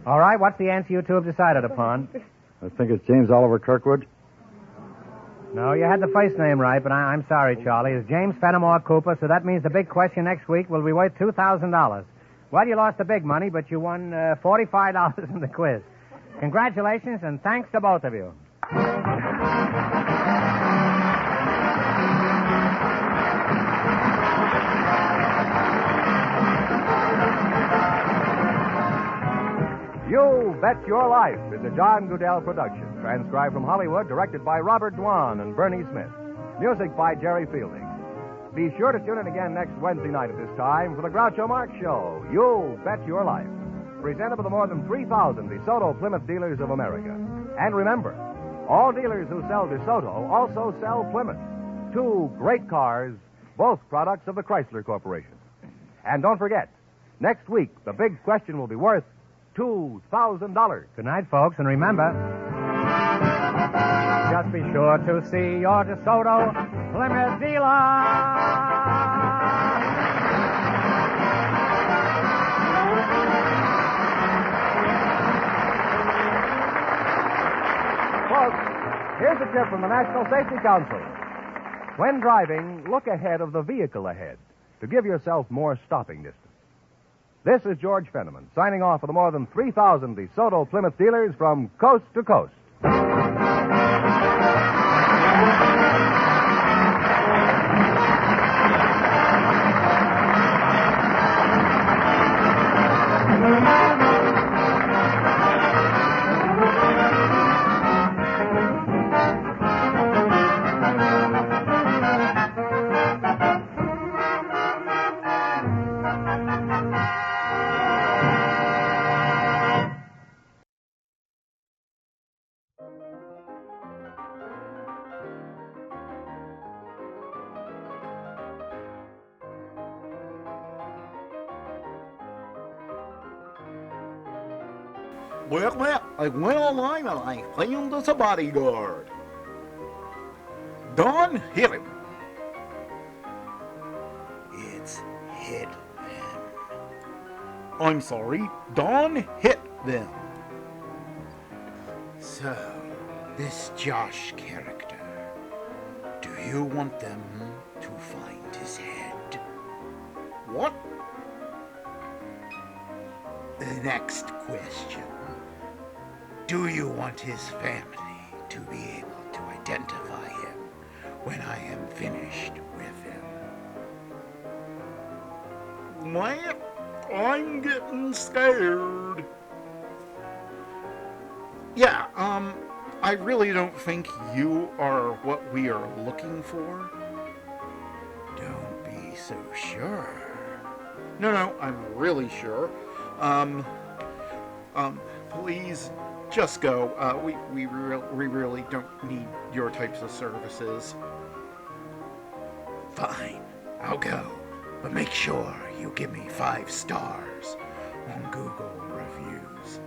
All right, what's the answer you two have decided upon? I think it's James Oliver Kirkwood. No, you had the first name right, but I'm sorry, Charlie. It's James Fenimore Cooper, so that means the big question next week will be worth $2,000. Well, you lost the big money, but you won $45 in the quiz. Congratulations, and thanks to both of you. You Bet Your Life is a John Goodell production, transcribed from Hollywood, directed by Robert Dwan and Bernie Smith. Music by Jerry Fielding. Be sure to tune in again next Wednesday night at this time for the Groucho Marx Show, You Bet Your Life, presented by the more than 3,000 DeSoto Plymouth dealers of America. And remember, all dealers who sell DeSoto also sell Plymouth. Two great cars, both products of the Chrysler Corporation. And don't forget, next week, the big question will be worth $2,000. Good night, folks, and remember, just be sure to see your DeSoto Plymouth dealer. Folks, here's a tip from the National Safety Council. When driving, look ahead of the vehicle ahead to give yourself more stopping distance. This is George Fenneman, signing off for the more than 3,000 DeSoto Plymouth dealers from coast to coast. Well, I went online and I found us a bodyguard. Don, hit him. It's hit them. I'm sorry, Don hit them. So, this Josh character, do you want them to find his head? What? The next question. Do you want his family to be able to identify him when I am finished with him? Man, I'm getting scared. Yeah, I really don't think you are what we are looking for. Don't be so sure. No, I'm really sure. Please, just go. We really don't need your types of services. Fine, I'll go. But make sure you give me 5 stars on Google reviews.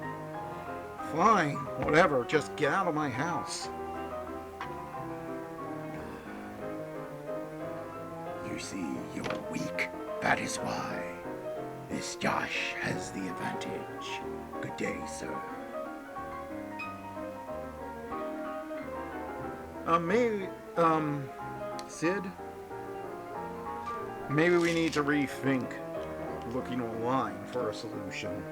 Fine, whatever. Just get out of my house. You see, you're weak. That is why. This Josh has the advantage. Good day, sir. Sid? Maybe we need to rethink looking online for a solution.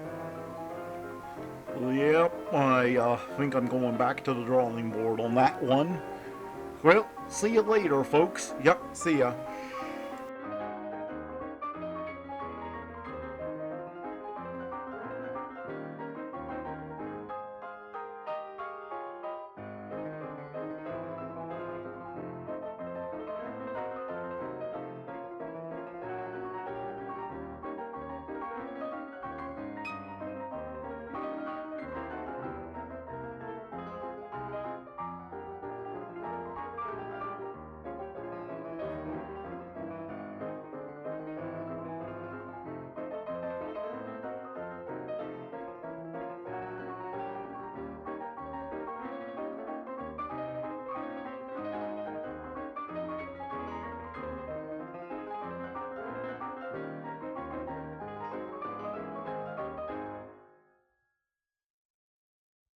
Yep, I think I'm going back to the drawing board on that one. Well, see you later, folks. Yep, see ya.